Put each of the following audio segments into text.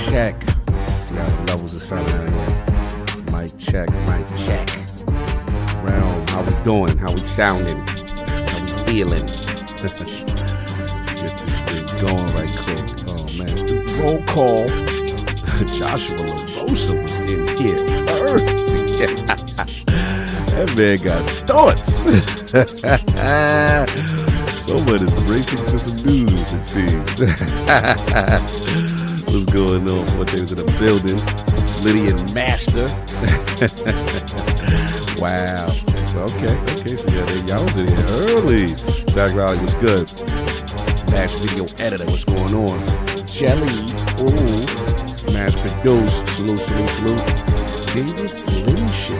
check. See how the levels are sounding out here. Mic check, mic check. Realm, how we doing? How we sounding? How we feeling? Let's get this thing going right quick. Oh man, let's do the roll call. Joshua LaRosa was in here. That man got thoughts. Someone is bracing for some news, it seems. What's going on? What they was in the building? Lydian Master. Wow. Okay. So yeah, y'all was in here early. Zach Riley was good. Mash video editor, what's going on? Jelly. Ooh. Mash produce. Salute. David Lynch.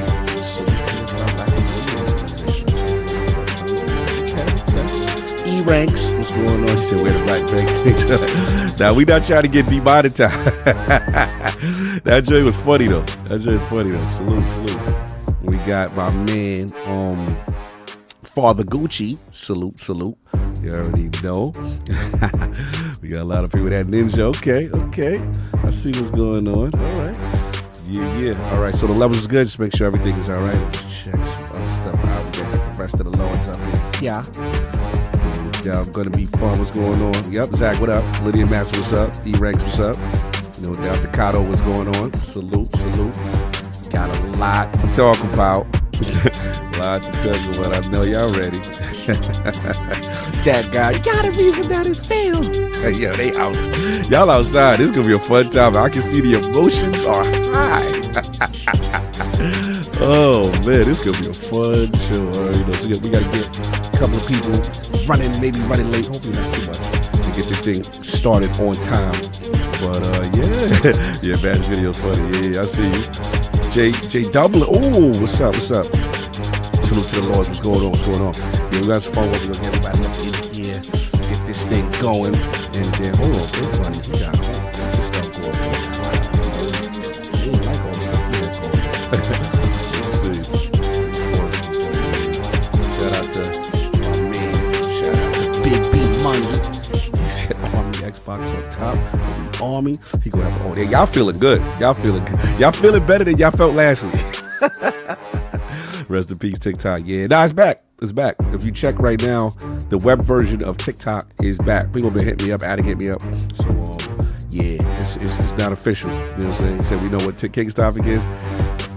E-Ranks, what's going on? He said, where the black bank? Now, we not trying to get demonetized. That joint was funny, though. Salute. We got my man, Father Gucci. Salute. You already know. We got a lot of people that ninja. Okay. I see what's going on. All right. Yeah. All right, so the levels is good. Just make sure everything is all right. Let's check some other stuff out. We got the rest of the lords up here. Yeah. Gonna be fun. What's going on? Yep, Zach, what up? Lydian Master, what's up? E-Rex, what's up? No doubt, Decado, what's going on? Salute. Got a lot to talk about. A lot to tell you about. I know y'all ready. That guy, you got a reason that is failed. Hey, yo, they out. Y'all outside. This is gonna be a fun time. I can see the emotions are high. Oh man, this is gonna be a fun show. So we gotta get a couple of people maybe running late. Hopefully not too much to get this thing started on time. But yeah, Bash video's funny. Yeah, I see you. J Dublin. Oh, what's up? Salute to the Lords. What's going on? Yeah, we got some fun. We're gonna get everybody up in here, get this thing going, and then hold on, big money. We got this stuff going on. I don't like all this stuff here. Let's see. Shout out to my man. Shout out to Big B Money. He said Army Xbox on top. Army. He gonna have all that. Y'all feeling good. Y'all feeling better than y'all felt last week. Rest in peace, TikTok. Yeah, nah, it's back. If you check right now, the web version of TikTok is back. People been hitting me up, Addict hit me up. So yeah, it's not official. You know what I'm saying? He said we know what King's topic is.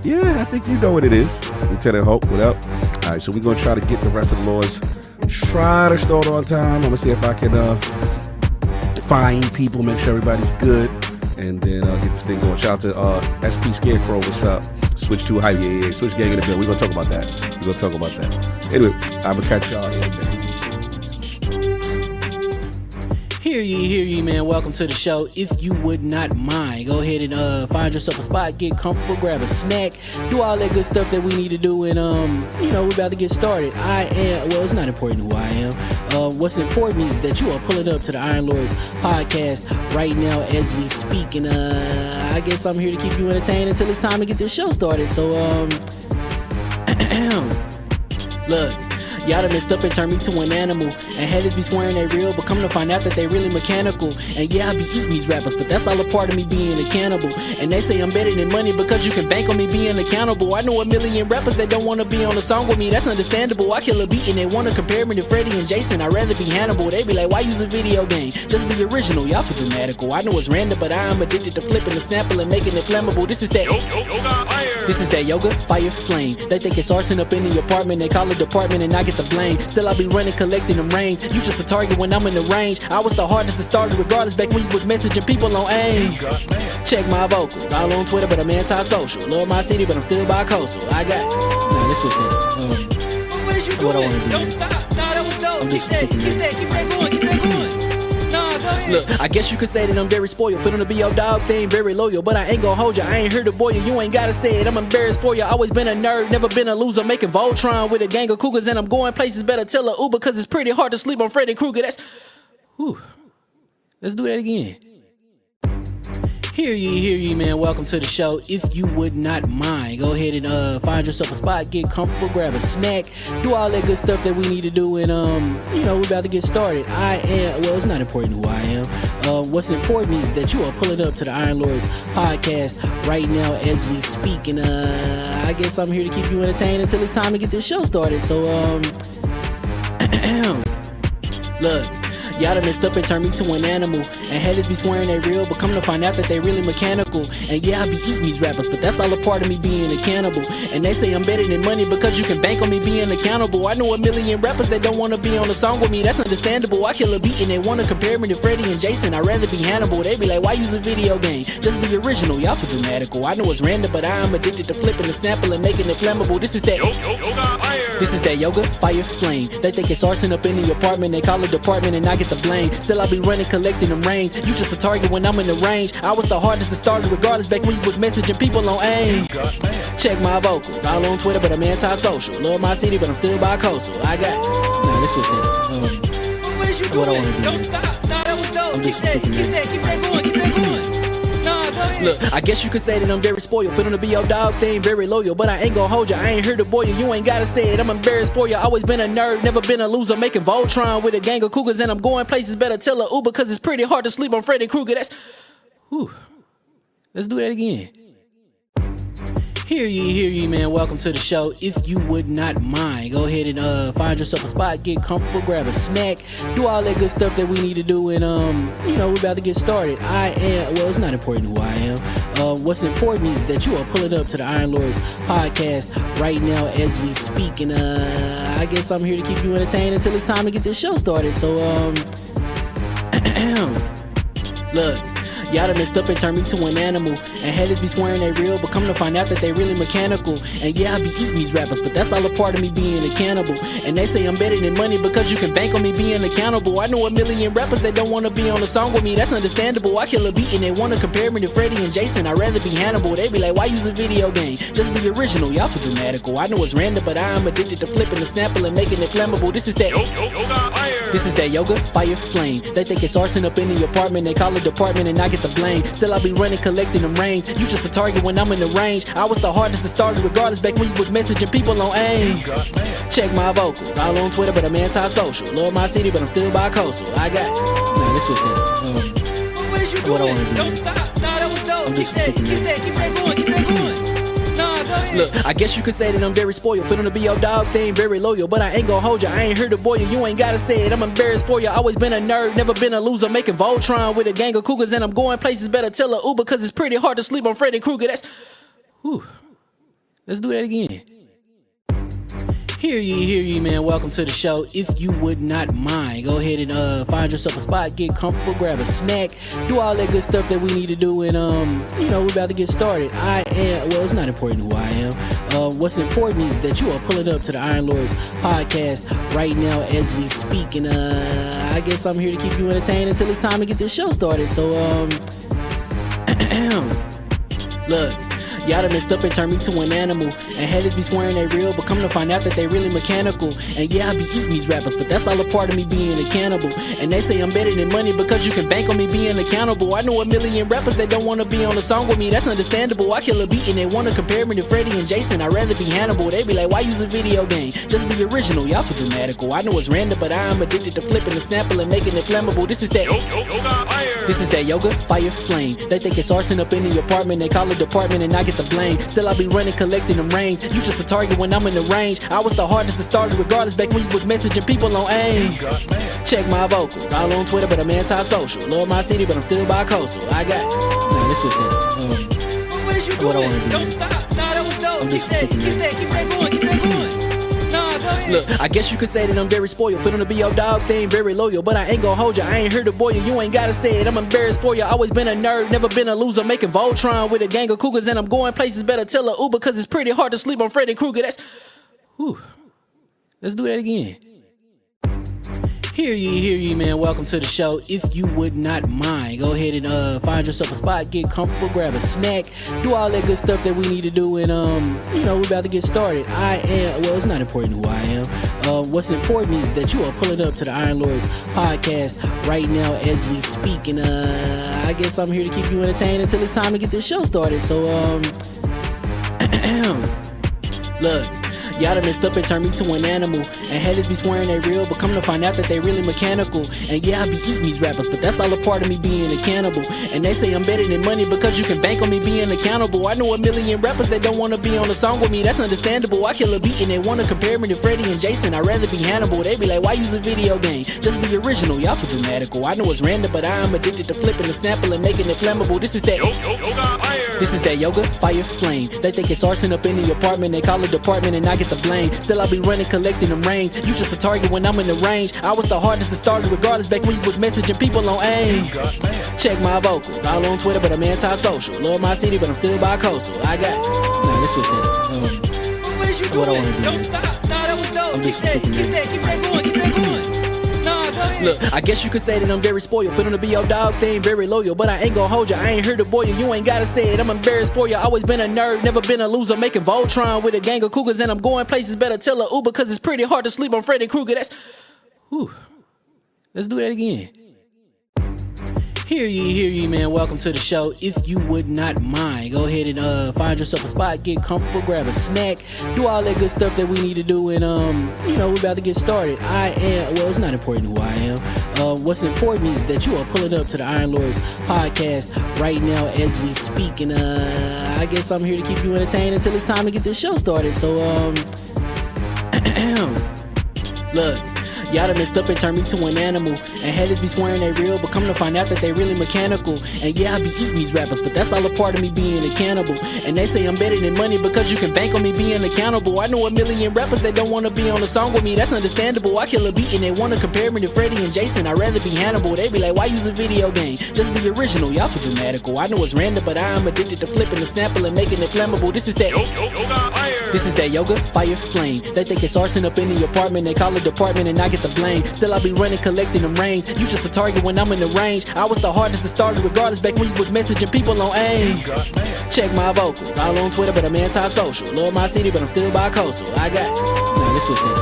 Yeah, I think you know what it is. Lieutenant Hope, what up? All right, so we're gonna try to get the rest of the laws. Try to start on time. I'm gonna see if I can find people, make sure everybody's good, and then get this thing going. Shout out to SP Scarecrow, what's up? Switch to high, yeah. Switch gang in the bill. We're gonna talk about that. Anyway, I'm gonna catch y'all in a minute. Hear ye, man. Welcome to the show. If you would not mind, go ahead and find yourself a spot, get comfortable, grab a snack, do all that good stuff that we need to do, and we're about to get started. It's not important who I am. What's important is that you are pulling up to the Iron Lords podcast right now as we speak, and I guess I'm here to keep you entertained until it's time to get this show started. So look. Y'all done messed up and turned me to an animal, and haters be swearing they real, but come to find out that they really mechanical. And yeah, I be eating these rappers, but that's all a part of me being a cannibal. And they say I'm better than money because you can bank on me being accountable. I know a million rappers that don't wanna be on a song with me, that's understandable. I kill a beat and they wanna compare me to Freddie and Jason. I'd rather be Hannibal. They be like, why use a video game? Just be original, y'all too dramatical. I know it's random, but I am addicted to flipping the sample and making it flammable. This is that yoga, fire, flame. They think it's arson up in the apartment, they call it department and I get the blame. Still I be running, collecting them rains. You just a target when I'm in the range. I was the hardest to start regardless back when you was messaging people on AIM. Check my vocals, all on Twitter but I'm anti-social. Love my city but I'm still bi-coastal. I got let's switch that. What is you doing? What I wanna do? Don't stop. Nah, that was dope. I'm just Keep that going. Look, I guess you could say that I'm very spoiled. Feeling to be your dogs, they ain't very loyal. But I ain't gon' hold ya, I ain't here to boil you. You ain't gotta say it, I'm embarrassed for ya. Always been a nerd, never been a loser. Making Voltron with a gang of cougars. And I'm going places, better tell a Uber. Cause it's pretty hard to sleep on Freddy Krueger. Let's do that again. Hear ye, man. Welcome to the show. If you would not mind, go ahead and find yourself a spot, get comfortable, grab a snack, do all that good stuff that we need to do, and we're about to get started. It's not important who I am. What's important is that you are pulling up to the Iron Lords podcast right now as we speak, and I guess I'm here to keep you entertained until it's time to get this show started. So look. Y'all done messed up and turned me to an animal, and haters be swearing they real, but come to find out that they really mechanical. And yeah, I be eating these rappers, but that's all a part of me being a cannibal. And they say I'm better than money because you can bank on me being accountable. I know a million rappers that don't wanna be on a song with me, that's understandable. I kill a beat and they wanna compare me to Freddie and Jason. I'd rather be Hannibal. They be like, why use a video game? Just be original, y'all too dramatical. I know it's random, but I am addicted to flipping the sample and making it flammable. This is that yoga, fire, flame. They think it's arson up in the apartment, they call it department and I get the blame. Still I be running, collecting them rains. You just a target when I'm in the range. I was the hardest to start regardless back when you was messaging people on AIM. Check my vocals, all on Twitter but I'm anti-social. Love my city but I'm still bi-coastal. I got let's switch that. What is you doing? What I wanna do? Don't stop. Nah, that was dope. I'm just Keep that going. Look, I guess you could say that I'm very spoiled. Feeling to be your dogs, they ain't very loyal. But I ain't gon' hold ya, I ain't here to boil you. You ain't gotta say it, I'm embarrassed for ya. Always been a nerd, never been a loser. Making Voltron with a gang of cougars. And I'm going places, better tell a Uber. Cause it's pretty hard to sleep on Freddy Krueger. Let's do that again. Hear ye, man. Welcome to the show. If you would not mind, go ahead and find yourself a spot, get comfortable, grab a snack, do all that good stuff that we need to do, and we're about to get started. It's not important who I am. What's important is that you are pulling up to the Iron Lords podcast right now as we speak, and I guess I'm here to keep you entertained until it's time to get this show started. So look. Y'all done messed up and turned me to an animal, and haters be swearing they real, but come to find out that they really mechanical. And yeah, I be eating these rappers, but that's all a part of me being a cannibal. And they say I'm better than money because you can bank on me being accountable. I know a million rappers that don't wanna be on a song with me, that's understandable. I kill a beat and they wanna compare me to Freddie and Jason. I'd rather be Hannibal. They be like, why use a video game? Just be original, y'all too dramatical. I know it's random, but I am addicted to flipping the sample and making it flammable. This is that yoga, fire, flame. They think it's arson up in the apartment, they call it department and I get the blame. Still I be running, collecting them rains. You just a target when I'm in the range. I was the hardest to start regardless back when you was messaging people on AIM. Check my vocals, all on Twitter but I'm anti-social. Love my city but I'm still bi-coastal. I got let's switch that. What is you doing? What I wanna do? Don't stop. Nah, that was dope. I'm just Keep that going. Look, I guess you could say that I'm very spoiled. Feeling to be your dogs, they ain't very loyal. But I ain't gon' hold ya, I ain't here to boil you. You ain't gotta say it, I'm embarrassed for ya. Always been a nerd, never been a loser. Making Voltron with a gang of cougars. And I'm going places, better tell a Uber. Cause it's pretty hard to sleep on Freddy Krueger. Let's do that again. Hear ye, man. Welcome to the show. If you would not mind, go ahead and find yourself a spot, get comfortable, grab a snack, do all that good stuff that we need to do, and we're about to get started. It's not important who I am. What's important is that you are pulling up to the Iron Lords podcast right now as we speak, and I guess I'm here to keep you entertained until it's time to get this show started. So look, y'all done messed up and turned me to an animal, and haters be swearing they real, but come to find out that they really mechanical. And yeah, I be eating these rappers, but that's all a part of me being a cannibal. And they say I'm better than money because you can bank on me being accountable. I know a million rappers that don't wanna be on a song with me, that's understandable. I kill a beat and they wanna compare me to Freddie and Jason. I'd rather be Hannibal. They be like, why use a video game? Just be original, y'all too dramatical. I know it's random, but I am addicted to flipping the sample and making it flammable. This is that yoga, fire, flame. They think it's arson up in the apartment, they call it department and I get the blame. Still I be running, collecting them rains. You just a target when I'm in the range. I was the hardest to start regardless back when you was messaging people on AIM. Check my vocals, all on Twitter, but I'm anti-social. Love my city, but I'm still bi-coastal. I got nah, let's switch that. What is you What I doing? wanna do? Don't stop. Nah, that was dope. I'm Keep just that sick of going. Keep that going. Nah, go ahead. Look, I guess you could say that I'm very spoiled. For them to be your dogs, they ain't very loyal. But I ain't gon' hold ya, I ain't here to boil you. You ain't gotta say it, I'm embarrassed for ya. Always been a nerd, never been a loser. Making Voltron with a gang of cougars, and I'm going places. Better tell a Uber, cause it's pretty hard to sleep on Freddy Krueger. That's whew. Let's do that again. Hear ye, man. Welcome to the show. If you would not mind, go ahead and find yourself a spot, get comfortable, grab a snack, do all that good stuff that we need to do, and we're about to get started. It's not important who I am. What's important is that you are pulling up to the Iron Lords podcast right now as we speak, and I guess I'm here to keep you entertained until it's time to get this show started. So look, y'all done messed up and turned me to an animal, and haters be swearing they real, but come to find out that they really mechanical. And yeah, I be eating these rappers, but that's all a part of me being a cannibal. And they say I'm better than money because you can bank on me being accountable. I know a million rappers that don't wanna be on a song with me, that's understandable. I kill a beat and they wanna compare me to Freddie and Jason. I'd rather be Hannibal. They be like, why use a video game? Just be original, y'all too dramatical. I know it's random, but I am addicted to flipping the sample and making it flammable. This is that yoga, fire, flame. They think it's arson up in the apartment, they call it department and I get the blame. Still I be running, collecting them rains. You just a target when I'm in the range. I was the hardest to start regardless back when you was messaging people on AIM. Check my vocals, all on Twitter, but I'm anti-social. Love my city, but I'm still bi-coastal. I got nah, let's switch that. What is you doing? What I wanna do? Don't stop. Nah, that was dope. I'm Keep just that sick of going. Keep that going. Nah, go ahead. Look, I guess you could say that I'm very spoiled. For them to be your dogs, they ain't very loyal. But I ain't gon' hold ya, I ain't here to boil you. You ain't gotta say it, I'm embarrassed for ya. Always been a nerd, never been a loser. Making Voltron with a gang of cougars, and I'm going places. Better tell a Uber, cause it's pretty hard to sleep on Freddy Krueger. That's whew. Let's do that again. Hear ye, man. Welcome to the show. If you would not mind, go ahead and find yourself a spot, get comfortable, grab a snack, do all that good stuff that we need to do, and we're about to get started. It's not important who I am. What's important is that you are pulling up to the Iron Lords podcast right now as we speak, and I guess I'm here to keep you entertained until it's time to get this show started. So look, y'all done messed up and turned me to an animal, and haters be swearing they real, but come to find out that they really mechanical. And yeah, I be eating these rappers, but that's all a part of me being a cannibal. And they say I'm better than money because you can bank on me being accountable. I know a million rappers that don't wanna be on a song with me, that's understandable. I kill a beat and they wanna compare me to Freddie and Jason. I'd rather be Hannibal. They be like, why use a video game? Just be original, y'all too dramatical. I know it's random, but I am addicted to flipping the sample and making it flammable. This is that yoga, fire, flame. They think it's arson up in the apartment, they call it department and I get the blame. Still I be running, collecting them rains. You just a target when I'm in the range. I was the hardest to start regardless back when you was messaging people on AIM. Check my vocals, all on Twitter, but I'm anti-social. Love my city, but I'm still bi-coastal. I got nah, let's switch that.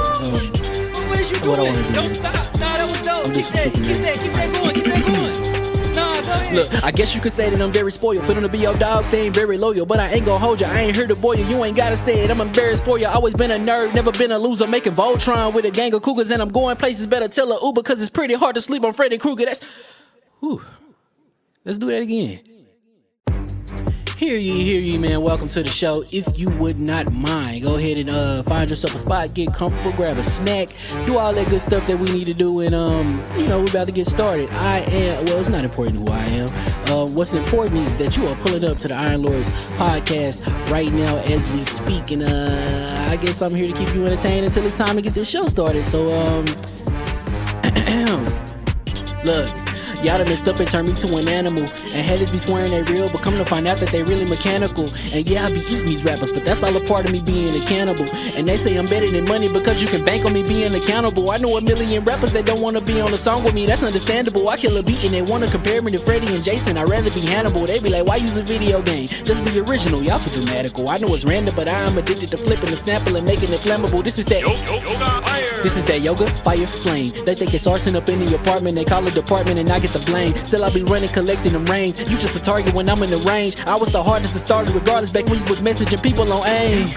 What is you What I doing? wanna do? Don't stop. Nah, that was dope. I'm Keep just that sick of going. Keep that going. Nah, go ahead. Look, I guess you could say that I'm very spoiled. For them to be your dogs, they ain't very loyal. But I ain't gon' hold ya, I ain't here to boil you. You ain't gotta say it, I'm embarrassed for ya. Always been a nerd, never been a loser. Making Voltron with a gang of cougars, and I'm going places. Better tell a Uber, cause it's pretty hard to sleep on Freddy Krueger. That's whew. Let's do that again. Hear ye, man. Welcome to the show. If you would not mind, go ahead and find yourself a spot, get comfortable, grab a snack, do all that good stuff that we need to do, and we're about to get started. It's not important who I am. What's important is that you are pulling up to the Iron Lords podcast right now as we speak, and I guess I'm here to keep you entertained until it's time to get this show started. So look, Y'all done messed up and turned me to an animal. And haters be swearing they real, but come to find out that they really mechanical. And yeah, I be eating these rappers, but that's all a part of me being a cannibal. And they say I'm better than money because you can bank on me being accountable. I know a million rappers that don't wanna be on a song with me, that's understandable. I kill a beat and they wanna compare me to Freddie and Jason. I'd rather be Hannibal. They be like, why use a video game? Just be original, y'all too dramatical. I know it's random, but I am addicted to flipping the sample and making it flammable. This is that This is that yoga, fire, flame. They think it's arson up in the apartment. They call it department and I get the blame. Still I be running, collecting them rains. You just a target when I'm in the range. I was the hardest to start it regardless back when you was messaging people on AIM.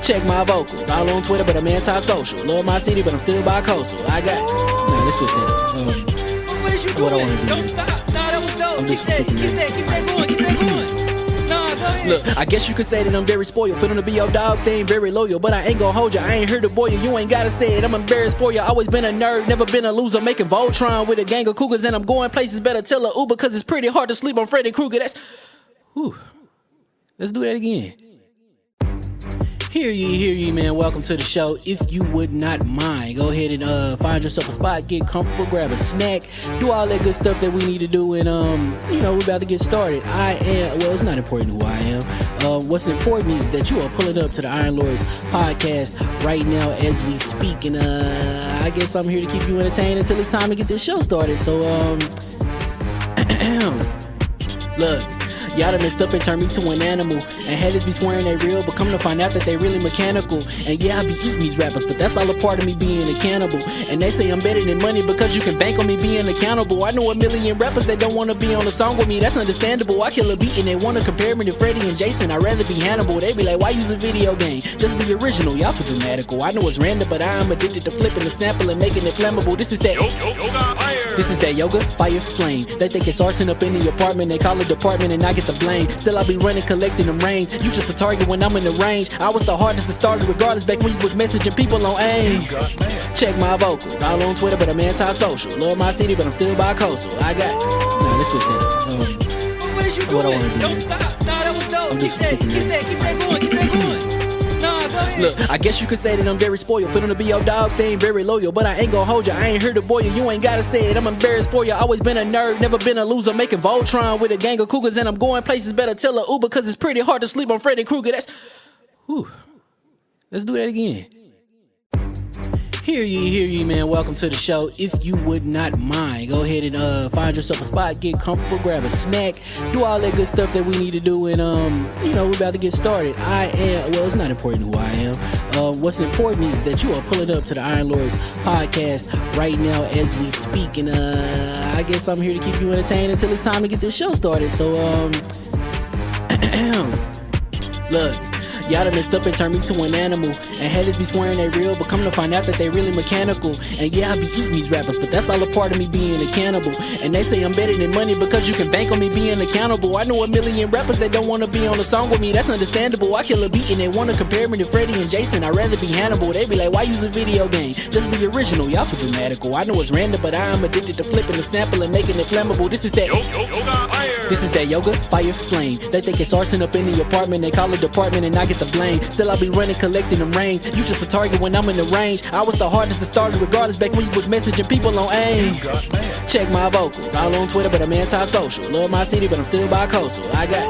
Check my vocals, all on Twitter but I'm anti-social. Love my city but I'm still bi-coastal. I got Nah, let's switch that. What is you doing? What I wanna do? Don't stop. Nah, that was dope. I'm Keep just that super going, keep that going. Nah, go ahead. Look, I guess you could say that I'm very spoiled. For them to be your dogs, they ain't very loyal. But I ain't gon' hold ya, I ain't here to boil you. You ain't gotta say it, I'm embarrassed for ya. Always been a nerd, never been a loser. Making Voltron with a gang of cougars. And I'm going places, better tell a Uber. Cause it's pretty hard to sleep on Freddy Krueger. That's whew. Let's do that again. Hear ye, man. Welcome to the show. If you would not mind, go ahead and find yourself a spot, get comfortable, grab a snack, do all that good stuff that we need to do, and we're about to get started. It's not important who I am. What's important is that you are pulling up to the Iron Lords podcast right now as we speak, and I guess I'm here to keep you entertained until it's time to get this show started. So look. Y'all done messed up and turned me to an animal. And haters be swearing they real, but come to find out that they really mechanical. And yeah, I be eating these rappers, but that's all a part of me being a cannibal. And they say I'm better than money because you can bank on me being accountable. I know a million rappers that don't wanna be on a song with me, that's understandable. I kill a beat and they wanna compare me to Freddie and Jason. I'd rather be Hannibal. They be like, why use a video game? Just be original, y'all too dramatical. I know it's random, but I am addicted to flipping the sample and making it flammable. This is that This is that yoga, fire, flame. They think it's arson up in the apartment. They call it department and I get the blame. Still I be running, collecting them rains. You just a target when I'm in the range. I was the hardest to start it regardless back when you was messaging people on AIM. Check my vocals, all on Twitter but I'm anti-social. Love my city but I'm still bi-coastal. I got Nah, let's switch that. What is you What I doing? wanna do? Don't stop. Nah, that was dope. I'm Keep just that super going, keep that going. Nah, go ahead. Look, I guess you could say that I'm very spoiled. For them to be your dogs, they ain't very loyal. But I ain't gon' hold ya, I ain't here to boil you. You ain't gotta say it, I'm embarrassed for ya. Always been a nerd, never been a loser. Making Voltron with a gang of cougars. And I'm going places, better tell a Uber. Cause it's pretty hard to sleep on Freddy Krueger. That's whew. Let's do that again. Hear ye, man. Welcome to the show. If you would not mind, go ahead and find yourself a spot, get comfortable, grab a snack, do all that good stuff that we need to do, and we're about to get started. It's not important who I am. What's important is that you are pulling up to the Iron Lords podcast right now as we speak, and I guess I'm here to keep you entertained until it's time to get this show started. So look. Y'all done messed up and turned me to an animal. And haters be swearing they real, but come to find out that they really mechanical. And yeah, I be eating these rappers, but that's all a part of me being a cannibal. And they say I'm better than money because you can bank on me being accountable. I know a million rappers that don't wanna be on a song with me, that's understandable. I kill a beat and they wanna compare me to Freddie and Jason. I'd rather be Hannibal. They be like, why use a video game? Just be original, y'all too dramatical. I know it's random, but I am addicted to flipping the sample and making it flammable. This is that This is that yoga, fire, flame. They think it's arson up in the apartment. They call it department and I get the blame. Still I be running, collecting them rains. You just a target when I'm in the range. I was the hardest to start it regardless back when you was messaging people on AIM. Check my vocals, all on Twitter but I'm anti-social. Love my city but I'm still bi-coastal. I got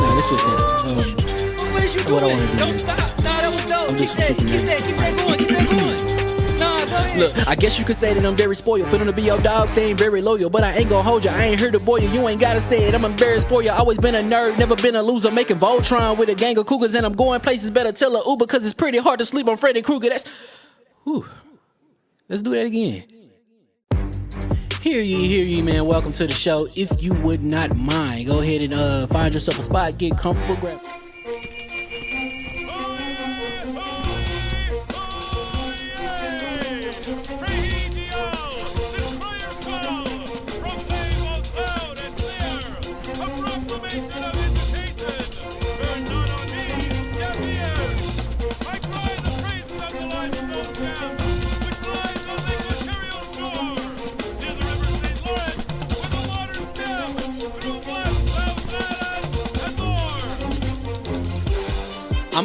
Nah, let's switch that. What is you What I doing? wanna do? Don't stop. Nah, that was dope. I'm just Keep super that going, keep that going. Nah, go ahead. Look, I guess you could say that I'm very spoiled. For them to be your dogs, they ain't very loyal. But I ain't gon' hold ya, I ain't here to boil you. You ain't gotta say it, I'm embarrassed for ya. Always been a nerd, never been a loser. Making Voltron with a gang of cougars. And I'm going places, better tell a Uber. Cause it's pretty hard to sleep on Freddy Krueger. That's whew. Let's do that again. Hear ye, man. Welcome to the show. If you would not mind, go ahead and find yourself a spot, get comfortable, grab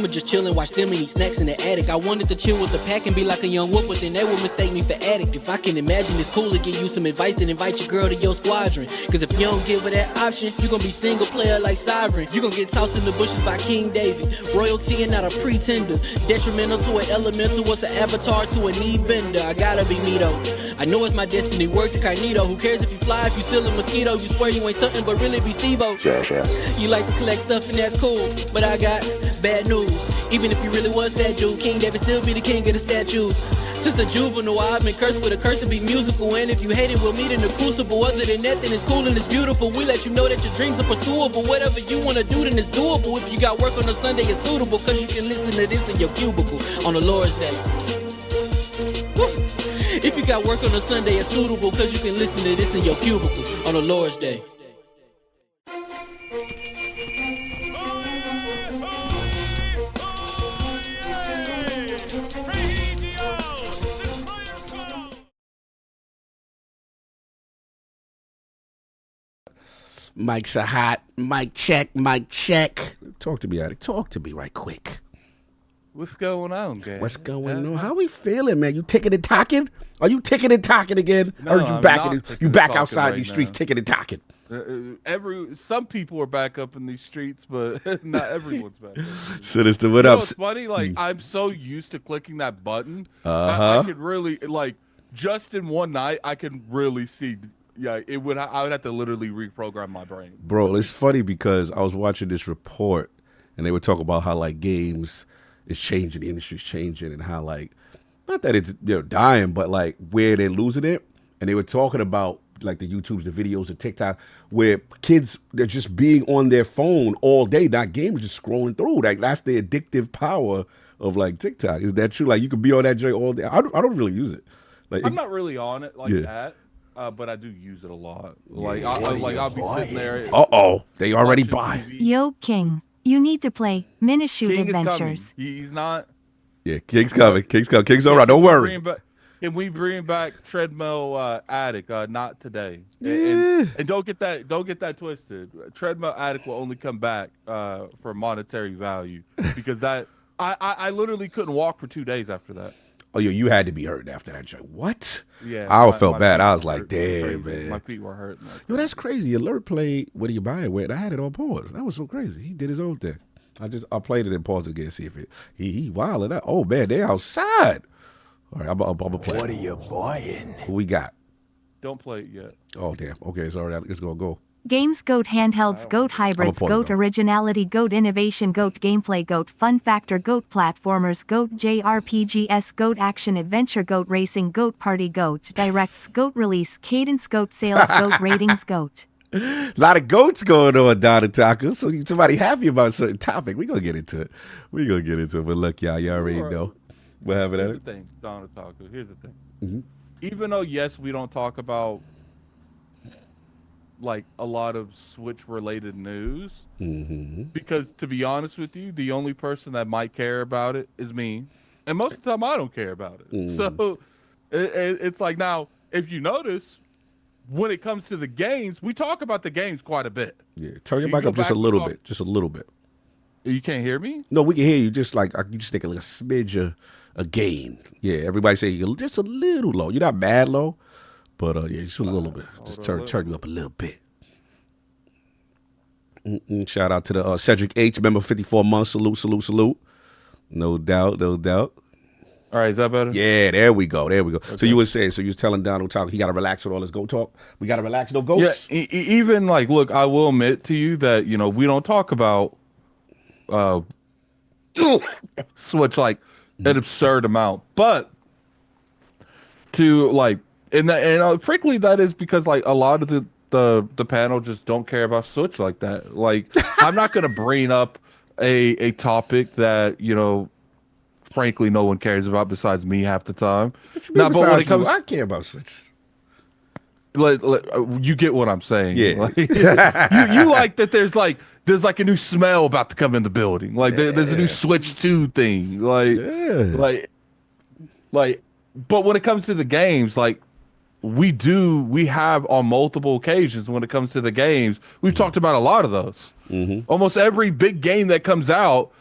I'ma just chill and watch them and eat snacks in the attic. I wanted to chill with the pack and be like a young whoop, but then they would mistake me for addict. If I can imagine it's cool to give you some advice, then invite your girl to your squadron. Cause if you don't give her that option, you gon' be single player like Sovereign. You gon' get tossed in the bushes by King David. Royalty and not a pretender. Detrimental to an elemental, what's an avatar to a knee bender? I gotta be me though. I know it's my destiny, work to Cognito. Who cares if you fly, if you still a mosquito? You swear you ain't stuntin', but really be Steve-O. You like to collect stuff and that's cool, but I got bad news. Even if you really was that dude, King David still be the king of the statues. Since a juvenile, I've been cursed with a curse to be musical. And if you hate it, we'll meet in the crucible. Other than that, then it's cool and it's beautiful. We let you know that your dreams are pursuable. Whatever you wanna do, then it's doable. If you got work on a Sunday, it's suitable. Cause you can listen to this in your cubicle on the Lord's Day. Woo. If you got work on a Sunday, it's suitable. Cause you can listen to this in your cubicle on the Lord's Day. Mics are hot. Mic check. Mic check. Talk to me, Addict. Talk to me right quick. What's going on, guys? What's going on? How we feeling, man? You ticking and talking? Are you ticking and talking again? No, or you I'm back not you back talking outside right these streets now. ticking and talking? Some people are back up in these streets, but not everyone's back. Sinister, what You know up? what's funny? Like I'm so used to clicking that button. Uh-huh. I could really like just in one night. I can really see. Yeah, it would. I would have to literally reprogram my brain. Bro, it's funny because I was watching this report and they were talking about how like games is changing, the industry's changing, and how like not that it's dying, but like where they're losing it. And they were talking about like the YouTubes, the videos, the TikTok, where kids they're just being on their phone all day, not gaming, just scrolling through. Like that's the addictive power of like TikTok. Is that true? Like you could be on that joint all day. I don't really use it. Like I'm not really on it like that. But I do use it a lot. Like, I'll be sitting there. They already watching buy. TV. Yo, King, you need to play Minishoot King is coming. Adventures. He's not. Yeah, King's coming. King's coming. King's all right. Don't worry. Can we bring back Treadmill Attic? Not today. Yeah. And don't get that twisted. Treadmill Attic will only come back for monetary value because that I literally couldn't walk for 2 days after that. Oh, you had to be hurt after that joint. What? Yeah. I felt bad. feet I was were like, hurting damn, man. My feet were hurting. Yo, that's crazy. Alert played what do you buy it with? I had it on pause. That was so crazy. He did his own thing. I played it and paused it again, see if he wilded out. Oh man, they outside. All right, I'm gonna play. What are you buying? Who we got? Don't play it yet. Oh damn. Okay, sorry. It's gonna go. Games, GOAT handhelds, GOAT hybrids, pause it GOAT though. originality, GOAT innovation, GOAT gameplay, GOAT fun factor, GOAT platformers, GOAT JRPGs, GOAT action adventure, GOAT racing, GOAT party, GOAT directs, GOAT release, cadence, GOAT sales, GOAT ratings, GOAT. A lot of goats going on down in Taco. So somebody happy about a certain topic. We're gonna get into it. But look, y'all already know. What happened at Here's it? the thing, Don Otaku. Here's the thing. Mm-hmm. Even though yes, we don't talk about like a lot of Switch related news, because to be honest with you, the only person that might care about it is me, and most of the time I don't care about it. So it's like, now if you notice, when it comes to the games, we talk about the games quite a bit. Yeah, turn your You mic go up just back a and little talk- bit. Just a little bit. You can't hear me? No, we can hear you. Just like you just take like a smidge a gain. Yeah, everybody say you're just a little low. You're not bad low, but yeah, just a little bit. Just turn you up a little bit. Shout out to the Cedric H, member 54 months. Salute. No doubt. All right, is that better? Yeah, there we go. Okay. So you were saying, so you was telling Donald talk, he got to relax with all this goat talk. We got to relax, no goats. Yeah, even like, look, I will admit to you that we don't talk about Switch like an absurd amount, but to like, and frankly, that is because like a lot of the panel just don't care about Switch like that. Like, I'm not gonna bring up a topic that frankly no one cares about besides me half the time. But when it comes, I care about Switch. You get what I'm saying. Yeah. Like, you like that there's like a new smell about to come in the building. Like there's a new Switch 2 thing. Like, but when it comes to the games, like we have on multiple occasions when it comes to the games, we've talked about a lot of those. Almost every big game that comes out,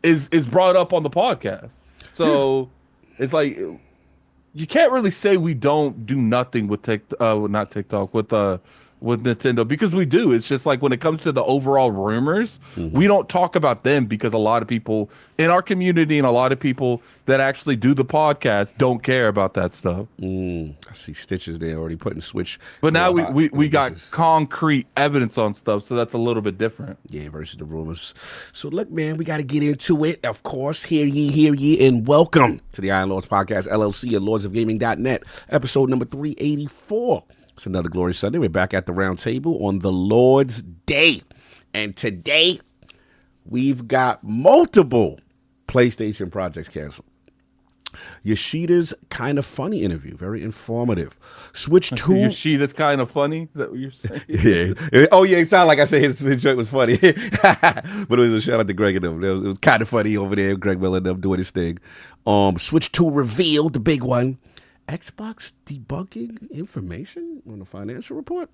is brought up on the podcast. So it's like you can't really say we don't do nothing with not TikTok with Nintendo, because we do. It's just like when it comes to the overall rumors, we don't talk about them because a lot of people in our community and a lot of people that actually do the podcast don't care about that stuff. I see Stitches there already putting Switch. But now we got concrete evidence on stuff, so that's a little bit different. Yeah, versus the rumors. So look, man, we got to get into it. Of course, hear ye, and welcome to the Iron Lords Podcast, LLC, at LordsOfGaming.net, episode number 384. It's another glorious Sunday. We're back at the round table on the Lord's Day. And today, we've got multiple PlayStation projects canceled. Yoshida's kind of funny interview, very informative. Switch 2. Yoshida's kind of funny? Is that what you're saying? Yeah. Oh, yeah, it sounded like I said his joke was funny. But it was a shout out to Greg and them. It was kind of funny over there, Greg Miller and them doing his thing. Switch 2 revealed, the big one. Xbox debunking information on the financial report,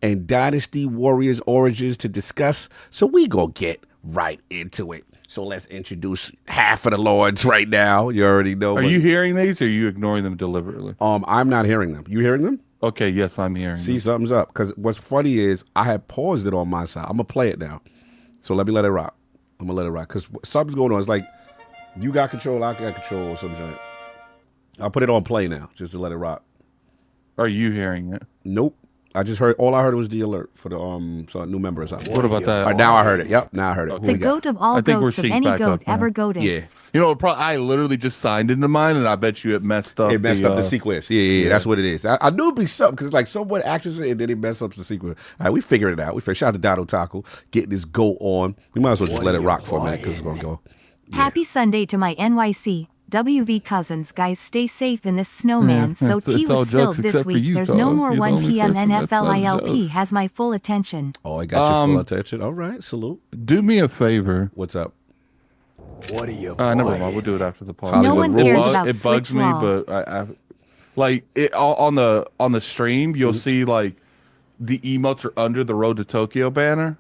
and Dynasty Warriors Origins to discuss. So we gonna get right into it. So let's introduce half of the Lords right now. You already know. Are you hearing these, or are you ignoring them deliberately? I'm not hearing them. You hearing them? Okay, yes, I'm hearing See, them. something's up. Because what's funny is I had paused it on my side. I'm gonna play it now. So let me let it rock. I'm gonna let it rock because something's going on. It's like you got control, I got control, or something. I'll put it on play now, just to let it rock. Are you hearing it? Nope. I just heard. All I heard was the alert for the new member or something. What about that? Now I heard it. Yep. Now I heard it. Okay. The goat of all I think we're goats of synced any back goat up now. ever goated. Yeah. You know, I literally just signed into mine, and I bet you it messed up. It messed up the sequence. Yeah. That's what it is. I knew it'd be something because like someone accesses it and then it messed up the sequence. All right, we figured it out. Shout out to Dado Taco getting this go on. We might as well just let it rock for a minute because it's gonna go. Yeah. Happy Sunday to my NYC WV cousins. Guys, stay safe in this snowman. So it's tea all was spilled jokes this except for week. you, There's dog. no more You're the 1 only p.m. person that's NFL not ILP joke. has my full attention. Oh, I got your full attention. All right, salute. Do me a favor. What's up? What are you? Never mind. We'll do it after the podcast. No one cares about it bugs Switch me, Law. but I like it on the stream. You'll see like the emotes are under the Road to Tokyo banner.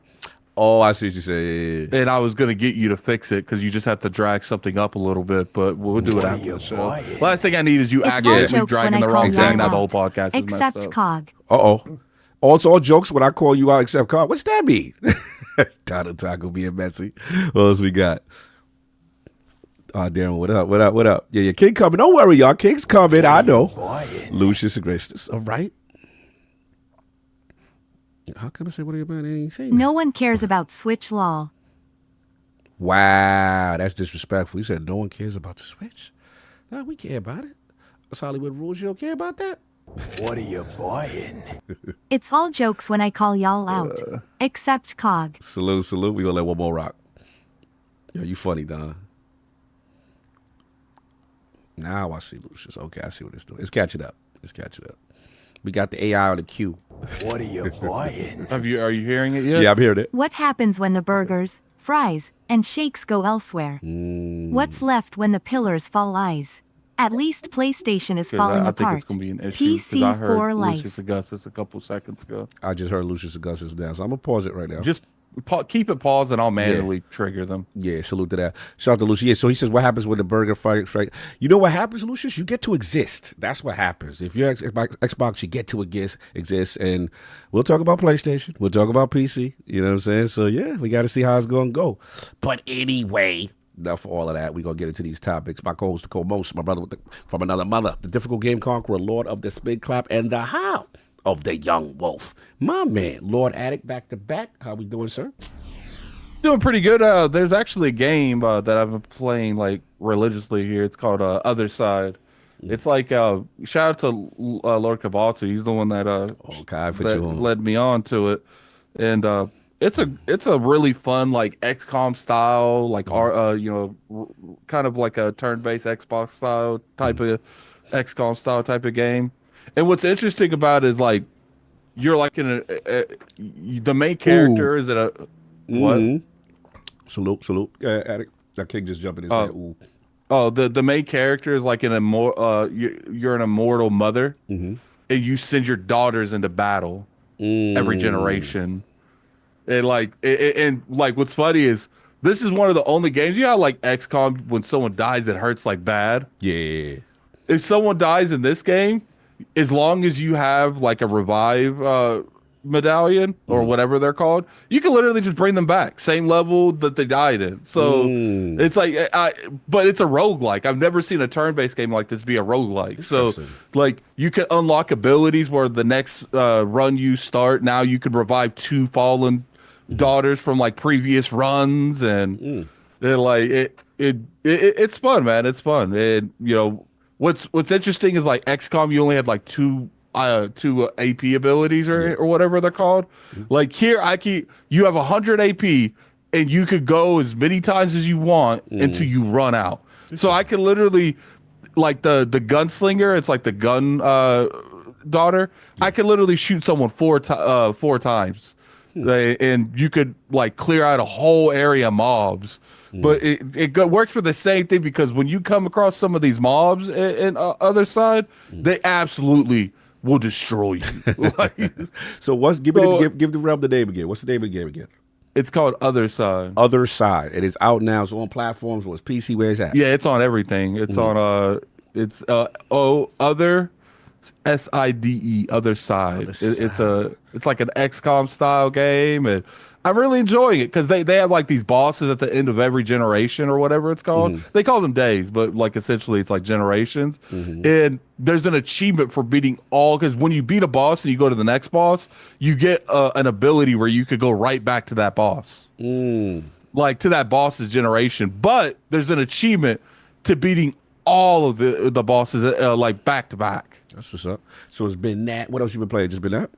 Oh, I see what you say. Yeah. And I was gonna get you to fix it because you just have to drag something up a little bit, but we'll do it after the show. Last thing I need is you It's all accidentally jokes dragging when the I wrong call thing. Now y'all the whole out. podcast is messed Except up. Cog. Oh, it's all jokes when I call you out except Carl. What's that mean? Dado Taco being messy. What else we got? Oh, Darren, what up? Yeah, King coming. Don't worry, y'all. King's coming. I know. Lucius Agrestus. All right. How come I say what about anything? No one cares about Switch Law. Wow, that's disrespectful. You said no one cares about the Switch. No, we care about it. That's Hollywood rules. You don't care about that? What are you buying? It's all jokes when I call y'all out. Except Cog. Salute. We gonna let one more rock. Yo, you funny, Don. Now I see Lucius. Okay, I see what it's doing. It's catching up. We got the AI on the queue. What are you buying? Are you hearing it yet? Yeah, I'm hearing it. What happens when the burgers, fries, and shakes go elsewhere? What's left when the pillars fall eyes? At least PlayStation is 'Cause falling I think apart. it's gonna be an issue because PC I heard for life. Lucius Augustus a couple seconds ago. I just heard Lucius Augustus now, so I'm gonna pause it right now. Just keep it paused, and I'll manually trigger them. Yeah, salute to that. Shout out to Lucius. Yeah, so he says, what happens when the burger fight strike? You know what happens, Lucius? You get to exist. That's what happens. If you're Xbox, you get to exist. And we'll talk about PlayStation. We'll talk about PC. You know what I'm saying? So, yeah, we got to see how it's going to go. But anyway, enough for all of that. We're going to get into these topics. My co-host, the co-most, my brother from another mother, the difficult game conqueror, Lord of the Spin Clap, and the how of the young wolf. My man, Lord Addict, back to back. How we doing, sir? Doing pretty good. There's actually a game that I've been playing like religiously here. It's called Other Side. It's like shout out to LordCognito. He's the one that led me on to it, and it's a really fun like XCOM style, like kind of like a turn-based Xbox style type of XCOM style type of game. And what's interesting about it is like you're like in the main character is a what? Salute. Addict. That king just jumping in and said, ooh. Oh, the main character is like you're an immortal mother, and you send your daughters into battle every generation. And like what's funny is this is one of the only games. You know how like XCOM, when someone dies, it hurts like bad. Yeah. If someone dies in this game, as long as you have like a revive medallion or whatever they're called, you can literally just bring them back, same level that they died in. So it's like, but it's a roguelike. I've never seen a turn-based game like this be a roguelike. So like you can unlock abilities where the next run you start, now you can revive 2 fallen daughters from like previous runs, and they're like it's fun, man. It's fun. And you know what's interesting is like XCOM, you only had like two AP abilities or whatever they're called. Like here, you have 100 AP and you could go as many times as you want until you run out. So I can literally, like the gunslinger, it's like the gun daughter. I could literally shoot someone 4 times. And you could like clear out a whole area of mobs. But it works for the same thing, because when you come across some of these mobs in other side, they absolutely will destroy you. So give the realm the name again. What's the name of the game again? It's called Other Side. Other Side. It is out now. It's on platforms. It's PC. Where is that? Yeah, it's on everything. It's on Other SIDE, Other Side. It's like an XCOM style game, and I'm really enjoying it because they have like these bosses at the end of every generation or whatever it's called. They call them days, but like essentially it's like generations. And there's an achievement for beating all, because when you beat a boss and you go to the next boss, you get an ability where you could go right back to that boss, like to that boss's generation. But there's an achievement to beating all of the bosses like back to back. That's what's up. So it's been that. What else you been playing? Just been that?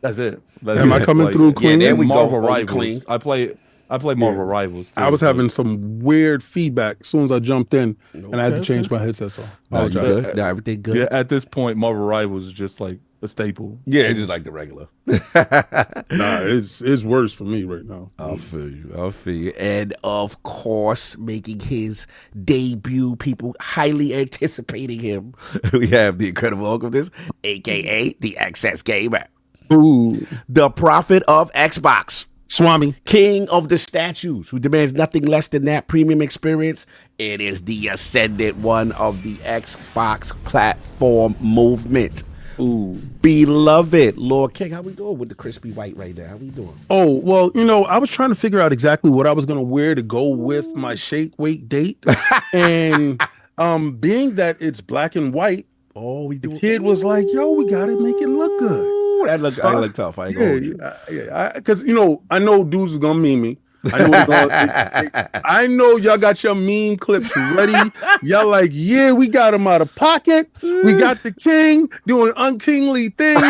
That's it. Am I coming through clean? Yeah, there we Marvel go. Rivals. Clean. I play Marvel Rivals. I was having some weird feedback as soon as I jumped in, and I had to change my headset. So No, you good? No, everything good? Yeah, at this point, Marvel Rivals is just like a staple. Yeah, it's just like the regular. Nah, it's worse for me right now. I'll feel you. And of course, making his debut, people highly anticipating him, we have the incredible Hulk of this, aka the Excess Gamer. Ooh, The prophet of Xbox. Swami. King of the statues, who demands nothing less than that premium experience. It is the ascendant one of the Xbox platform movement. Ooh. Beloved Lord King, how we doing with the crispy white right now? How we doing? Oh, well, I was trying to figure out exactly what I was going to wear to go with my shake weight date. And being that it's black and white, the kid was like, yo, we got to make it look good. That look tough. I ain't going to. Because, I know dudes is going to meme me. I know y'all got your meme clips ready. Y'all like, yeah, we got him out of pocket. We got the king doing unkingly things.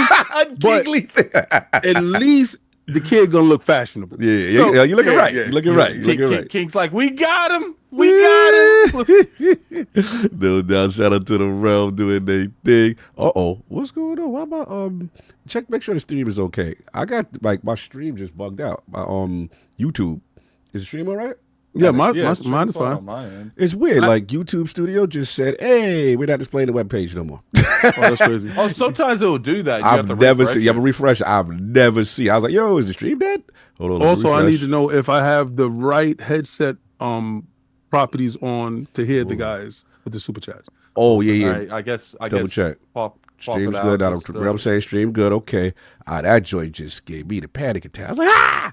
At least the kid gonna look fashionable. Yeah, you're looking right. You're looking right. King's like, we got him. We got him. No doubt. Shout out to the realm doing their thing. What's going on? Why about make sure the stream is okay. I got my stream just bugged out. My YouTube. Is the stream all right? Yeah, mine is fine. It's weird. Like YouTube Studio just said, "Hey, we're not displaying the webpage no more." Oh, that's crazy. Sometimes it will do that. I've never seen. Yeah, I'm a refresh. I've never seen. I was like, "Yo, is the stream dead?" Hold on. Also, I need to know if I have the right headset properties on to hear the guys with the super chats. Oh yeah. Right, I guess. Double check. Stream's it good. out, I'm saying stream good. Okay. That joint just gave me the panic attack. I was like, ah!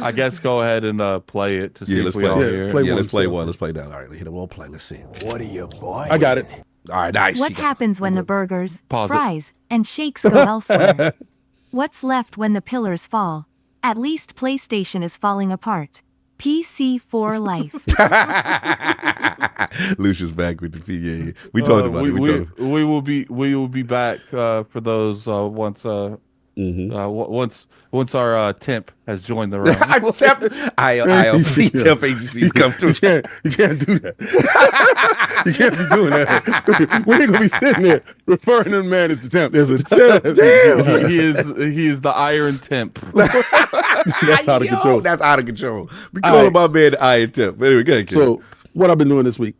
I guess go ahead and play it to see if we all hear. Let's play one. Let's play that. All right, hit a role play. Let's see. What are you buying? I got it. All right, nice. What happens when the burgers, Pause it. fries, and shakes go elsewhere? What's left when the pillars fall? At least PlayStation is falling apart. PC for life. Lucius back with the feed. Yeah. We talked about it. We will be back for those once our temp has joined the room. ILP temp agencies come through. You can't do that. You can't be doing that. We ain't gonna be sitting there referring to the man as the temp. There's a temp. Damn. He is the iron temp. That's out of control. That's out of control. We call him my man the iron temp. Anyway, go ahead, kid. So what I've been doing this week.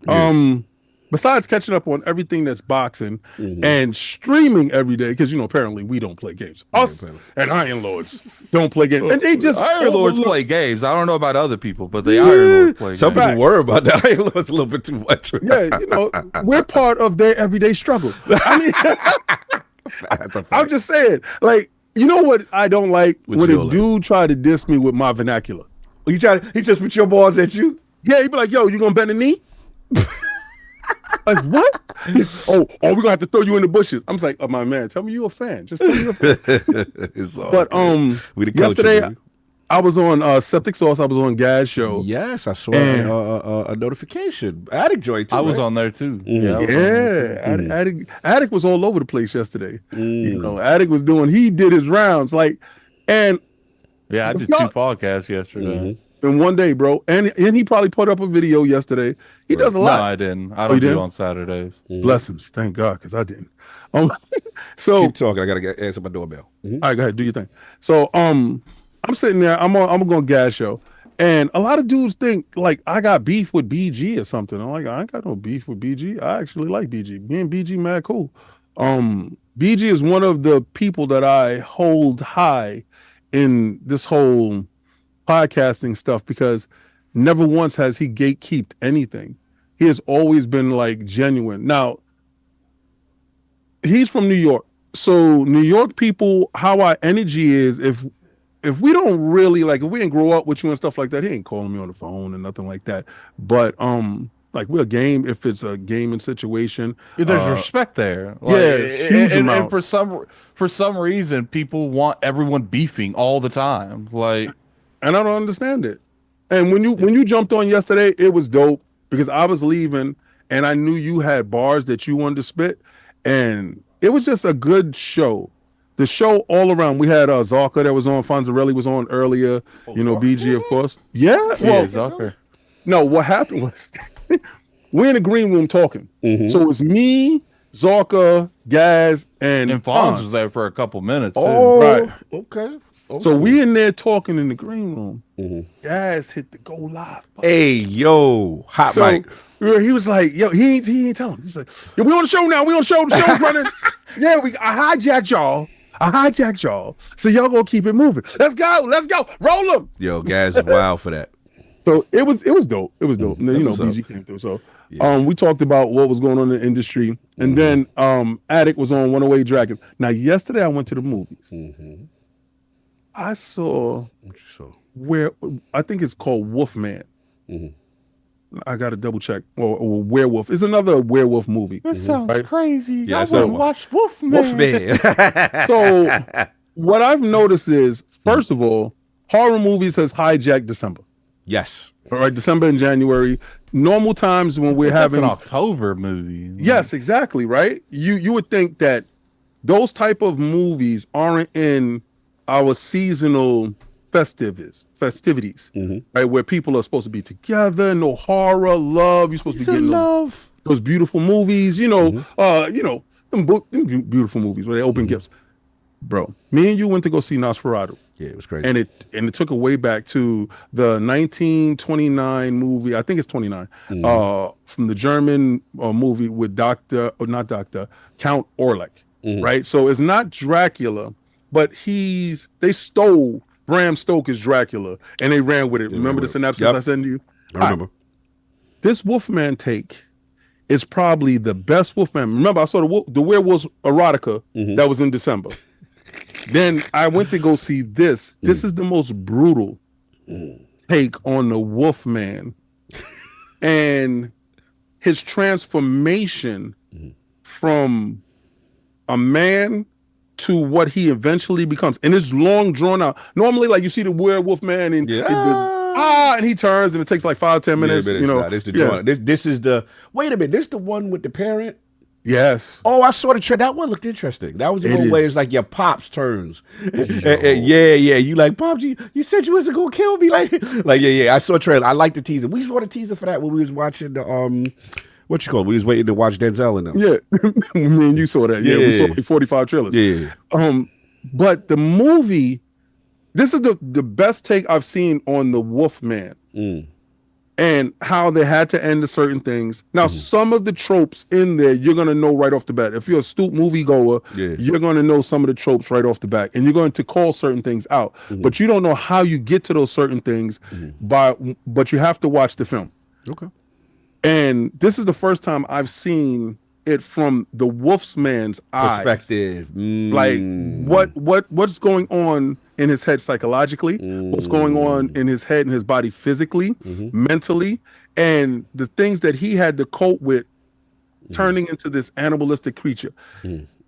besides catching up on everything that's boxing and streaming every day, because apparently we don't play games. Us and Iron Lords don't play games, and they just Iron Lords play games. I don't know about other people, but the Iron Lords play Some games. people worry about that. Iron Lords a little bit too much. Yeah, we're part of their everyday struggle. I mean, I'm just saying, like, you know what I don't like? What when you a don't like? dude try to diss me with my vernacular. He just put your balls at you. Yeah, he'd be like, yo, you gonna bend the knee? Like, what? Oh, we're gonna have to throw you in the bushes. I'm just like, oh, my man, tell me you a fan. Just tell me you're a fan. It's all But good. We the coaches, yesterday baby. I was on Septic Sauce. I was on Gaz show. Yes, I saw And- a notification. Addict joint too. I was right? on there too. Mhm. I was on there, too. Addict was all over the place yesterday. Addict was he did his rounds, like, and Yeah, I did 2 podcasts yesterday. in one day, bro. And he probably put up a video yesterday. He does a No, lot. I didn't. I you don't do didn't? on Saturdays. Blessings, thank God, because I didn't. So Keep talking. I gotta answer my doorbell. all right, go ahead, do your thing. So I'm sitting there. I'm going Gas show, and a lot of dudes think like I got beef with BG or something. I'm like, I ain't got no beef with BG. I actually like BG. Me and BG mad cool. BG is one of the people that I hold high in this whole podcasting stuff because never once has he gatekeeped anything. He has always been like genuine. Now, he's from New York. So New York people, how our energy is, if we don't really like, if we didn't grow up with you and stuff like that, he ain't calling me on the phone and nothing like that. But like we're a game, if it's a gaming situation. There's respect there. Huge and amounts. for some reason, people want everyone beefing all the time. Like, And I don't understand it. And when you jumped on yesterday, it was dope because I was leaving and I knew you had bars that you wanted to spit, and it was just a good show. The show all around. We had Zarka that was on, Fonzarelli was on earlier, BG, of course. Yeah. Well, Zucker. no, what happened was we're in the green room talking. So it was me, Zarka, Gaz, and And Fonz was there for a couple minutes. Too. Oh, Right. okay. So we in there talking in the green room. Gaz hit the go live button. Hey, yo, hot So mic. he was like, yo, he ain't telling him. He's like, yo, we on the show now. We on the show. The show's running. Yeah, I hijacked y'all. So y'all gonna keep it moving. Let's go. Roll them. Yo, guys is wild for that. So it was dope. It was dope. And then, That's what's BG came through. So we talked about what was going on in the industry. And then Addict was on 108 Dragons. Now, yesterday I went to the movies. I saw where I think it's called Wolfman. I got to double check. Or Werewolf. It's another werewolf movie. That sounds crazy. Yeah, I it's that wouldn't one. watch Wolfman. Wolfman. So what I've noticed is, first of all, horror movies has hijacked December. Yes. All right, December and January. Normal times when we're That's having an October movie. Yes, exactly, right? You would think that those type of movies aren't in our seasonal festivities, right? Where people are supposed to be together, no horror, love. You're supposed to be getting those beautiful movies, them beautiful movies where they open gifts. Bro, me and you went to go see Nosferatu. Yeah, it was crazy. And it took it way back to the 1929 movie. I think it's 29. From the German movie with Count Orlok, right? So it's not Dracula, but they stole Bram Stoker's Dracula and they ran with it. Remember the synopsis I sent to you? I remember. This Wolfman take is probably the best Wolfman. Remember, I saw the Werewolves Erotica that was in December. Then I went to go see this. This is the most brutal take on the Wolfman and his transformation from a man to what he eventually becomes. And it's long drawn out. Normally, like you see the werewolf man and and he turns and it takes like 5-10 minutes. This is the wait a minute. This the one with the parent. Yes. Oh, I saw the trend. That one looked interesting. That was the one where it's like your pops turns. Yeah. You like pops? You said you wasn't gonna kill me, like yeah. I saw a trailer. I like the teaser. We saw the teaser for that when we was watching the what you call it? We was waiting to watch Denzel in them. Yeah, me and you saw that. Yeah, we saw like 45 trailers. Yeah. But the movie, this is the best take I've seen on the Wolfman. and how they had to end the certain things. Now, some of the tropes in there, you're gonna know right off the bat. If you're a astute moviegoer, you're gonna know some of the tropes right off the bat, and you're going to call certain things out. But you don't know how you get to those certain things, but you have to watch the film. Okay. And this is the first time I've seen it from the Wolfman's eyes. Perspective. Like what's going on in his head psychologically, what's going on in his head and his body physically, mentally, and the things that he had to cope with turning into this animalistic creature.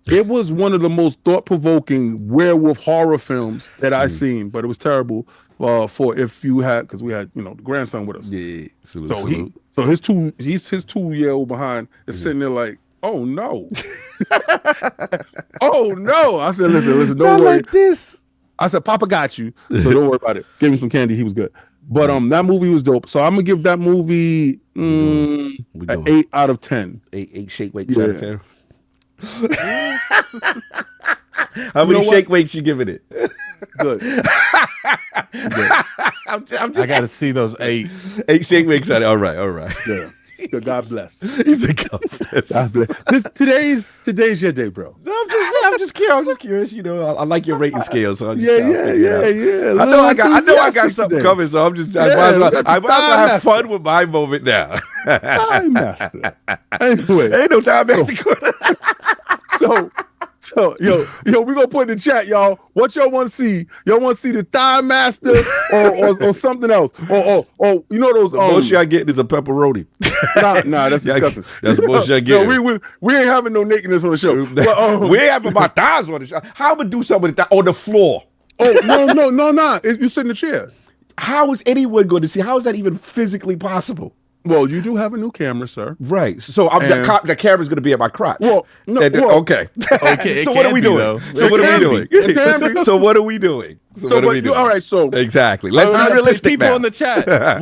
It was one of the most thought-provoking werewolf horror films that I've seen, but it was terrible for if you had, because we had, the grandson with us. Yeah. So his 2-year-old behind is sitting there like, oh no. Oh no. I said, listen, don't worry. Like this. I said, Papa got you, so don't worry about it. Give him some candy. He was good. But that movie was dope. So I'm gonna give that movie an 8 out of 10. 8 shake weights out of 10. How many shake weights you giving it? Good. I'm just, I got to see those 8. 8 shake weights out. All right. Yeah. Good. God bless. He's a God bless. God bless. Today's your day, bro. No, I'm just curious. I like your rating scale, so I'm just Yeah. I know I got something today. coming, so I'm just I might as well have fun with my moment now. Time master. Anyway, Ain't no time master. So yo, we gonna put in the chat, y'all. What y'all want to see? Y'all want to see the Thigh Master or something else? Or those The bullshit I get is a pepperoni. Nah, that's disgusting. That's bullshit I get. We ain't having no nakedness on the show. But, we ain't having my thighs on the show. How would do something on the floor? Oh no! You sit in the chair. How is anyone going to see? How is that even physically possible? Well, you do have a new camera, sir. Right. So the camera's going to be at my crotch. Well, no. Okay. So what are we doing? So what are we doing? All right. So exactly. Let's be realistic. People now. in the chat.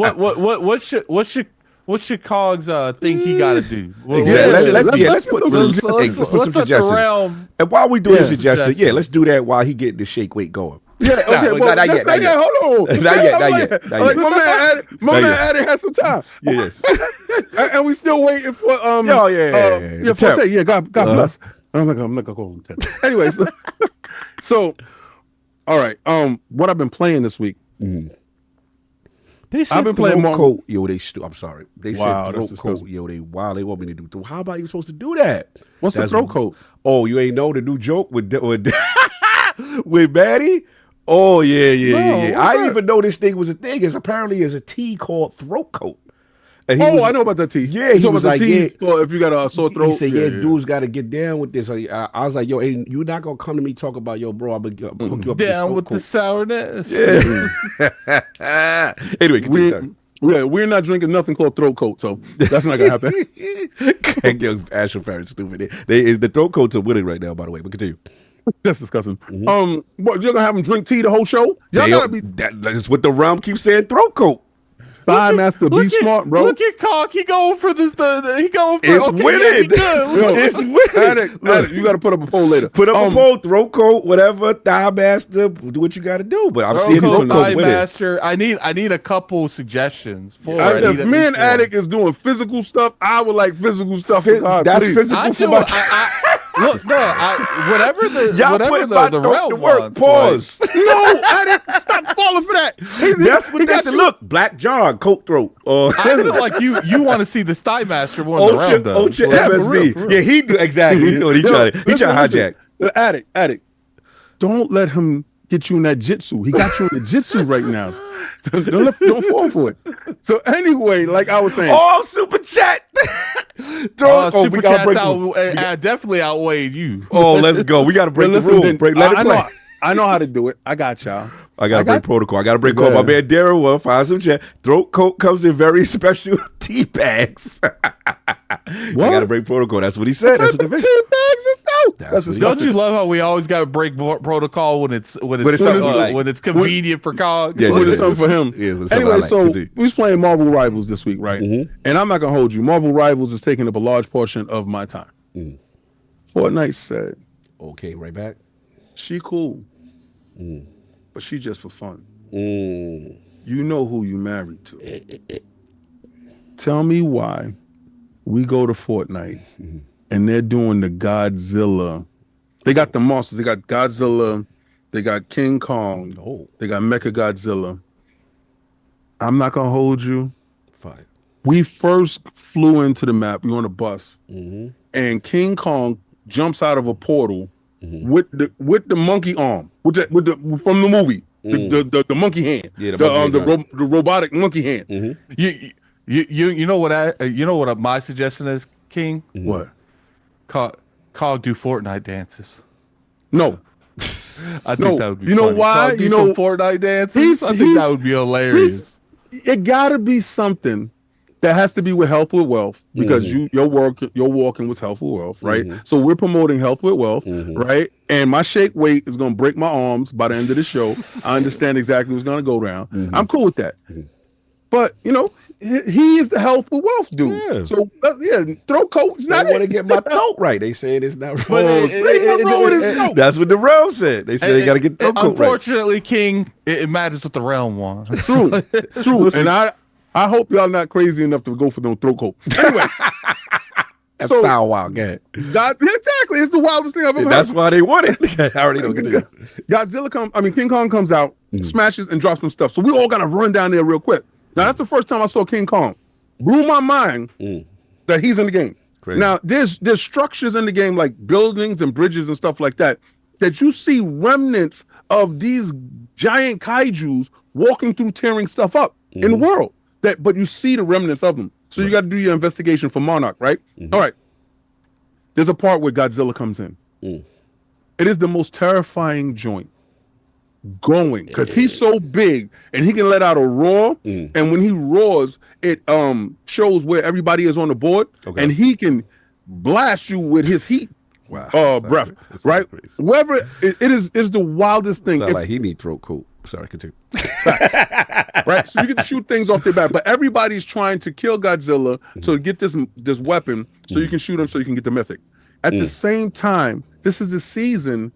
What should Cogs think he got to do? Let's put some suggestions. And while we doing the suggestions, let's do that while he getting the shake weight going. Yeah, okay. Not yet. Hold on. Not yet. Like my man Addy has some time. Yes. And we still waiting for Forte. Yeah, God bless. I'm not gonna call him 10. Anyway, so all right. What I've been playing this week. They said I've been playing more. Coat. Yo, I'm sorry. They said throat coat. Yo, they want me to do. How about you supposed to do that? What's the throat coat? Oh, you ain't know the new joke with Maddie? Oh yeah. I didn't even know this thing was a thing. It's apparently a tea called throat coat. I know about that tea. Yeah, he was like, if you got a sore throat. He said, dudes got to get down with this. I was like, yo, hey, you're not gonna come to me talk about, yo, bro, I'm gonna hook you up down with the sourness. Yeah. Anyway, continue. We're not drinking nothing called throat coat, so that's not gonna happen. Astro parents stupid. The throat coats are winning right now, by the way. But continue. That's disgusting. What, you're gonna have them drink tea the whole show? Y'all gotta be. That's what the realm keeps saying. Throat coat. Thigh Master, be smart, bro. Look at Cock. He going for this. He going for it's winning. It's winning. Addict, you got to put up a poll later. Put up a poll. Throat coat, whatever. Thigh Master. Do what you got to do. But I'm seeing throat coat winning. Master. I need a couple suggestions. If me and Addict is doing physical stuff, I would like physical stuff. That's physical for my. Look, whatever the realm work. Pause. No, Addict, stop falling for that. That's what they said. Look, Black John, coat throat. I feel like you want to see the Thigh Master more than the realm does. Ocha MSV. Yeah, he do exactly. He trying to hijack. Addict. Don't let him get you in that jitsu. He got you in the jitsu right now. So don't fall for it. So anyway, like I was saying. Oh, super chat. Super chat definitely outweighed you. Oh, let's go. We got to break the rule. Let it play. I know how to do it. I got y'all. I got to break protocol. I got to break protocol. My man Darren will find some chat. Throat coat comes in very special tea bags. I got to break protocol. That's what he said. That's what the tea bags is dope. Don't you love how we always got to break protocol when it's convenient for Cog? Yeah, when it's something for him. Yeah, anyway, so we was playing Marvel Rivals this week, right? Mm-hmm. And I'm not gonna hold you. Marvel Rivals is taking up a large portion of my time. Fortnite said, "Okay, right back. She cool, but she just for fun. Mm. You know who you married to." Tell me why we go to Fortnite and they're doing the Godzilla. They got the monsters. They got Godzilla. They got King Kong. They got Mecha Godzilla. I'm not gonna hold you. Fine. We first flew into the map. We on a bus, and King Kong jumps out of a portal with the monkey arm, from the movie, the monkey hand, the robotic monkey hand. You know what my suggestion is, King? What? Call do Fortnite dances. No. I think that would be You know funny. why? Do some Fortnite dances. I think that would be hilarious. It gotta be something that has to be with health with wealth, because your walking was health with wealth, right? So we're promoting health with wealth, right? And my shake weight is gonna break my arms by the end of the show. I understand exactly what's gonna go down. I'm cool with that. But you know, he is the health with wealth dude. Yeah. So throat coat is I not want to it. get my throat right. They saying it's not But right. That's what the realm said. They said you got to get throat coat right. Unfortunately, King, it matters what the realm wants. True. And I hope y'all not crazy enough to go for no throat coat. Anyway. That sound wild, man. Exactly. It's the wildest thing I've ever heard. That's why they want it. I already know. Continue. King Kong comes out, smashes and drops some stuff. So we all got to run down there real quick. Now, that's the first time I saw King Kong. Blew my mind that he's in the game. Crazy. Now, there's structures in the game like buildings and bridges and stuff like that you see remnants of these giant kaijus walking through, tearing stuff up in the world. But you see the remnants of them. So you got to do your investigation for Monarch, right? All right. There's a part where Godzilla comes in. It is the most terrifying joint going, because he's so big and he can let out a roar, and when he roars, it shows where everybody is on the board, and he can blast you with his heat breath, right? Whoever it is the wildest thing. Sound like he need throat coat. Sorry, continue. Right, so you get to shoot things off their back, but everybody's trying to kill Godzilla to get this weapon, so you can shoot him, so you can get the mythic. At the same time, this is the season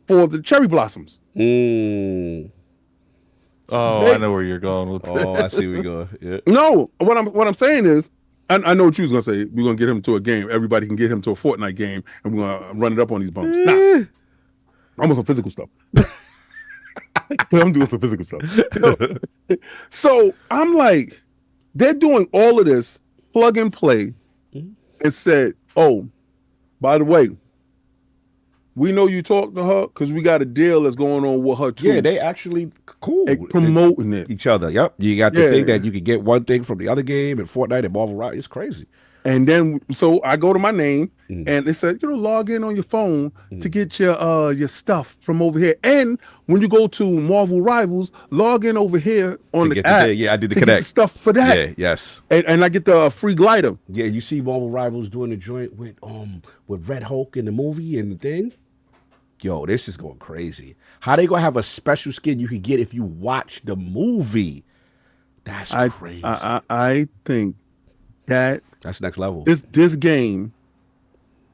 for the cherry blossoms. Oh, I know where you're going with that. Oh, I see where you're going. Yeah. No, what I'm saying is, I know what you was gonna say. We're gonna get him to a game. Everybody can get him to a Fortnite game, and we're gonna run it up on these bumps. Nah, I'm on some physical stuff. I'm doing some physical stuff. So I'm like, they're doing all of this plug and play, and said, "Oh, by the way, we know you talked to her because we got a deal that's going on with her too." Yeah, they actually cool promoting it. Each other. Yep. You got the thing that you could get one thing from the other game and Fortnite and Marvel Ride. It's crazy. And then, so I go to my name, and it said, log in on your phone to get your stuff from over here. And when you go to Marvel Rivals, log in over here on the app. Yeah, I did the to connect. get the stuff for that. Yeah, yes. And I get the free glider. Yeah, you see Marvel Rivals doing the joint with Red Hulk in the movie and the thing. Yo, this is going crazy. How they gonna have a special skin you can get if you watch the movie? That's crazy. I think that's next level. This game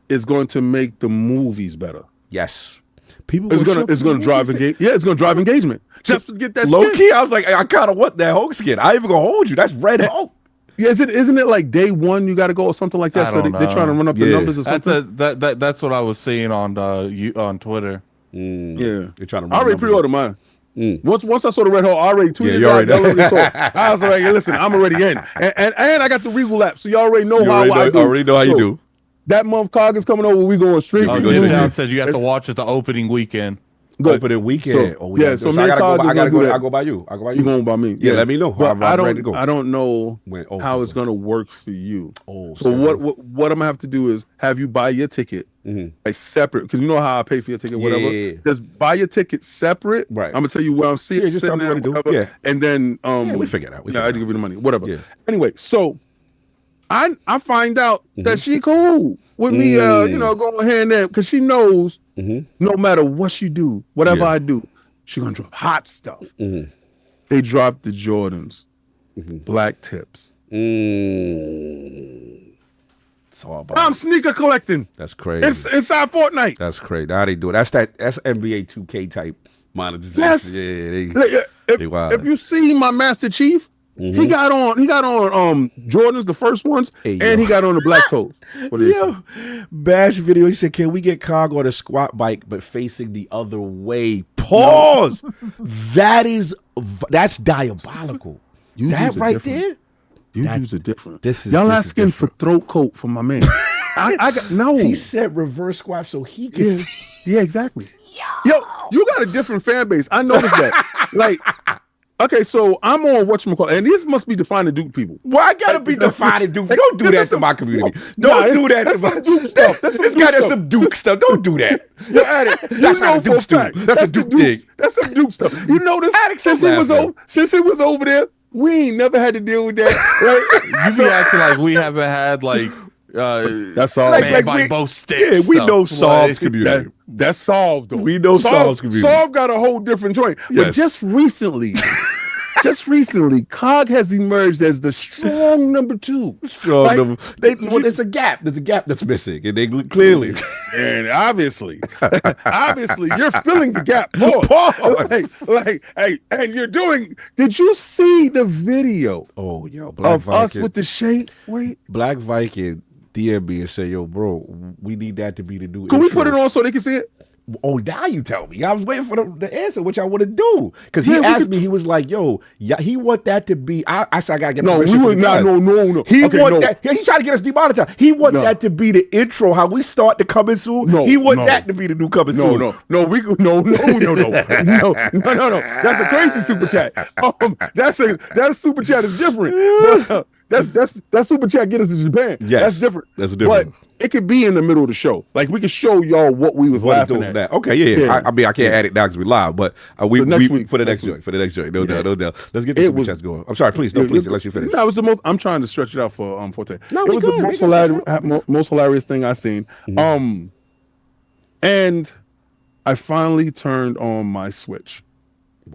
is going to make the movies better. Yes. People it's gonna drive engagement. Yeah, it's gonna drive engagement. Just to get that low skin. key, I was like, I kind of want that Hulk skin. I ain't even gonna hold you. That's Red Hulk. Yeah, isn't it like day one you got to go or something like that? So they're trying to run up the numbers or something. That's what I was seeing on Twitter. Yeah, they're trying to. I already pre-ordered mine. Once I saw the Red Hulk, I already tweeted. You already I was like, listen, I'm already in, and I got the Regal app, so you already know how I do. Already know how you do. That month, Cog is coming over. We going straight. Down said you have to watch it the opening weekend. Good. Opening weekend. So I gotta go. I go by you. You going by me? Yeah, let me know. But I'm ready to go. I don't know how it's gonna work for you. So what I'm gonna have to do is have you buy your ticket like separate, because you know how I pay for your ticket, whatever. Yeah. Just buy your ticket separate. Right. I'm gonna tell you where I'm sitting. Yeah, just tell me what to do. Whatever, yeah. And then we figure it out. I give you the money. Whatever. Yeah. Anyway, so I find out that she cool with me, going here and there, because she knows no matter what she do, whatever I do, she gonna drop hot stuff. They dropped the Jordans, black tips. It's all about I'm sneaker collecting. That's crazy. It's inside Fortnite. That's crazy. Now they do it. That's NBA 2K type monetization. Yes. Yeah, they wild. If you see my Master Chief, He got on Jordans, the first ones, Hey, and yo. he got on the black toes. What is Yo, Bash video. He said, "Can we get Cog on a squat bike, but facing the other way?" Pause. That's diabolical. You that use it right different. there. You That's- use it different. this is- Y'all this is asking for different. throat coat for my man. I got no. He said reverse squat so he could Yeah, see. yeah, exactly. Yo, you got a different fan base. I noticed that. Like, okay, so I'm on whatchamacallit, and this must be defining Duke people. Why I gotta be defining Duke? Don't do This that is to some- my community. Nah, Don't do that to that's my some Duke stuff. That's some This Duke guy does stuff. some Duke stuff. Don't do that. Yo, Attic, you That's how know the for a Dukes do. fact. That's a the Duke Dukes- thing. That's some Duke stuff. You notice Attic, since stop it was laughing. over there, we ain't never had to deal with that. Right? You be acting like we haven't had like That's all. Like- man like by we- both sticks. Yeah, we stuff. know Solve's Like, community. That's solved though. We know Solve's community. Solve got a whole different joint. Yes. But just recently, Cog has emerged as the strong number 2. Strong Like, number. There's a gap. There's a gap that's missing, and they clearly. And obviously, you're filling the gap. Pause. Pause. Like, hey, and you're doing. Did you see the video Oh, yo, Black of us Viking. with the shade? Wait, Black Viking DM me and say, "Yo, bro, we need that to be the new." can we intro." put it on so they can see it? Oh, now you tell me. I was waiting for the answer, which I want to do, because he Yeah, we asked could- me. He was like, "Yo, yeah, he want that to be." I said, "I gotta get No, permission we from would you not. guys." No. He Okay, want no. that. He trying to get us demonetized. He want No. that to be the intro. How we start the coming soon. No, he want no. that to be the new coming soon. No. No. That's a crazy super chat. That super chat is different. But, that super chat get us to Japan. Yes, That's different. that's different. But it could be in the middle of the show. Like we could show y'all what we was What he laughing doing at. for that? Okay, yeah. Yeah. I mean, I can't add it now because we live, but we For next we- week, for the next next week. joint, for the next joint. No Yeah. doubt, no doubt. Let's get the It super was- chats going. I'm sorry, please, no, please, unless you finish. No, it was the most. I'm trying to stretch it out for Forte. No, it we was good. the We most can stretch it hilarious, most hilarious thing I seen. And I finally turned on my Switch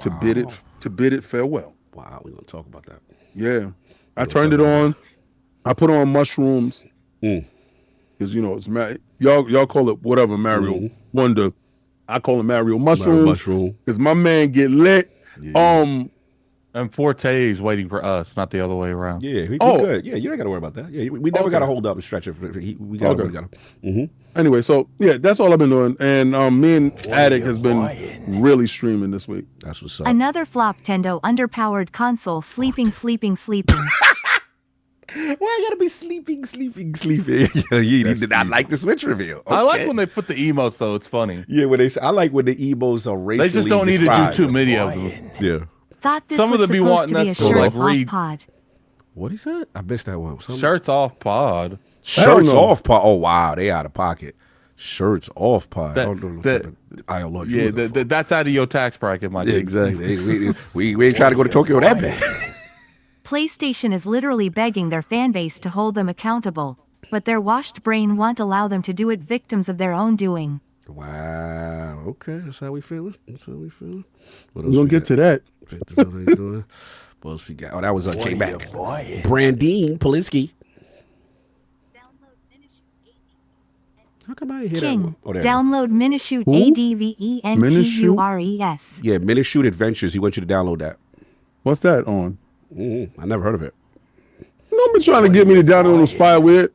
to bid it farewell. Wow, we're gonna talk about that. Yeah, I turned it on. I put on mushrooms Mm. because it's y'all call it whatever Mario Wonder. I call it Mario Mushroom Mushroom. because my man get lit. And Forte is waiting for us, not the other way around. Yeah, we Oh. good. Yeah, you ain't got to worry about that. Yeah, we never Okay. got to hold up and stretch it. We got Okay. to. Anyway, so yeah, that's all I've been doing, and me and Attic has been really streaming this week. That's what's up. Another flop Tendo underpowered console sleeping. Why I gotta be sleeping? You did not like the Switch reveal. I like Okay. when they put the emotes though. It's funny. Yeah, when they say, I like when the emos are racially They just don't need to do described. too many of them. Yeah. Thought this Some of was them be supposed wanting to be a us to, like, shirts off read- pod. What he said? I missed that one. Shirts off pod. Shirts know. off pot. Oh wow, they out of pocket. Shirts off pot. I don't know what that- type of ILP you Yeah, looking for. that's out of your tax bracket, my Yeah, dude. exactly. We ain't trying to go to Tokyo that bad. PlayStation is literally begging their fanbase to hold them accountable, but their washed brain won't allow them to do it, victims of their own doing. Wow. Okay, that's how we feeling. That's how we feeling. What We're gonna get to that. What else we got? Oh, that was What J are Mac. you buying? Brandine Polinsky. How come I ain't hear that King, one? Oh, there we go. download Minishoot Who? ADVENTURES. Yeah, Minute Adventures. He wants you to download that. What's that on? I never heard of it. Don't be trying to get me to download no spyware.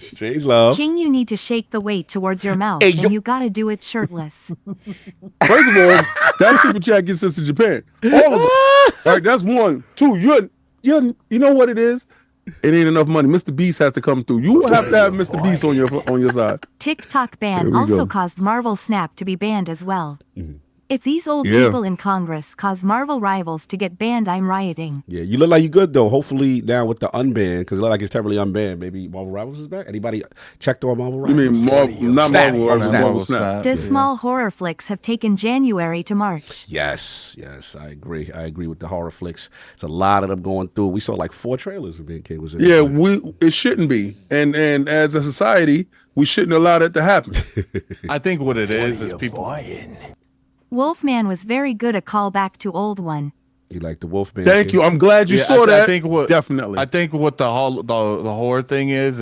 Strange love. King, you need to shake the weight towards your mouth, Hey, yo- and you gotta do it shirtless. First of all, that super chat gets us to Japan. All of us. All right, that's one. Two, you know what it is? It ain't enough money. Mr. Beast has to come through. You will have to have Mr. Beast on your side. TikTok ban There we also go. caused Marvel Snap to be banned as well. Mm-hmm. If these old Yeah. people in Congress cause Marvel rivals to get banned, I'm rioting. Yeah, you look like you good though. Hopefully now with the unban, because it look like it's temporarily unbanned. Maybe Marvel Rivals is back. Anybody checked on Marvel You Rivals? mean not Snap. Marvel, Marvel Marvel Snap. Snap. The small horror flicks have taken January to March. Yes, I agree. I agree with the horror flicks. It's a lot of them going through. We saw like 4 trailers for Being King was in. Yeah, it shouldn't be. And as a society, we shouldn't allow that to happen. I think what it What is are you people. buying? Wolfman was very good at callback to old one. You like the Wolfman? Thank King? you. I'm glad you Yeah, saw that. I think what Definitely. I think what the horror thing is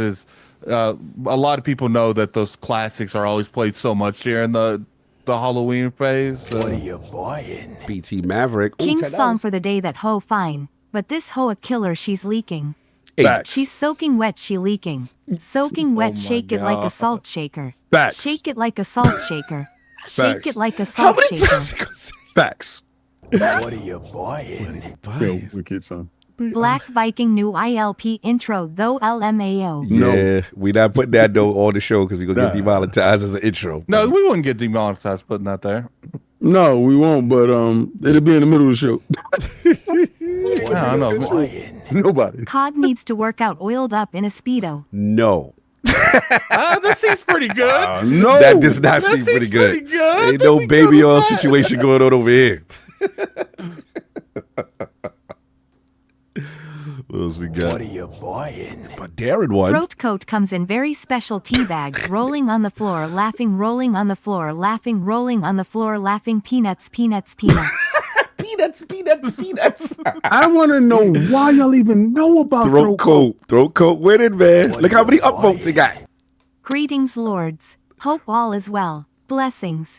a lot of people know that those classics are always played so much during the Halloween phase. What are you buying? BT Maverick. Ooh, King's $10. song for the day that ho fine. But this hoe a killer, she's leaking. Facts. She's soaking wet, she leaking. Soaking wet, my shake it like a God. salt shaker. Facts. Shake it like a salt shaker. Facts. Shake it like a How salt many shaker. times you gonna say? Facts. What are you buying? Yo, wicked son. Black Viking new ILP intro though LMAO. Yeah, we not putting that though on the show because we gonna get demonetized as an intro. No, we wouldn't get demonetized putting that there. No, we won't. But it'll be in the middle of the show. What I are don't you know. buying? Nobody. Cog needs to work out oiled up in a Speedo. No, This seems pretty good. No. that does not That seem seems pretty good. pretty good. Ain't no baby oil situation going on over here. What else we got? What are you buying? But Darren won. Throat coat comes in very special tea bag. Rolling on the floor, laughing, rolling on the floor, laughing, rolling on the floor, laughing. Peanuts, peanuts, peanuts. Peanuts. I want to know why y'all even know about Throat coat. Throat coat winning, man. What Look how you many upvotes it got. Greetings, lords. Hope all is well. Blessings.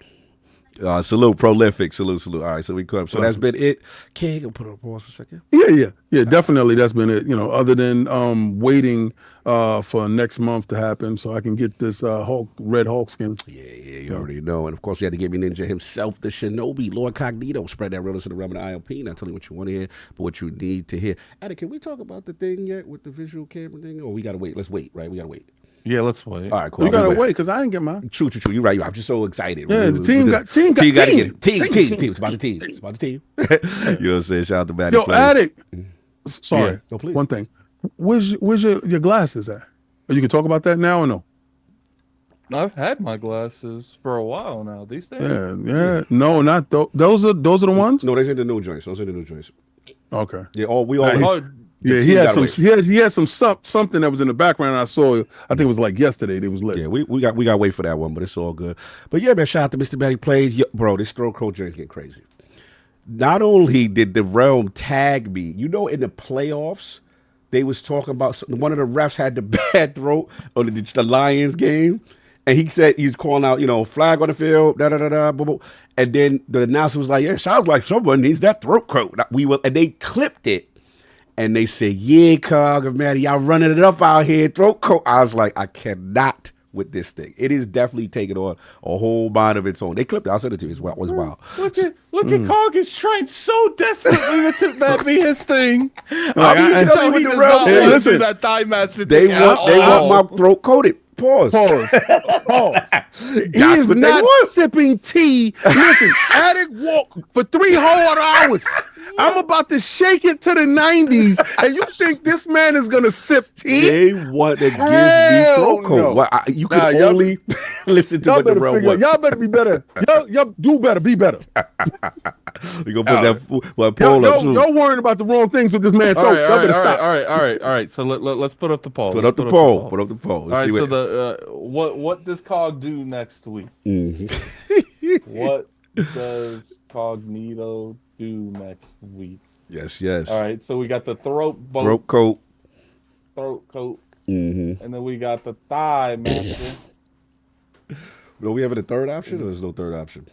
Salute, prolific. Salute. All right, so we caught up. So that's been it. King, I'll put it on pause for a second. Yeah, definitely. That's been it. Other than waiting for next month to happen, so I can get this red Hulk skin. Yeah, you already know. And of course, we had to give me Ninja himself, the Shinobi, Lordcognito. Spread that realness in the realm of the ILP. Not telling you what you want to hear, but what you need to hear. Addy, can we talk about the thing yet with the visual camera thing? Or we gotta wait? Let's wait, right? We gotta wait. Yeah, let's wait. All right, cool. You gotta wait because I ain't get mine. True. You're right. I'm just so excited. Yeah, the team got got to get it. Team. Team. It's about the team. It's about the team. You know what I'm saying? Shout out to Matty. Yo, Addict. Sorry, Yeah. No, please. one thing. Where's your glasses at? You can talk about that now or no? I've had my glasses for a while now. These things. Yeah. No, not those. Those are the ones. No, those ain't the new joints. Those ain't the new joints. Okay. Yeah, we all. Oh, Yeah, he had some. He had some something that was in the background. I saw. I think it was like yesterday. They was lit. Yeah, we got to wait for that one, but it's all good. But yeah, man, shout out to Mr. Matty Plays. Yo, bro, this throat coat joint's getting crazy. Not only did the realm tag me, in the playoffs, they was talking about one of the refs had the bad throat on the Lions game, and he said he's calling out, flag on the field, blah, blah. And then the announcer was like, "Yeah, sounds like someone needs that throat coat." And they clipped it. And they said, "Yeah, Cog, Matty, y'all running it up out here, throat coat." I was like, I cannot with this thing. It is definitely taking on a whole mind of its own. They clipped it. I'll send it to you. It was wild. Look at Cog is trying so desperately to that be his thing. I'm just telling you what the realm is. listen, that thigh master They thing want at all. my throat coated. Pause. He That's is what they not want. sipping tea. Listen, Addict walk for 3 hard hours. I'm about to shake it to the 90s, and you think this man is gonna sip tea? They want to give me Hell throat coat. no. Well, you can y'all- only listen to Y'all what the better realm figure. wants. Y'all better be better. Y'all do better. Be better. We gonna put that poll up soon. Y'all worrying about the wrong things with this man. All Y'all right, better stop. all right. So let's put up the poll. Put up the poll. Put up the poll. All Let's right. see So what does Cog do next week? What does Cognito do next week? Yes. All right. So we got the throat coat. coat, Mm-hmm. and then we got the thigh master. Do we have a third option, or there's no third option?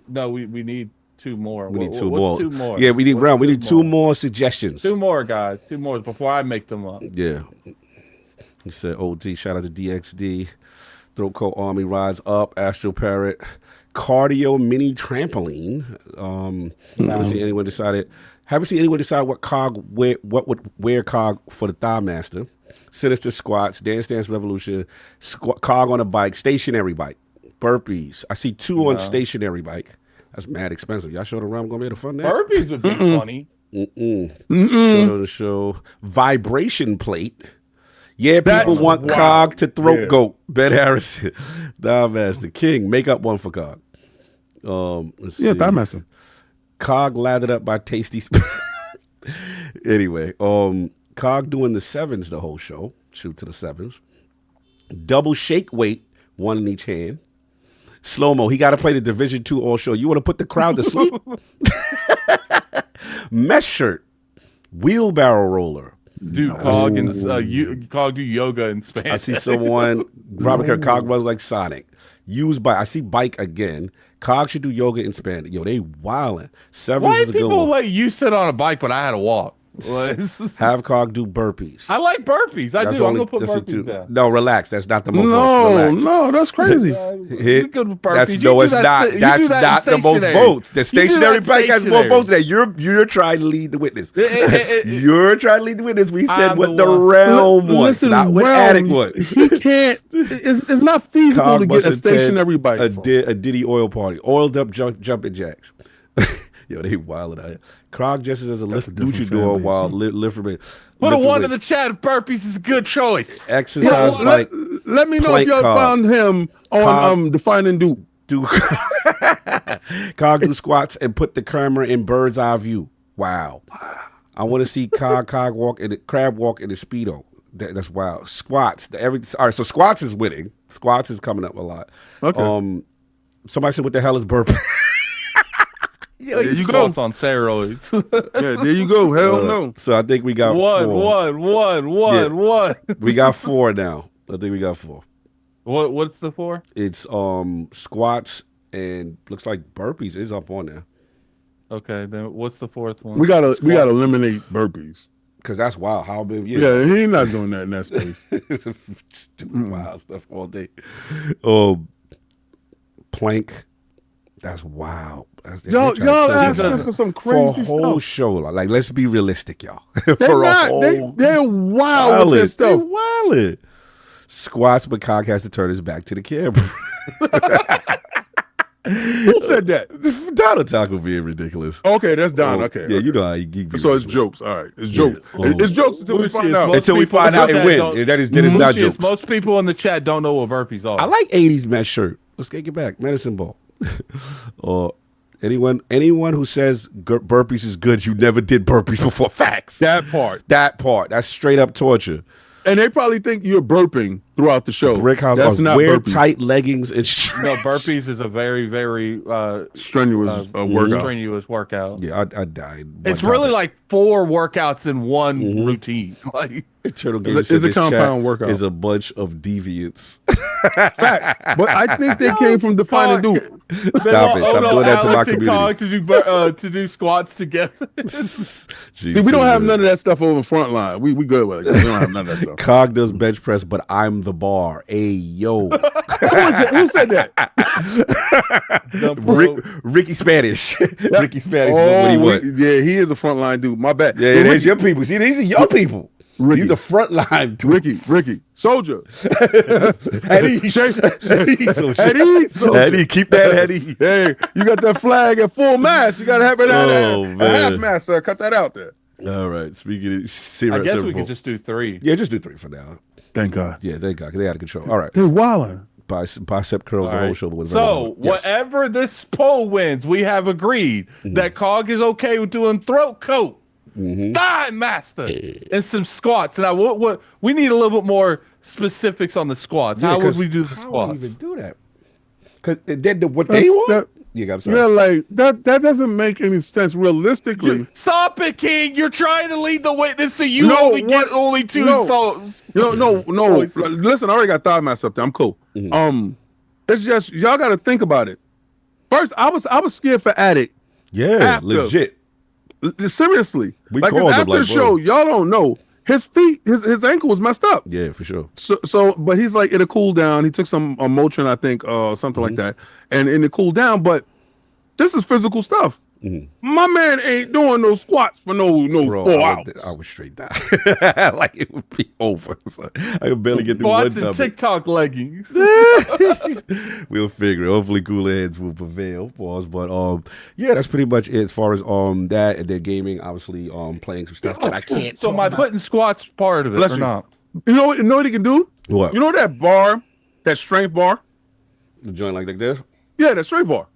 No, we need 2 more. We need What's 2 more. 2 more? Yeah, we need What's round. We need 2 more suggestions. 2 more, guys. 2 more before I make them up. Yeah. He said OD, shout out to DXD. Throat coat army rise up, Astro Parrot, cardio mini trampoline. Haven't seen anyone decide what would wear Cog for the Thigh Master. Sinister squats, Dance Dance Revolution, Cog on a bike, stationary bike, burpees. I see 2 on stationary bike. That's mad expensive. Y'all sure the realm gonna be able to fund that? Burpees would be funny. Show the show. Vibration plate. Yeah, people That's want wild. Cog to throat Yeah. goat. Ben Harrison. Thigh Master. King. Make up one for Cog. Let's Yeah, see. that messing. Cog lathered up by Tasty. Anyway, Cog doing the 7s the whole show. Shoot to the 7s. Double shake weight, 1 in each hand. Slow-mo. He got to play the Division 2 all show. You want to put the crowd to sleep? Mesh shirt. Wheelbarrow roller. Do Cog and Cog do yoga in Spanish? I see someone, Robert Kerr, Cog runs like Sonic. Use bike. I see bike again. Cog should do yoga in Spanish. Yo, they wildin'. 7s Why is a good people one. let you sit on a bike but I had to walk? Have Cog do burpees. I like burpees. I That's do. I'm only- gonna put that's the burpees two. down. No, relax. That's not the most votes. No, Relax. no, that's crazy. You're good with burpees. That's You no, do it's that not. sta- you That's do that not in the most stationary. votes. The You do stationary that bike has more stationary. votes than you're trying to lead the witness. it- You're trying to lead the witness. We said I'm what the the one. realm wants, Listen, not what Realm, Attic wants. He can't. It's not feasible Cog to must get a have said stationary bike. A, for. a Diddy oil party, oiled up jumping jacks. Yo, they wilding out here. Krog dresses as a That's a different luchador fan while base. lifting. Put a one in the chat. If burpees is a good choice. Exercise Yo, bike. let me know plank if y'all Cog. found him on Cog. Defining Duke. Do Cog do squats and put the camera in bird's eye view. Wow. I want to see Cog walk in the crab walk in the speedo. That's wild. Squats. All right, so squats is winning. Squats is coming up a lot. Okay. Somebody said, "What the hell is burpee?" There you go. Squats on steroids. Yeah, there you go. Hell no. So I think we got one. four. We got 4 now. I think we got 4. What's the 4? It's squats and looks like burpees is up on there Okay, then what's the 4th one? We gotta eliminate burpees. because that's wild. How big? Yeah, he not doing that in that space. It's stupid wild stuff all day. Plank. That's wild. Y'all asking for some crazy for a whole stuff. show. Like, let's be realistic, y'all. They're for not. a whole They're wild with this They're stuff. wildin'. Squats, but Cog has to turn his back to the camera. Who said that? Donald Taco being ridiculous. Okay, that's Don. Oh, Okay. Yeah, okay. you know how he geek. So it's jokes. All right, it's jokes. Yeah. It's jokes until we Lucius, find out. most Until we people find in out the and chat win. don't- That is not Lucius, jokes. most people in the chat don't know what burpees are. I like 80s mesh shirt. Let's take it back. Medicine ball. Or anyone who says burpees is good, you never did burpees before. Facts. That part. That's straight up torture. And they probably think you're burping throughout the show. Brick house. That's not wear burpees. tight leggings and No, burpees is a very, very Strenuous workout. strenuous workout. Yeah, I died. It's really like 4 workouts in one routine. Like, Eternal It's Gamer a said this compound chat workout. is a bunch of deviants. Facts. But I think they came from Defining Duke. Stop it. Stop doing that to my Alex and community. Cog to do squats together. See, we don't have none of that stuff over front line. We good with it. We don't have none of that stuff. Cog does bench press, but I'm the bar. Hey, yo. Who said that? Ricky Spanish. Ricky Spanish. What he was. Yeah, he is a frontline dude. My bad. Yeah, But it is your people. See, these are your people. Ricky. These are frontline dudes. Ricky, soldier. Eddie. Soldier. Eddie, keep that Eddie. Hey, you got that flag at full mast. You got to have it at Oh, a man. half mast, sir. Cut that out there. All right. Speaking of I serious, guess we could just do 3. yeah, just do 3 for now. Thank God. Yeah, thank God, because they out of control. All right. They're wildin'. Bicep curls All the whole right. show. With So, Yes. whatever this poll wins, we have agreed that Cog is okay with doing throat coat, thigh master, and some squats. Now, what we need a little bit more specifics on the squats. How would we do the How squats? would we even do that? Because what they want. Yeah, I'm sorry. Yeah, like that doesn't make any sense realistically. Stop it, King! You're trying to lead the witness, so you No, only get what- only 2 no. thoughts. No. Listen, I already got thigh mass up there. I'm cool. It's just y'all got to think about it. First, I was scared for Addict. Yeah, After. legit. Seriously, We like 'cause called him, after like, the show, bro. y'all don't know his feet, his ankle was messed up. Yeah, for sure. So, but he's like in a cool down. He took some Motrin, I think, something like that, and in the cool down. But this is physical stuff. My man ain't doing no squats for no Bro, 4 I hours. would straight die. Like it would be over. So I could barely get through Squats one and time. TikTok leggings. We'll figure it. Hopefully cooler heads will prevail for us. But yeah, that's pretty much it as far as that, and then gaming, obviously playing some stuff that I can't So, talk my about. putting squats part of it Bless or you. not? You know what he can do? What? You know that bar, that strength bar? The joint like this? Yeah, that strength bar.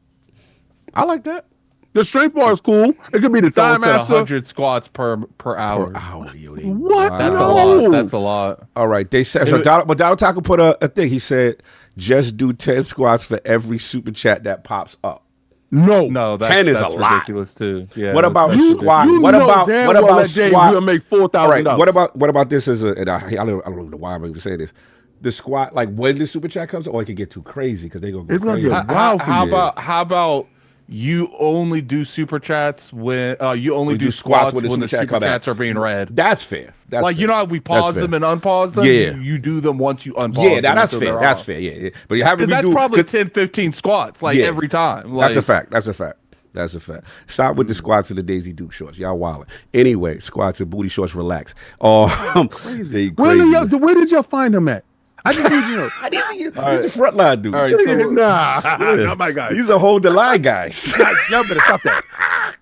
I like that. The strength bar is cool. It could be the So thigh it's at master. 100 squats per hour. Per hour, yo, they What? wild. That's a No. lot. That's a lot. All right, they said. So but Donald Taco put a thing. He said, just do 10 squats for every super chat that pops up. No. No, 10 is that's a lot. ridiculous too. Yeah. What about that's squat? You What know about damn what well about that day squat? you'll make All right, $4,000. what about this as a? And I don't know why I'm even saying this. The squat, like when the super chat comes, or it could get too crazy because they gonna go It's gonna crazy. get wild for you. How about you only do super chats when you only do squats squats when when the the super chat super come out. chats are being read. That's fair. That's Like fair. you know how we That's pause fair. them and unpause them. Yeah. You do them once you unpause. Yeah, them that's until fair. they're That's off. fair. Yeah. But you have to Because that's redo probably 10, 15 squats like Yeah. every time. Like, That's a fact. That's a fact. That's a fact. Stop with the squats and the Daisy Duke shorts. Y'all wildin'. Anyway, squats and booty shorts. Relax. Crazy. Where did y'all find him at? I just need you know. He's a frontline dude. All right, so Not my guy. He's a hold the line guys. Y'all better stop that.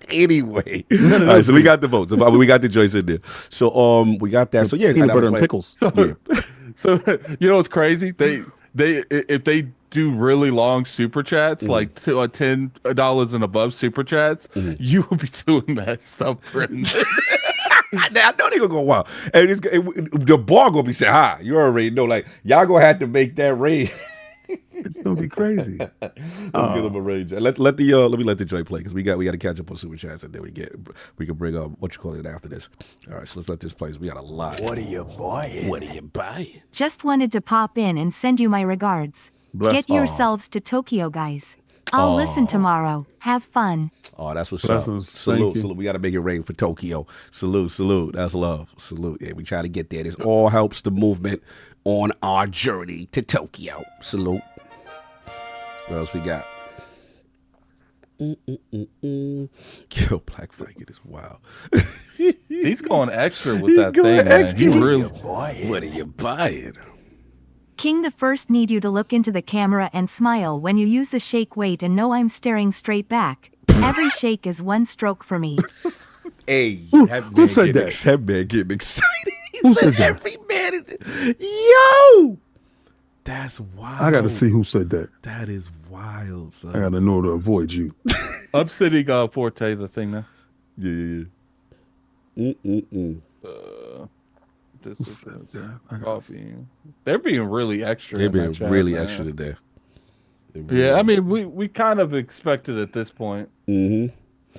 Anyway, all right, so we got the votes. We got the joints in there. So we got that. So yeah, Peanut I butter and play- pickles. Yeah. So you know what's crazy? They if they do really long super chats, like $10 and above super chats, you will be doing that stuff, Brendan. I know they gonna go wild, and the bar gonna be saying, "Hi, you already know." Like y'all gonna have to make that range. It's gonna be crazy. Let's give them a range. Let me let the joint play because we got to catch up on super chats and then we can bring up what you call it after this. All right, so let's let this play. We got a lot. What are you buying? What are you buying? Just wanted to pop in and send you my regards. Bless. Get yourselves to Tokyo, guys. I'll listen tomorrow. Have fun. Oh, that's what's Blessings. up. Thank Salute, you. salute. We got to make it rain for Tokyo. Salute. That's love. Salute. Yeah, we try to get there. This all helps the movement on our journey to Tokyo. Salute. What else we got? Yo, Black Frankie is wild. He's going extra with that going thing, man. extra. He What are really. What are you buying? King the first need you to look into the camera and smile when you use the shake weight and know I'm staring straight back. Every shake is one stroke for me. Hey, Who that said that? That man getting excited. He Who said that? every man is. Yo, that's wild. I gotta see who said that. That is wild, son. I gotta know to avoid you. Upsitting Forte is a thing now. Yeah. This is coffee. They're being really extra. They've in that been chat, really man. extra today. Yeah, I mean, we kind of expected at this point.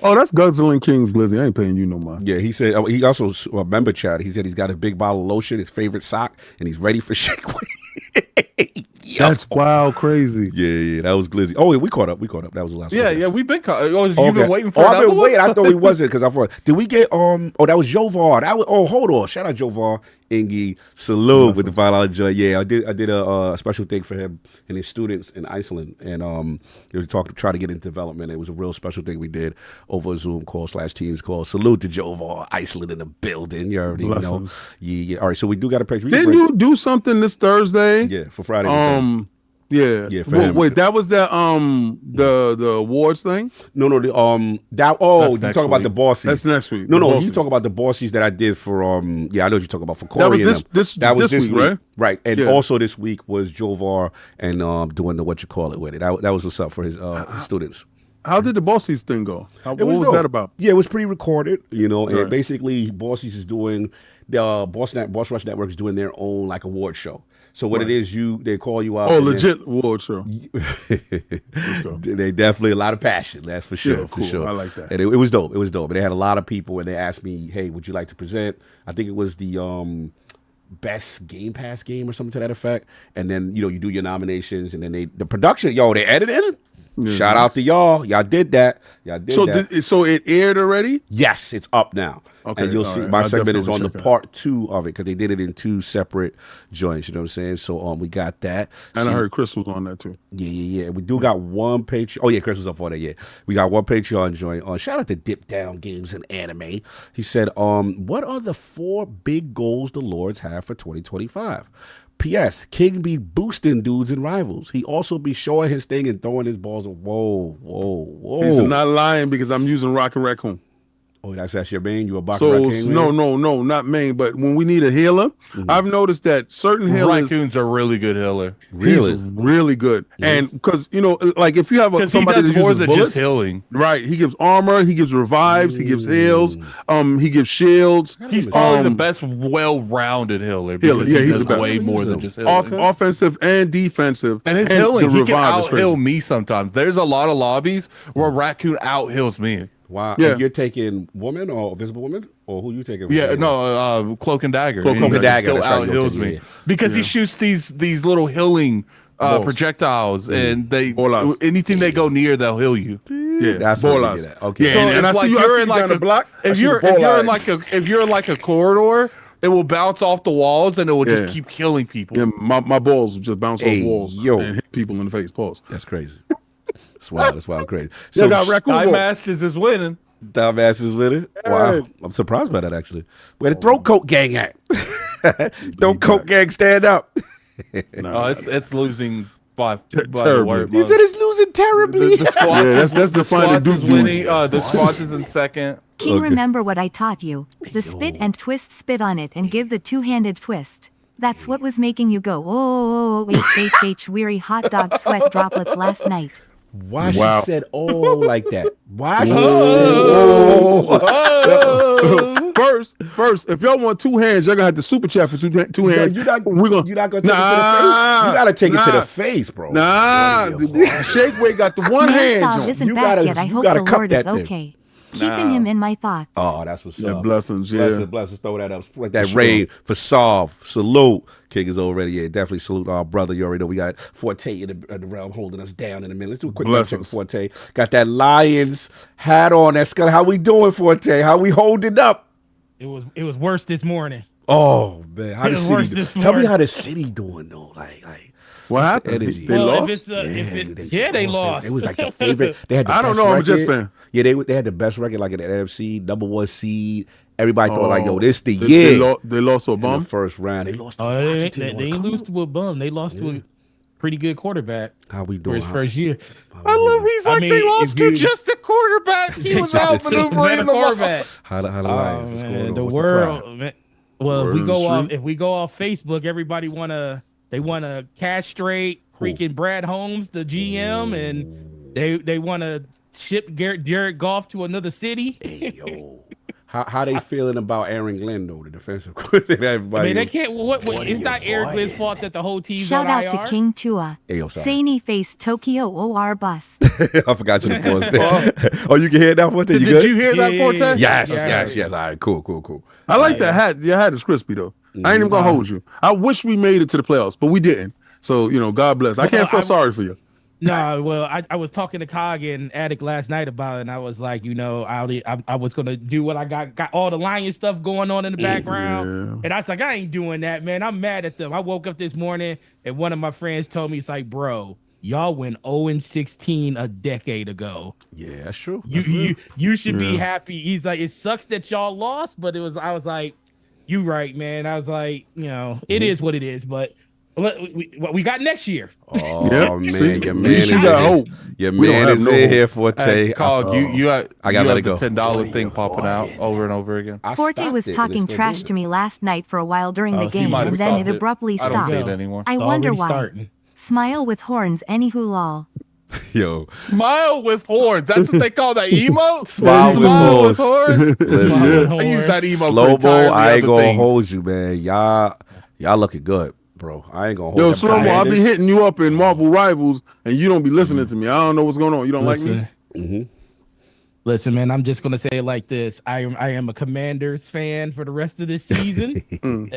Oh, that's Guzzling King's Glizzy. I ain't paying you no mind. Yeah, he said he also member chat. He said he's got a big bottle of lotion, his favorite sock, and he's ready for shake weight. Yo. That's wild crazy. Yeah, that was glizzy. Oh, yeah, we caught up. That was the last one. Yeah, we've been. You've Okay. been waiting for I've another been one? waiting. I thought he wasn't because I thought. Did we get Oh, that was Jovar. Hold on. Shout out Jovar Ingi. Salute with the $5 joint. Yeah, I did a special thing for him and his students in Iceland, and they were try to get into development. It was a real special thing we did over a Zoom call / Teams call. Salute to Jovar Iceland in the building. You already know. Blessings. Yeah. All right, so we do got a page. Didn't you do something this Thursday? Yeah, for Friday. Yeah. Yeah, for him. Wait, that was the awards thing? No, you That's talking next about week. the bossies. That's next week. No, The you bossies. talking about the bossies that I did for I know what you're talking about for Corey. That was and this- them. That was this week, right? Right, and Yeah. also this week was Jovar and doing the what you call it with it. That was what's up for his students. How did the Bossies thing go? What was dope. that about? Yeah, it was pre-recorded, and Right. basically Bossies is doing the Boss Rush Network is doing their own like award show. So what it is, they call you out. Oh, and then- legit award show. go. They definitely a lot of passion. That's for sure. Yeah, For cool. sure. I like that. And it was dope. It was dope. And they had a lot of people, and they asked me, "Hey, would you like to present?" I think it was the best Game Pass game or something to that effect. And then you do your nominations, and then the production. They edited it. Shout out to y'all. Y'all did that. So it aired already? Yes, it's up now. Okay, And you'll all see right. my I'll segment is definitely on the check it part 2 of it because they did it in 2 separate joints. You know what I'm saying? So we got that. And See- I heard Chris was on that too. Yeah. We do got one Patreon. Oh, yeah, Chris was up on that, yeah. We got one Patreon joint. Shout out to Dip Down Games and Anime. He said, what are the 4 big goals the Lords have for 2025? P.S. King be boosting dudes and rivals. He also be showing his thing and throwing his balls. Whoa. He's not lying because I'm using Rocket Raccoon. Oh, that's your main? You a Baka So King? no, not main, but when we need a healer, I've noticed that certain healers Raccoon's a really good healer. Really? he's really good. And because like if you have Because he somebody does that more uses than bullets, just healing. right? He gives armor, he gives revives, he gives heals, he gives shields. He's probably the best well-rounded healer. Because Yeah, he he's does the best. way more than just healing. Offensive and defensive, And his healing, he can revive is crazy. out-heal me sometimes. There's a lot of lobbies where Raccoon out-heals me. Wow. Yeah. And you're taking woman or visible woman? Or who you taking? Yeah, no, Cloak and Dagger. Cloak and He Dagger, still that's right, you'll out-heals take- me. yeah. Because he shoots these little healing Balls. projectiles, and Bolas. anything they go near, they'll heal you. Yeah, That's ball what eyes. we get at. Okay. Yeah, So and I if, see you. I see you down the block. I if see the you're ball in eyes. if you're in like a corridor, it will bounce off the walls and it will Yeah. just keep killing people. Yeah, my balls just bounce Hey, off walls yo. and hit people in the face. Pause. That's crazy. That's wild. That's wild. Crazy. So So got raccoon Time balls. Masters is winning. dumbass is with it. Wow. I'm surprised by that actually. Where the throat coat gang at? Throat coat gang stand up. Oh, it's losing by the terribly. word. He said it's losing terribly. The squad, Yeah, that's the defining squad is Duke winning. dudes. The squad is in second. King, Okay. remember what I taught you. The spit and twist, spit on it and give the two-handed twist. That's what was making you go, oh, weary hot dog sweat droplets last night. Why Wow. she said like that? Why she said First, if y'all want two hands, y'all gonna have to super chat for two hands. You're not We're gonna, take it to the face. You gotta take it to the face, bro. Nah, the shake weight got the one hand. Mansav John. isn't You back gotta- yet. I you hope gotta the cup Lord is that thing. okay. Keeping him in my thoughts. Oh, that's what's Yeah, up. blessings, yeah. Blessings. Throw that up. Like that raid for Solve. Salute. King is already, yeah, definitely salute our brother. You already know we got Forte in the realm holding us down in a minute. Let's do a quick check with Blessings. Forte. Got that Lions hat on. That's good. How we doing, Forte? How we holding up? It was worse this morning. Oh, man. How the It was worse city this do? Tell me morning. how the city doing, though. Like What the happened? energy? They Well, lost. if it's they lost. It was like the favorite. They had the I don't best know. I'm a record. Jets fan. Yeah, they had the best record, like in the NFC, number one seed. Everybody thought like, yo, this the They- year. They lost to a In the bum. first round, they lost. To Oh, they Washington. didn't lose to a bum. They lost to a pretty good quarterback How we for doing? his first year. I love he's I like mean, they lost if to you- just a quarterback. He was outmaneuvering the quarterback. How the Oh, Lions? What's going man, on? the What's world. pride? Man. Well, Word on the if we go off Facebook, everybody wanna castrate freaking Brad Holmes, the GM, and they wanna ship Jared Goff to another city. Hey, yo. How they feeling about Aaron Glenn though, the defensive coordinator? I Everybody. mean, they can't. What are it's you not Eric Glenn's buying? fault that the whole team's Shout on out IR. to King Tua. Hey, yo, sorry. Sany face Tokyo OR bust. I forgot you to pause there. Oh, you can hear it now, Forte? You Did good? you hear that, Yeah, Forte? yeah, yeah. Yes. All right, cool. I like that hat. Your hat is crispy though. I ain't even gonna hold you. I wish we made it to the playoffs, but we didn't. So God bless. I can't feel sorry for you. No, well, I was talking to Cog and Attic last night about it, and I was like, I was gonna do what I got all the Lion stuff going on in the background, and I was like, I ain't doing that, man. I'm mad at them. I woke up this morning and one of my friends told me, it's like, bro, y'all went 0-16 a decade ago. Yeah, that's true. You should be happy. He's like, it sucks that y'all lost, but I was like, you right, man. I was like, it is what it is, but what we got next year. Oh Yep. man, See? your man is You got in hope. Your We don't man have is no in hope. here, Forte. Hey, Cog, you got I gotta let it go. the $10 thing popping out over and over again. I Forte stopped was it, and talking it's still trash doing to me last night for a while during Oh, the so you game, might and have then stopped it it. abruptly I don't see stopped. it anymore. I It's wonder already why. starting. Smile with horns, anywho lol. it. Yo, Smile with horns. That's what they call that emote. Smile with horns. horns. Listen, I use that emote slow for mo. entirely I ain't other gonna things. hold you, man. Y'all looking good, bro. I ain't gonna hold Yo, you. Slow Mo, I'll be hitting you up in Marvel Rivals, and you don't be listening to me. I don't know what's going on. You don't like me? Listen, man, I'm just gonna say it like this. I am a Commanders fan for the rest of this season.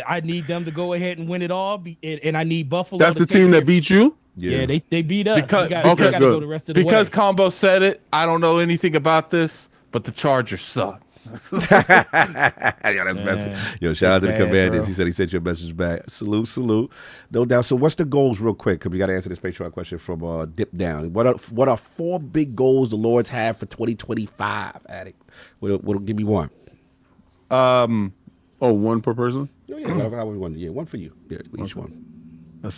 I need them to go ahead and win it all, and I need Buffalo. That's to the take team their- that beat you? Yeah, they beat us. Because- we got okay, to good. go the rest of the Because way. Combo said it, I don't know anything about this, but the Chargers suck. Yeah, that's message. Yo, shout out to the bad, Commanders. bro. He said he sent you a message back. Salute. No doubt. So, what's the goals, real quick? Because we got to answer this Patreon question from Dip Down. What are 4 big goals the Lords have for 2025? Addict. We'll give me one. Oh, one per person? Yeah, whatever we want. Yeah, one for you. Yeah, each one.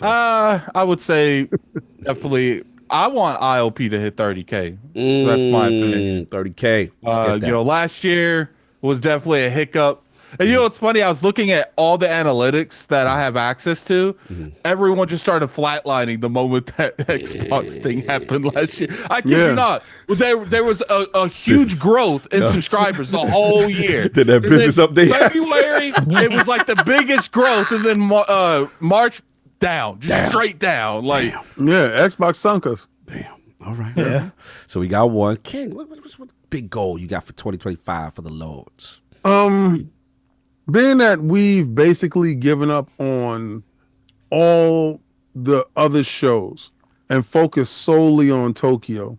I would say definitely. I want ILP to hit 30K. That's my opinion. 30K. Let's get that. Last year was definitely a hiccup. And it's funny. I was looking at all the analytics that I have access to. Everyone just started flatlining the moment that Xbox thing happened last year. I kid you not. There was a huge growth in subscribers the whole year. Did that And business then update happen? February, it was like the biggest growth, and then March down, just straight down. Like Yeah, Xbox sunk us. Damn. All right. Yeah. So we got one. King, what's the big goal you got for 2025 for the Lords? Being that we've basically given up on all the other shows and focused solely on Tokyo,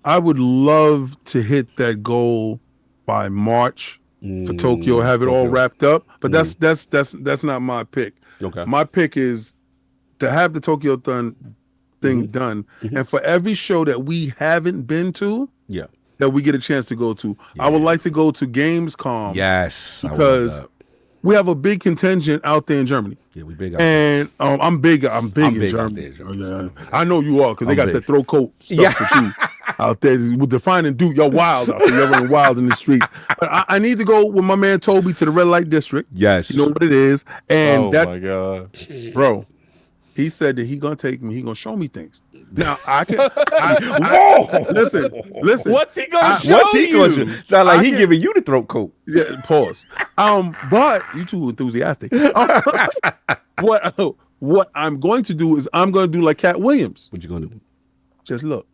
I would love to hit that goal by March for Tokyo, have it all Tokyo. wrapped up. But that's not my pick. Okay. My pick is to have the Tokyo thing done, and for every show that we haven't been to, Yeah. that we get a chance to go to. I would like to go to Gamescom. Yes. Because we have a big contingent out there in Germany. Yeah, we big out there. And I'm big in big out Germany. there in Germany. Yeah. I know you are, because they got big. that throat coat stuff with you out there. With Defining Duke, y'all wild out there. Y'all running wild in the streets. But I need to go with my man Toby to the red light district. Yes. You know what it is. And my god, bro, he said that he gonna take me, he gonna show me things. Now I can listen. What's he gonna show What's he going you? to? Sound like he giving you the throat coat. Yeah, pause. But you too enthusiastic. What I'm going to do is I'm going to do like Cat Williams. What you going to do? Just look.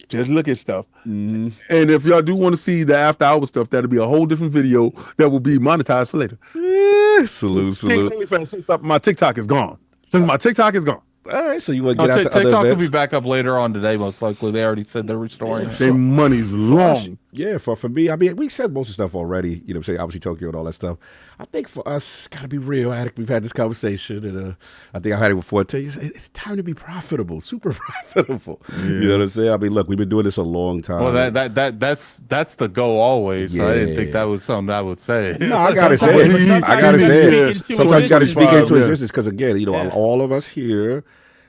Just look at stuff. And if y'all do want to see the after hour stuff, that'll be a whole different video that will be monetized for later. Salute. Since my TikTok is gone. All right, so you want to get out to TikTok other will events? be back up later on today, most likely. They already said they're restoring it. Their money's long. Yeah, for me, I mean, we said most of the stuff already, you know what I'm saying, obviously Tokyo and all that stuff. I think for us, got to be real, Attic. We've had this conversation, and I think I've had it before. Tell you, it's time to be profitable, super profitable. Yeah. You know what I'm saying? I mean, look, we've been doing this a long time. Well, that's the goal always. So I didn't think that was something I would say. No, I got to say it. I got to say it. Sometimes you got to speak into existence because, again, you know, all of us here,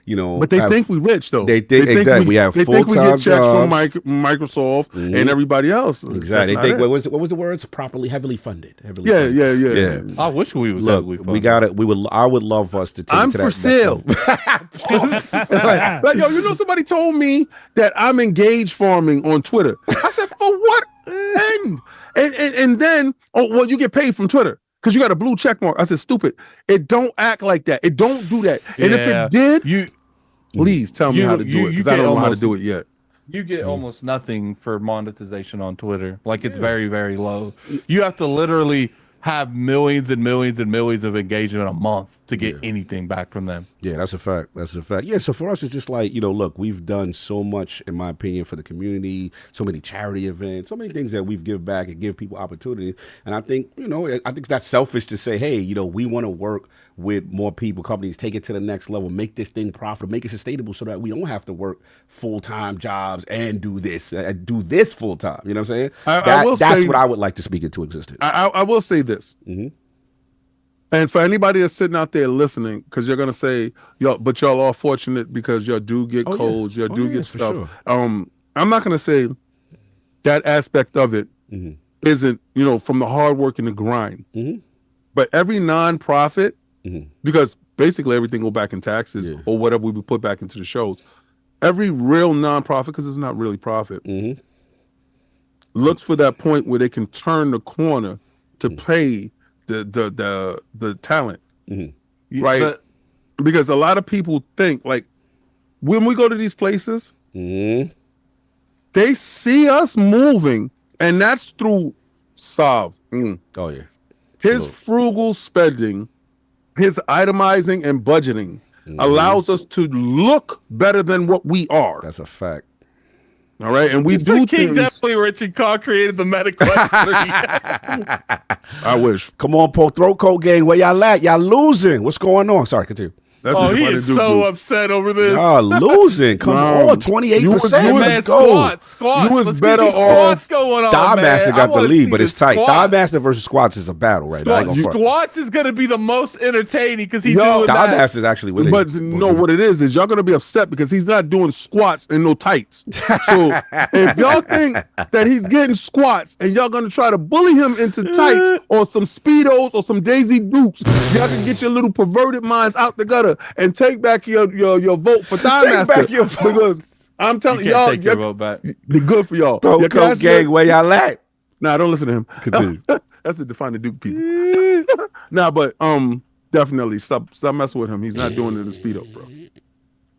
you know. But they think we rich, though. They think exactly. We have full-time They think we get checks from jobs. Microsoft and everybody else. Exactly. They think, what was the words? Heavily funded. Yeah. I wish we was Look, heavily we funded. got it. I would love us to take I'm it to for that sale. next level. like, yo, you know, somebody told me that I'm engaged farming on Twitter. I said, for what end? And then, well, you get paid from Twitter because you got a blue check mark. I said, stupid. It don't act like that. It don't do that. And if it did, please tell me how to do it, because I don't know how to do it yet. You get almost nothing for monetization on Twitter. Like, it's very, very low. You have to literally have millions and millions and millions of engagement a month to get anything back from them. Yeah, that's a fact. Yeah, so for us, it's just like, you know, look, we've done so much, in my opinion, for the community, so many charity events, so many things that we've give back and give people opportunity. And I think, you know, I think that's selfish to say, hey, you know, we want to work with more people, companies, take it to the next level, make this thing profitable, make it sustainable so that we don't have to work full-time jobs and do this full-time. You know what I'm saying? That's what I would like to speak into existence. I will say this. And for anybody that's sitting out there listening, because you're gonna say, but y'all are fortunate because y'all do get colds, y'all do get stuff. Sure. I'm not gonna say that aspect of it isn't, you know, from the hard work and the grind. But every nonprofit, because basically everything go back in taxes or whatever we put back into the shows. Every real nonprofit, because it's not really profit, looks for that point where they can turn the corner to pay the talent, right? Because a lot of people think, like, when we go to these places, they see us moving, and that's through Sav. Oh yeah, his frugal spending, his itemizing and budgeting allows us to look better than what we are. That's a fact. All right, and we do King things. Definitely Richard Carr created the MetaQuest 3. I wish. Come on, Paul, throat coat gang, where y'all at? Y'all losing. What's going on? Sorry, continue. That's Oh, what he Defining is Duke so do. upset over this. Y'all losing. Come on, 28%. Let's go. Squats. You was Let's better get these off- squats going on, Thigh man. Master I got the wanna lead, see but it's this tight. squat. Thigh Master versus Squats is a battle right now. I ain't gonna front. Squats is going to be the most entertaining because he's Yo, doing Thigh that. Master's actually winning. But no, what it is y'all gonna be upset because he's not doing squats and no tights. So if y'all think that he's getting squats and y'all gonna try to bully him into tights or some Speedos or some Daisy Dukes, y'all can get your little perverted minds out the gutter and take back your vote for Thigh Take Master. back your vote. Because I'm telling You can't y'all, take your vote back. be good for y'all. Throat Your coat cash gang, vote- where y'all at? Nah, don't listen to him. Continue. That's the Defining Duke people. Nah, but definitely stop messing with him. He's not doing it in the Speedo, bro.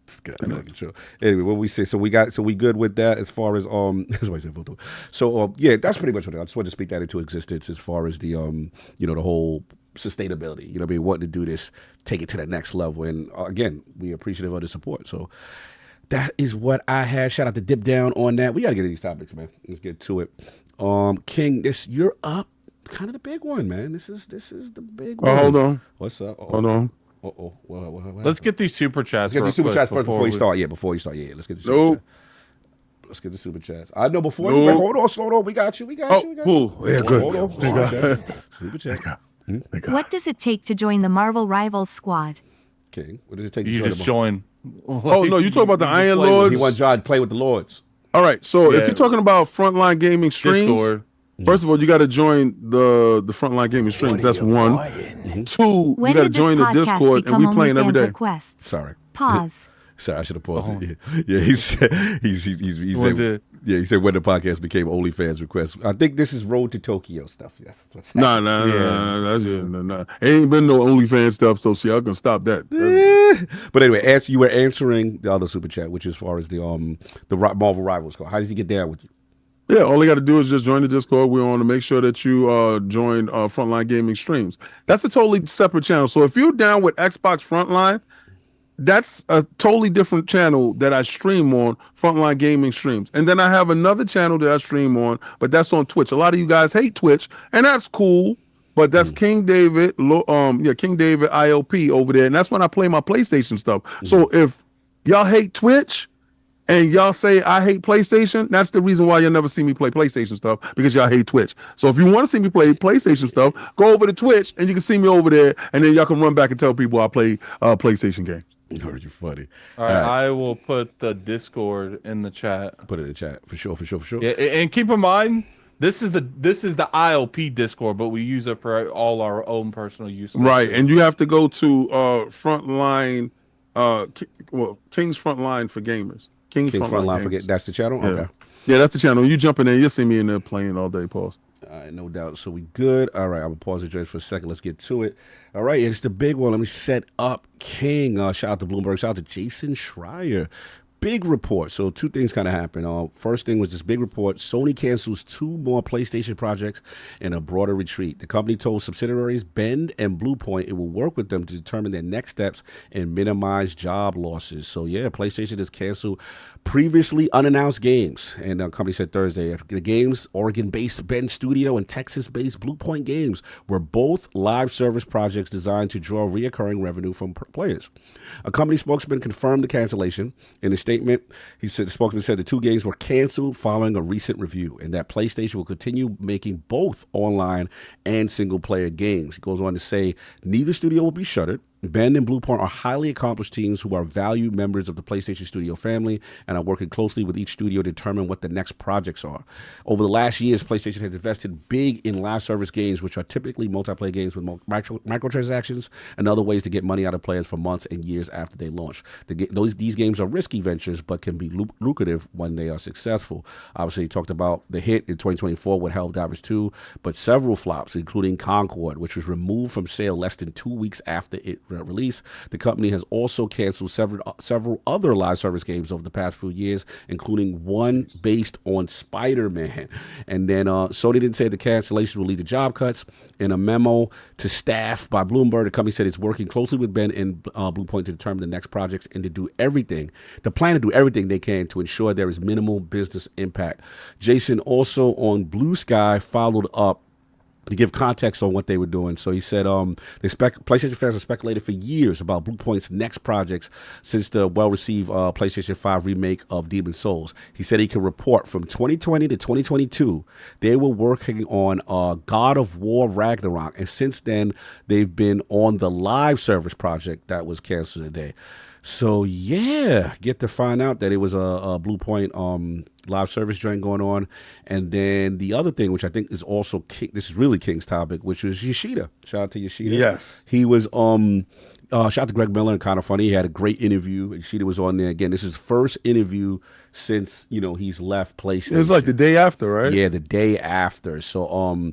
It's good. I know, sure. Anyway, what we say, so we good with that as far as that's what I said. So yeah, that's pretty much what I just wanted to speak that into existence as far as the you know, the whole sustainability. You know what I mean? Wanting to do this, take it to the next level, and again, we appreciative of the support. So that is what I had. Shout out to Dip Down on that. We got to get to these topics, man. Let's get to it. King, you're up. Kind of the big one, man. This is the big one. Hold on. What's up? Hold on. What Let's get these super chats. Let's get these super chats first before you start. Yeah, before you start. Yeah, let's get the super chat. Let's get the super chats. I know before you wait, hold on, slow down. We got you. We got you. Cool. Yeah, good. Hold on. Super chat. What does it take to join the Marvel Rivals squad? King, what does it take You to just join. Oh, no, you talk about the Iron Lords? He wants John to play with the Lords. All right, so if Yeah. you're talking about Frontline Gaming streams, Discord. first of all, you got to join the Frontline Gaming streams. That's one. Two, When you got to did join this the podcast Discord, and become we playing every OnlyFans day. requests? Sorry. Pause. Sorry, I should have paused it. Yeah, he said he When said did- he said when the podcast became OnlyFans requests. I think this is Road to Tokyo stuff. Yes. Nah. It ain't been no OnlyFans stuff, so see, y'all can stop that. But anyway, you were answering the other super chat, which is as far as the Marvel Rivals call. How did he get down with you? Yeah, all you got to do is just join the Discord. We want to make sure that you join Frontline Gaming streams. That's a totally separate channel. So if you're down with Xbox Frontline, that's a totally different channel that I stream on, Frontline Gaming streams. And then I have another channel that I stream on, but that's on Twitch. A lot of you guys hate Twitch, and that's cool. But that's King David, King David ILP over there, and that's when I play my PlayStation stuff. So if y'all hate Twitch and y'all say I hate PlayStation, that's the reason why you'll never see me play PlayStation stuff, because y'all hate Twitch. So if you want to see me play PlayStation stuff, go over to Twitch and you can see me over there, and then y'all can run back and tell people I play PlayStation games. Oh, you're funny. All right, I will put the Discord in the chat. Put it in the chat for sure. Yeah, and keep in mind, this is the ILP Discord, but we use it for all our own personal use. Right, and you have to go to Frontline, King's Frontline for Gamers. King's Frontline for Gamers. That's the channel. Yeah. Okay. Yeah, that's the channel. You jump in there, you'll see me in there playing all day. Pause. All right, no doubt. So we good. All right, I'm gonna pause the joint for a second. Let's get to it. All right, it's the big one. Let me set up King. Shout out to Bloomberg. Shout out to Jason Schreier. Big report. So two things kind of happened. First thing was this big report. Sony cancels 2 more PlayStation projects in a broader retreat. The company told subsidiaries Bend and Bluepoint it will work with them to determine their next steps and minimize job losses. So yeah, PlayStation has canceled previously unannounced games. And the company said Thursday, the games, Oregon-based Bend Studio and Texas-based Bluepoint Games, were both live service projects designed to draw reoccurring revenue from players. A company spokesman confirmed the cancellation. In a statement, he said the spokesman said the 2 games were canceled following a recent review, and that PlayStation will continue making both online and single-player games. He goes on to say neither studio will be shuttered. Bend and Bluepoint are highly accomplished teams who are valued members of the PlayStation Studio family and are working closely with each studio to determine what the next projects are. Over the last years, PlayStation has invested big in live service games, which are typically multiplayer games with microtransactions and other ways to get money out of players for months and years after they launch. These games are risky ventures, but can be lucrative when they are successful. Obviously, he talked about the hit in 2024 with Helldivers 2, but several flops, including Concord, which was removed from sale less than 2 weeks after it release. The company has also canceled several other live service games over the past few years, including one based on Spider-Man. And then Sony didn't say the cancellation will lead to job cuts. In a memo to staff by Bloomberg, the company said it's working closely with Ben and Bluepoint to determine the next projects and to plan to do everything they can to ensure there is minimal business impact. Jason also on Blue Sky followed up to give context on what they were doing. So he said PlayStation fans have speculated for years about Bluepoint's next projects since the well-received PlayStation 5 remake of Demon's Souls. He said he could report from 2020 to 2022, they were working on God of War Ragnarok, and since then, they've been on the live service project that was canceled today. So yeah, get to find out that it was a Bluepoint live service joint going on. And then the other thing, which I think is also this is really King's topic, which was Yoshida. Shout out to Yoshida. Yes. He was shout out to Greg Miller and Kind of Funny. He had a great interview. Yoshida was on there again. This is his first interview since he's left PlayStation. It was like the day after, right? Yeah, the day after. So so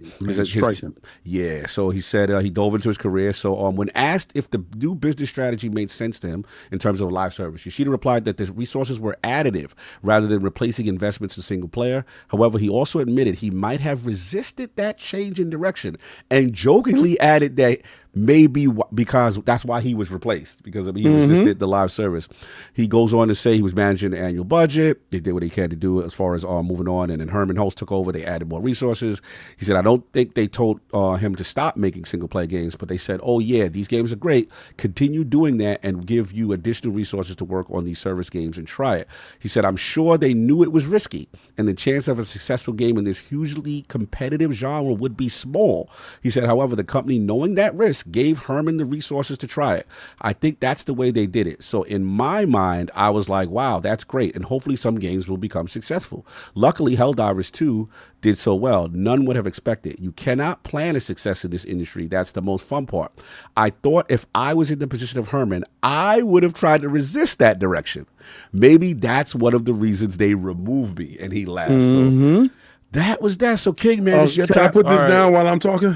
he said he dove into his career. So when asked if the new business strategy made sense to him in terms of live service, Yoshida replied that the resources were additive rather than replacing investments in single player. However, he also admitted he might have resisted that change in direction and jokingly added that maybe because that's why he was replaced, because he resisted the live service. He goes on to say he was managing the annual budget. They did what he had to do as far as moving on, and then Herman Hulst took over. They added more resources. He said, I don't think they told him to stop making single-player games, but they said, oh, yeah, these games are great. Continue doing that and give you additional resources to work on these service games and try it. He said, I'm sure they knew it was risky, and the chance of a successful game in this hugely competitive genre would be small. He said, however, the company, knowing that risk, gave Herman the resources to try it. I think that's the way they did it. So in my mind, I was like, wow, that's great. And hopefully some games will become successful. Luckily, Helldivers 2 did so well. None would have expected. You cannot plan a success in this industry. That's the most fun part. I thought if I was in the position of Herman, I would have tried to resist that direction. Maybe that's one of the reasons they removed me. And he laughed. So that was that. So King, man, it's your Can time. I put this down while I'm talking?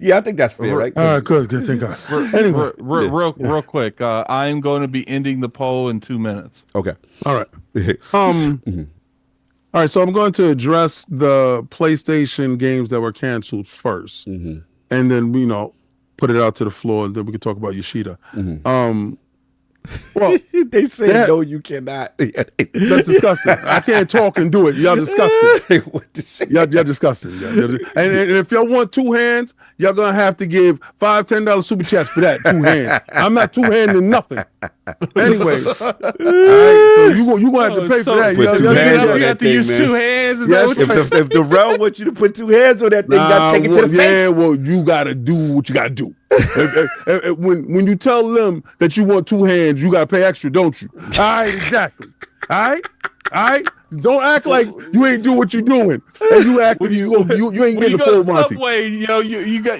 Yeah, I think that's fair, right? All right, good. Thank God. Anyway, Real quick, I'm going to be ending the poll in 2 minutes. Okay. all right. All right, so I'm going to address the PlayStation games that were canceled first, and then put it out to the floor, and then we can talk about Yoshida. Well, They say no, you cannot. that's disgusting. I can't talk and do it. Y'all disgusting. What the shit? Y'all disgusting. And if y'all want two hands, y'all gonna have to give $5-10 super chats for that. 2 hands. I'm not two-handing nothing. Anyway, all right, so you gonna have to pay for that. Put 2 hands on You that have to thing, use man. 2 hands. Is Yes, that what you If Darrell wants you to put 2 hands on that thing, you gotta take it to the yeah, face. well, you gotta do what you gotta do. When you tell them that you want 2 hands, you gotta pay extra, don't you? All right, exactly. All right. Don't act like you ain't doing what you're doing, and you act like you ain't getting the full Monty. Subway, you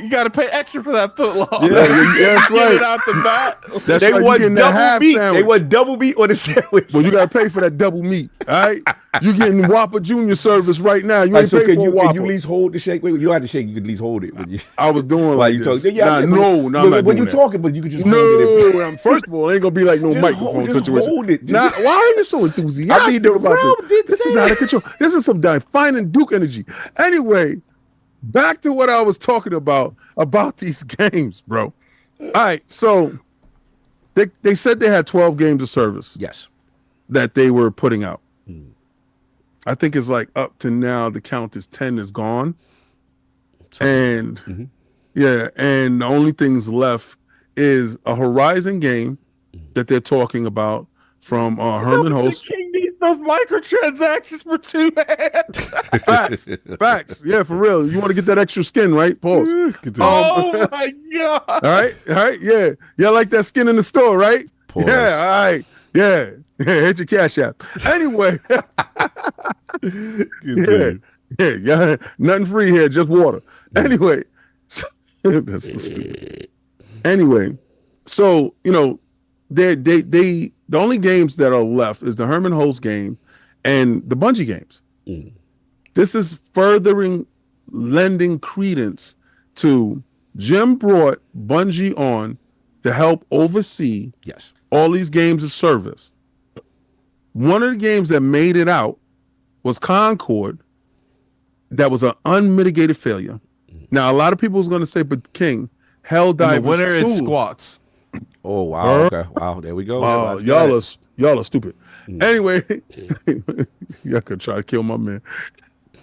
got to pay extra for that foot long. Yeah, that's Get it right. out the bat. That's They right. want You getting that double half meat. sandwich. They want double meat on the sandwich. Well, you gotta pay for that double meat. All right, you getting Whopper Junior service right now. You All right, ain't so paying can for a you Whopper. at least hold the shake? Wait, you don't have to shake. You can at least hold it. When you, I was doing while like you this. talk. Yeah, I'm when not doing you that. talking, but you can just hold it. No, first of all, it ain't gonna be like no Just microphone just situation. hold it. Nah, why are you so enthusiastic I mean, the about realm this? did This say is out that. of control. This is some defining Duke energy. Anyway, back to what I was talking about these games, bro. All right, so they said they had 12 games of service Yes. that they were putting out. I think it's like up to now the count is 10 is gone. And yeah, and the only things left is a Horizon game that they're talking about from Herman Hulst. King needs those microtransactions for 2 hands. Facts. Yeah, for real. You want to get that extra skin, right? Pause. Oh my god! All right, yeah. Yeah, like that skin in the store, right? Pause. Yeah, all right. Yeah. Hit your Cash App. Anyway. Yeah. Nothing free here, just water. Anyway. That's so stupid. Anyway, so the only games that are left is the Herman Hulst game and the Bungie games. This is furthering lending credence to Jim brought Bungie on to help oversee Yes. all these games of service. One of the games that made it out was Concord. That was an unmitigated failure. Now, a lot of people was going to say, but King, Helldivers The winner 2. is Squats. Oh wow. Okay. Wow. There we go. Y'all are stupid. Anyway, y'all could try to kill my man.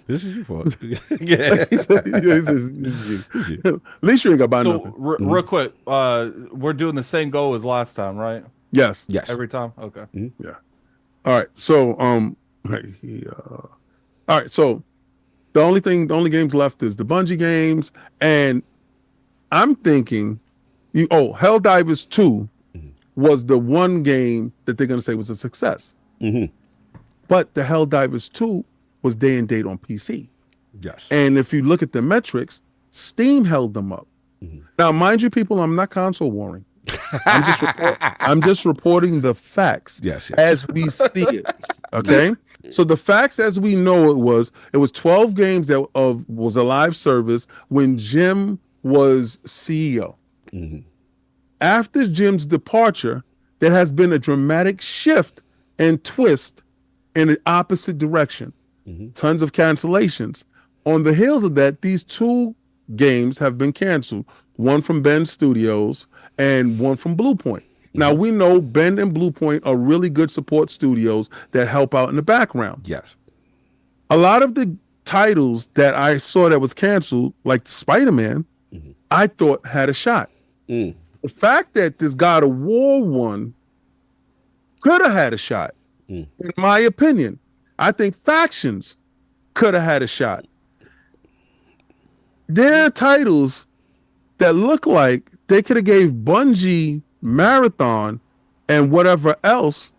This is your fault. Yeah. He said, this is you. At least you ain't got to buy So nothing. real quick, we're doing the same goal as last time, right? Yes. Yes. Every time. Okay. Yeah. All right. So all right. So the only games left is the Bungie games, and I'm thinking, Helldivers 2 was the one game that they're gonna say was a success. But the Helldivers 2 was day and date on PC. Yes. And if you look at the metrics, Steam held them up. Now, mind you, people, I'm not console warring. I'm just reporting the facts Yes. as we see it. Okay. So the facts as we know it was 12 games that was a live service when Jim was CEO. After Jim's departure, there has been a dramatic shift and twist in the opposite direction. Tons of cancellations. On the heels of that, these 2 games have been canceled. one from Bend Studios, and one from Bluepoint. Now we know Bend and Bluepoint are really good support studios that help out in the background. Yes. A lot of the titles that I saw that was canceled, like Spider-Man, I thought had a shot. The fact that this God of War one could have had a shot, in my opinion. I think Factions could have had a shot. There are titles that look like they could have gave Bungie Marathon and whatever else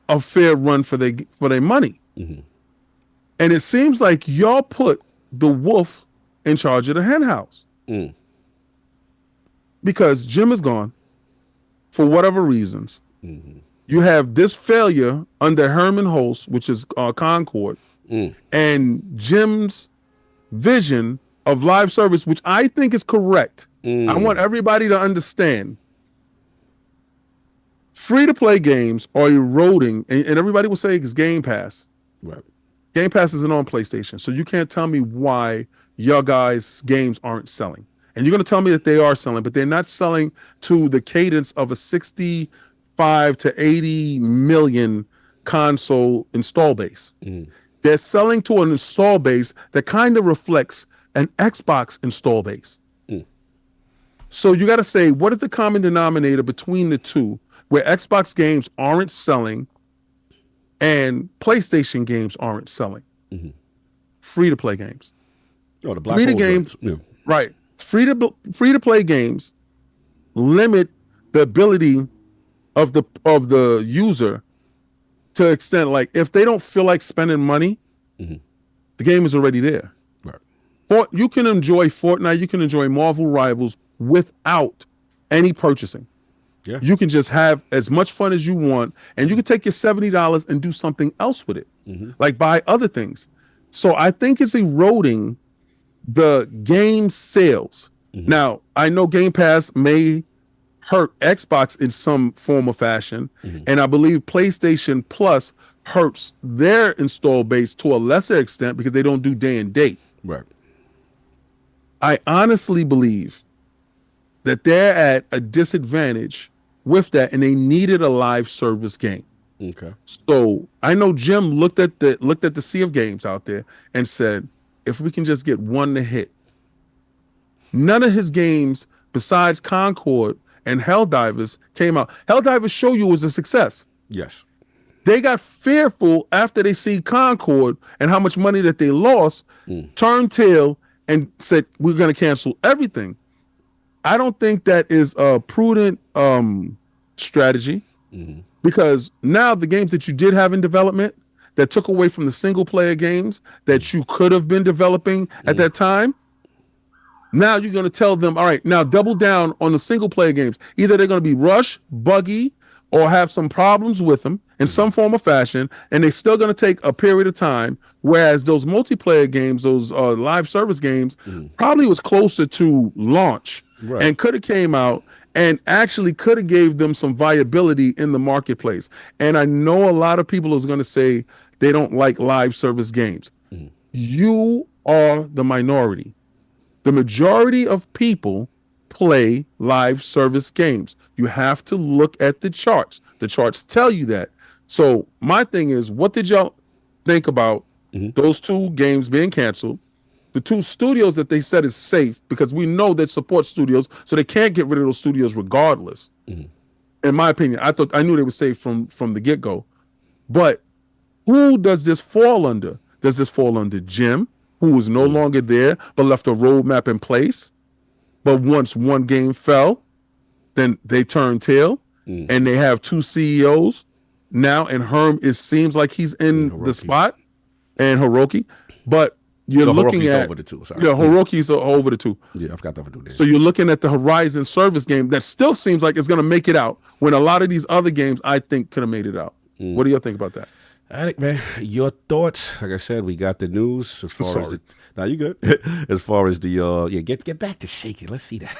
a fair run for their money. And it seems like y'all put the wolf in charge of the hen house. Because Jim is gone for whatever reasons. You have this failure under Herman Holst, which is Concord, and Jim's vision of live service, which I think is correct. I want everybody to understand free-to-play games are eroding, and everybody will say it's Game Pass. Right. Game Pass isn't on PlayStation, so you can't tell me why your guys' games aren't selling. And you're going to tell me that they are selling, but they're not selling to the cadence of a 65 to 80 million console install base. They're selling to an install base that kind of reflects an Xbox install base. So you got to say, what is the common denominator between the two where Xbox games aren't selling and PlayStation games aren't selling? Free-to-play games. Oh, the Black Free to Hole games, drugs. right. Free-to-play games limit the ability of the user to extent, like, if they don't feel like spending money, the game is already there. Right. You can enjoy Fortnite, you can enjoy Marvel Rivals without any purchasing. Yeah. You can just have as much fun as you want, and you can take your $70 and do something else with it, like buy other things. So I think it's eroding the game sales. Now, I know Game Pass may hurt Xbox in some form or fashion, and I believe PlayStation Plus hurts their install base to a lesser extent because they don't do day and date. Right. I honestly believe that they're at a disadvantage with that, and they needed a live service game. Okay. So I know Jim looked at the sea of games out there and said, if we can just get one to hit. None of his games besides Concord and Helldivers came out. Helldivers Show You was a success. Yes. They got fearful after they see Concord and how much money that they lost, turned tail and said, we're going to cancel everything. I don't think that is a prudent strategy, because now the games that you did have in development that took away from the single player games that you could have been developing at that time, now you're going to tell them, all right, now double down on the single player games. Either they're going to be rushed, buggy, or have some problems with them in some form or fashion, and they're still going to take a period of time, whereas those multiplayer games, those live service games, probably was closer to launch and could have came out and actually could have gave them some viability in the marketplace. And I know a lot of people is going to say they don't like live service games. You are the minority. The majority of people play live service games. You have to look at the charts. The charts tell you that. So my thing is, what did y'all think about those two games being canceled? The two studios that they said is safe, because we know that support studios, so they can't get rid of those studios regardless. In my opinion, I knew they were safe from the get-go. But who does this fall under? Does this fall under Jim, who is no longer there but left a roadmap in place? But once one game fell, then they turned tail, and they have two CEOs now, and Herm seems like he's in the spot, and Hiroki. But you're looking Hiroki's at over the two. Sorry. Yeah, Hiroki's over the two. Yeah, I forgot to do that. So you're looking at the Horizon service game that still seems like it's going to make it out, when a lot of these other games I think could have made it out. What do you think about that? Alright, man, your thoughts? Like I said, we got the news as far as the. Now you good? As far as the get back to shaking. Let's see that.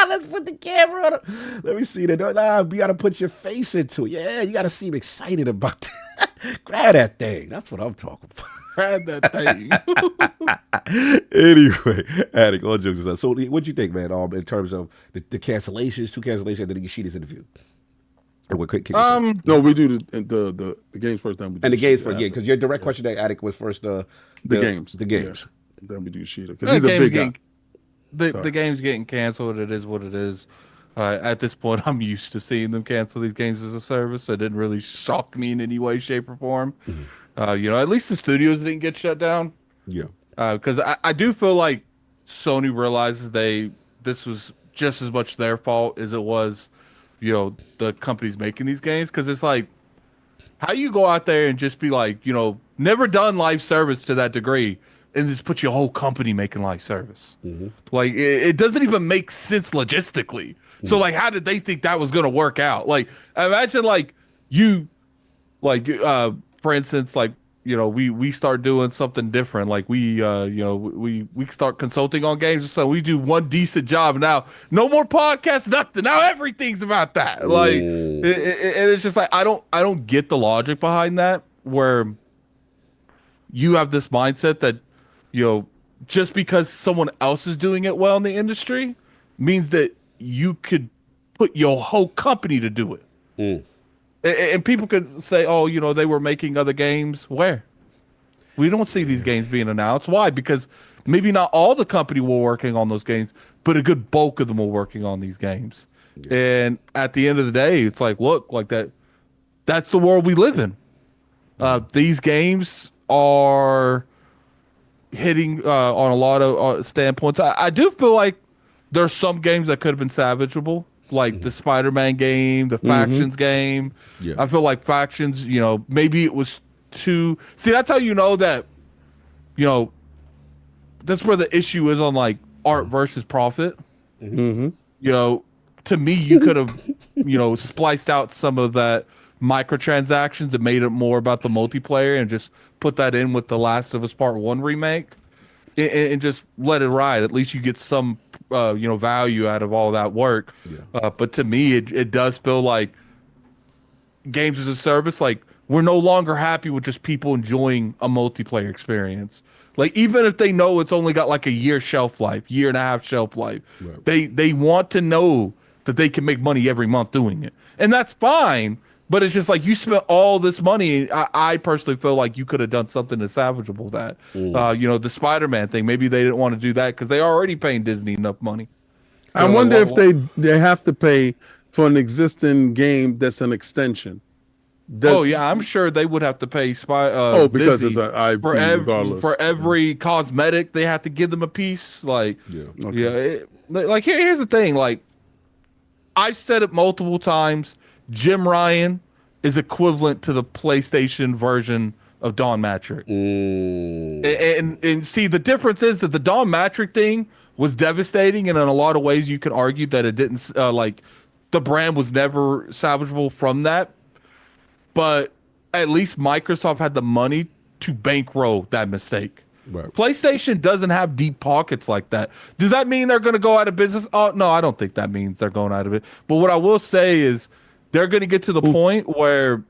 Let's put the camera on it. Let me see that. Nah, you got to put your face into it. Yeah, you got to seem excited about that. Grab that thing. That's what I'm talking about. had that thing. Anyway, Attic, all jokes aside. So, what'd you think, man? In terms of the cancellations, 2 cancellations, and then the Yoshida's interview. And what kick us off? No, we do the games first. Then we do And the games Yoshida first, yeah, after. because your direct question to Attic was first the games. The games. Yeah. Then we do Yoshida because he's a game's big guy. the game's getting canceled. It is what it is. At this point, I'm used to seeing them cancel these games as a service. So it didn't really shock me in any way, shape, or form. At least the studios didn't get shut down. Yeah. Because I do feel like Sony realizes this was just as much their fault as it was, the companies making these games. Because it's like, how you go out there and just be like, never done live service to that degree, and just put your whole company making live service. Like it doesn't even make sense logistically. So like, how did they think that was gonna work out? Like, imagine like you, like for instance, like we start doing something different. Like we start consulting on games, so we do one decent job. Now no more podcasts, nothing. Now everything's about that. Like, and it's just like I don't get the logic behind that. Where you have this mindset that just because someone else is doing it well in the industry means that you could put your whole company to do it. And people could say, oh, they were making other games. Where? We don't see these games being announced. Why? Because maybe not all the company were working on those games, but a good bulk of them were working on these games. And at the end of the day, it's like, look, like that's the world we live in. These games are hitting on a lot of standpoints. I do feel like there's some games that could have been salvageable, like the Spider-Man game, the Factions game. Yeah. I feel like Factions, maybe it was too... See, that's how you know that, that's where the issue is on like art versus profit. To me, you could have, spliced out some of that microtransactions and made it more about the multiplayer and just put that in with the Last of Us Part 1 remake and just let it ride. At least you get some value out of all that work. But to me, it does feel like games as a service, like we're no longer happy with just people enjoying a multiplayer experience. Like, even if they know it's only got like a year shelf life, year and a half shelf life, they want to know that they can make money every month doing it. And that's fine. But it's just like you spent all this money. I personally feel like you could have done something to salvageable that. The Spider-Man thing. Maybe they didn't want to do that because they already paying Disney enough money. I wonder if they have to pay for an existing game that's an extension. I'm sure they would have to pay because Disney it's an IP regardless. For every cosmetic, they have to give them a piece. Like, here's the thing. Like, I've said it multiple times. Jim Ryan is equivalent to the PlayStation version of Don Matrick. And see, the difference is that the Don Matrick thing was devastating, and in a lot of ways you can argue that it didn't, the brand was never salvageable from that. But at least Microsoft had the money to bankroll that mistake. Right. PlayStation doesn't have deep pockets like that. Does that mean they're going to go out of business? Oh, no, I don't think that means they're going out of it. But what I will say is they're going to get to the point where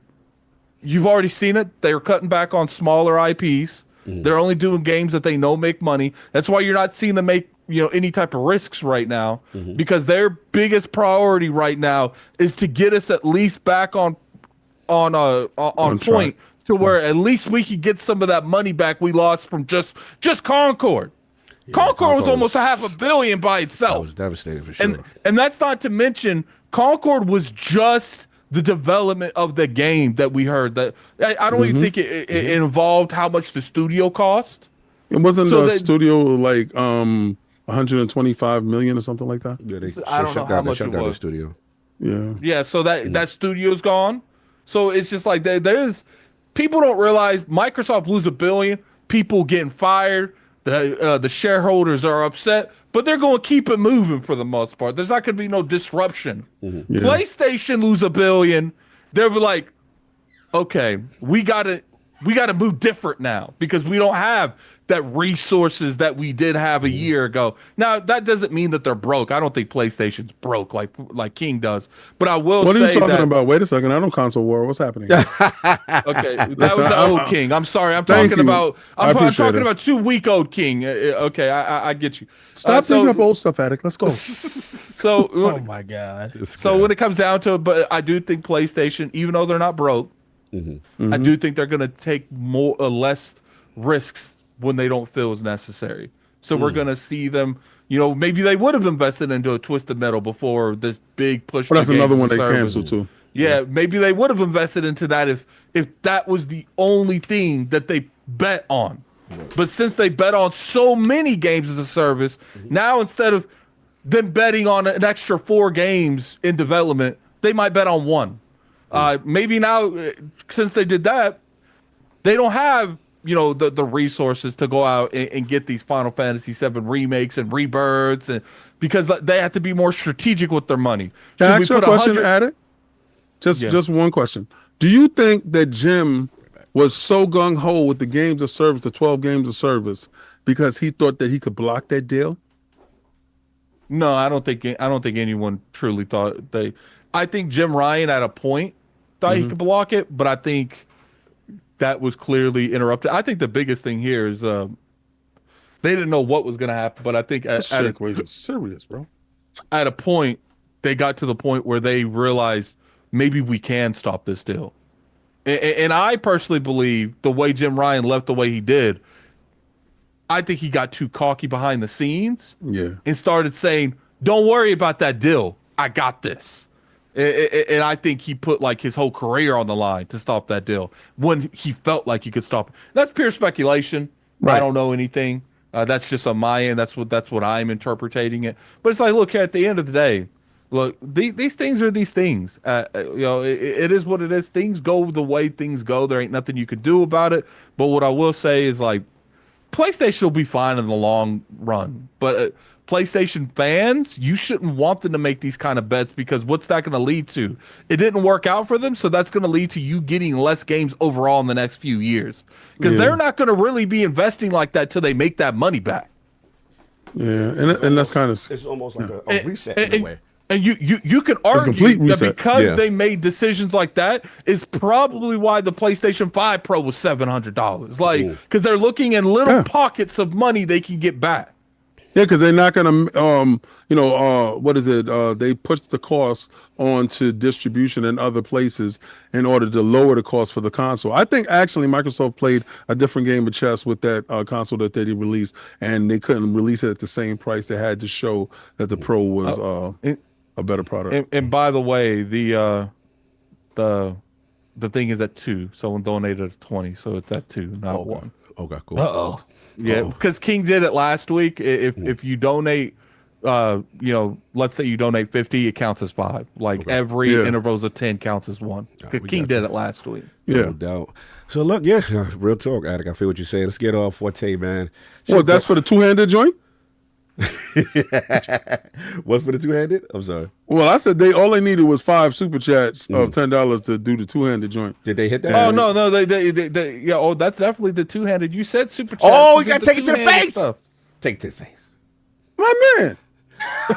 you've already seen it. They're cutting back on smaller IPs. They're only doing games that they know make money. That's why you're not seeing them make any type of risks right now, because their biggest priority right now is to get us at least back on point to where at least we could get some of that money back we lost from just Concord. Yeah, Concord was almost $500 million by itself. That was devastating for sure. And that's not to mention Concord was just the development of the game that we heard. That I don't even think it involved how much the studio cost. It wasn't studio like 125 million or something like that. Yeah, I don't know how much it was. The studio. Yeah. So that studio's gone. So it's just like there's people don't realize Microsoft lose $1 billion, people getting fired, the shareholders are upset, but they're going to keep it moving for the most part. There's not going to be no disruption. PlayStation lose $1 billion, they'll be like, okay, we got to we got to move different now because we don't have that resources that we did have a year ago. Now that doesn't mean that they're broke. I don't think PlayStation's broke like King does. But I will say What are you talking that, about? Wait a second. I don't console war. What's happening? Okay, that was the old King. I'm sorry. I'm Thank talking you. about. I I'm appreciate talking it. about 2 week old King. Okay, I get you. Stop so- digging up old stuff, Attic. Let's go. So Oh my god. So when it comes down to it, but I do think PlayStation, even though they're not broke, I do think they're going to take more or less risks when they don't feel as necessary. So we're going to see them, maybe they would have invested into a Twisted Metal before this big push. Well, that's to another games one as they service. canceled too. Yeah, maybe they would have invested into that if that was the only thing that they bet on. But since they bet on so many games as a service, now instead of them betting on an extra 4 games in development, they might bet on 1. Maybe now, since they did that, they don't have the resources to go out and get these Final Fantasy VII remakes and rebirths, and because they have to be more strategic with their money. Can I ask you a question, 100 Attic? Just one question. Do you think that Jim was so gung ho with the games of service, the 12 games of service, because he thought that he could block that deal? No, I don't think anyone truly thought they. I think Jim Ryan at a point thought he could block it, but I think that was clearly interrupted. I think the biggest thing here is they didn't know what was going to happen, but I think This shit was serious, bro. at a point they got to the point where they realized maybe we can stop this deal. And I personally believe the way Jim Ryan left the way he did, I think he got too cocky behind the scenes and started saying, don't worry about that deal. I got this. And I think he put like his whole career on the line to stop that deal when he felt like he could stop it. That's pure speculation. Right. I don't know anything. That's just on my end. That's what I'm interpreting it. But it's like, look, at the end of the day, look, these things are these things. It is what it is. Things go the way things go. There ain't nothing you could do about it. But what I will say is like, PlayStation will be fine in the long run. But PlayStation fans, you shouldn't want them to make these kind of bets because what's that going to lead to? It didn't work out for them, so that's going to lead to you getting less games overall in the next few years because they're not going to really be investing like that till they make that money back. Yeah, and that's kind of It's almost like a reset in a way. And you can argue complete that reset. because they made decisions like that is probably why the PlayStation 5 Pro was $700. Like, because they're looking in little pockets of money they can get back. Yeah, because they're not going to, what is it? They push the cost onto distribution in other places in order to lower the cost for the console. I think actually Microsoft played a different game of chess with that console that they released, and they couldn't release it at the same price. They had to show that the Pro was a better product. And by the way, the thing is at 2. Someone donated 20, so it's at 2, not 1. Okay, cool. Uh-oh. Yeah, because King did it last week. If you donate, let's say you donate 50, it counts as 5. Like every intervals of 10 counts as 1. Because King did it last week. No doubt. So look, real talk, Attic. I feel what you're saying. Let's get off Forte, man. Well, that's for the two-handed joint? What's for the two-handed? I'm sorry. Well, I said all they needed was 5 super chats of $10 to do the two-handed joint. Did they hit that? Oh no, they that's definitely the two-handed. You said super chat. Oh, you gotta take it to the face. Stuff. Take it to the face. My man.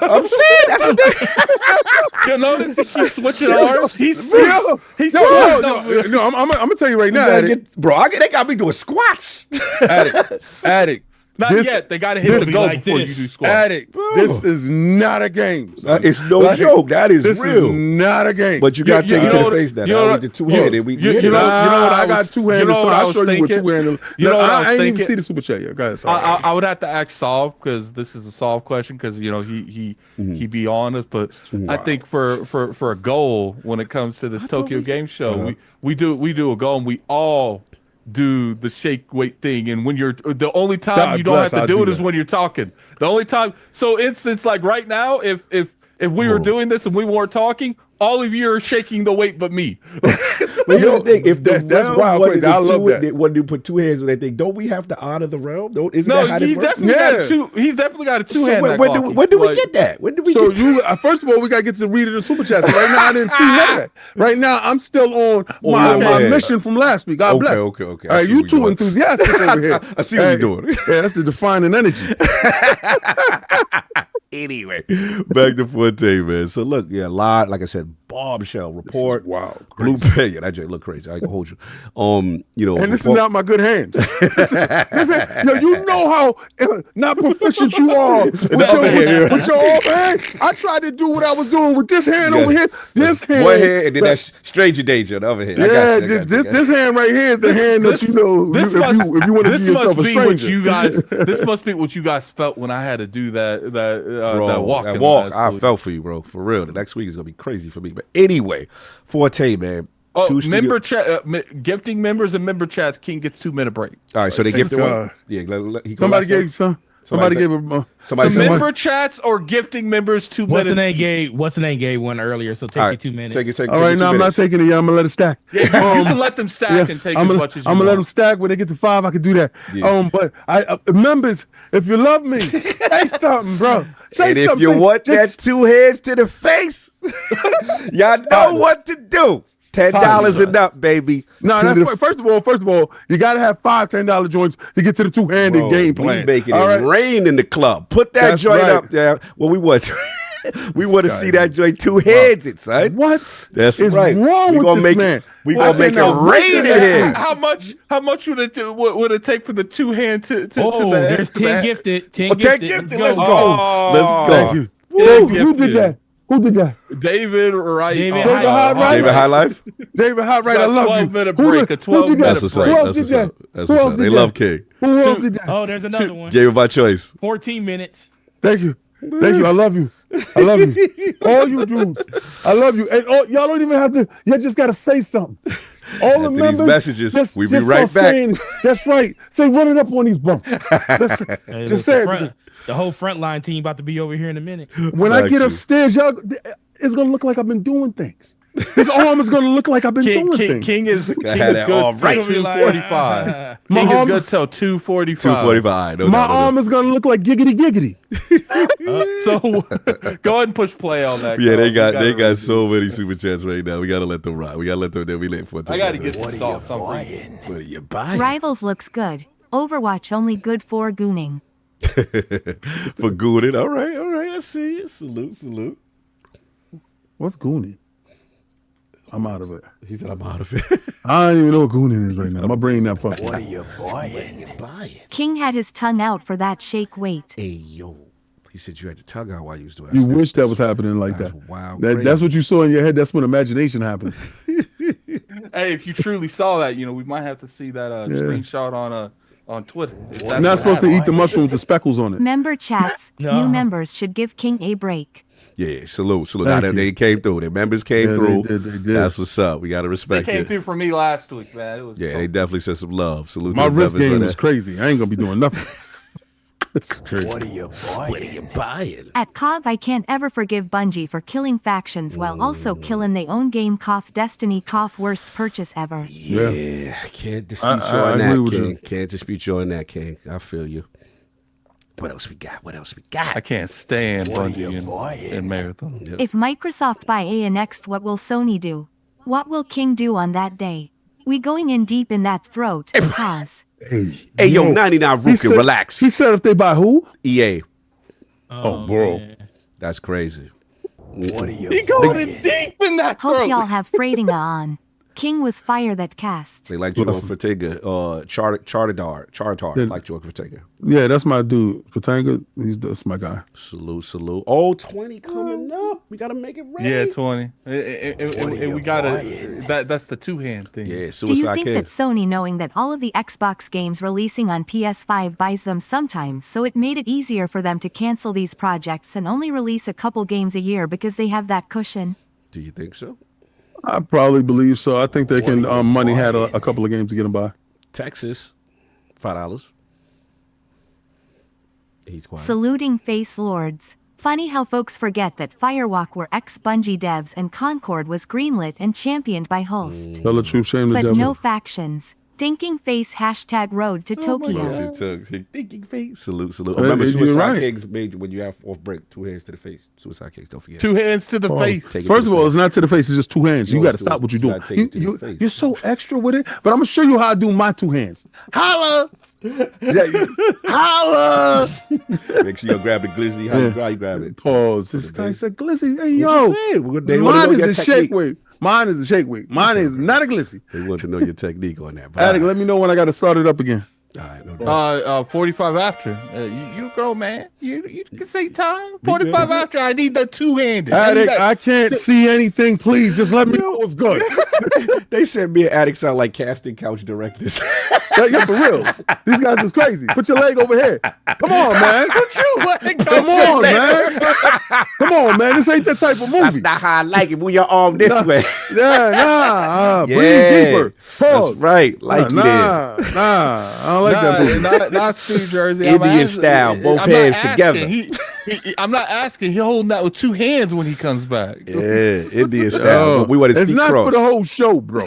I'm saying that's what they. You notice he keeps switching arms. He's No, I'm gonna tell you right now, Attic. They got me doing squats. Attic. Not yet. They got to hit the goal like before this. you do squats. Attic, this is not a game. It's no joke. That is this real. Is not a game. But you got to take it to the face now. You know We what- did two-handed. you know what I got two-handed, so I'll show you with thinking? two-handed. You know what I was I ain't even thinking? see the super chat yet. Go ahead. I would have to ask Solve because this is a Solve question because he be honest, but I think for a goal when it comes to this Tokyo Game Show, we do a goal and we all do the shake weight thing, and when you're the only time you don't have to do it is when you're talking. The only time, so it's like right now, if we were doing this and we weren't talking, all of you are shaking the weight but me. But here's the thing: if the that's realm wild wanted crazy. I to love do it, that. they wanted to put two hands on that thing, don't we have to honor the realm? Isn't No, that how this he's works? definitely got Yeah. a two. He's definitely got a two So hand. when do we get that? When do we So get you first of all, we gotta get to reading the super chat. So right now, I didn't see none of that. Right now, I'm still on my yeah. mission from last week. God Okay, bless. okay. All I right, see you what too you're doing. enthusiastic over here. I see what you're doing. Yeah, that's the defining energy. Anyway, back to Forte, man. So look, yeah, a lot, like I said, bombshell report. Wow, Blue pen. Yeah, that joint look crazy. I can hold you. And this is not my good hands. Listen, you know how not proficient you are with your off hand. I tried to do what I was doing with this hand over here. This hand. One hand, and then that's stranger danger on the other hand. Yeah, I got you. this hand right here is the hand that you know. This if you want to this be yourself must a be what stranger. you guys. This must be what you guys felt when I had to do that walk. That in walk, last I week. felt for you, bro. For real. The next week is gonna be crazy for me. But anyway, Forte, man. Oh, member chat, gifting members and member chats. King gets 2-minute break. All right, so they gifted God. one. Yeah, Somebody gave somebody gave a somebody So member chats or gifting members 2 minutes. What's the name gave one earlier? So take All you right, 2 minutes. Take all right, now I'm not taking it. Yeah, I'm gonna let it stack. Yeah, you can let them stack and take as much as you I'm gonna let them want. stack. When they get to 5, I can do that. Yeah. But members, if you love me, say something, bro. Say And if something. you want Just- that 2 hands to the face, y'all know what to do. $10 and up, baby. No, To the- first of all, you gotta have 5 $10 joints to get to the two-handed Bro, game we plan. making All it right? rain in the club. Put that That's joint right. up there. Well, we want we want to see that joint 2 hands, it son. What? That's is right. wrong We with gonna this make man? it. We gonna make it cannot wait rain to in hear here. How much would it take for the 2 hand to Oh, the there's to the 10 gifted. 10 Oh, 10 gifted. gifted. Let's go. Oh, Let's go. Thank you. Yeah, Who did that? Who did that? David Wright. David David High Right? David High Life. David High Right, I Got love 12 you. minute Who break, did- a 12 who did that? That's what's up. Who else That's did what's that? up. That's Who what's else up. did They that? love King. Who else did that? Oh, there's another one. Gave him my choice. 14 minutes. Thank you. Thank you. I love you. I love you. All you dudes. I love you. And y'all don't even have to, you just got to say something. All After the these members, messages, we be just right start back. saying, that's right. Say, run it up on these bumps. Just, Hey, just say it. the whole front line team about to be over here in a minute. When I Thank get you. upstairs, y'all, it's going to look like I've been doing things. This arm is going to look like I've been doing things. King is I had that all good right. till 2:45. My King is arm- good till 2:45. 245. No My doubt, no arm is going to look like giggity giggity. So go ahead and push play on that. Yeah, they Carl. got You gotta so many super chats right now. We gotta let them rock. We gotta let them. Then we let for. I gotta get some salt. What are you buying? Rivals looks good. Overwatch only good for gooning. For gooning. All right. I see you. Salute. What's gooning? I'm out of it. He said I'm out of it. I don't even know what gooning is right now. My brain not fucking. What are you buying? King had his tongue out for that shake weight. Hey yo, he said you had to tug out while you was doing. You wish that was happening like that's that. wild, That's crazy. what you saw in your head. That's when imagination happens. Hey, if you truly saw that, we might have to see that screenshot on Twitter. If You're not supposed to eat the mushroom with the speckles on it. Member chats. No. New members should give King a break. Yeah, salute. Thank Now you. they came through. Their members came Yeah, through. they did. That's what's up. We gotta They respect came it. through for me last week, man. It was Yeah, they definitely sent some love. Salute My to the wrist members game on was that. crazy. I ain't gonna be doing nothing. It's crazy. What are you buying? Buying. At COG, I can't ever forgive Bungie for killing factions while also killing their own game. Destiny. Worst purchase ever. Yeah, can't dispute you I on agree that, with King. you. Can't dispute you on that, King. I feel you. What else we got? I can't stand What are you Bungie buying? in Marathon. If Microsoft buy EA next, what will Sony do? What will King do on that day? We going in deep in that throat. Pause. Hey, yo, 99 He Rukin, said- relax. He said if they buy who? EA. Oh, bro. man. That's crazy. What are you He going buying? in deep in that Hope throat. y'all have Freightinga on. King was fire that cast. They like Joel Listen. Fortiga. Chartar. Like Joel Fortiga. Yeah, that's my dude. Katanga, that's my guy. Salute. Oh, 20 coming up. We got to make it ready. Yeah, 20. What are And you we gotta. buying? That's the 2-hand thing. Yeah, Do you Suicide think Kid. that Sony, knowing that all of the Xbox games releasing on PS5 buys them sometimes, so it made it easier for them to cancel these projects and only release a couple games a year because they have that cushion? Do you think so? I probably believe so. I think they can. Money had a couple of games to get him by. Texas, $5. He's quiet. Saluting Face Lords. Funny how folks forget that Firewalk were ex-Bungie devs and Concord was greenlit and championed by Holst. Tell the truth, shame the But devil. no factions. Thinking face # road to Tokyo. Thinking face. Salute. Hey, Remember, you're Suicide right. Kings made when you have off break, 2 hands to the face. Suicide Kings, don't forget. 2 hands to the face. Take it First to of the all, face. it's not to the face. It's just 2 hands. You No, got to it's stop what you're doing. gotta take it to the face. You're so extra with it. But I'm gonna show you how I do my 2 hands. Holla! Holla! Make sure you grab the glizzy. How you grab it? Pause. This guy said glizzy. Hey, What yo. you saying? They wanna know Mine is your a shake technique. weight. Mine is a shake weight. Mine is not a glizzy. They want to know your technique on that. Attic, let me know when I got to start it up again. All right, no doubt. 45 after. You a grown man. You can say time. 45 after. I need the 2-handed. Attic, I can't see anything. Please, just let me know what's good. They said me and Attic sound like casting couch directors. Yeah, for real. These guys is crazy. Put your leg over here. Come on, man. Put your leg Come on, man. Come on, man. This ain't that type of movie. That's not how I like it. Move your arm this way. Yeah, nah. Breathe Yeah, deeper. that's Pause. right. Like you Nah. I don't like that movie. Not Steve Jersey. Indian style, both I'm not hands asking. together. I'm not asking. He's holding that with 2 hands when he comes back. Yeah, Indian style. Yo, But we want his it's feet not crossed. for the whole show, bro.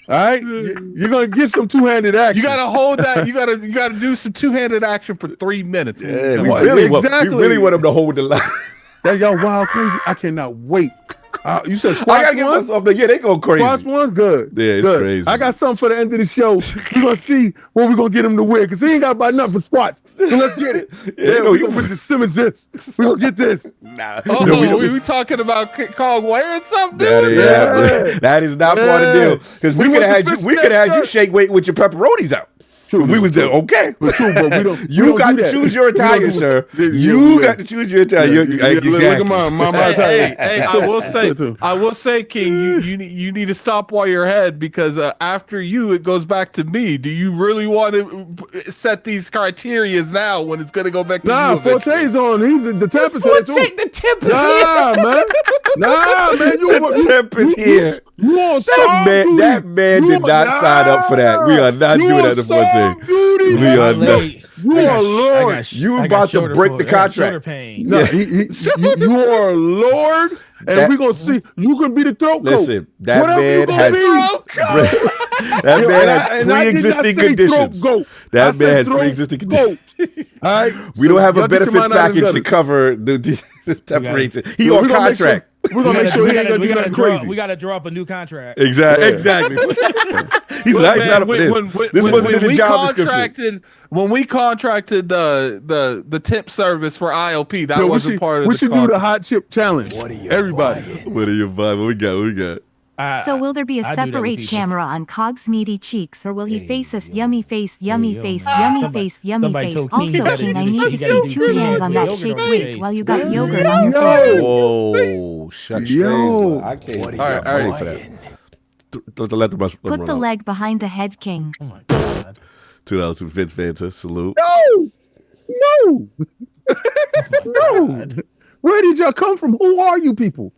All right, you're gonna get some 2-handed action. You gotta hold that. You gotta do some 2-handed action for 3 minutes. Yeah, we Well, really, exactly. we really want him to hold the line. That y'all wild crazy. I cannot wait. You said I squats gotta give one. myself the, yeah, they go crazy. Squats one, good. Yeah, it's good. crazy. I got something for the end of the show. We're gonna see what we're gonna get him to wear because he ain't got about nothing for squats. So let's get it. Yeah, Yeah, no, we you- gonna put your Simmons this. We gonna get this. Nah, Oh, no, we talking about Cog wearing something? That is, Yeah. that is not part of the deal. Because we We could have want had the you. We could have had you fish shake weight with your pepperonis out. True, we was there. Okay, But true, but we don't. you we don't got do to that. choose your We don't Italian, do- sir. Yeah, You yeah. got to choose your Italian. Yeah, Exactly. look at my Hey, Italian. I will say, King, you need to stop while you're ahead because after you, it goes back to me. Do you really want to set these criterias now when it's going to go back to Nah, you eventually? Forte's on. He's the temp is here too. The tip is Nah, man. Nah, man. The temp is here. You on That song man, duty. that man You did not on- sign up for that. We are not You doing on that to song Forte. duty, We man. are not. You are Lord. You about to break the contract. Shoulder pain. No, you are a Lord, and That- we're gonna see. You can be the throat coat. Listen, that Whatever you man gonna has be. that Yo, man and has I did not pre-existing say conditions. throat goat. I That said man has throat pre-existing goat. conditions. All right, We don't have a y'all get your benefits mind out of the package to gutter. cover the separation. He We're on gonna make contract. We're gonna make sure he ain't gonna do nothing crazy. We gotta draw up a new contract. Exactly. Yeah. Exactly. He's Well, like, man, up for this. This wasn't in the we job description. contracted, when we contracted the tip service for ILP, that Yo, wasn't part of we the should do the contract. hot chip challenge. What are you Everybody. What are your vibe? What we got? What we got? So will there be a I do that with separate people. camera on Cog's meaty cheeks, or will he face us yummy face, yummy yo, face, man. yummy Somebody- face, yummy somebody face? told King he Also, gotta King, do I the- need he to gotta see do 2 two hands hands on with that yogurt shake on his weight face. while you got yogurt on your face. Whoa, shut Yo. I can't. What are you All right, buying? for that. Let the run Put the out. leg behind the head, King. Oh my god. $2 to Vince Fanta. Salute. No. No. Where did y'all come from? Who are you people?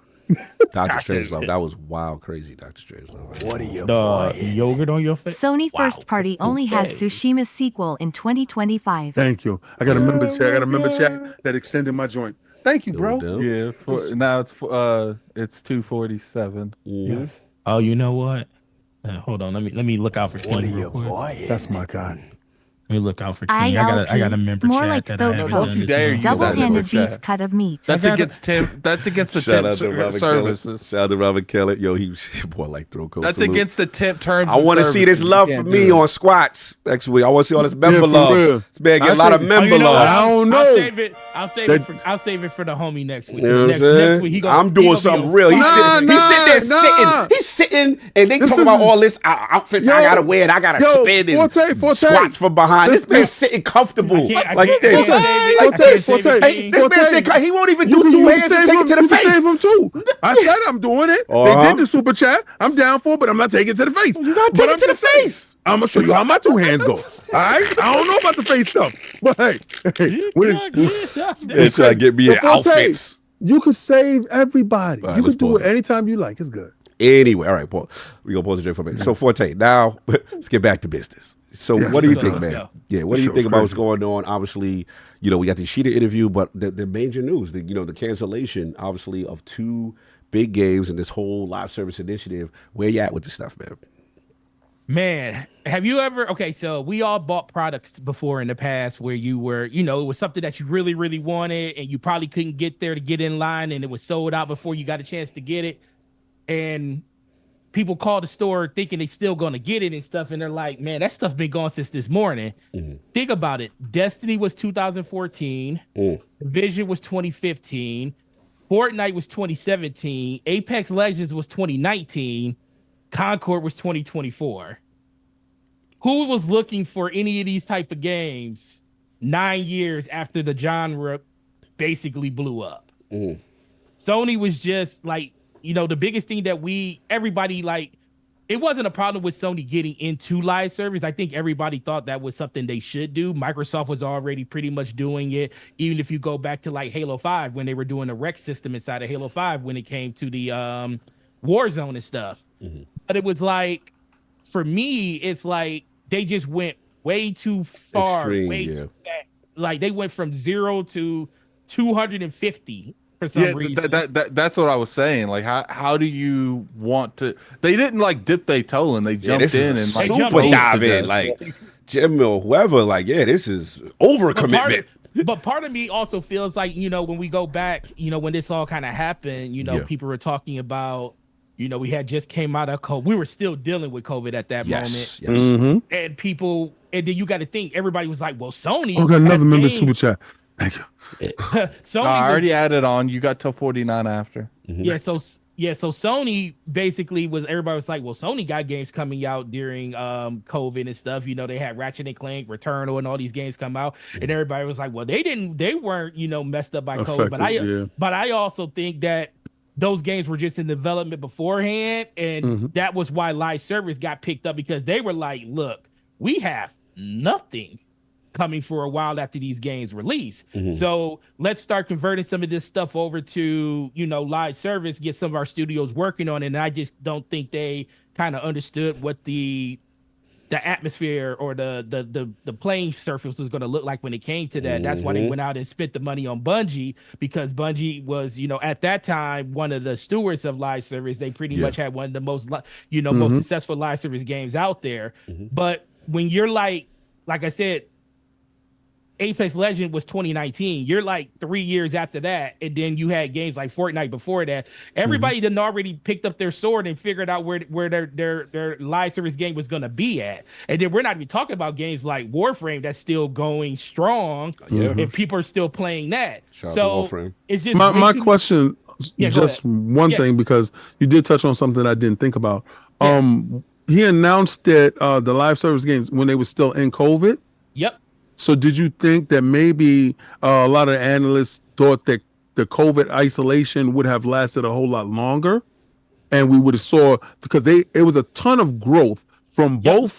Dr. Strangelove. That was wild, crazy, Dr. Strangelove. What are you The buying? yogurt on your face. Sony First Party only has Okay. Tsushima's sequel in 2025. Thank you. I got a member chat. I got a member chat that extended my joint. Thank you, bro. Yeah, now it's 247. Oh, you know what? Hold on. Let me look out for King. What are real you quick. buying? That's my guy. Let me look out for King. I got a member more chat like that throat I haven't coat. done this dare month. use that Double-handed number beef chat. cut of meat. That's got against That's against the Shout temp out to Robert services. Shout out to Robert Kelly. Yo, he boy like throw coat. That's Salute. against the temp terms. I want to see this love for me on squats next week. I want to see all this member for love. real. This man get I a lot of think- member you know what? love. I don't know. I'll save it for the homie next week. You know what I'm next saying? week he I'm doing something real. He's sitting there sitting. He's sitting, and they This talking is- about all this outfits I Yo, gotta wear. And I gotta yo, spin and Forte. squats from behind. This This- man sitting comfortable I like can't this. save it. I Like can't this. save it, Forte. King. This man Forte. said he won't even You do can two save hands and take him. it to the You can face. save him too. I said I'm doing it. Uh-huh. They did the super chat. I'm down for it, but I'm not taking it to the face. You gotta take it to the face. I'm gonna show you how my 2 hands go. All right? I don't know about the face stuff, but hey, when They try to get me in Forte, outfits. you can save everybody. All right, You let's can do pause it anytime you like. It's good. Anyway, all right, Paul. We gonna pause the drink for a minute. So Forte, now let's get back to business. So what do you think, let's man? go. Yeah, what do you Sure, think about what's crazy. going on? Obviously, we got the Yoshida interview, but the major news, the cancellation, obviously, of 2 big games and this whole live service initiative. Where you at with this stuff, man? Man, have you ever? Okay, so we all bought products before in the past where you were, it was something that you really, really wanted, and you probably couldn't get there to get in line, and it was sold out before you got a chance to get it. And people call the store thinking they still gonna get it and stuff, and they're like, man, that stuff's been gone since this morning. Think about it. Destiny was 2014, Division was 2015, Fortnite was 2017, Apex Legends was 2019, Concord was 2024. Who was looking for any of these type of games 9 years after the genre basically blew up? Sony was just like, the biggest thing that everybody like, it wasn't a problem with Sony getting into live service. I think everybody thought that was something they should do. Microsoft was already pretty much doing it. Even if you go back to like Halo 5, when they were doing a rec system inside of Halo 5, when it came to the Warzone and stuff. But it was like, for me, it's like they just went way too far, Extreme, way too fast. Like they went from 0 to 250 for some reason. That's what I was saying. Like, how do you want to? They didn't like dip their toe in. They jumped in and like super froze to dive in, death. like Jim or whoever. Like, yeah, this is overcommitment. But part of me also feels like, when we go back, when this all kind of happened, people were talking about, we had just came out of COVID. We were still dealing with COVID at that moment. Yes. And people, and then you got to think, everybody was like, well, Sony. Oh, got another has member games. super chat. Thank you. Sony I was- already added on. You got till 49 after. Yeah, so Sony basically everybody was like, well, Sony got games coming out during COVID and stuff. They had Ratchet and Clank, Returnal, and all these games come out, and everybody was like, well, they weren't messed up by COVID. But I also think that those games were just in development beforehand, and that was why live service got picked up, because they were like, look, we have nothing coming for a while after these games release. So let's start converting some of this stuff over to, live service, get some of our studios working on it. And I just don't think they kind of understood what the atmosphere or the playing surface was going to look like when it came to that. That's why they went out and spent the money on Bungie, because Bungie was, at that time, one of the stewards of live service. They pretty much had one of the most, most successful live service games out there. But when you're like I said, Apex Legend was 2019. You're like 3 years after that, and then you had games like Fortnite before that. Everybody done already picked up their sword and figured out where their live service game was going to be at. And then we're not even talking about games like Warframe that's still going strong, and people are still playing that. Shout out so to Warframe. it's just My question, Yeah, go just ahead. one thing, because you did touch on something I didn't think about. He announced that the live service games, when they were still in COVID. Yep. So did you think that maybe a lot of analysts thought that the COVID isolation would have lasted a whole lot longer, and we would have saw, because it was a ton of growth from both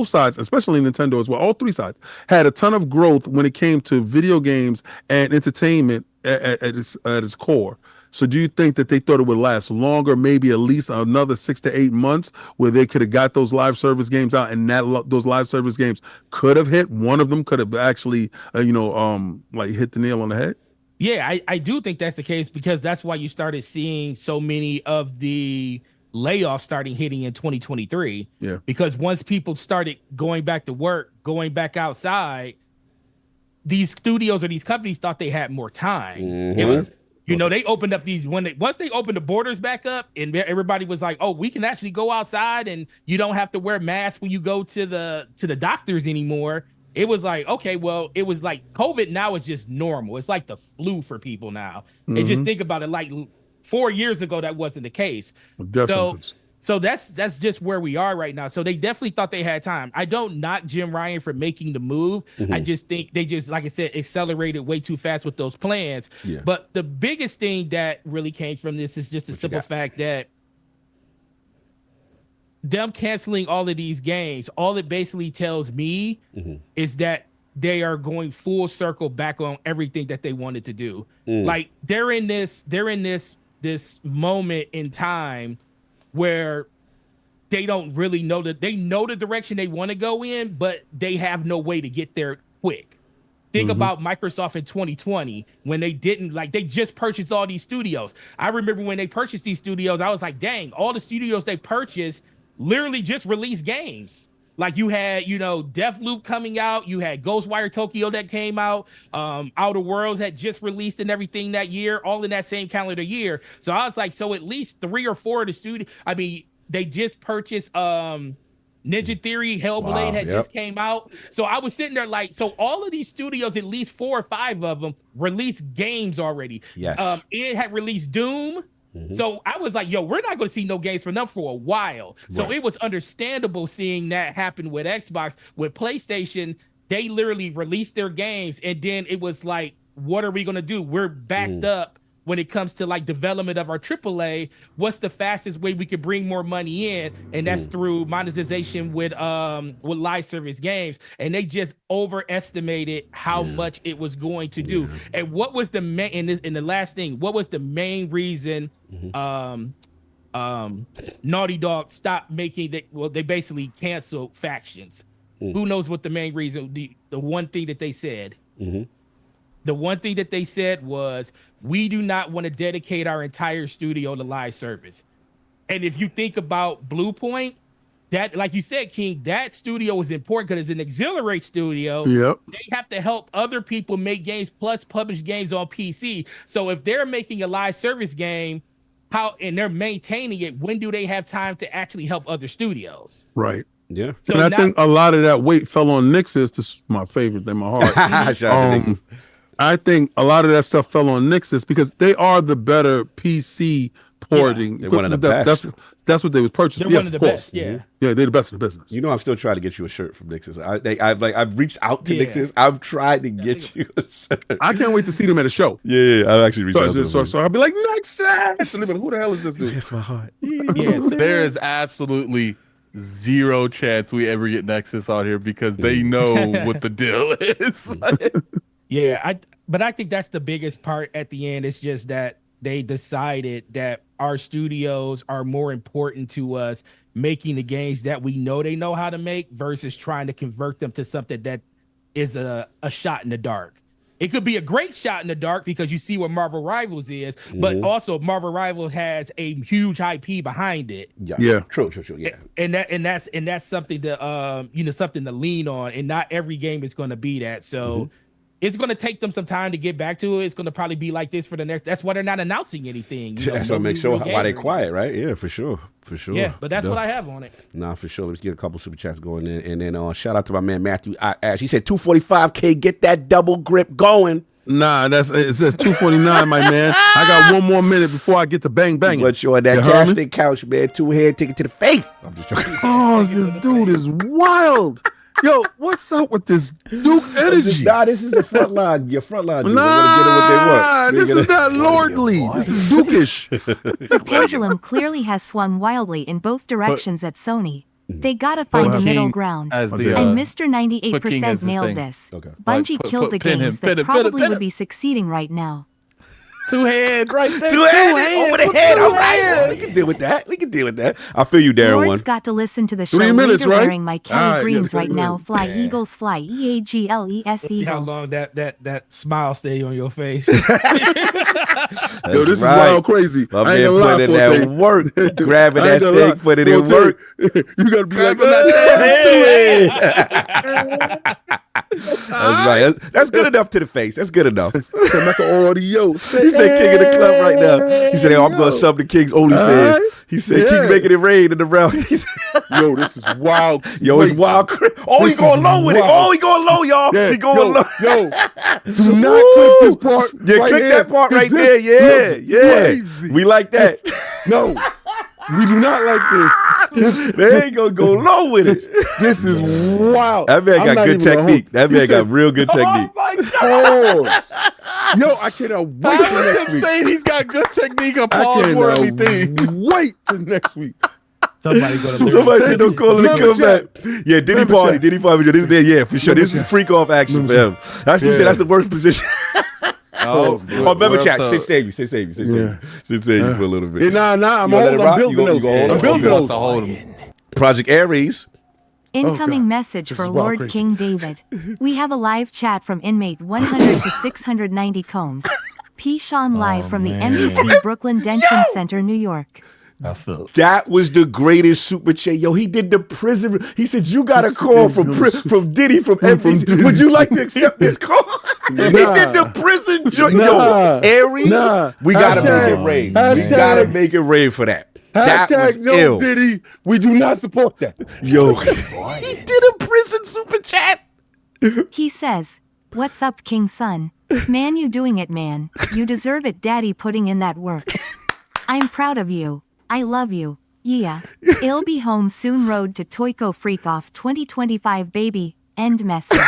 sides, especially Nintendo as well. All 3 sides had a ton of growth when it came to video games and entertainment at its core. So do you think that they thought it would last longer, maybe at least another 6 to 8 months, where they could have got those live service games out, and those live service games could have hit? One of them could have actually, like hit the nail on the head? Yeah, I do think that's the case, because that's why you started seeing so many of the layoffs starting hitting in 2023. Yeah. Because once people started going back to work, going back outside, these studios or these companies thought they had more time. It was, they opened up once they opened the borders back up, and everybody was like, oh, we can actually go outside and you don't have to wear masks when you go to the doctors anymore. It was like, okay, well, it was like COVID now is just normal. It's like the flu for people now. And just think about it, like 4 years ago, that wasn't the case. So that's just where we are right now. So they definitely thought they had time. I don't knock Jim Ryan for making the move. I just think they just, like I said, accelerated way too fast with those plans. Yeah. But the biggest thing that really came from this is just the simple fact that them canceling all of these games, all it basically tells me is that they are going full circle back on everything that they wanted to do. Like they're in this moment in time where they don't really know that they know the direction they want to go in, but they have no way to get there quick. Think about Microsoft in 2020 when they didn't they just purchased all these studios. I remember when they purchased these studios, I was like, dang, all the studios they purchased literally just released games. Like you had, Deathloop coming out, you had Ghostwire Tokyo that came out, Outer Worlds had just released and everything that year, all in that same calendar year. So I was like, so at least 3 or 4 of the studio. I mean, they just purchased Ninja Theory, Hellblade just came out. So I was sitting there like, so all of these studios, at least 4 or 5 of them, released games already. Yes. It had released Doom. So I was like, yo, we're not going to see no games from them for a while. So it was understandable seeing that happen with Xbox. With PlayStation, they literally released their games, and then it was like, what are we going to do? We're backed up when it comes to like development of our AAA. What's the fastest way we could bring more money in? And that's through monetization with live service games. And they just overestimated how much it was going to do. And what was the main, and the last thing, what was the main reason Naughty Dog stopped making that? Well, they basically canceled Factions. Who knows what the main reason, the one thing that they said? The one thing that they said was, we do not want to dedicate our entire studio to live service. And if you think about Blue Point, that, like you said, King, that studio is important because it's an Exhilarate studio. Yep. They have to help other people make games plus publish games on PC. So if they're making a live service game, and they're maintaining it, when do they have time to actually help other studios? Right. Yeah. So And I now, think a lot of that weight fell on Nix's. This is my favorite in my heart. Shout out to Nix's. I think a lot of that stuff fell on Nix's because they are the better PC porting. They're one of the best. That's what they was purchasing. they're one of the best. Yeah. Yeah, they're the best in the business. You know, I'm still trying to get you a shirt from Nix's. I've reached out to Yeah. Nix's. I've tried to get you a shirt. I can't wait to see them at a show. Yeah, I've actually reached out to them. So I'll be like, Nix's! And they'll be like, who the hell is this dude? It's my heart. Yeah. So There is absolutely zero chance we ever get Nexus out here because they know what the deal is. yeah, but I think that's the biggest part at the end. It's just that they decided that our studios are more important to us making the games that we know they know how to make versus trying to convert them to something that is a shot in the dark. It could be a great shot in the dark because you see what Marvel Rivals is, but also Marvel Rivals has a huge IP behind it. Yeah. True. Yeah. And that's something to something to lean on, and not every game is going to be that. So it's going to take them some time to get back to it. It's going to probably be like this for the next. That's why they're not announcing anything. That's what makes sure why they're quiet, right? Yeah, for sure. Yeah, but that's what I have on it. Nah, for sure. Let's get a couple super chats going in. And then shout out to my man Matthew Ash. He said 245K, get that double grip going. Nah, it says 249, my man. I got 1 more minute before I get to bang bang. But you're on that casting couch, man. 2 head ticket to the face. I'm just joking. Oh, this dude is wild. Yo, what's up with this Duke energy? Nah, this is the front line. Your front line. Dude. Nah, this is not lordly. This is Dukish. The pendulum clearly has swung wildly in both directions at Sony. They gotta find a middle ground. As the, And Mr. put King 98% as his nailed thing. this. Okay. Bungie Like, killed the pin him, games pin that him, pin him, probably pin would him. be succeeding right now. 2 head right there. 2 head over the head. All right. We can deal with that. I feel you, Darren. Lords One. got to listen to the show 3 minutes, later right? wearing my Kelly All right, Greens yeah, right 3 now. minutes. Fly Eagles fly. EAGLES See how Eagles. long that smile stay on your face. Yo, this is wild crazy. My I man ain't gonna lie, put in that Forte. work. Grabbing I that ain't gonna thing, lie. put it in Forte, work. You gotta be like, Hey. That's right. That's good enough to the face. That's good enough. audio. He said king of the club right now. He said, hey, I'm going to sub the King's OnlyFans. Right. He said, Yeah. King making it rain in the round. He said, Yo, this is wild. yo, it's crazy. wild. Oh, he This going is low with it. wild. Oh, he going low, y'all. Yeah, He going low. Yo, do not click this part. Yeah, right click here. that part right This there. Yeah, looks yeah. crazy. We like that. No, we do not like this. They ain't going to go low with it. This is wild. That man I'm got not good even gonna technique. hold- That He man got said, real good technique. Pause. Yo, I cannot wait till I next was week. saying he's got good technique on I pause for everything. cannot wait till next week. Somebody go to Somebody said don't call him to Remember come back. Yeah, Diddy Remember party. chat. This is there. Yeah, for sure. This is freak off action for him. He said that's the worst position. Oh pause. we're- Oh, remember, we're chat. up Stay to- saved. Stay saved. Stay saved. Stay saved for a little bit. Nah, I'm You gonna let it rock? building You those. gonna hold I'm it? building He wants those. to hold him. Project Aries. Incoming God. message This for is wild Lord crazy. King David. We have a live chat from inmate 100 to 690 Combs. P. Sean live from the MDC Brooklyn Detention Center, New York. I felt. That was the greatest super chat. Yo, he did the prison. He said, you got a call from Diddy from MDC. Diddy. Would you like to accept this call? He did the prison joint. Yo, Aries, we got to make it rain. We Hashtag- got to make it rain for that. That was Hashtag no ill. Diddy. We do not support that. Yo, he did a prison super chat. He says, "What's up, King Son? Man, you doing it, man. You deserve it, Daddy, putting in that work. I'm proud of you. I love you. Yeah. I'll be home soon. Road to Toyko Freak Off 2025, baby. End message."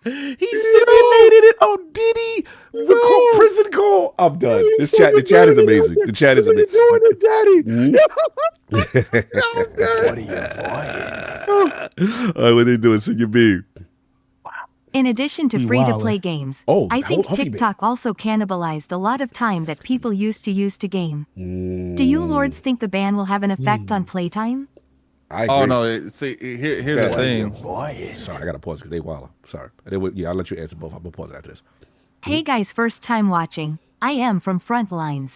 He simulated it on Diddy. Prison call. I'm done. The chat is amazing. The chat is amazing. Doing it, Daddy. What are you buying? All right, what they doing? Send your beam. In addition to Be free-to-play games, Oh, I think Huffy Bear. TikTok also cannibalized a lot of time that people used to use to game. Do you lords think the ban will have an effect on playtime? I agree. Oh no! See, here's the thing. Buying. Sorry, I got to pause because they wild. Sorry. Yeah, I'll let you answer both. I'm going to pause it after this. Hey guys, first time watching. I am from Frontlines.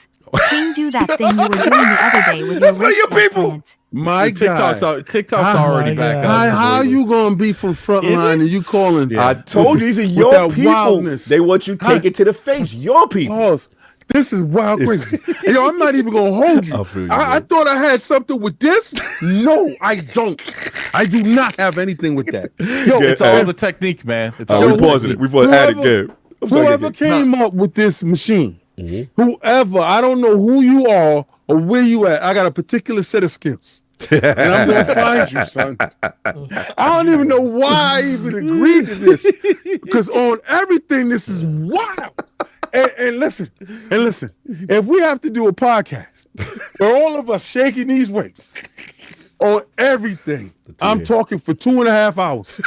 King, do that thing you were doing the other day with your That's one of your wrist people. plant. My God. TikTok's already back up. How you gonna be from Frontline and you calling? I told you, these are with your that people. wildness. They want you to take it to the face. Your people. Pause. This is wild crazy. Yo, I'm not even gonna hold you. I feel you, I man. thought I had something with this. No, I don't. I do not have anything with that. Yo, Yeah, It's all the technique, man. It's all we the pausing it. technique. We pausing it. Add it game. I'm sorry, Whoever Gay. came up with this machine, whoever, I don't know who you are or where you at. I got a particular set of skills. And I'm gonna find you, son. I don't even know why I even agreed to this. Because on everything, this is wild. And listen, if we have to do a podcast where all of us shaking these weights on everything, I'm talking for 2.5 hours.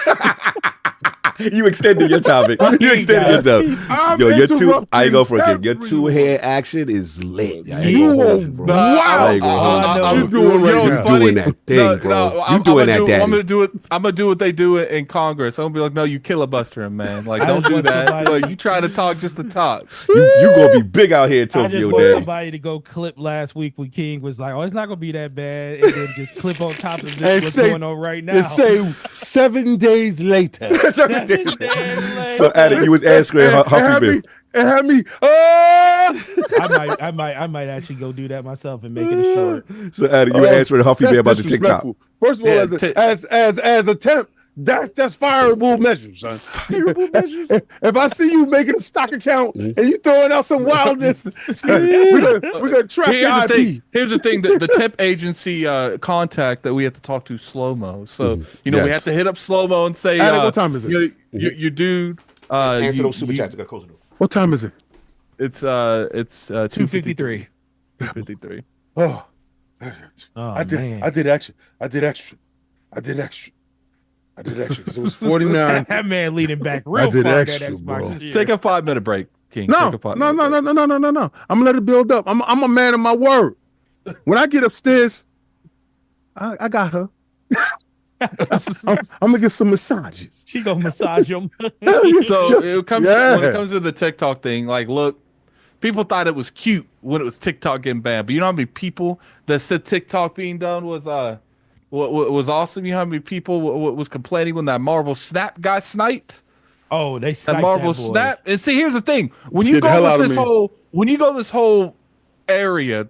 You extended your topic. You extended your time. I'm Yo, your two. I ain't go for it. interrupting Your two hand action is lit. I ain't You gonna are hold you, bro. wow. I ain't gonna hold you. I'm doing right You now. doing that thing, bro. You doing that, I'm daddy. gonna do it. I'm gonna do what they do in Congress. I'm gonna be like, no, you killer-buster him, man. Like, I don't just do want that. somebody- Like, you trying to talk just to talk. You gonna be big out here, I just Tokyo want daddy. somebody to go clip last week when King was like, "Oh, it's not gonna be that bad," and then just clip on top of And this what's say- going on right now. And say 7 days later. So, Adam, you was answering Huffy Bear. And have me. I might actually go do that myself and make it a short. So, Adam, you were answering Huffy Bear about the TikTok. disrespectful. First of all, as attempt, that's fireable measures, son. Fireable measures? If I see you making a stock account and you throwing out some wildness, we're gonna track your Here's the IP. thing. Here's the thing. The temp agency contact that we have to talk to slow mo. So we Yes. have to hit up slow mo and say, Adam, what time is it? Your dude. Answer those super chats. I got close the door. What time is it? It's 2:53. 2:53. 2:53. Oh, Oh, I did man. extra because it was 49. That man leaning back real did far extra, that Xbox. bro. shit. Take a 5-minute break, King. No, Take a no. 5-minute break. I'm gonna let it build up. I'm a man of my word. When I get upstairs, I got her. I'm gonna get some massages. She gonna massage him. So it comes Yeah. when it comes to the TikTok thing. Like, look, people thought it was cute when it was TikTok getting banned, but you know how many people that said TikTok being done was awesome. You know how many people was complaining when that Marvel Snap got sniped? Oh, they That sniped Marvel that boy. Snap. And see, here's the thing: when Scared you the hell go out with of this me. whole, when you go this whole area,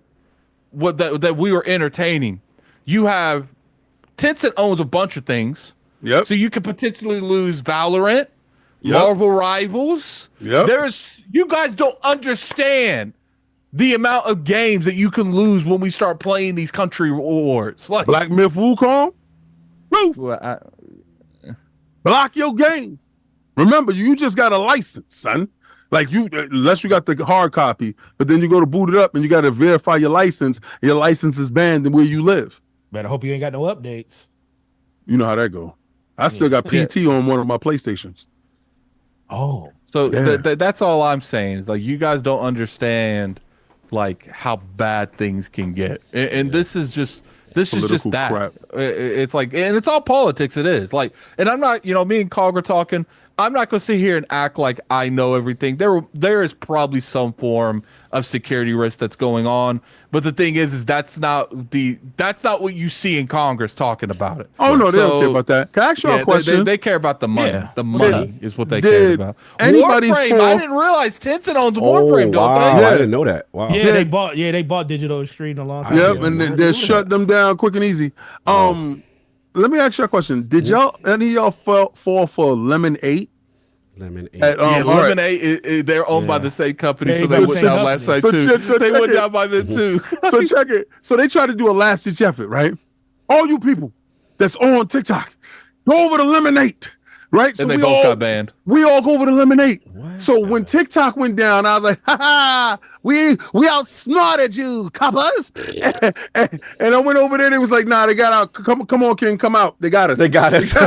that we were entertaining, you have Tencent owns a bunch of things. Yep. So you could potentially lose Valorant, Yep. Marvel Rivals. Yep. You guys don't understand the amount of games that you can lose when we start playing these country wars. Like, Black Myth Wukong. Woo. well, Block your game. Remember, you just got a license, son. Like unless you got the hard copy, but then you go to boot it up and you got to verify your license. Your license is banned where you live. Better hope you ain't got no updates. You know how that go. I still got PT on one of my PlayStations. Oh, So Yeah. that's all I'm saying. Is like you guys don't understand like how bad things can get, and this is just Political that. crap. It's like, and it's all politics. It is like, and I'm not, me and Cog are talking. I'm not going to sit here and act like I know everything. There is probably some form of security risk that's going on, but the thing is that's not what you see in Congress talking about it. Oh no, they don't So, care about that. Can I ask you a question? They care about the money. Yeah. The money is what they Did care about. anybody Warframe, I didn't realize Tencent owns Warframe, don't wow. they? I didn't know that. Wow. yeah, they bought Digital Extreme a long time Yep, ago. and they're shut them down quick and easy. Let me ask you a question. Did any of y'all fall for Lemon 8? Lemon 8. At, Yeah, all right. Lemonade, they're owned by the same company, They so by they the went same down last night company. too. So They check went it. down by them too. So check it. So they try to do a last ditch effort, right? All you people that's on TikTok, go over to Lemonade, right? And they both got banned. We all go over to Lemonade. So when TikTok went down, I was like, ha ha, we outsmarted you, coppers. and I went over there, they was like, nah, they got out. Come on, King, come out. They got us. They got us. they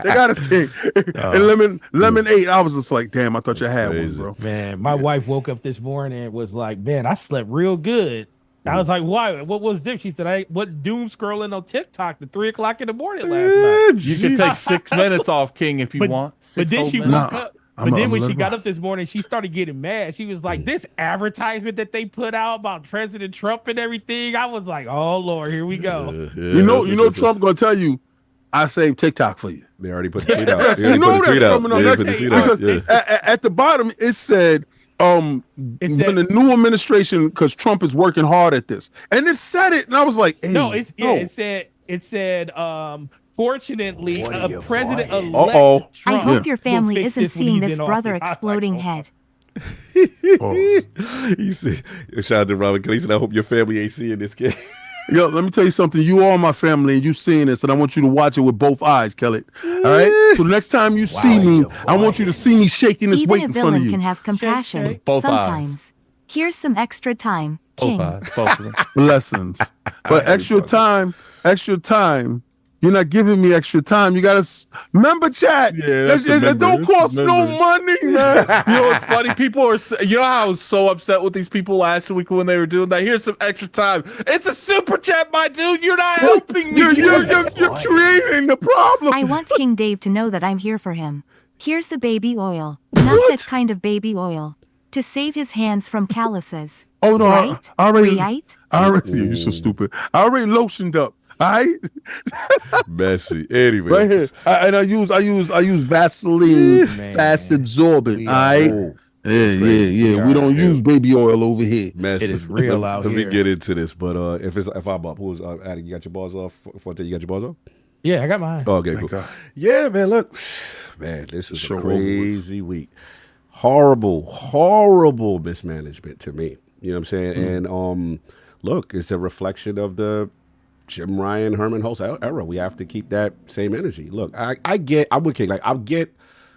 got us, King. And Lemon 8, I was just like, damn, I thought you had one, Crazy. bro. Man, my wife woke up this morning and was like, man, I slept real good. I was like, why? What was this? She said, I what doom scrolling on TikTok at 3 o'clock in the morning last night. You can take 6 minutes off, King, if you want. But then she woke Nah, up. I'm But then a when she liberal. got up this morning, she started getting mad. She was like, this advertisement that they put out about President Trump and everything. I was like, oh Lord, here we go. You know, Trump gonna tell you, I saved TikTok for you. They already put the tweet out. Yes, They already you know put the that's tweet out. coming on They next put the thing, tweet out. because Yeah. at the bottom it said, when the new administration, because Trump is working hard at this, and it said it, and I was like, hey, No, it said fortunately, President-elect Uh-oh. I Trump hope your will family fix isn't this when seeing he's this in brother office. I was like, exploding oh. head. You see, shout out to Robert Cleason. I hope your family ain't seeing this kid. Yo, let me tell you something. You are my family, and you seeing this, and I want you to watch it with both eyes, Kelly. All right. So the next time you see me, I want you to see me shaking this Even weight a in front of villain you. can have compassion shake. Both eyes. sometimes. Here's some extra time, Both King. eyes, both of them. Blessings, but extra time. You're not giving me extra time. You gotta remember, chat. Yeah, that's a it member. don't That's a cost no member. money, man. You know what's funny? People are, you know how I was so upset with these people last week when they were doing that? Here's some extra time. It's a super chat, my dude. You're not helping me. You're creating the problem. I want King Dave to know that I'm here for him. Here's the baby oil. Not What? that kind of baby oil. To save his hands from calluses. Oh no, Right? I already, Right? you're so stupid. I already lotioned up. All right, Messy. Anyway. right here, I use Vaseline fast absorbent. All right, Oh, yeah. We don't use baby oil over here. messy. It is real out Let me here. get into this, but if I'm up, who's Addy? You got your balls off? Fonte, you got your balls off? Yeah, I got mine. Oh, okay, cool. God. Yeah, man. Look, man, this was Show a over with. crazy week. Horrible mismanagement to me. You know what I'm saying? And look, it's a reflection of the Jim Ryan, Herman Holtz era. We have to keep that same energy. Look, I'm with King. Like, I get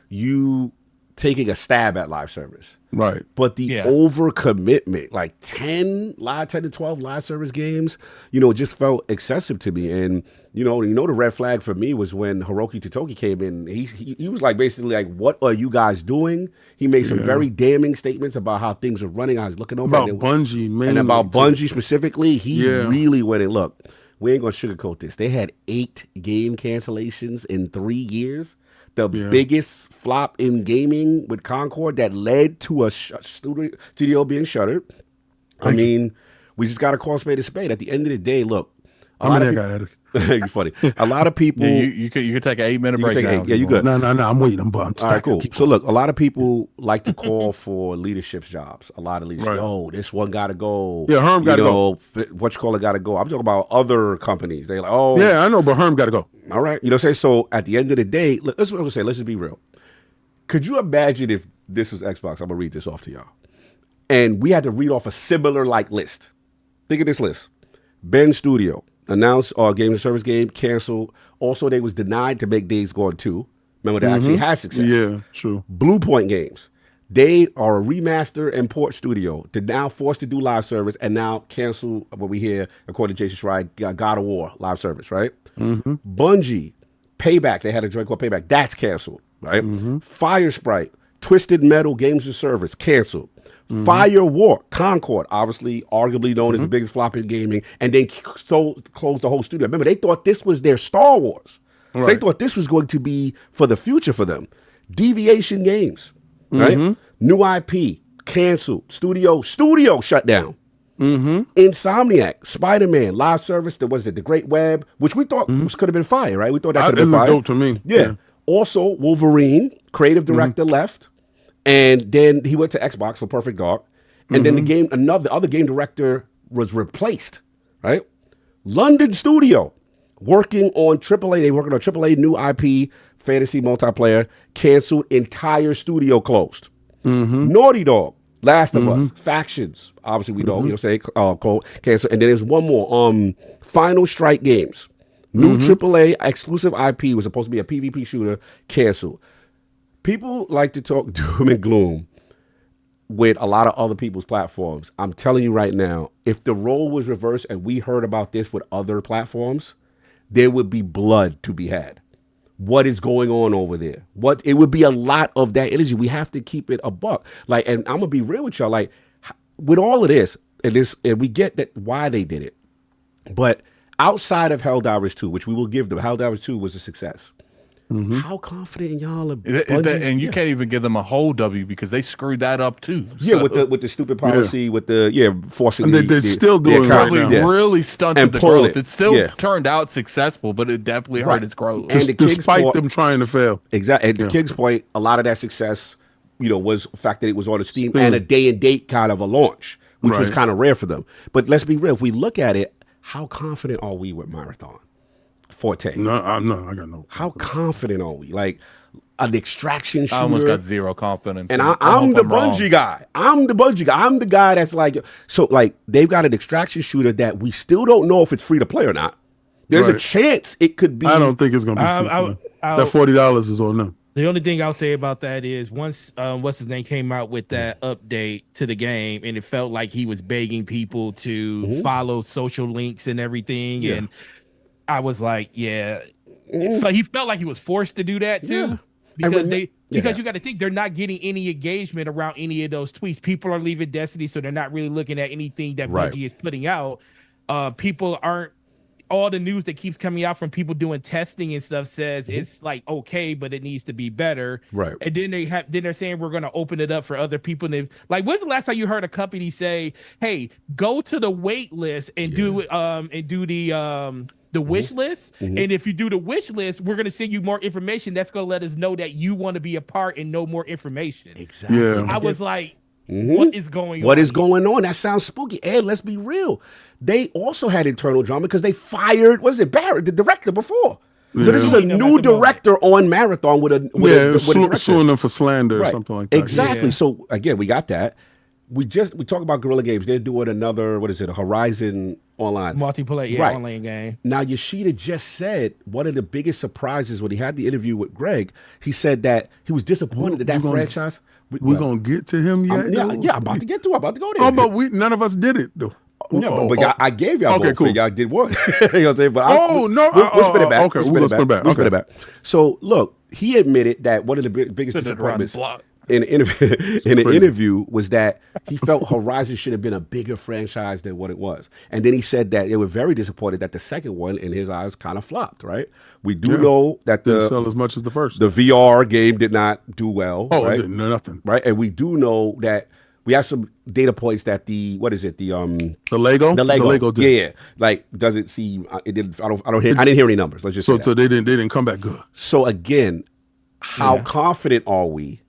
you taking a stab at live service. Right. But the overcommitment, like 10 to 12 live service games, it just felt excessive to me. And, the red flag for me was when Hiroki Totoki came in. He was like, basically like, what are you guys doing? He made some very damning statements about how things are running. I was looking over About Bungie, man. and about Bungie specifically. He Yeah. really went and look. We ain't gonna sugarcoat this. They had 8 game cancellations in 3 years. The biggest flop in gaming with Concord that led to a studio being shuttered. I mean, we just got to call spade a spade. At the end of the day, look. You're funny. A lot of people. Yeah, you could take an 8-minute You can break. take now eight. if Yeah, you good. No, I'm waiting. I'm All right, cool. So look, a lot of people like to call for leadership jobs. A lot of leadership. Right. Oh, this one got to go. Yeah, Herm gotta go. What you call it got to go. I'm talking about other companies. They like, oh, Yeah, I know, but Herm got to go. all right. You know what I'm saying? So at the end of the day, let's just be real. Could you imagine if this was Xbox? I'm gonna read this off to y'all, and we had to read off a similar like list. Think of this list: Ben Studio announced our game and service game canceled. Also, they was denied to make Days Gone 2. Remember, they actually had success. Yeah, true. Blue Point Games. They are a remaster and port studio. They're now forced to do live service and now cancel what we hear, according to Jason Schreier, God of War live service, right? Bungie, Payback. They had a joint called Payback. That's canceled. right? Fire Sprite, Twisted Metal Games of Service, canceled. Fire War, Concord, obviously, arguably known as the biggest flop in gaming, and then closed the whole studio. Remember, they thought this was their Star Wars. Right. They thought this was going to be for the future for them. Deviation Games, right? New IP, canceled. Studio shut down. Insomniac, Spider-Man, live service, the Great Web, which we thought could have been fire, right? We thought that could have been fire. Dope to me. Yeah. Also, Wolverine, creative director left. And then he went to Xbox for Perfect Dark. And then the other game director was replaced, right? London Studio, working on AAA. They working on AAA new IP, fantasy multiplayer, canceled, entire studio closed. Naughty Dog, Last of Us, Factions, obviously we know, you know what I'm saying, canceled. And then there's one more, Final Strike Games, new AAA exclusive IP, was supposed to be a PvP shooter, canceled. People like to talk doom and gloom with a lot of other people's platforms. I'm telling you right now, if the role was reversed and we heard about this with other platforms, there would be blood to be had. What is going on over there? It would be a lot of that energy. We have to keep it a buck. Like, and I'm gonna be real with y'all. Like, with all of this, and we get that why they did it, but outside of Helldivers 2, which we will give them, Helldivers 2 was a success. How confident in y'all are and you can't even give them a whole W because they screwed that up too. Yeah, so. with the stupid policy, with the forcing. And they're still doing probably right now. really stunted the growth. It still turned out successful, but it definitely hurt its growth. And despite them trying to fail. Exactly. And to King's point, a lot of that success, was the fact that it was on a Steam and a day and date kind of a launch, which was kind of rare for them. But let's be real. If we look at it, how confident are we with Marathon? Forte. No, I got no. How confident are we? Like an extraction shooter. I almost got zero confidence. And I'm the Bungie guy. I'm the guy that's like, so like they've got an extraction shooter that we still don't know if it's free to play or not. There's a chance it could be. I don't think it's gonna be free. That $40 is on them. The only thing I'll say about that is once what's his name came out with that update to the game, and it felt like he was begging people to follow social links and everything, and I was like, so he felt like he was forced to do that too, because you got to think they're not getting any engagement around any of those tweets. People are leaving Destiny, so they're not really looking at anything that Bungie is putting out. People aren't. All the news that keeps coming out from people doing testing and stuff says it's like okay, but it needs to be better. Right. And then they're saying we're gonna open it up for other people. And like, when's the last time you heard a company say, "Hey, go to the wait list and do the wish list, and if you do the wish list, we're going to send you more information that's going to let us know that you want to be a part and know more information." Exactly. Yeah. I was like, what is going on? What is going on? That sounds spooky. And let's be real. They also had internal drama because they fired, Barrett, the director before. So this is a new director on Marathon with a suing them for slander or something like that. Exactly. So again, we got that. We talk about Guerrilla Games. They're doing another, a Horizon Online multiplayer, online game. Now, Yoshida just said one of the biggest surprises when he had the interview with Greg. He said that he was disappointed that franchise. We're gonna get to him yet? I'm about to get to. I'm about to go there. Oh, but none of us did it though. No, but I gave y'all both. Cool. Y'all did one. You know what I'm saying? But we'll spin it back. Okay, we'll spin it back. So look, he admitted that one of the biggest disappointments in an interview was that he felt Horizon should have been a bigger franchise than what it was. And then he said that they were very disappointed that the second one, in his eyes, kind of flopped, right? We do know that didn't sell as much as the first. The VR game did not do well. Oh, right? It didn't, nothing. Right? And we do know that we have some data points that the Lego did. Yeah. Like, does it seem it didn't I didn't hear any numbers. Let's just say so they didn't come back good. So again, how confident are we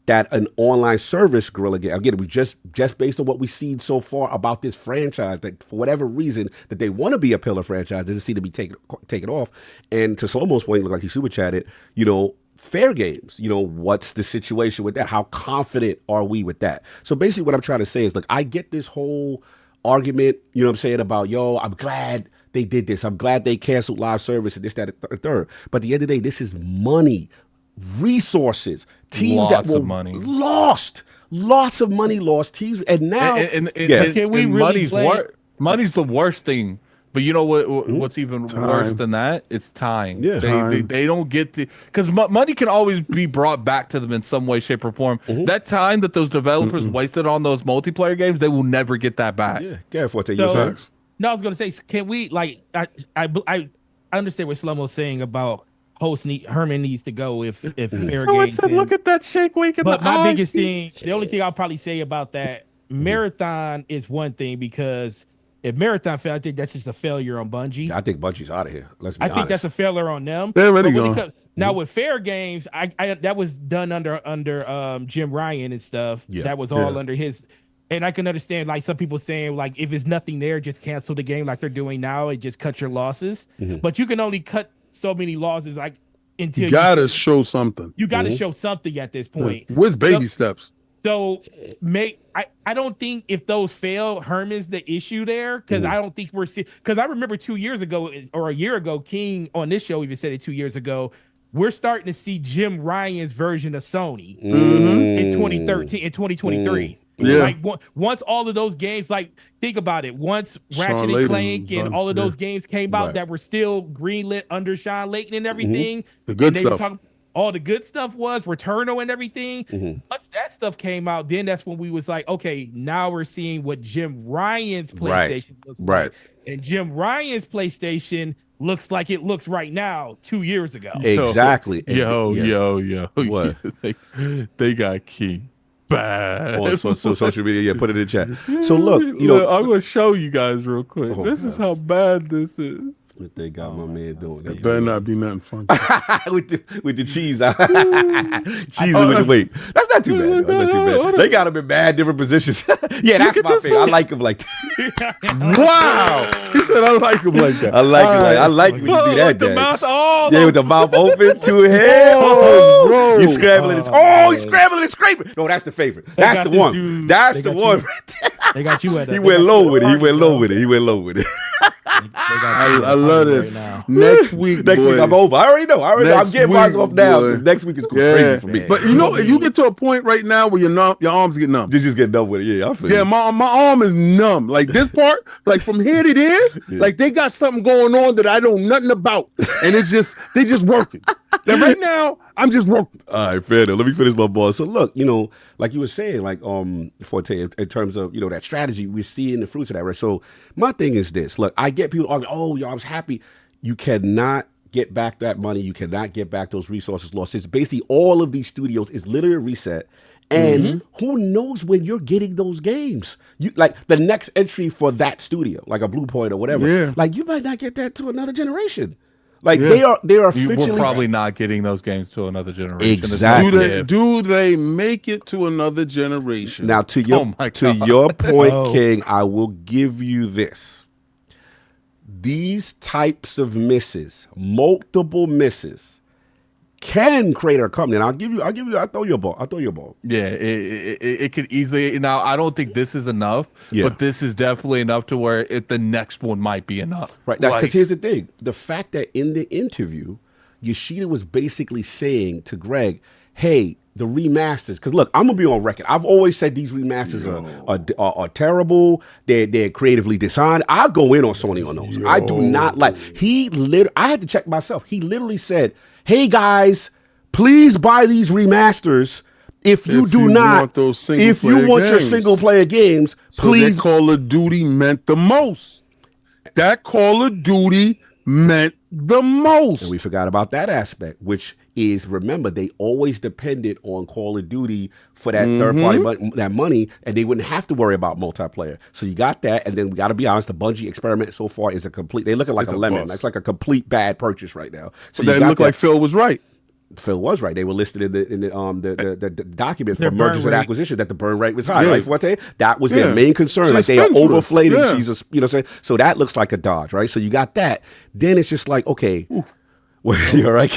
that an online service Guerrilla Game, again, we just based on what we've seen so far about this franchise, that for whatever reason that they want to be a pillar franchise doesn't seem to be taken off. And to Slow-Mo's point, look like he super chatted, fair games, what's the situation with that? How confident are we with that? So basically what I'm trying to say is, I get this whole argument, what I'm saying, about, I'm glad they did this. I'm glad they canceled live service and this, that, and third. But at the end of the day, this is money. Resources, teams lots that were of money lost, lots of money lost, teams, and now money's the worst thing But you know what's even worse than that? It's time. Yeah. They don't get because money can always be brought back to them in some way, shape, or form. That time that those developers wasted on those multiplayer games, they will never get that back. Yeah, careful. Take So- your time. No, I was gonna say, can we like? I understand what Slummo's saying about Herman needs to go if fair Someone games. said, "Look at that shake wake in But the my eyes." biggest thing, the only thing I'll probably say about that marathon is one thing, because if marathon failed, I think that's just a failure on Bungie. I think Bungie's out of here. Let's be I honest. think that's a failure on them. They're ready But when to it now with fair games, I that was done under Jim Ryan and stuff. Yeah. That was all under his. And I can understand like some people saying like if it's nothing there, just cancel the game like they're doing now and just cut your losses. But you can only cut so many losses like until You gotta show something. you got to show something at this point. With baby steps. So I don't think if those fail, Herman's the issue there, because I don't think we're seeing, because I remember 2 years ago or a year ago, King on this show even said it 2 years ago. We're starting to see Jim Ryan's version of Sony in 2013 and 2023. Yeah. Like once all of those games, like think about it. Once Ratchet and Layton Clank and done, all of yeah. those games came out Right. that were still greenlit under Sean Layton and everything. The good and they were stuff. talking, all the good stuff was Returnal and everything. Once that stuff came out, then that's when we was like, okay, now we're seeing what Jim Ryan's PlayStation looks Right. like. And Jim Ryan's PlayStation looks like it looks right now 2 years ago. Exactly. Yo. What? they got King bad. On social media, yeah, put it in the chat. So look, you know, I'm gonna show you guys real quick. Oh, This is how bad this is. what they got my man doing. It better not be nothing fun. with the cheese. Cheese with the weight. That's not too bad. That's not too bad. They got him in bad different positions. Yeah, that's my favorite. I like him like that. Wow. He said I like him like that. I like him like I like when you do that. With the Dad. mouth all Yeah, with the mouth open to his head. Oh, bro. You scrambling it. He's scrambling and scraping. No, that's the favorite. That's got the this one. dude- That's they the got one. you- They got you at He went low with it. He went low with it. He went low with it. I love this. Next week, Next week boy. I'm over. I already know. I'm Next getting mine week, off now. boy. Next week is Yeah. crazy for me. But you know, you get to a point right now where your arms get numb. You just get done with it. Yeah, I feel Yeah, you. my arm is numb. Like this part, like from here to there, like they got something going on that I know nothing about, and they just working. Now right now, I'm just working. All right, fair enough. Let me finish my ball. So look, you know, like you were saying, like Forte, in terms of, you know, that strategy, we're seeing the fruits of that, right? So my thing is this. Look, I get people arguing, oh, yo, I was happy. You cannot get back that money. You cannot get back those resources lost. It's basically all of these studios is literally a reset. And who knows when you're getting those games? You like the next entry for that studio, like a Blue Point or whatever. Yeah. Like you might not get that to another generation. Like they are officially We're probably not getting those games to another generation. Exactly. Do they make it to another generation? Now to your my to God. your point, Oh. King, I will give you this. These types of misses, multiple misses, can create a company. And I'll throw you a ball. Yeah, it could easily. Now, I don't think this is enough, Yeah. but this is definitely enough to where the next one might be enough. Right. Because Like, here's the thing. The fact that in the interview, Yoshida was basically saying to Greg, hey, the remasters, because look, I'm gonna be on record. I've always said these remasters are terrible. They're creatively designed. I'll go in on Sony on those. I do not like. I had to check myself. He literally said, "Hey guys, please buy these remasters. If you do not, want those if you single-player want your games." single player games, So please." that Call of Duty meant the most. That Call of Duty meant the most. And we forgot about that aspect, which is, remember, they always depended on Call of Duty for that third party that money, and they wouldn't have to worry about multiplayer. So you got that, and then we got to be honest, the Bungie experiment so far is they looking like It's a a lemon. bust. That's like a complete bad purchase right now. So That looked like Phil was right. Phil was right. They were listed in the document for Their burn mergers and rate. acquisitions that the burn rate was high. Yeah. Right, Forte? That was Yeah. their main concern. She's Like they are expensive. overflating. Yeah. She's you know what I'm saying? So that looks like a dodge, right? So you got that. Then it's just like, okay, you're right.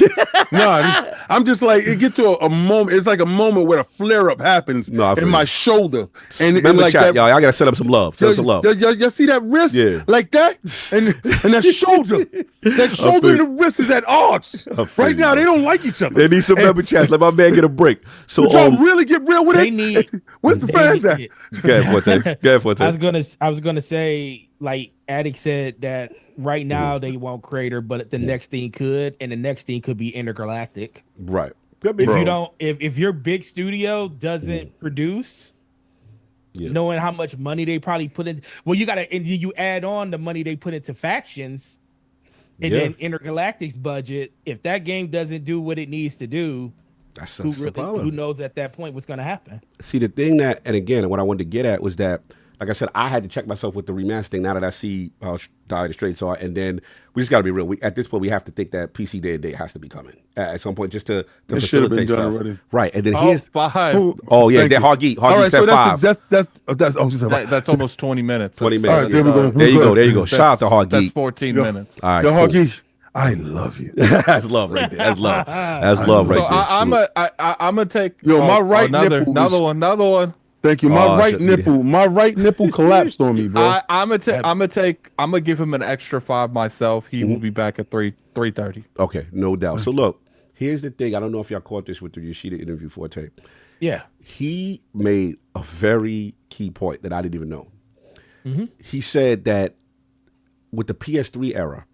I'm just like, it get to a moment. It's like a moment where a flare up happens No, I feel in you. my shoulder, and Remember, like chat, that. y'all. I gotta set up some love. Set up some love. You see that wrist, Yeah. like that, and that shoulder, and the wrist is at odds. feel Right you, now, bro. they don't like each other. They need some member chats. Let my man get a break. So Would y'all really get real with They it? need. Where's the they fans need- at? go ahead, Forte. Go ahead, Forte. I was gonna say, like Addict said, that right now they won't crater, but the next thing could, and the next thing could be intergalactic. Right. Could be. If you don't, if your big studio doesn't produce, knowing how much money they probably put in, well, you gotta, and you add on the money they put into factions, and then intergalactic's budget. If that game doesn't do what it needs to do, who knows at that point what's gonna happen? See, the thing that, and again, what I wanted to get at was that, like I said, I had to check myself with the remaster thing now that I see how dire the straits are. And then we just got to be real. At this point, we have to think that PC Day and Date has to be coming at some point just to facilitate stuff. Already. Right. And then here's 5. Oh, yeah. Hoggy said 5. That's almost 20 minutes. 20 minutes. All right, there we go. There you go. Shout out to Hoggy. That's 14 minutes. All right. Hoggy, I love you. That's love right there. That's love. That's love right there. I'm gonna take my right another nipple one. Thank you. My right nipple collapsed on me, bro. I'm gonna give him an extra 5 myself. He will be back at 3:30. Okay, no doubt. So look, here's the thing. I don't know if y'all caught this with the Yoshida interview for tape. Yeah. He made a very key point that I didn't even know. He said that with the PS3 era,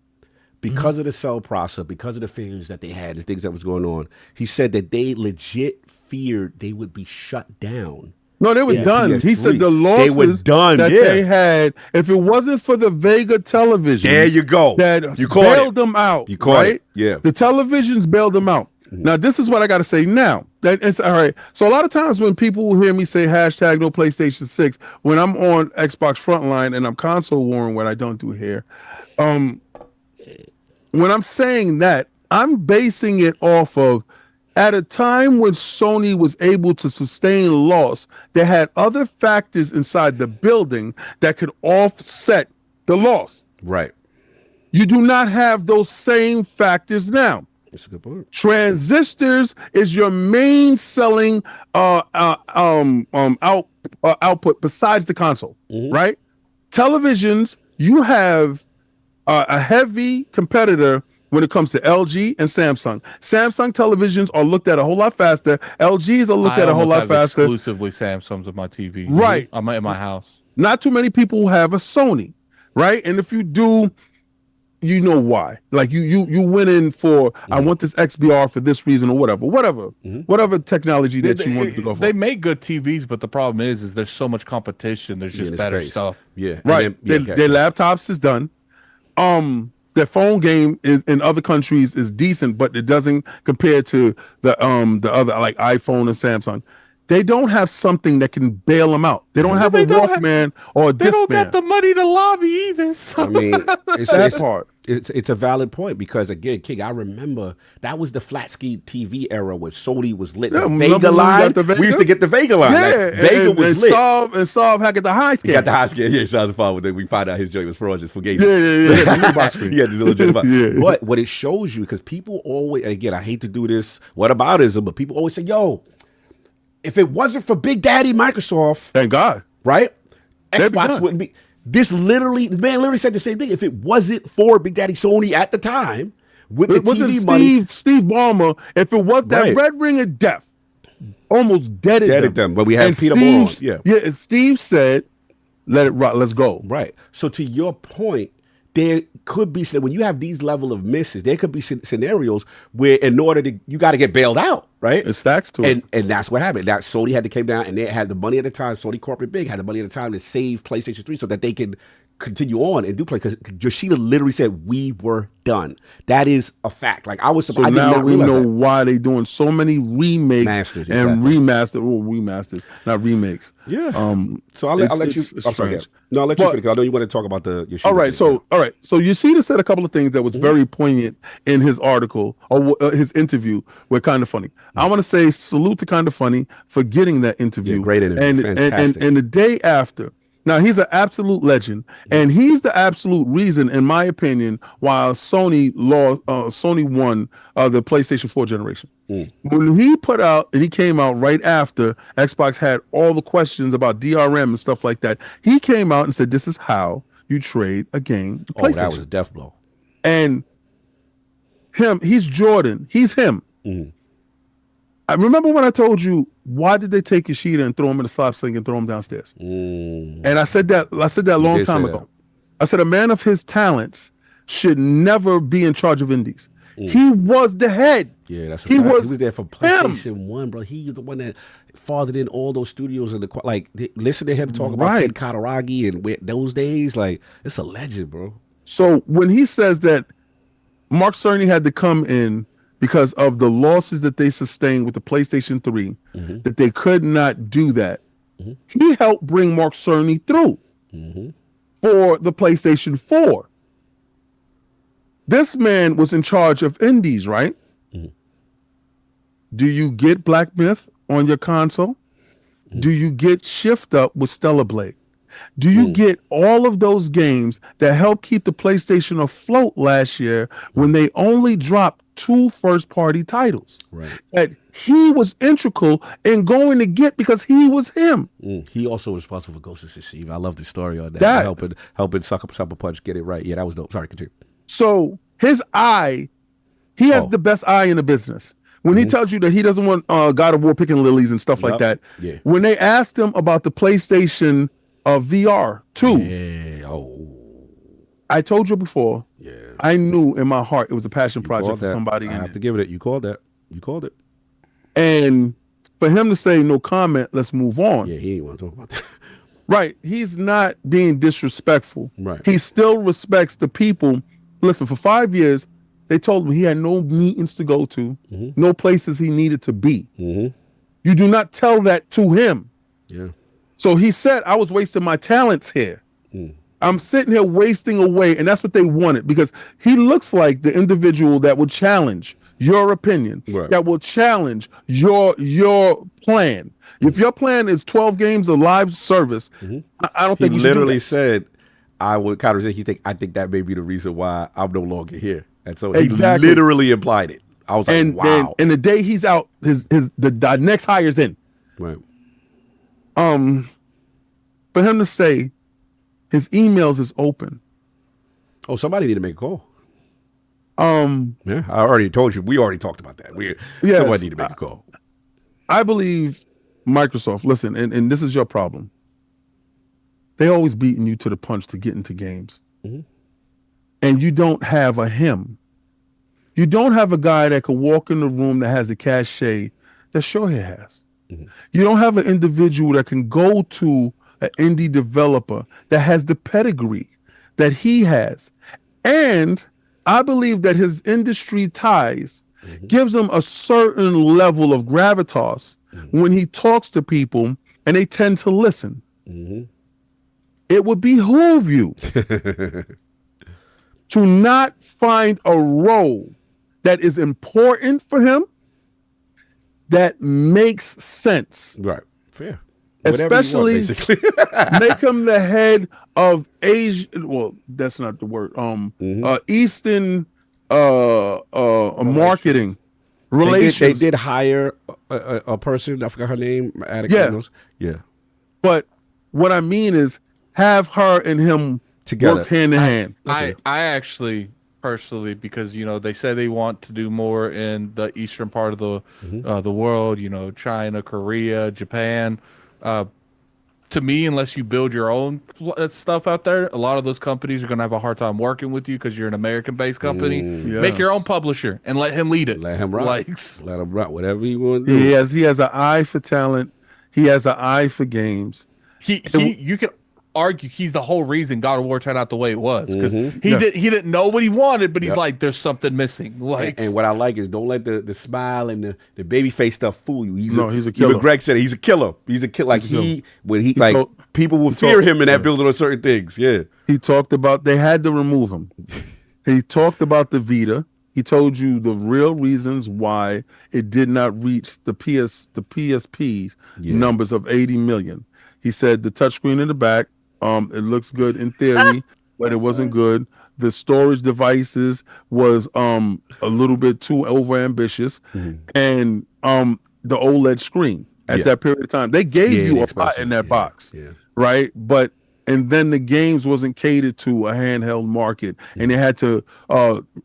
because of the cell processor, because of the failures that they had, the things that was going on, he said that they legit feared they would be shut down. No, they were done. PS3. He said the losses they had, if it wasn't for the Vega television, there you go. That you bailed them out. You caught it. Yeah. The televisions bailed them out. Now, this is what I got to say now. That it's all right. So a lot of times when people will hear me say hashtag no PlayStation 6, when I'm on Xbox Frontline and I'm console warring, what I don't do here, when I'm saying that, I'm basing it off of at a time when Sony was able to sustain loss, they had other factors inside the building that could offset the loss. Right. You do not have those same factors now. That's a good point. Transistors is your main selling output besides the console, right? Televisions, you have a heavy competitor when it comes to LG and Samsung. Samsung televisions are looked at a whole lot faster. LGs are looked at a whole lot faster. Exclusively Samsungs on my TV. Right. I'm in my house. Not too many people have a Sony, right? And if you do, you know why. Like you went in for, I want this XBR for this reason or whatever technology that you wanted to go for. They make good TVs, but the problem is there's so much competition. There's just better stuff. Yeah. Right. Their laptops is done. Their phone game is in other countries is decent, but it doesn't compare to the other like iPhone and Samsung. They don't have something that can bail them out. They don't have a Walkman or a Discman. They don't got the money to lobby either. So. I mean, it's a valid point because again, King, I remember that was the flat screen TV era where Sony was lit. The Vega line. We used to get the Vega line. Yeah, like, Vega was lit. Saab had the high scale. He got the high scale. Yeah, shots of fun with it. We find out his joint was fraudulent for games. Yeah. But what it shows you, because people always, again, I hate to do this, whataboutism, but people always say, yo, if it wasn't for Big Daddy Microsoft, thank God, right? Xbox wouldn't be. The man literally said the same thing. If it wasn't for Big Daddy Sony at the time, with the TV money, Steve Ballmer, if it was that red ring of death, almost deaded them. But we had Peter Moore on. And Steve said, "Let it rock, let's go." Right. So to your point, there could be, when you have these level of misses, there could be scenarios where in order to, you got to get bailed out, right? It stacks to it. And that's what happened. That Sony had to come down and they had the money at the time, Sony Corporate Big had the money at the time to save PlayStation 3 so that they could continue on and do play. Because Yoshida literally said, we were done. That is a fact. Like I was surprised. So now we know why they doing so many remakes and remasters, not remakes. Yeah. So I'll let you. I'm sorry. No, I'll let you finish. I know you want to talk about the Yoshida. All right. So Yoshida said a couple of things that was very poignant in his article or his interview. Were kind of funny. I want to say salute to Kind of Funny for getting that interview. Yeah, great interview. Fantastic. And the day after. Now, he's an absolute legend, and he's the absolute reason, in my opinion, why Sony won the PlayStation 4 generation. When he put out, and he came out right after Xbox had all the questions about DRM and stuff like that, he came out and said, this is how you trade a game to PlayStation. Oh, that was a death blow. And he's Jordan. He's him. I remember when I told you, why did they take Yoshida and throw him in the slop sink and throw him downstairs? And I said that a long time ago. I said a man of his talents should never be in charge of indies. He was the head. Yeah, that's a He fact. was He was there for PlayStation 1, bro. He was the one that fathered in all those studios and listen to him talk about Ken Kataragi and those days. Like, it's a legend, bro. So when he says that Mark Cerny had to come in because of the losses that they sustained with the PlayStation 3, that they could not do that, he helped bring Mark Cerny through for the PlayStation 4. This man was in charge of indies, right? Do you get Black Myth on your console? Do you get Shift Up with Stellar Blade? Do you get all of those games that helped keep the PlayStation afloat last year when they only dropped 2 first-party titles that he was integral in going to get because he was him? He also was responsible for Ghost of Tsushima. I love the story on that. Helping Sucker Punch get it right. Yeah, that was dope. Sorry, continue. So his eye, he has the best eye in the business. When he tells you that he doesn't want God of War picking lilies and stuff like that, when they asked him about the PlayStation VR 2, I told you before, I knew in my heart it was a passion project for somebody. I have to give it. You called that. You called it. And for him to say no comment, let's move on. Yeah, he ain't want to talk about that. Right. He's not being disrespectful. Right. He still respects the people. Listen, for 5 years, they told him he had no meetings to go to, no places he needed to be. You do not tell that to him. Yeah. So he said, I was wasting my talents here. I'm sitting here wasting away. And that's what they wanted, because he looks like the individual that would challenge your opinion, that will challenge your plan. If your plan is 12 games of live service, I don't think he you literally should do that. said, I would kind of say, I think that may be the reason why I'm no longer here. And so Exactly. he literally implied it. I was like, wow. And the day he's out, the next hire's in. Right. For him to say his emails is open. Oh, somebody need to make a call. Yeah, I already told you. We already talked about that. Somebody need to make a call. I believe Microsoft, listen, and this is your problem. They always beating you to the punch to get into games. And you don't have a him. You don't have a guy that could walk in the room that has a cachet that Shohei has. You don't have an individual that can go to an indie developer that has the pedigree that he has. And I believe that his industry ties gives him a certain level of gravitas when he talks to people and they tend to listen. It would behoove you to not find a role that is important for him that makes sense. Right. Fair. Especially make him the head of Asia. Well, that's not the word. Eastern marketing relations. They did hire a person. I forgot her name. Yeah. But what I mean is have her and him together, work hand in hand. I actually personally, because they say they want to do more in the eastern part of the world. China, Korea, Japan. To me, unless you build your own stuff out there, a lot of those companies are going to have a hard time working with you because you're an American-based company. Make your own publisher and let him lead it. Let him rock. Let him rock. Whatever he want to do. He has an eye for talent. He has an eye for games. You can argue he's the whole reason God of War turned out the way it was, because he didn't know what he wanted, but he's like, there's something missing. And what I like is don't let the smile and the baby face stuff fool you. He's a killer. Even Greg said it, he's a killer. He's a killer. People will fear him in that building on certain things. Yeah. He talked about they had to remove him. He talked about the Vita. He told you the real reasons why it did not reach the PSP's numbers of 80 million. He said the touchscreen in the back, it looks good in theory, but it wasn't good. The storage devices was a little bit too overambitious, and the OLED screen at that period of time. They gave you a lot in that box, right? But and then the games wasn't catered to a handheld market, and they had to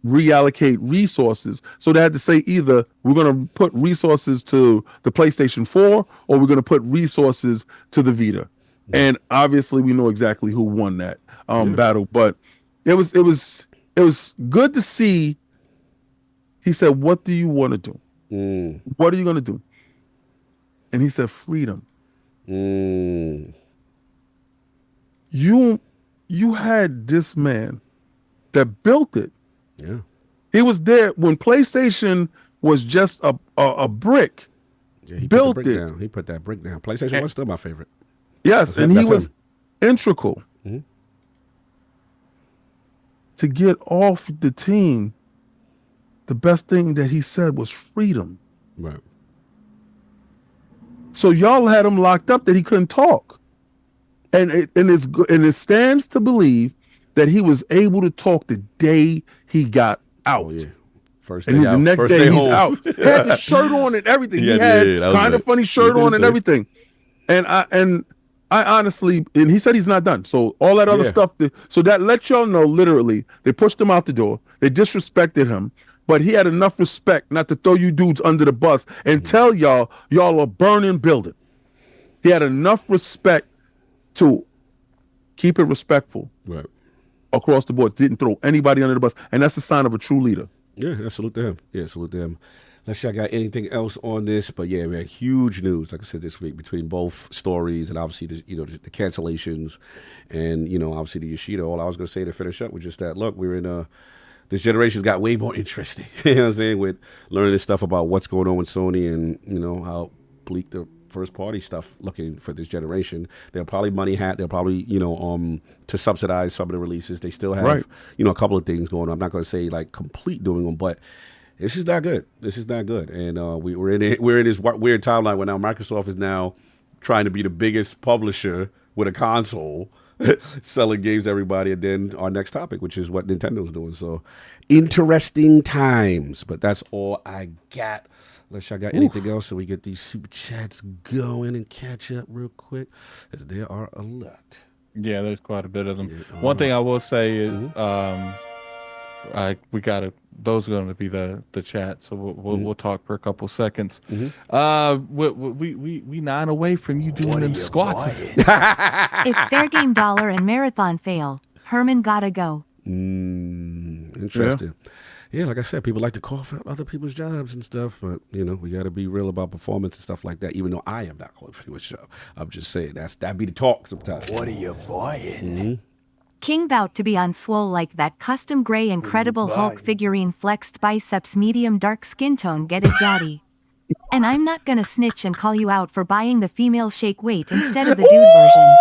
reallocate resources. So they had to say either we're going to put resources to the PlayStation 4 or we're going to put resources to the Vita. And obviously we know exactly who won that battle, but it was it was good to see. He said, "What do you want to do? What are you going to do?" And he said, "Freedom." You had this man that built it. Yeah. He was there when PlayStation was just a brick. Yeah, he built put the brick it. down. He put that brick down. PlayStation was still my favorite. Yes, and he was integral to get off the team. The best thing that he said was freedom. Right. So y'all had him locked up that he couldn't talk, and it stands to believe that he was able to talk the day he got out. Oh, yeah. First day And out. the next First day he's home. out. He had the shirt on and everything. Yeah, he had that was kind of it. funny shirt He did on his and thing. everything. And I honestly, and he said he's not done. So all that other stuff, so that lets y'all know literally they pushed him out the door. They disrespected him, but he had enough respect not to throw you dudes under the bus and tell y'all are burning building. He had enough respect to keep it respectful. Right. Across the board, didn't throw anybody under the bus, and that's a sign of a true leader. Yeah, salute to him. Yeah, salute to him. Unless y'all got anything else on this, but yeah, man, huge news, like I said, this week between both stories and obviously the cancellations and obviously the Yoshida. All I was going to say to finish up was just that. Look, we're in this generation's got way more interesting. You know what I'm saying? With learning this stuff about what's going on with Sony and how bleak the first party stuff looking for this generation. They'll probably money hat. They'll probably to subsidize some of the releases. They still have a couple of things going on. I'm not going to say like complete doing them, but this is not good. This is not good. And we're in this weird timeline where now Microsoft is now trying to be the biggest publisher with a console, selling games to everybody. And then our next topic, which is what Nintendo's doing. So interesting times. But that's all I got. Unless y'all got anything else, so we get these super chats going and catch up real quick, as there are a lot. Yeah, there's quite a bit of them. One thing I will say is, we gotta. Those are going to be the chat, so we'll talk for a couple seconds. We 9 away from you doing them squats. If Fair Game Dollar and Marathon fail, Herman gotta go. Interesting. Yeah, like I said, people like to call for other people's jobs and stuff, but we got to be real about performance and stuff like that. Even though I am not calling for anyone's job, I'm just saying that be the talk sometimes. What are you buying? King bout to be on swole like that custom gray Incredible Hulk figurine flexed biceps medium dark skin tone get it daddy. And I'm not gonna snitch and call you out for buying the female shake weight instead of the dude version.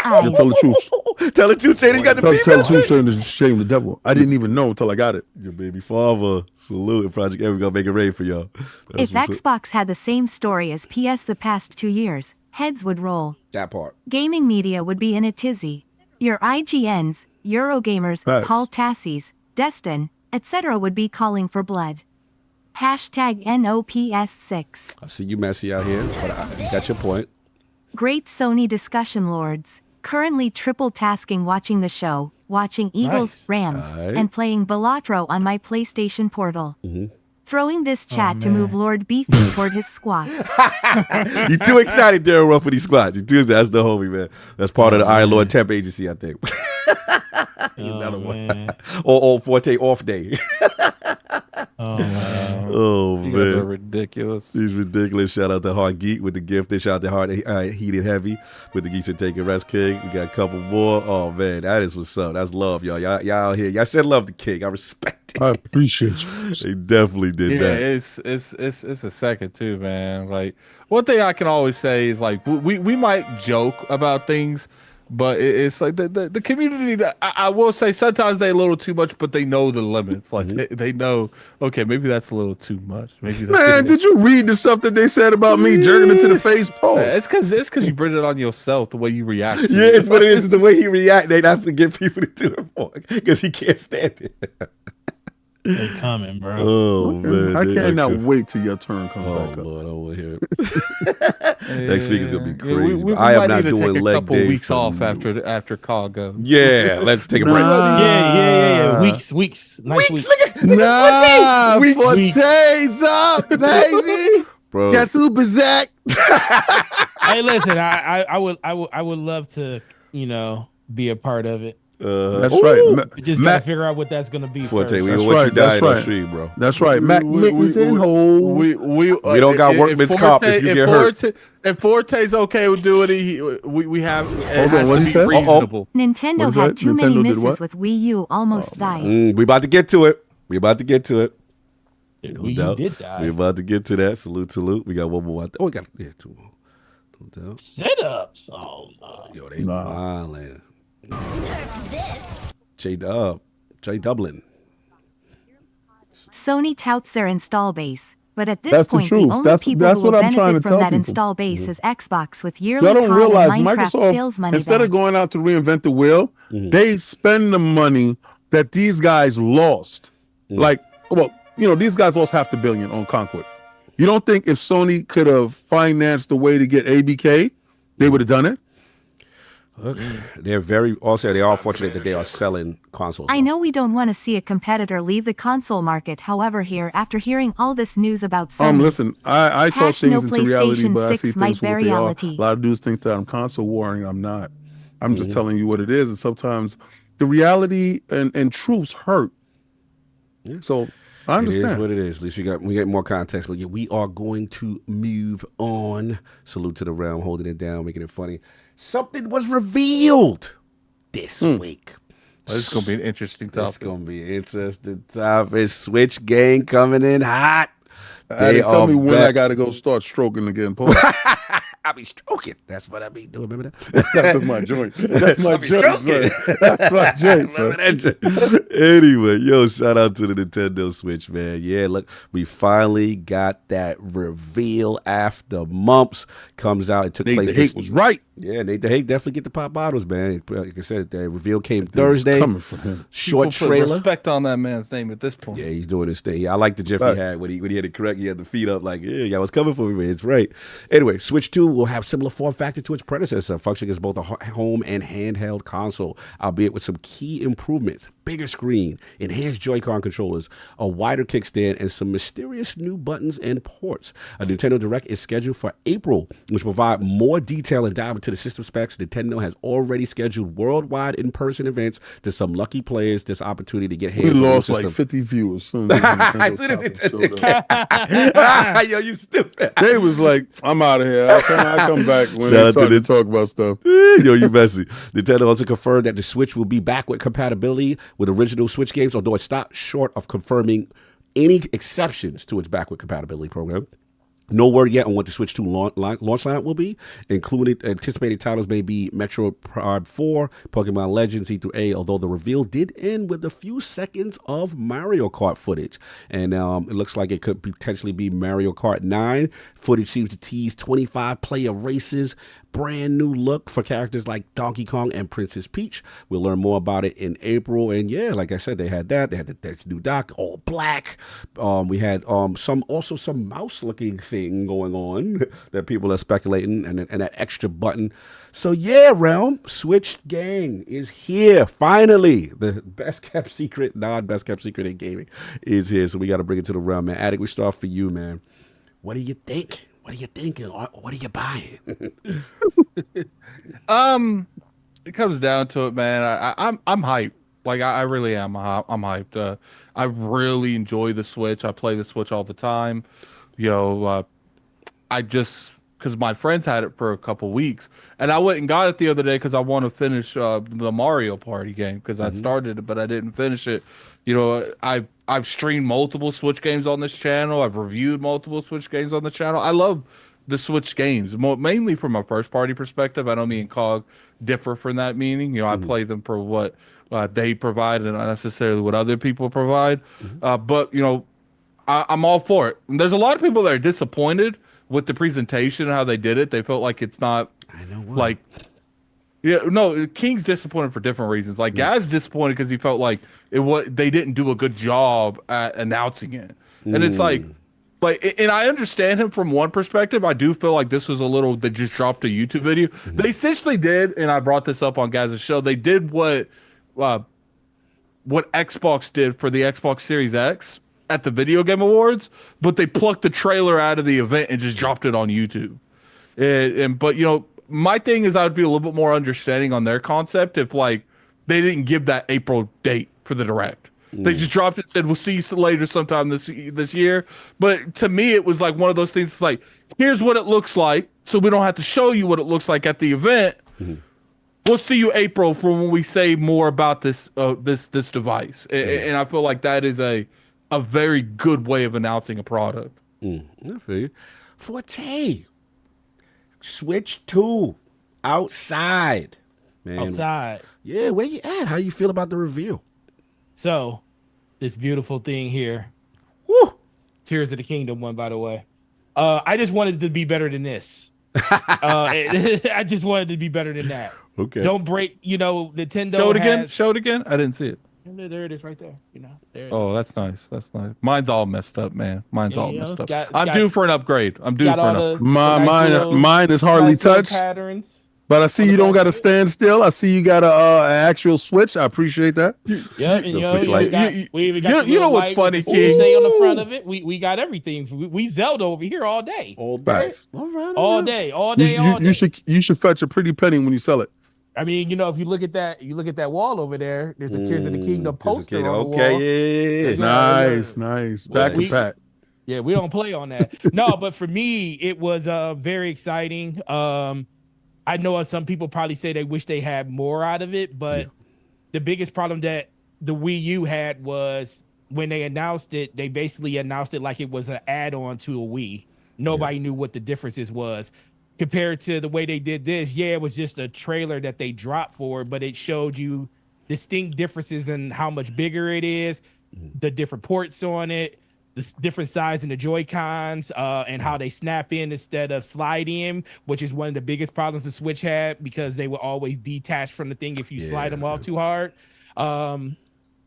Yeah, tell the truth. Tell the truth, Shane. You got the Tell female the truth, Shane, to shame the devil. I didn't even know until I got it. Your baby father. Salute. Project M, we gonna make it rain for y'all. If Xbox had the same story as PS the past 2 years, heads would roll. That part. Gaming media would be in a tizzy. Your IGNs, Eurogamers, Paul Tassies, Destin, etc. would be calling for blood. Hashtag NOPS6. I see you messy out here, but I got your point. Great Sony discussion lords. Currently triple tasking watching the show, watching Eagles, Rams, and playing Balatro on my PlayStation Portal. Throwing this chat to move Lord Beefy toward his squat. You're too excited, Darren Ruff, for these squats. That's the homie, man. That's part of the Iron Lord Temp Agency, I think. Another one. Or Forte off day. Oh, You man. guys are ridiculous. He's ridiculous. Shout out to Hard Geek with the gift. They shout out to Hard Heated Heavy with the Geeks that take a rest, King. We got a couple more. Oh, man. That is what's up. That's love, y'all. Y'all out here. Y'all said love the King. I respect it. I appreciate you. They definitely did that. It's a second too, man. Like one thing I can always say is like we might joke about things, but it's like the community. I will say sometimes they a little too much, but they know the limits. Like they know, okay, maybe that's a little too much. Maybe that's Man, did you read the stuff that they said about me jerking into the face post? It's because you bring it on yourself the way you react. To Yeah, it's what it is. It's the way he react. That's what get people to do it for because he can't stand it. They coming, bro. Oh man, I cannot wait till your turn comes back up. Lord, I want to hear it. Next week is gonna be crazy. We I am might not need to doing take a leg couple day weeks for off you. after call goes. Yeah, let's take a break. Yeah. Weeks. Nice weeks. Nah, Weeks. 4 days up, baby. Bro. Guess who Bazak? Hey, listen, I would love to, be a part of it. That's Ooh. right. We just gotta figure out what that's gonna be Forte, first. we That's don't want you right, dying that's on right. stream, bro. That's right. Mac Mittens and Hole. We don't got workman's comp if you get hurt. If Forte's okay with doing it, we have. It Hold has on, what to he be said? reasonable. Nintendo What is had that? too many Nintendo did misses what? with Wii U, almost died. We about to get to it. We about to get to it. Wii U did die. We about to get to that. Salute. We got one more. We got two more. No doubt. Setups. Oh no. Yo, they wildin'. J Dublin. Sony touts their install base, but at this That's the point, truth. the only That's- people that's who will what I'm trying benefit to from tell that people. install base is Xbox with yearly Y'all don't COD realize and Minecraft sales Microsoft, money instead back. of going out to reinvent the wheel, they spend the money that these guys lost. Like, well, these guys lost $500 million on Concord. You don't think if Sony could have financed the way to get ABK, they would have done it? Look, they are fortunate that they are selling consoles. I know we don't want to see a competitor leave the console market. However, after hearing all this news about Sony, Listen, I talk Hash no things into reality, PlayStation but I 6 see might things for what be they are. reality. A lot of dudes think that I'm console warring. I'm not. I'm just telling you what it is, and sometimes the reality and truths hurt. So I understand. It is what it is. At least we get more context. But yeah, we are going to move on. Salute to the realm, holding it down, making it funny. Something was revealed this week. This is gonna be an interesting topic. It's gonna be an interesting topic. Switch gang coming in hot. They tell me when I got to go start stroking again. Paul. I be stroking. That's what I be doing. Remember that? That's my joint. That's my joint, son. That's my joint, son. Anyway, shout out to the Nintendo Switch, man. Yeah, look, we finally got that reveal after months. Comes out. It took place. Nate the Hate was right. Yeah, Nate the Hate definitely get the pop bottles, man. Like I said, the reveal came Thursday. Coming from him. Short People trailer. put respect on that man's name at this point. Yeah, he's doing his thing. I like the GIF he had when he had it correct. He had the feet up like, yeah, y'all was coming for me, man. It's right. Anyway, Switch 2 will have similar form factor to its predecessor, functioning as both a home and handheld console, albeit with some key improvements. Bigger screen, enhanced Joy-Con controllers, a wider kickstand, and some mysterious new buttons and ports. A Nintendo Direct is scheduled for April, which will provide more detail and dive into the system specs. Nintendo has already scheduled worldwide in-person events to some lucky players this opportunity to get hands on the lost system. like 50 viewers. Yo, you stupid. They was like, I'm out of here. I come back when they started to talk about stuff. Yo, you messy. Nintendo also confirmed that the Switch will be backward compatibility with original Switch games, although it stopped short of confirming any exceptions to its backward compatibility program. No word yet on what the Switch 2 launch lineup will be. Included anticipated titles may be Metroid Prime 4, Pokemon Legends E through A, although the reveal did end with a few seconds of Mario Kart footage. And it looks like it could potentially be Mario Kart 9. Footage seems to tease 25-player races, brand new look for characters like Donkey Kong and Princess Peach. We'll learn more about it in April. And yeah, like I said, they had that. They had the new dock, all black. We had some mouse-looking thing going on that people are speculating, and that extra button. So yeah, Realm, Switch gang is here. Finally, the best kept secret, non-best kept secret in gaming is here. So we got to bring it to the realm, man. Attic, we start for you, man. What do you think? What are you thinking? What are you buying? It comes down to it, man. I'm hyped. Like I really am. I'm hyped. I really enjoy the Switch. I play the Switch all the time. I just because my friends had it for a couple weeks, and I went and got it the other day because I want to finish the Mario Party game because I started it but I didn't finish it. I've streamed multiple Switch games on this channel. I've reviewed multiple Switch games on the channel. I love the Switch games, mainly from a first-party perspective. I know me and Cog differ from that meaning. I play them for what they provide and not necessarily what other people provide. But, I'm all for it. And there's a lot of people that are disappointed with the presentation and how they did it. They felt like it's not like... Yeah, no, King's disappointed for different reasons. Like, Guy's disappointed because he felt like they didn't do a good job at announcing it. And it's like, and I understand him from one perspective. I do feel like this was a little, they just dropped a YouTube video. They essentially did, and I brought this up on Guy's show, they did what Xbox did for the Xbox Series X at the Video Game Awards, but they plucked the trailer out of the event and just dropped it on YouTube. But my thing is I would be a little bit more understanding on their concept if they didn't give that April date for the direct. They just dropped it and said, we'll see you later sometime this year. But to me, it was like one of those things. It's like, here's what it looks like. So we don't have to show you what it looks like at the event. We'll see you April for when we say more about this this device. And I feel like that is a very good way of announcing a product. I feel you. Forte. Switch 2. Outside. Man. Outside. Yeah, where you at? How you feel about the review? So, this beautiful thing here. Woo! Tears of the Kingdom one, by the way. I just wanted it to be better than this. I just wanted it to be better than that. Okay. Don't break, Nintendo. Show it again. Show it again. I didn't see it. There it is right there. There it Oh, that's nice. That's nice. Mine's all messed up, man. Mine's all messed up. it's I'm got- due for an upgrade. I'm due for an upgrade. Mine is hardly touched. Patterns. But I see you don't got to stand still. I see you got an actual switch. I appreciate that. Yeah, and we even got you know what's funny, King? King? Say on the front of it, we got everything. We Zelda over here all day, All Facts. all day, all day. You should fetch a pretty penny when you sell it. I mean, if you look at that wall over there, there's a Tears of the Kingdom poster on the wall. Okay, yeah. Nice. Back and back. Yeah, we don't play on that. No, but for me, it was very exciting. I know some people probably say they wish they had more out of it, but the biggest problem that the Wii U had was when they announced it, they basically announced it like it was an add-on to a Wii. Nobody knew what the differences was. Compared to the way they did this, it was just a trailer that they dropped for it, but it showed you distinct differences in how much bigger it is, the different ports on it, the different size in the Joy-Cons, and how they snap in instead of slide in, which is one of the biggest problems the Switch had because they were always detached from the thing if you slide them off too hard.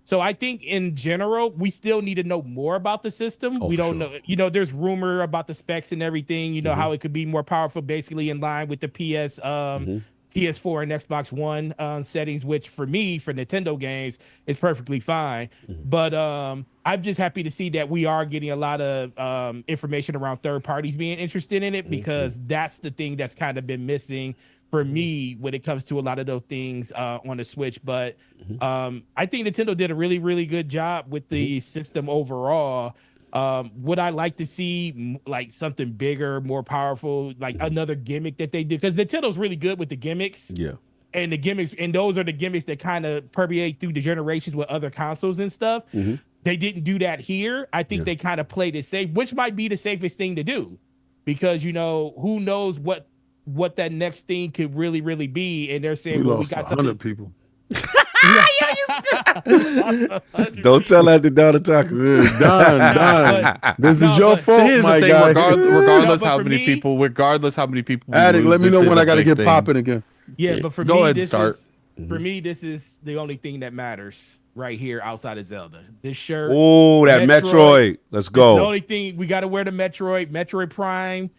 So I think in general, we still need to know more about the system. We don't know, there's rumor about the specs and everything, how it could be more powerful, basically in line with the PS4 and Xbox One settings, which for me, for Nintendo games, is perfectly fine. But I'm just happy to see that we are getting a lot of information around third parties being interested in it, because that's the thing that's kind of been missing for me when it comes to a lot of those things on the Switch. But I think Nintendo did a really, really good job with the system overall. Would I like to see like something bigger, more powerful, like another gimmick that they did? Because Nintendo's really good with the gimmicks. Yeah. And the gimmicks, and those are the gimmicks that kind of permeate through the generations with other consoles and stuff. They didn't do that here. I think they kind of played it safe, which might be the safest thing to do, because who knows what that next thing could really, really be. And they're saying, we got 100 people. Don't tell that to Donna Tucker. Done. This is your fault, Here's my the thing, guy. regardless No, how but many people, we Addict, lose, let me this know is when a I got to big get thing. popping again. Yeah, but for Go me, ahead and this start. is for me, this is the only thing that matters right here outside of Zelda. This shirt. Oh, that Metroid. Let's It's the go. only thing we got to wear the Metroid Prime.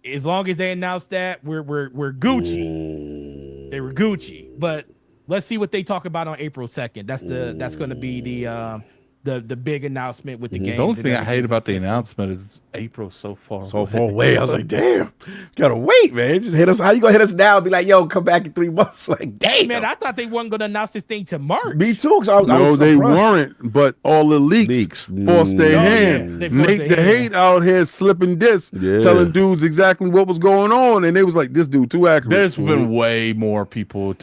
As long as they announce that, we're Gucci. They were Gucci. But let's see what they talk about on April 2nd. That's going to be the big announcement with the game. The only thing I hate about the announcement is April so far away. I was like, damn, gotta wait, man. Just hit us. How you gonna hit us now and be like, yo, come back in 3 months? Like, damn, man, I thought they weren't going to announce this thing to March. Me too. I was No, they surprised. weren't, but all the leaks forced their hand. they forced Nate their the hand. Hate out here slipping discs, telling dudes exactly what was going on, and they was like, this dude too accurate. There's been way more people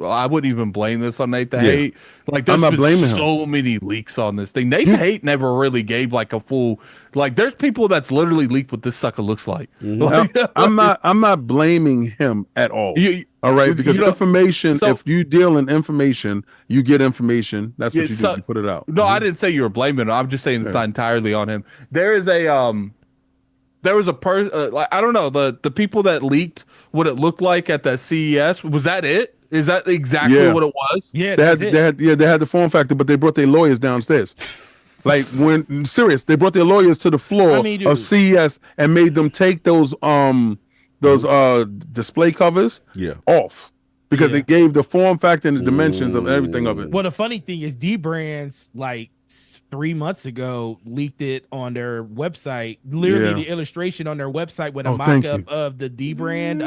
I wouldn't even blame this on Nate the Hate. Like, there's I'm not been blaming so many leaks on this thing. Nate the Hate never really gave like a full, like, there's people that's literally leaked what this sucker looks like. Like, I'm not blaming him at all. All right, because know, information, if you deal in information, you get information. That's what you do. You put it out. No, I didn't say you were blaming him. I'm just saying it's not entirely on him. There is a person, like, I don't know, the people that leaked what it looked like at that CES. Was that it? Is that exactly what it was? Yeah, they had the form factor, but they brought their lawyers downstairs. Like, when serious, they brought their lawyers to the floor of CES and made them take those display covers off, because they gave the form factor and the dimensions of everything of it. Well, the funny thing is, D Brands, like, 3 months ago leaked it on their website. Literally, the illustration on their website with a mock-up of the D brand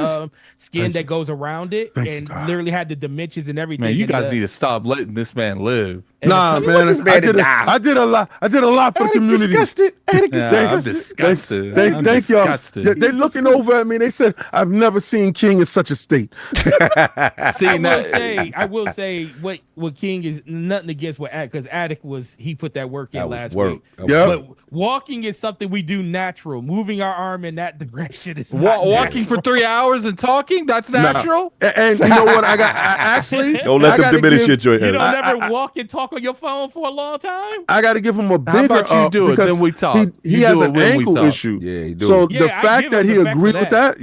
skin that goes around it, and literally had the dimensions and everything. Man, you guys need to stop letting this man live. Nah, man, I did a lot for the community. Disgusted. I'm disgusted. Thank y'all. They looking over at me. They said, "I've never seen King in such a state." I will say what King is nothing against what Attic, because Attic he put that work in last week. Yeah, but walking is something we do natural. Moving our arm in that direction is walking for 3 hours and talking. That's natural. And you know what? I actually don't let them diminish your joint. You don't never walk and talk on your phone for a long time. I got to give him a bigger. How about you do it? Then we talk. He has an ankle issue. Yeah, he do. So the fact that he agreed with that,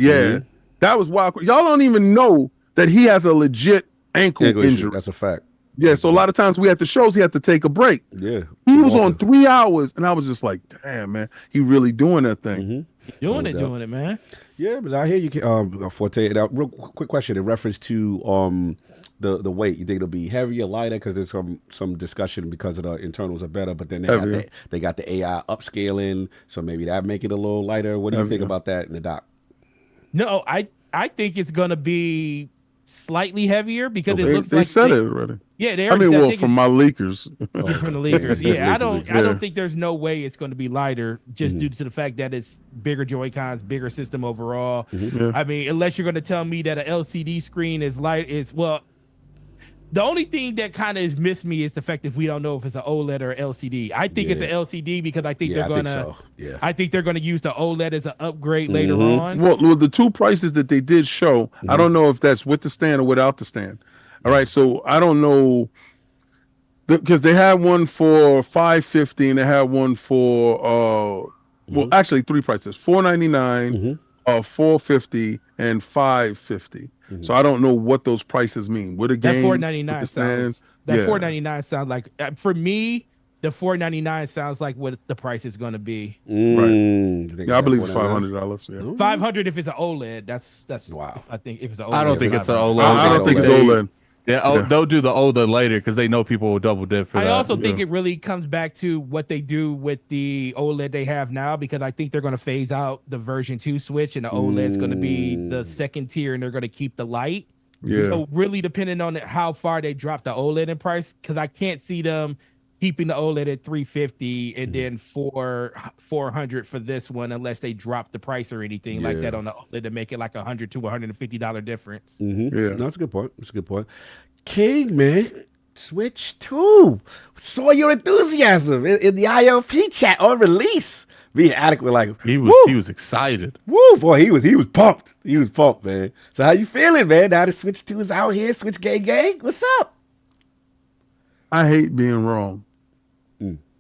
that was wild. Y'all don't even know that he has a legit ankle injury. That's a fact. Yeah, so a lot of times we at the shows, he had to take a break. Yeah, he was on 3 hours, and I was just like, damn, man, he really doing that thing. Doing it, man. Yeah, but I hear you, Forte. Now, real quick question in reference to the weight. You think it'll be heavier, lighter? Because there's some discussion because of the internals are better, but then they got the AI upscaling, so maybe that make it a little lighter. What do you think about that in the doc? No, I think it's gonna be slightly heavier because it looks they like said it already. Yeah, they already said from my leakers. From the leakers. Yeah, I don't think there's no way it's going to be lighter just due to the fact that it's bigger Joy-Cons, bigger system overall. I mean, unless you're going to tell me that an LCD screen is the only thing that kind of has missed me is the fact that we don't know if it's an OLED or LCD. I think it's an LCD because I think they're gonna. I think they're gonna use the OLED as an upgrade later on. Well, the two prices that they did show, I don't know if that's with the stand or without the stand. All right, so I don't know because they had one for $550 and they had one for actually three prices: $499, $450, and $550. So I don't know what those prices mean. What a game. That $499 sounds. That $499 sounds like for me. The $499 sounds like what the price is going to be. Right. Yeah, I believe it's $500. Yeah. $500 if it's an OLED. That's wow. I think if it's an OLED. I don't think it's an OLED. I don't think it's OLED. Yeah, they'll do the OLED later because they know people will double dip for that. I also think it really comes back to what they do with the OLED they have now, because I think they're going to phase out the version 2 switch and the OLED's going to be the second tier and they're going to keep the light. Yeah. So really depending on how far they drop the OLED in price, because I can't see them keeping the OLED at $350 and then $400 for this one unless they drop the price or anything like that on the OLED to make it like $100 to $150 difference. Yeah, no, that's a good point. That's a good point. King, man, Switch 2. Saw your enthusiasm in the ILP chat on release. Being adequate, like he was excited. Woo, boy, he was pumped. He was pumped, man. So how you feeling, man? Now the Switch 2 is out here. Switch gang. What's up? I hate being wrong.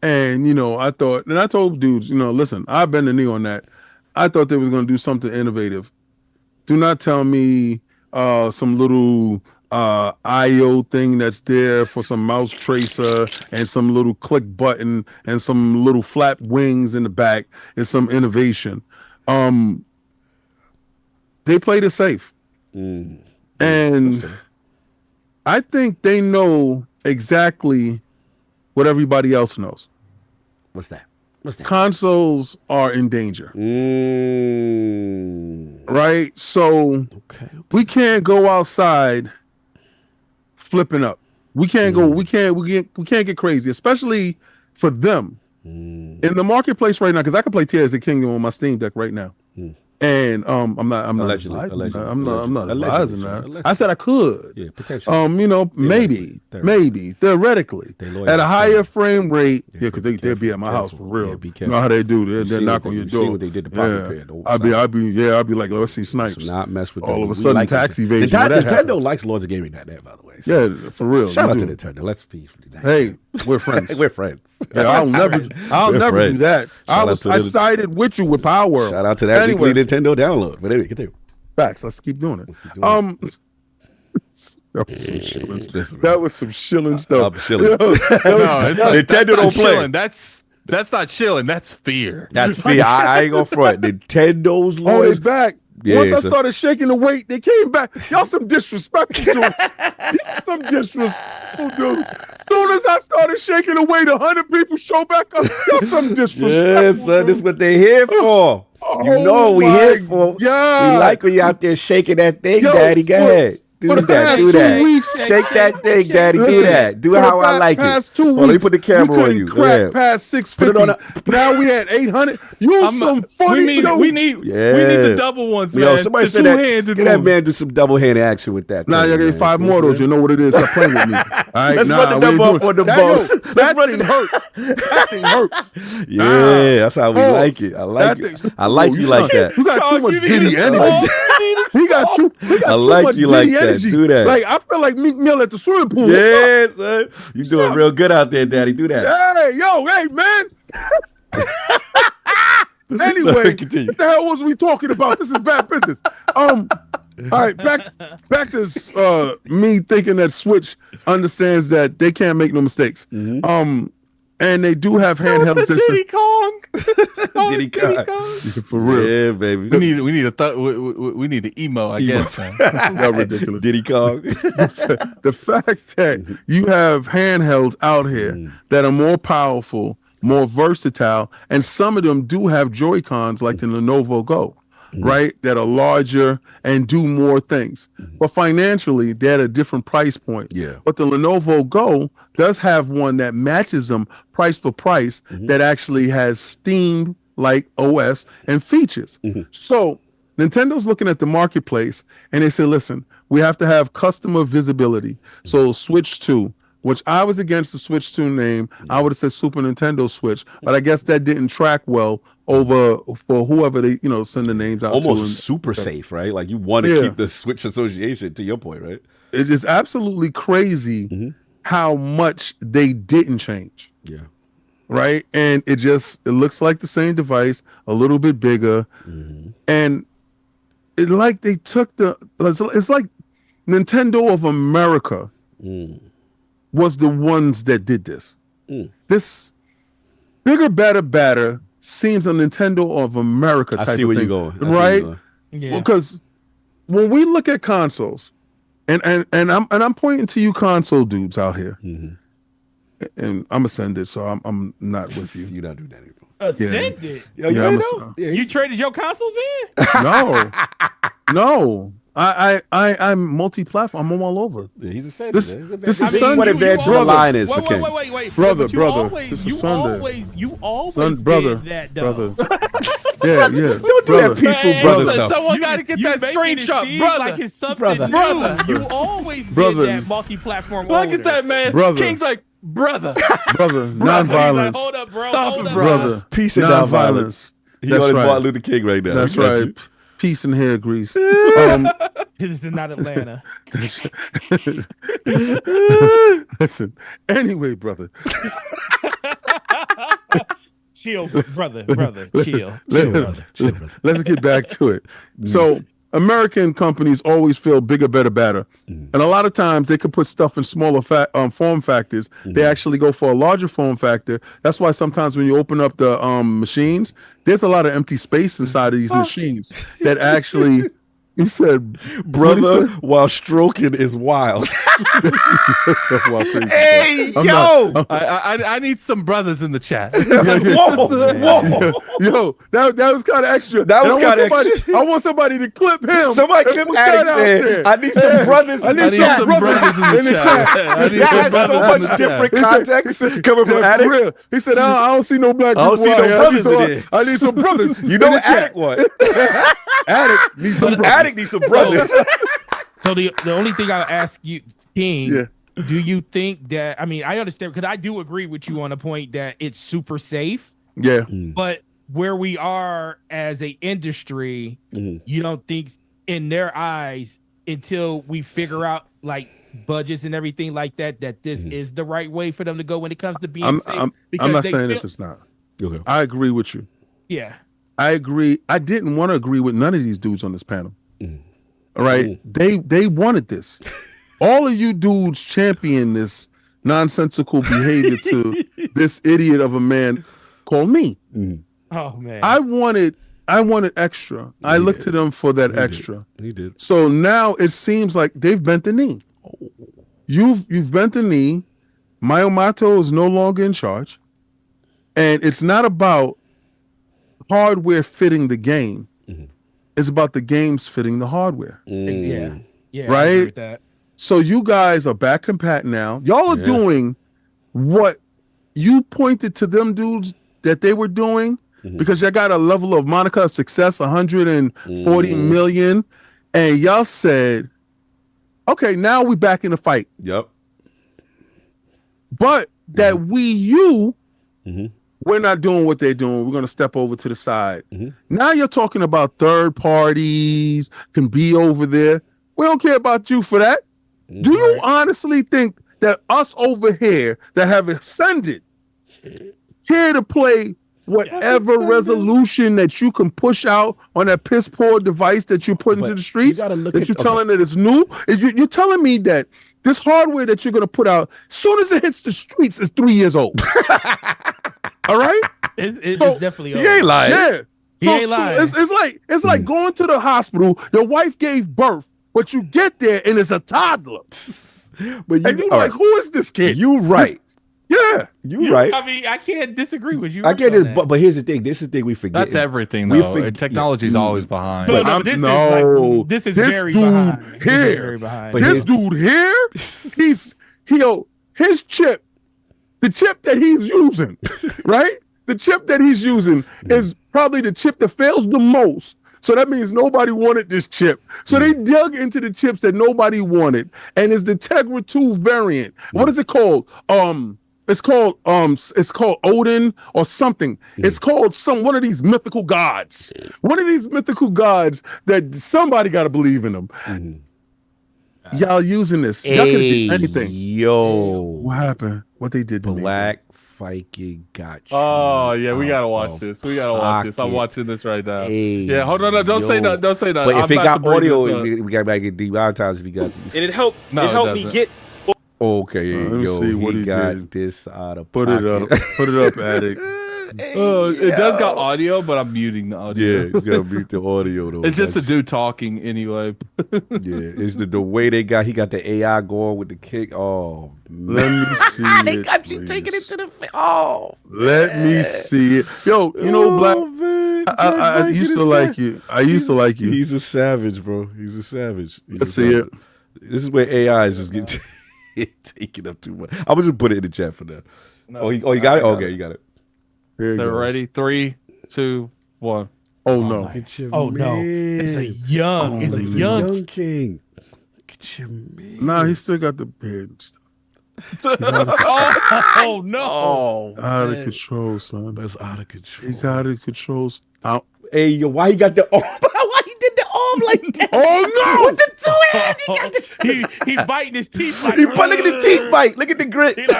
And, I thought, and I told dudes, listen, I bend the knee on that. I thought they was going to do something innovative. Do not tell me some little IO thing that's there for some mouse tracer and some little click button and some little flap wings in the back is some innovation. They played it safe. And I think they know exactly what everybody else knows. What's that? Consoles are in danger. Right? So we can't go outside flipping up. We can't go, we can't get crazy, especially for them. In the marketplace right now, because I can play Tears of the Kingdom on my Steam Deck right now. And I'm not advising that. I said I could. Yeah, potentially. Maybe theoretically at a higher frame rate. Yeah, because they'll be at my house for real. Yeah, be you know how they do. They'll knock on your door. See what they did to Poppy. I'll be like, let's see Snipes. Not mess with all of a sudden tax evasion. Nintendo likes Lords of Gaming that by the way. So. Yeah, for real. Shout out to Nintendo. Let's be. Hey, we're friends. We're friends. Yeah, I'll never do that. I sided with you with Power World. Shout out to that weekly Nintendo download. But anyway, continue. Facts. Let's keep doing it. That was some shilling stuff. I'm shilling. Nintendo don't play. That's not chilling. That's fear. That's fear. I ain't gonna front. Nintendo's lawyers. They back. Yeah, Once I so- started shaking the weight, they came back. Y'all some disrespectful dudes. Y'all some disrespectful dudes. Soon as I started shaking the weight, 100 people show back up. Y'all some disrespectful Yes, son, this is what they here for. You Oh know we my here for. God. We like when you out there shaking that thing, Yo, Daddy. Go ahead. for Do the that. past Do 2 that. weeks- Shake that thing, Daddy. Do Listen, that. Do for it the how I like it. past 2 Hold on, let me weeks, put the camera we on couldn't you. crack Yeah. past 650. Put it on Now we at 800. You some funny. we need Yeah. the double ones, man. Yo, somebody The said that. two-handed Get that one. man do some double-handed action with that. Nah, thing, you're getting man. 5 more of those. You know what it is. Stop playing with me. All right, Let's nah, run the we ain't double up doing- on the that, boss. yo, that thing hurt. That thing hurts. Yeah, that's how we Oh, like it. I like that it. thing- I like Yo, you like son, that. You got too much you need giddy a energy. song. He got too I like much you like giddy that. energy. Do that. Like I feel like Meek Mill at the swimming pool. What's Yeah, son. You doing real good out there, Daddy. Do that. up? Hey, yo, hey, man. Anyway, Sorry, continue. what the hell was we talking about? This is bad business. All right, back to me thinking that Switch understands that they can't make no mistakes. And they do have handhelds. Diddy Kong. Diddy Kong. For real. Yeah, baby. We need an emo, I guess. Man. That's ridiculous. Diddy Kong. The fact that you have handhelds out here that are more powerful, more versatile, and some of them do have Joy-Cons like the Lenovo Go, right? That are larger and do more things. But financially, they're at a different price point. Yeah. But the Lenovo Go does have one that matches them price for price that actually has Steam like OS and features. So Nintendo's looking at the marketplace and they say, listen, we have to have customer visibility. So Switch 2, which I was against the Switch 2 name. I would have said Super Nintendo Switch, but I guess that didn't track well over for whoever they, send the names out to. Almost super safe, right? Like you want to Yeah. keep the Switch association, to your point, right? It's just absolutely crazy how much they didn't change. Yeah. Right. And it looks like the same device, a little bit bigger. And it like they took it's like Nintendo of America was the ones that did this. This bigger, better seems a Nintendo of America type I see of where thing, you're going. I see where right? you're going. Yeah. Because when we look at consoles, and I'm pointing to you console dudes out here, and I'm ascended, so I'm not with you. You're not doing that anymore. Ascended. Yo, you Yeah, ain't I'm know? a- Yeah, You he's- traded your consoles in? No. I'm multi-platform. I'm all over. yeah, he's a Sunday. This- He's a this Sunday. is This Sunday. what You advanced brother. the line is for Wait, King. wait. Brother, But you brother, always, this is you Sunday. always Brother, did that though. brother. Yeah. Don't do that peaceful Man, brother so stuff. Someone got to get that making it screenshot, seem brother. Like it's something Brother. new. Brother. You always Brother. did that multi-platform. Look owner. at that, man. Brother. King's like, brother. Brother, He's like, non-violence. hold up, bro. Stop hold it, up, Brother, Peace and non-violence. He That's on his right. Martin Luther King right now. That's We got right. you. Peace and hair grease. This is not Atlanta. Listen. Anyway, brother. Chill, brother, chill. Let's get back to it. So American companies always feel bigger, better. And a lot of times they could put stuff in smaller form factors. They actually go for a larger form factor. That's why sometimes when you open up the machines, there's a lot of empty space inside of these machines that actually, he said, Brother, while stroking is wild. well, crazy. Hey, I'm yo! not- I need some brothers in the chat. Whoa! Yo, that was kind of extra. That was And I want kinda somebody- extra. I want somebody to clip him. Somebody and clip put that Addict's out head. there. I need some brothers I in need the some chat. brothers in the chat. I need That some has brothers so in much the chat. different He said- context he said- coming from yeah, for Addict. real. He said, I don't see no black I don't people see out no here. brothers in there. I need some brothers. You know in the what chat. Addict want? Addict needs some brothers. Addict needs some brothers. So the only thing I'll ask you, King, Yeah. do you think that, I mean, I understand because I do agree with you on the point that it's super safe, Yeah. but where we are as a industry, you don't think in their eyes until we figure out like budgets and everything like that, that this is the right way for them to go when it comes to being safe? I'm Because not they saying feel- that it's not. Okay. I agree with you. Yeah. I agree. I didn't want to agree with none of these dudes on this panel. All right. They wanted this. All of you dudes champion this nonsensical behavior to this idiot of a man called me. Oh man. I wanted I wanted extra. I looked to them for that extra. He did. So now it seems like they've bent the knee. You've bent the knee. Mayomato is no longer in charge, and it's not about hardware fitting the game. It's about the games fitting the hardware. Yeah, Right? I agree with that. So you guys are back and pat now. Y'all are doing what you pointed to them dudes that they were doing because y'all got a level of Monica of success, 140 million, and y'all said, okay, now we back in the fight. Yep. But that Wii U, we're not doing what they're doing. We're going to step over to the side. Now you're talking about third parties can be over there. We don't care about you for that. Do you honestly think that us over here that have ascended here to play whatever resolution that you can push out on that piss poor device that you put into the streets, that you're telling that it's new? You're telling me that this hardware that you're going to put out, as soon as it hits the streets, is 3 years old. All right? It's definitely He ain't lying. Yeah. He ain't lying. It's like going to the hospital, your wife gave birth, but you get there and it's a toddler. But And you're like, who is this kid? You right. Yeah. You right. I mean, I can't disagree with you. I get on it, that. but here's the thing. This is the thing we forget. That's everything, We though. Technology's always behind. But no, this is like, this is very behind. This is very behind. But This dude here, his chip, the chip that he's using, right? The chip that he's using is probably the chip that fails the most. So that means nobody wanted this chip. So they dug into the chips that nobody wanted, and it's the Tegra 2 variant. What is it called? It's called Odin or something. It's called one of these mythical gods. One of these mythical gods that somebody got to believe in them. Y'all using this. Y'all could do anything. Yo. What happened? What they did to me? Black Viking got you. Oh yeah, we gotta watch this. We gotta watch this. I'm watching this right now. Yeah, hold on. No, don't say nothing. Don't say nothing. But if it got audio, we we got to get demonetized. If we got. And it helped. No, it helped it me doesn't. get. Okay, Let me yo, see what he he got did. this out of Put pocket. it up. Put it up, Addict. It does got audio, but I'm muting the audio. Yeah, it's gonna mute the audio though. It's just a That's- dude talking anyway. Yeah, it's the way they got. He got the AI going with the kick. Oh, Let man. me see They it, got you please. taking it to the. Oh, Let me see it. Yo, you know, Black. man. I used to like you. I used to like you. He's a savage, bro. He's a savage. Let's see it. This is where AI is just getting taking up too much. I'm gonna just put it in the chat for now. No, you got it. Okay, you got it. Here it They're goes. ready. 3, 2, 1. Oh no. Oh no, it's a young, it's a He's a young. young king. Look at your man. Nah, he still got the beard and stuff. Oh no! Oh, Out of control, son. that's out of control. He got it control. Out. Hey, yo, why he got the arm? Why he did the arm like that? Oh no! With the two hands, he got the. He's biting his teeth like. Look at the teeth bite. Look at the grit. He like,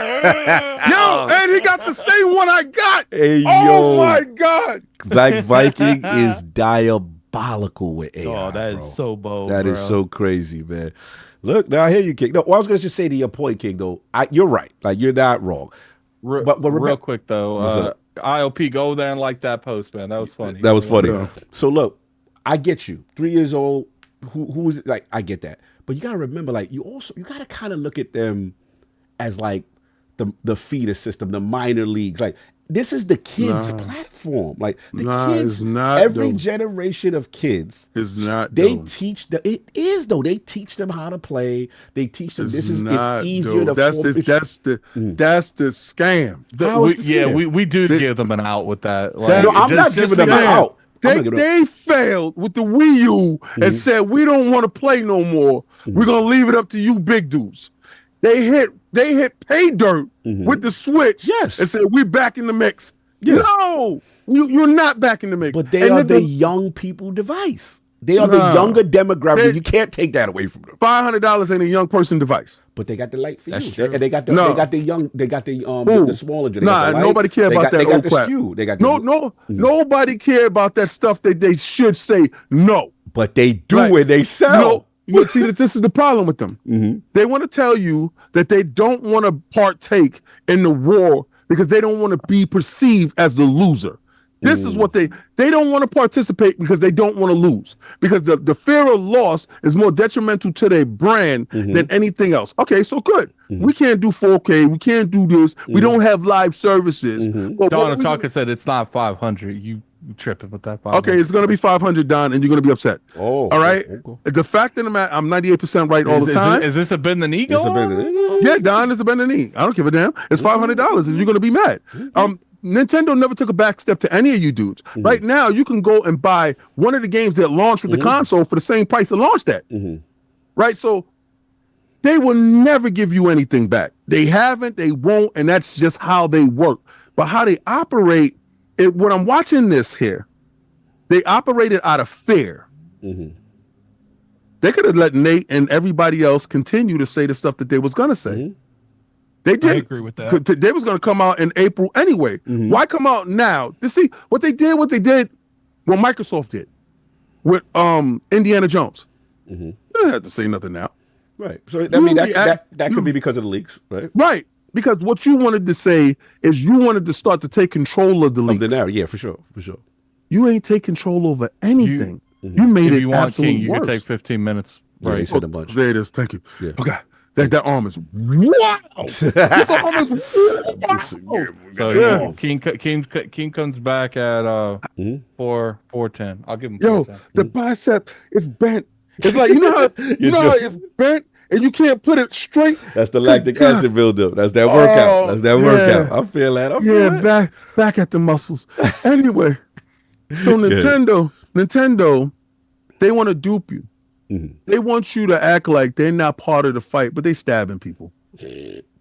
Yo, and he got the same one I got. Hey, Oh yo. my God. Black Viking is diabolical with AI. oh, that is bro. so bold. That is bro. so crazy, man. Look, now I hear you, King. No, well, I was gonna just say to your point, King. Though, you're right. Like you're not wrong. But Real remember- quick though, What's up? ILP, go there and like that post, man. That was funny. That was funny. Yeah. So look, I get you. 3 years old. Who's like? I get that. But you gotta remember, like you gotta kind of look at them as like the feeder system, the minor leagues. Like this is the kids' platform. Like the kids, it's not. every though. generation of kids. It's not. They though. teach them. It is though. They teach them how to play. They teach them. It's not, it's easier though. to. That's form- that's the scam. How is the scam? we do They- give them an out with that. Like, That's- No, I'm not just giving them scam. out. I'm They, not giving them- they failed with the Wii U and said we don't want to play no more. We're gonna leave it up to you big dudes. They hit pay dirt with the Switch. Yes. And said we back in the mix. Yes. No, you're not back in the mix. But they And are then the young people device. They are the Nah. younger demographic. They- You can't take that away from them. $500 ain't a young person device. But they got the light That's fuse. true. And they got the No. they got the Who? smaller. They Nah, got the light. nobody care They about got, that They got old the crap. skew. They got Nobody care about that stuff that they should say no. But they do Like, when they sell. No, but see, this is the problem with them. They want to tell you that they don't want to partake in the war because they don't want to be perceived as the loser. This is what they don't want to participate because they don't want to lose. Because the fear of loss is more detrimental to their brand than anything else. Okay, so good. We can't do 4K. We can't do this. We don't have live services. But Donna Chalker said it's not 500. You tripping with that? 500. Okay, it's gonna be 500, Don, and you're gonna be upset. Oh, all right. Okay. The fact of the matter, I'm 98% right all the time. Is this a bend the knee go? Yeah, Don, it's a bend the knee. I don't give a damn. It's $500, and you're gonna be mad. Nintendo never took a back step to any of you dudes. Right now, you can go and buy one of the games that launched with the console for the same price it launched at. Right? So they will never give you anything back. They haven't, they won't, and that's just how they work. But how they operate, when I'm watching this here, they operated out of fear. They could have let Nate and everybody else continue to say the stuff that they was going to say. They did. I agree with that. They was going to come out in April anyway. Why come out now? To see what they did what Microsoft did with Indiana Jones. You don't have to say nothing now. Right. So I mean that could be because of the leaks, right? Right. Because what you wanted to say is you wanted to start to take control of the leaks. Of the narrative, yeah, for sure. You ain't take control over anything. You made it absolutely you worse. can take 15 minutes. Right. They said a bunch. There it is. Thank you. Yeah. Okay. That arm is wow. This arm is wow. So King comes back at 410. I'll give him 410. Yo, the bicep is bent. It's like you know how it's bent and you can't put it straight. That's the lactic acid buildup. That's that workout. That's that workout. I feel that. Back at the muscles. Anyway, so Nintendo, they want to dupe you. They want you to act like they're not part of the fight, but they stabbing people.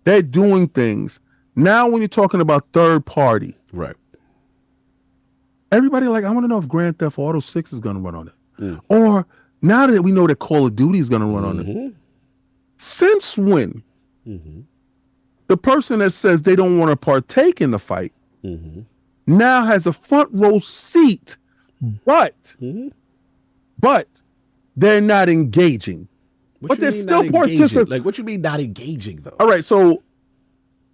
They're doing things. Now when you're talking about third party, right? Everybody like, I want to know if Grand Theft Auto 6 is going to run on it. Or now that we know that Call of Duty is going to run on it. Since when the person that says they don't want to partake in the fight now has a front row seat, but they're not engaging. But they're still participating. Like, what you mean not engaging, though? All right, so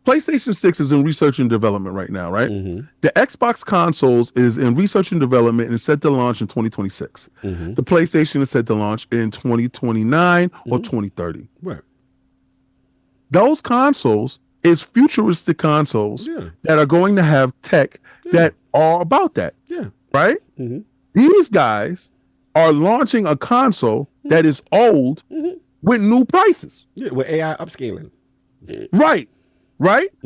PlayStation 6 is in research and development right now, right? The Xbox consoles is in research and development and is set to launch in 2026. The PlayStation is set to launch in 2029 or 2030. Right. Those consoles is futuristic consoles that are going to have tech that are about that. Yeah. Right? These guys are launching a console that is old with new prices. Yeah, with AI upscaling. Right.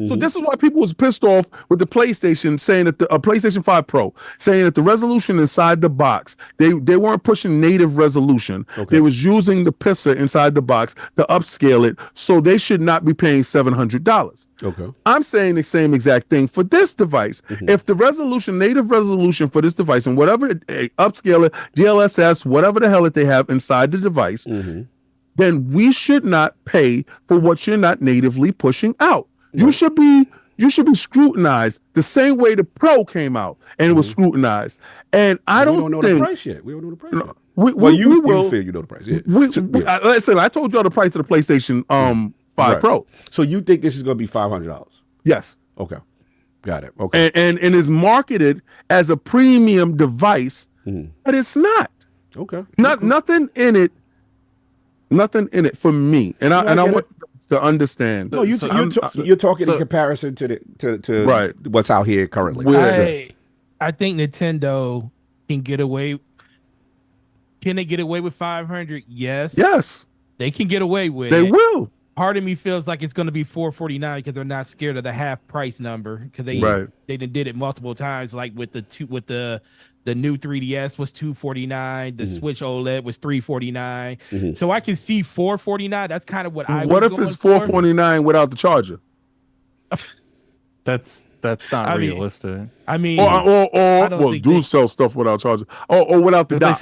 So this is why people was pissed off with the PlayStation saying that the PlayStation 5 Pro saying that the resolution inside the box, they weren't pushing native resolution. They was using the pisser inside the box to upscale it, so they should not be paying $700. I'm saying the same exact thing for this device. If the native resolution for this device and whatever upscale it, DLSS, whatever the hell that they have inside the device, then we should not pay for what you're not natively pushing out. You should be scrutinized the same way the Pro came out and it was scrutinized. And I don't know think the price yet. We don't know the price yet. You feel you know the price. Yeah. Listen, I told y'all the price of the PlayStation 5 Pro. So you think this is going to be $500? Yes. Okay. Got it. Okay. And is marketed as a premium device, but it's not. Okay. Nothing in it for me. And I want to understand. No, you're talking in comparison to right. what's out here currently. I think Nintendo can get away. Can they get away with 500? Yes. Yes. They can get away with it. They will. Part of me feels like it's going to be $449 because they're not scared of the half price number because they did it multiple times, like with the new 3DS was $249, the Switch OLED was $349. So I can see $449. That's kind of what I. What if it's $449 without the charger? That's not realistic. I mean, or do sell stuff without charger, or without the dock.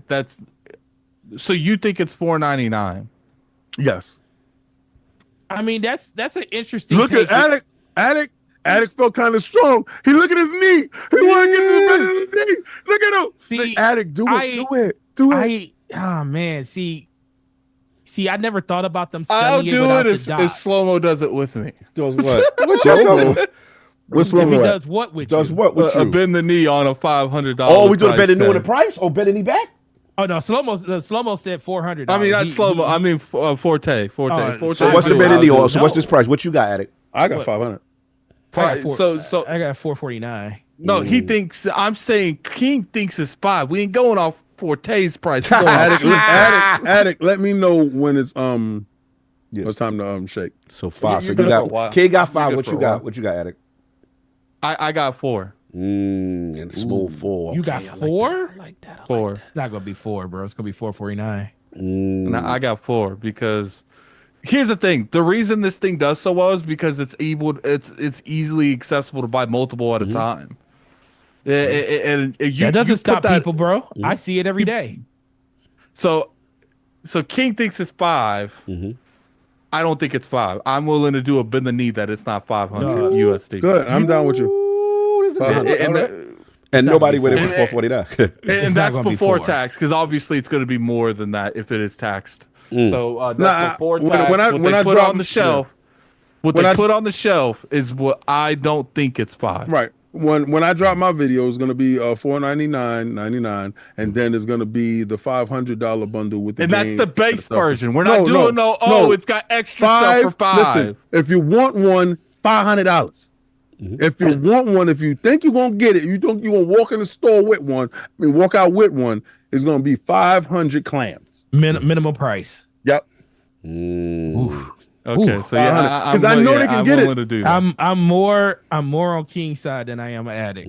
That's. So you think it's $499? Yes. I mean, that's an interesting. Look at Addict felt kind of strong. He look at his knee. He want to get to the better of the knee. Look at him. See, Addict, do it. Oh man, see, I never thought about them I'll selling do it it if Slow-Mo does it with me. Does what? What's your What's If he wrong? does what with Does you? what with you? Bend the knee on a $500. Oh, we doing a price better new on the tag. price or better knee back? Oh no, slow-mo said $400. I mean, not slow-mo. I mean, Forte. Oh, Forte. So what's the do better it. knee? I'll do Or it. so what's this price? What you got at it? I got 500. I got So I got $449. no, he thinks. I'm saying King thinks it's 5. We ain't going off Forte's price. We're going off Addict, let me know when it's it's time to shake. So 5. So You're you good for a got while. Kid got You're 5. good What for you a got? while. What you got, Addict? I got 4. And small 4. You got 4? I like that. 4. It's not gonna be 4, bro. It's gonna be $449. And I got 4 because here's the thing: the reason this thing does so well is because it's easily accessible to buy multiple at a time. And you That doesn't you stop put that, people, bro. I see it every day. So King thinks it's 5. I don't think it's 5. I'm willing to do a bend the knee that it's not 500 USD. Good, I'm down with you. And nobody with it And- for 449. And not that's gonna be before 4. tax, because obviously it's going to be more than that if it is taxed. So that's Nah, before when- tax. when I- what when they I put drop- on the shelf, what When they I- put on the shelf is what I don't think it's 5. Right. When I drop my video, it's gonna be $499.99, and then it's gonna be the $500 bundle with the And that's game the and base stuff. version. We're not doing it's got extra stuff for 5. Listen, if you want one, $500. If you want one, if you think you're gonna get it, you think you're gonna walk in the store with one, walk out with one, it's gonna be 500 clams. Minimum price. Yep. Okay, so yeah, because I know they can get it. To do that. I'm more on King's side than I am an Addict.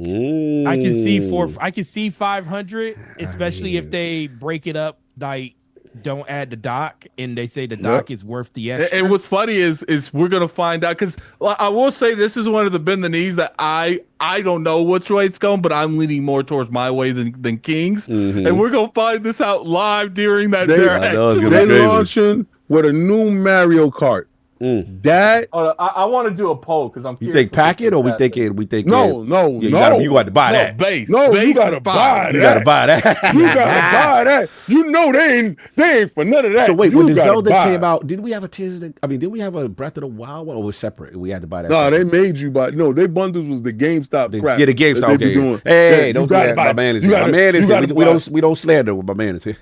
I can see 500, especially if they break it up, like don't add the dock, and they say the dock is worth the extra. And what's funny is we're gonna find out, because I will say this is one of the bend the knees that I don't know which way it's going, but I'm leaning more towards my way than King's, and we're gonna find this out live during that direct. They launching with a new Mario Kart. That I want to do a poll because I'm. You think pack it or we think it? No. You got to buy that. Base. No, base you gotta is buy $5. You got to buy that. You gotta buy that. You know they ain't for none of that. So wait, you when the gotta Zelda buy came it. out, did we have a did we have a Breath of the Wild one, or was it separate? We had to buy that. No, separate? they made you buy. No, they bundles was the GameStop crap. Yeah, the GameStop. that they be Okay. doing. Hey, Yeah, don't you do gotta that. buy My it. man is You here. gotta- My man is you here. gotta We don't slander what my man is here.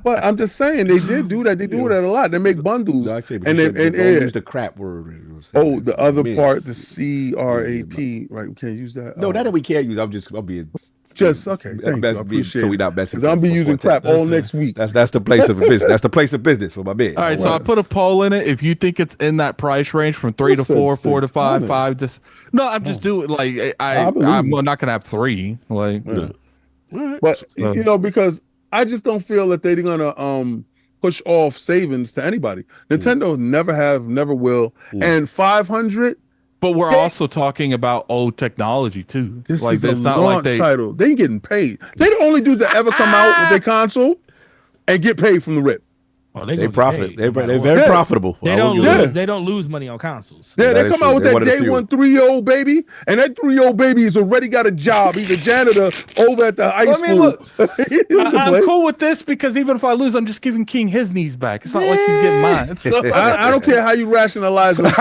But I'm just saying they did do that. They do that a lot. They make bundles. No, I say, and don't and use the crap word. oh, the other Man. part, the CRAP, right? We can't use that. No, that we can't use. I'm being just okay. Thank you. I so appreciate we it. not messing. Because I'll be using crap all next week. That's the place of business. That's the place of business for my man. All right, so I put a poll in it. If you think it's in that price range from 3 to Who said 4, 4 to 5, 600? 5 to no, I'm just doing like I believe I'm you. not gonna have 3. Like But you know, because I just don't feel that they're gonna push off savings to anybody. Nintendo never will. And 500. but we're also talking about old technology too. This like is a it's not launch like they title. They ain't getting paid. They the only dudes that ever come out with their console and get paid from the rip. Oh, They gonna profit. get paid, They're no matter very what. profitable. They I don't won't give lose. it. They don't lose money on consoles. Yeah, That they is come true. out with They're that one of the day few. one 3-year-old baby, and that 3-year-old baby has already got a job. He's a janitor over at the high I mean, school. look, He doesn't play. I'm cool with this because even if I lose, I'm just giving King his knees back. It's not like he's getting mine. So I don't care how you rationalize it,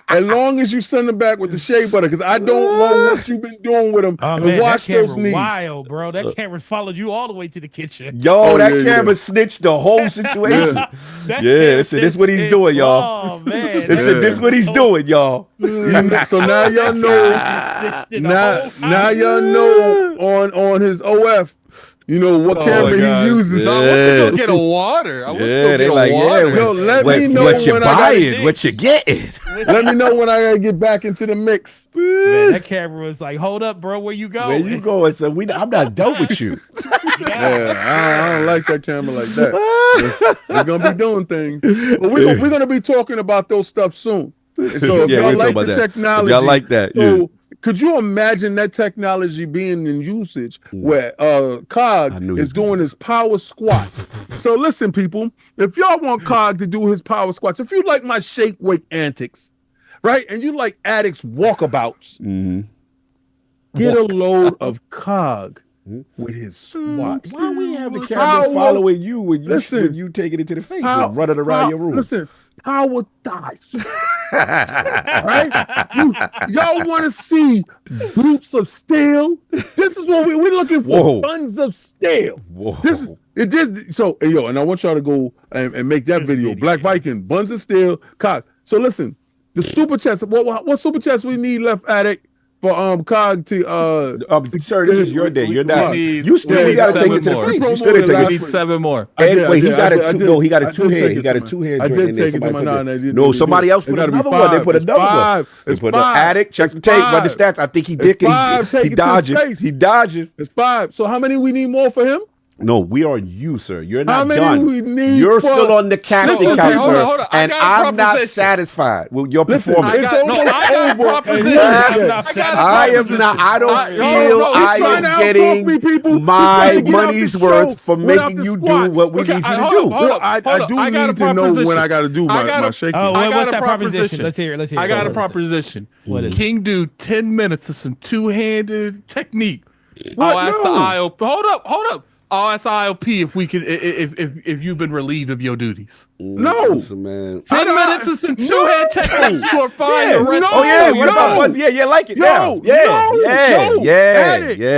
as long as you send them back with the shea butter, because I don't know what you've been doing with them. Oh and man, that wash those camera knees. wild, bro. That camera followed you all the way to the kitchen. Yo, that yeah, camera snitched the whole situation. That Yeah, camera this what he's said, doing, y'all. Oh man, This what he's doing, y'all. So now y'all know. Now y'all know on his OF, you know what camera he uses. No, I want to go get a water. I want to go they get like, a water. Yo, let me know what you when I gotta buying, what you getting. Let me know when I gotta get back into the mix. Man, that camera was like, hold up, bro, where you Where going? you going? So I'm not done with you. Yeah, I don't like that camera like that. It's gonna be doing things. But we're gonna be talking about those stuff soon. So if Yeah, y'all we'll talk like about the that. If technology, y'all like that, so yeah. could you imagine that technology being in usage where I Cog knew he is was gonna doing his power squats? So listen, people, if y'all want Cog to do his power squats, if you like my shake weight antics, right, and you like addicts walkabouts, get a load of Cog with his squats. Why we have the camera Power- following you when Listen. you take it into the face and running around your room? Listen, power thighs. Right? Y'all want to see groups of steel? This is what we're looking for. Tons of steel. This is it. Did so, and I want y'all to go and make that video. Black Viking, buns of steel, cock. So listen, the super chats. What super chats we need left, Addict? For Cog to sir, this is your day. You're not. You still we gotta take it to the face. You still didn't take it. We need 7 more. Wait, he got a two. No, he got a 2-hand. He got a 2-hand. I did take it to my no, somebody else put another one. They put another one. They put an Addict. Check the tape. Run the stats. I think he did. He dodging. He dodging. It's 5. So how many we need more for him? No, we are you, sir. You're not how many done. We need You're for... still on the casting couch, sir. Hold on. And I'm not satisfied with your performance. I got a proposition. I am not. I don't feel I am getting my money's worth for making you do what we need you to do. I do need to know when I got to do my shaking. Oh, what's that proposition? Let's hear it. I got a proposition. King do 10 minutes of some two-handed technique. I'll ask the ILP. Hold up. I'll ask ILP if we can, if you've been relieved of your duties. No, man. 10 minutes of some two-hand technique. You are fine. Yeah. Oh yeah, what about one? Yeah, like it now. Yeah.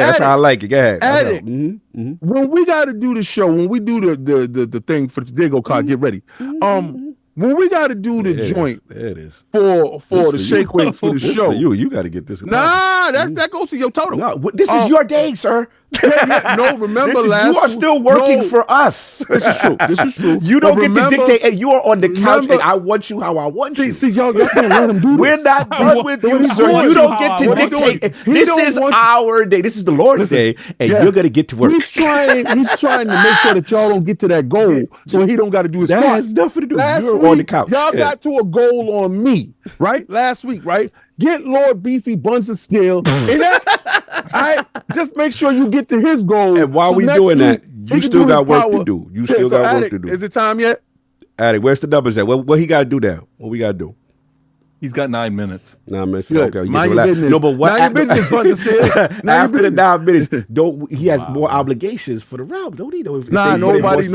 That's how I like it. Go ahead. When we got to do the show, when we do the thing for there go Cog, get ready. When we got to do the joint, there it is for the shake weight for the show. You got to get this. Nah, that goes to your total. No, this is your day, sir. No, remember you are still working for us. This is true. You don't get to dictate, and you are on the couch, and I want you how I want you. See, y'all can't let him do this. We're not done with you, sir. You don't get to dictate. This is our day. This is the Lord's day, and you're gonna get to work. He's trying to make sure that y'all don't get to that goal, so he don't got to do his squats. That has nothing to do. You're on the couch. Y'all got to a goal on me, right? Last week, right? Get Lord Beefy buns of steel. Just make sure you get to his goal. And while we doing that, you still got work to do. You still got work to do. Is it time yet? Addict, where's the numbers at? What he got to do now? What we got to do? He's got 9 minutes. 9 minutes. Good. Okay. Mind your business. No, but what after the 9 minutes, he has more obligations for the round, don't he? Nobody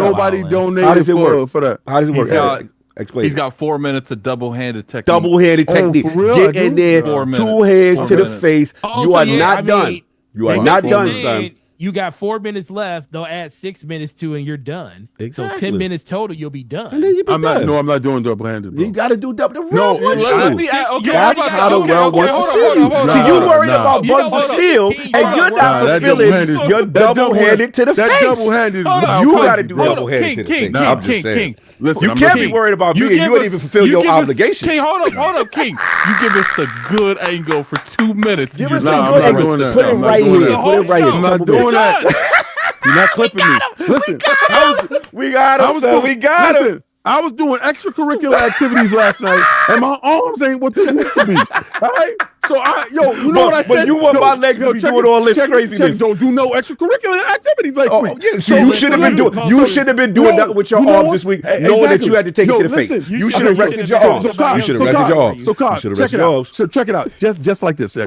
donated for that. How does it work? Explain. He's got 4 minutes of double-handed technique. Double-handed technique. Get in there, 2 hands to the face. You are not done. You are not done, son. You got 4 minutes left. They'll add 6 minutes to, and you're done. Exactly. So 10 minutes total, you'll be done. And then you be I'm not doing double-handed. You got to do double. That's how the world wants to see you. See, you worry about buns of steel, and you're not fulfilling your double-handed to the face. Double-handed. You got to do double-handed to the face. I'm just saying. Listen, you can't be worried about me, and you ain't even fulfill your obligations. King, hold up, King. You give us the good angle for 2 minutes. Give us the good angle. Put it right here. I'm not doing that. You're not clipping me. Listen, we got him. We got him. I was doing extracurricular activities last night, and my arms ain't what they used to be. All right, so you know what I said? But you want my legs to be doing all this craziness. Don't do no extracurricular activities like me. Yeah, so you should have been doing that with your arms this week, knowing that you had to take it to the face. You should have rested your arms. You should have rested your arms. So, check it out. Just like this. So,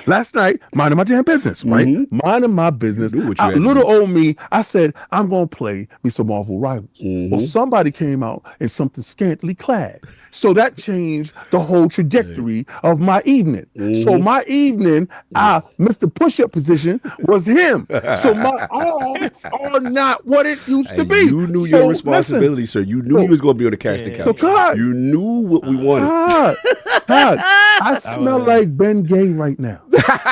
last night, minding my damn business, right? Minding my business. Little old me, I said, I'm gonna play me some Marvel Rivals. Well, somebody came out in something scantily clad. So that changed the whole trajectory of my evening. So my evening, Mr. Push-Up position was him. So my arms are not what it used to be. You knew your responsibility, sir. You knew you was going to be on the casting couch. You knew what we wanted. I smell like Ben Gay right now.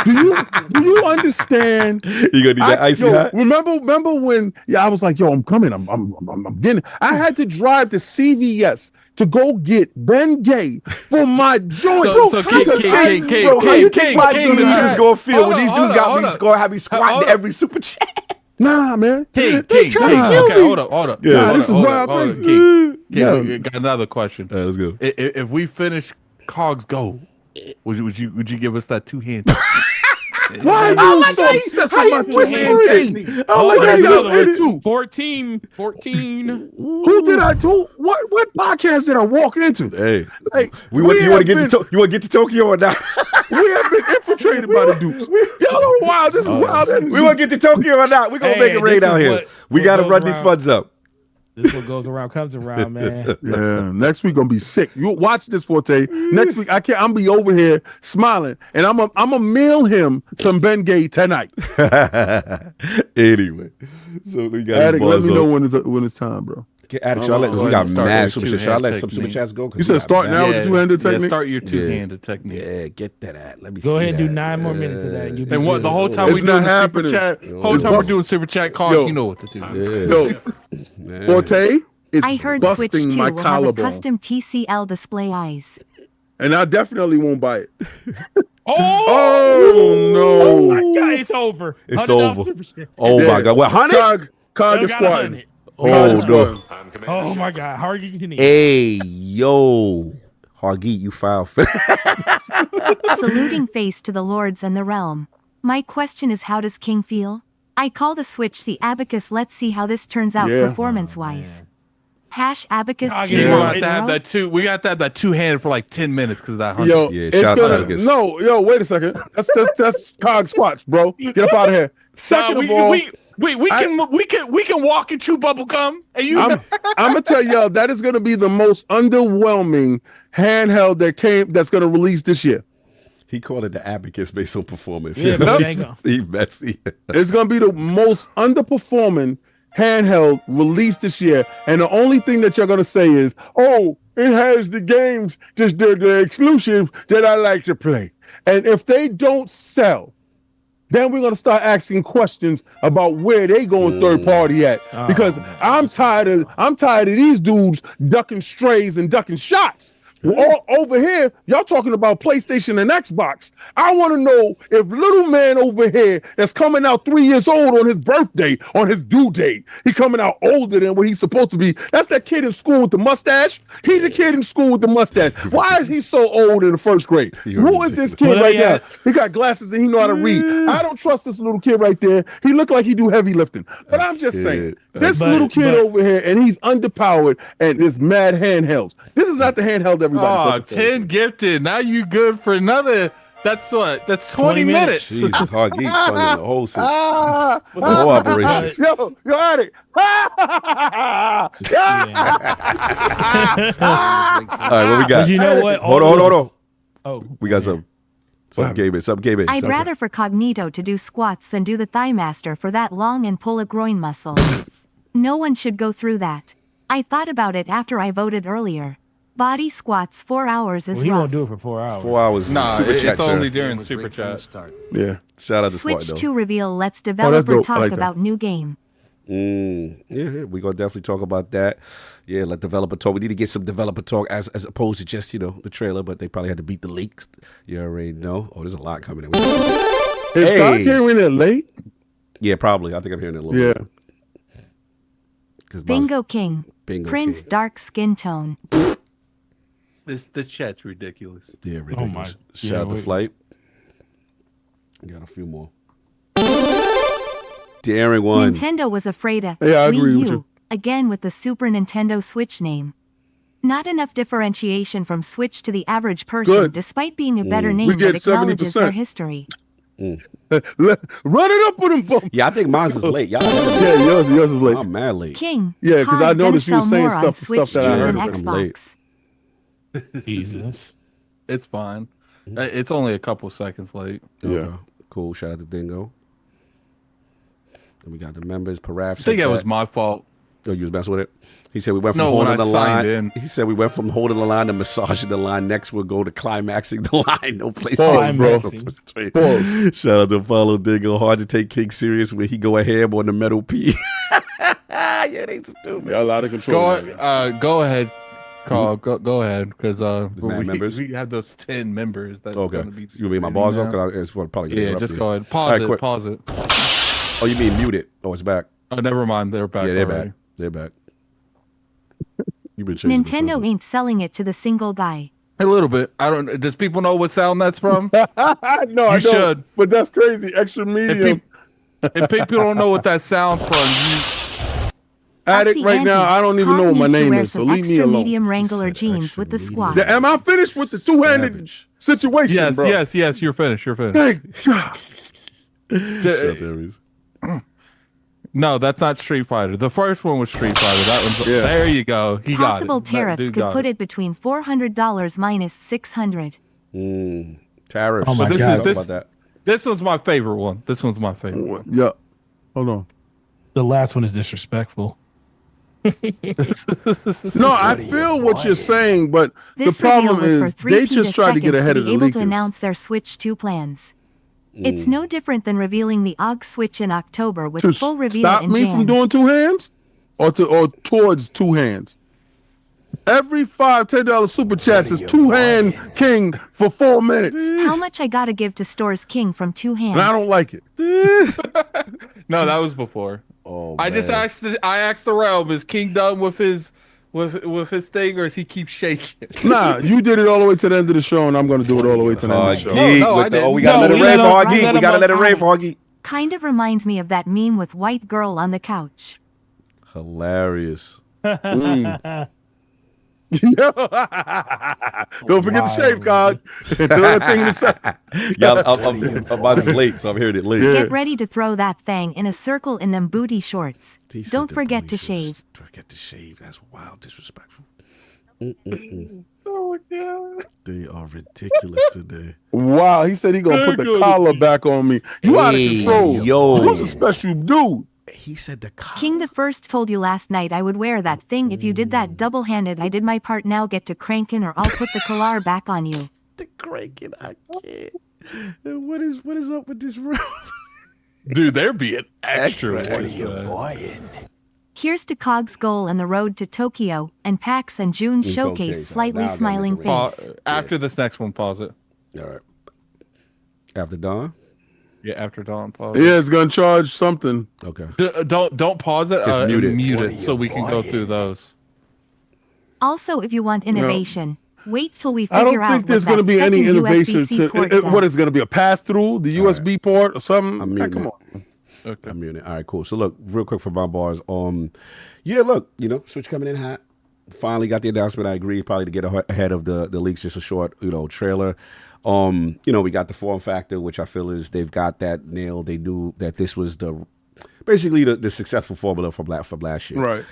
Do you understand? You gonna do that icy hot? Remember when I was like, I'm coming. I'm getting. I had to drive to CVS to go get Ben Gay for my joint. So King, how you think my dudes is gonna feel when these dudes got me gonna have me squatting every super chat? Nah, man. King. Okay, hold up. Yeah, this is wild crazy. King, we got another question. Let's go. If we finish Cog's goal, would you give us that 2-hand? Why are you so obsessed with my 2-hand game? Oh my God, 14. Who did I do? What podcast did I walk into? Hey, you want to get to Tokyo or not? We have been infiltrated by the Dukes. Yo, wow, this is wild. We want to get to Tokyo or not? We're gonna make it rain out here. We gotta run these funds up. This one goes around, comes around, man. Yeah, next week gonna be sick. You watch this, Forte. Next week I'm gonna be over here smiling, and I'm gonna mail him some Bengay tonight. Anyway, so we got. Attic, let me know when it's time, bro. Get Attic, we got mad super chats. Shall I let some super chats go? You said start now with the two-handed technique. Yeah, start your two-handed technique. Yeah, get that at. Let me go see ahead and that. do 9 more minutes of that. And, and what the whole time It's we doing not super chat, whole time we're doing super chat call, you know what to do. Yo, Forte is I heard Switch busting 2 my will have a collarbone, custom TCL display eyes. and I definitely won't buy it. Oh no! my God, it's over. It's $100 over. super chat. Oh my God, what 100? Cog is Got squatting. 100. Oh no! Oh my God, Hargy continue. Hey yo, Hargeet, you foul. Saluting face to the lords and the realm. My question is, how does King feel? I call the Switch the abacus. Let's see how this turns out performance-wise. Hash abacus. We got to have that two. We got to have that two-handed for like 10 minutes because of that 100. Yo, Yeah, it's shout out gonna. to Abacus. No, yo, wait a second. That's Cog squats, bro. Get up out of here. Second of all, we can walk and chew bubble gum. And you, I'm gonna tell y'all that is gonna be the most underwhelming handheld that's gonna release this year. He called it the abacus based on performance. Yeah, but dang on. He messy. It's gonna be the most underperforming handheld released this year, and the only thing that you're gonna say is, "Oh, it has the games, just the exclusive that I like to play." And if they don't sell, then we're gonna start asking questions about where they going third party at, because I'm tired of these dudes ducking strays and ducking shots. All over here, y'all talking about PlayStation and Xbox. I want to know if little man over here that's coming out 3 years old on his birthday, on his due date, he coming out older than what he's supposed to be. That's that kid in school with the mustache. He's a kid in school with the mustache. Why is he so old in the first grade? Who is this kid right now? He got glasses and he know how to read. I don't trust this little kid right there. He look like he do heavy lifting. But I'm just saying, this little kid over here, and he's underpowered and is mad handhelds. This is not the handheld everybody's looking for. 10 gifted. Now you good for another. That's what? That's 20 minutes. Jesus, Hargeet funding the whole system. For the whole operation. Yo, at it. All right, what we got? But you know what? Hold on. Oh, We got some game in. I'd rather for Cognito to do squats than do the thigh master for that long and pull a groin muscle. No one should go through that. I thought about it after I voted earlier. Body squats 4 hours is well, he rough. won't do it for 4 hours. 4 hours. Nah, super it's chat, only sir. during super chat. Yeah. Shout out to Switch Smart, 2 reveal lets dope. developer I talk like that. about new game. Yeah, we're gonna definitely talk about that. Yeah, let developer talk. We need to get some developer talk as opposed to just, the trailer, but they probably had to beat the leaks. You already know. Oh, there's a lot coming in. Is Scott hearing it late? Yeah, probably. I think I'm hearing it a little bit. Bingo King. Bingo Prince King. dark skin tone. This chat's ridiculous. Yeah, ridiculous. Shout out to Flight. Got a few more. Daring one. Nintendo was afraid of Yeah, I agree Wii with U, you. again with the Super Nintendo Switch name. Not enough differentiation from Switch to the average person, Good. despite being a better name We get that acknowledges 70%. their history. Run it up with him, bump. Yeah, I think mine's is late. Y'all Yeah, yours is late. I'm mad late. King. Yeah, 'cause I COD noticed you gonna were saying sell more on stuff Switch that I 2 heard. than I'm late. Xbox. Jesus. It's fine. It's only a couple seconds late. Okay. Cool. Shout out to Dingo. And we got the members. Paraf. I think that was my fault. Oh, you was messing with it? He said we went from No, when holding the I signed line. in. He said we went from holding the line to massaging the line. Next we'll go to climaxing the line. No PlayStation. Pause. Shout out to Follow Dingo. Hard to take King serious when he go ahead on the metal P. Yeah, they stupid. Y'all out of control. Go ahead, Carl. Go ahead, because members? we have those 10 members. That's Okay. gonna be You mean my bars now. off? Because it's probably Yeah, just go ahead. All right, Pause it. quick. Pause it. Oh, you mean mute it? Oh, it's back. Oh, never mind. They're back. Yeah, they're already. back. They're back. You've been changing the Nintendo system. ain't selling it to the single guy. A little bit. I don't. Does people know what sound that's from? No, I don't. should. But that's crazy. Extra medium. If people don't know what that sounds from, Addict Upsy right now, Andy. I don't even Cog know what my needs to name wear is, so some leave me extra alone. medium Wrangler said jeans extra with the medium. squad. Am I finished with the two-handed Savage. situation, yes, bro? yes, you're finished. You're finished. Thank God. Shout out to Aries. No, that's not Street Fighter. The first one was Street Fighter. That one's there. You go. He Possible got it. tariffs could put it between $400 minus $600. Tariffs. Oh my this God. Is, about that. this one's my favorite one. This one's my favorite one. Yeah. Hold on. The last one is disrespectful. No, I feel what you're saying, but This the problem reveal was is for they 3P just tried to get ahead of the able to leakers. announce their Switch 2 plans. It's no different than revealing the OG Switch in October with To full reveal stop in me Jan. from doing two hands, or towards two hands. Every $10 super chats is two-hand king for 4 minutes. How much I gotta give to Stores King from two hands? And I don't like it. No, that was before. Oh, I just asked the realm, is King done with his thing, or is he keep shaking? Nah, you did it all the way to the end of the show, and I'm going to do it all the way to the end of the show. I didn't. We gotta let it rave for Huggy. We gotta let it rave for Huggy. Kind of reminds me of that meme with white girl on the couch. Hilarious. Don't forget the shave card. Throw that thing in the side. Yeah, I'm about to be late, so I'm hearing it late. Get ready to throw that thing in a circle in them booty shorts. He said Don't the forget to booty shave. shorts. Forget to shave. That's wild, disrespectful. Oh my God. They are ridiculous today. Wow, he said he gonna put the collar back on me. You out of control. Yo. You're a special dude. He said the King the First told you last night I would wear that thing if you did that double-handed. I did my part, now get to cranking or I'll put the collar back on you. the cranking. I can't. What is up with this room? Dude, they're being extra. What are you buying? Here's to Cog's goal and the road to Tokyo, and Pax and June showcase okay, slightly now I gotta smiling make a face. After this next one, pause it. All right. After dawn? Yeah, after dawn, pause it. Yeah, it's gonna charge something. Okay. Don't pause it. Just mute it. Mute What it are so you we can go buying? through those. Also, if you want innovation, wait till we I figure don't out think there's what gonna that be any second innovation USB-C to port what does. is gonna be a pass through the USB port or something. I'm Hey, muting come it. on. Okay. I'm muting it. All right, cool. So look, real quick for my bars. Yeah, look, Switch coming in hot. Finally got the announcement. I agree, probably to get ahead of the leaks. Just a short, trailer. We got the form factor, which I feel is they've got that nailed. They knew that this was basically the successful formula from last year. Right.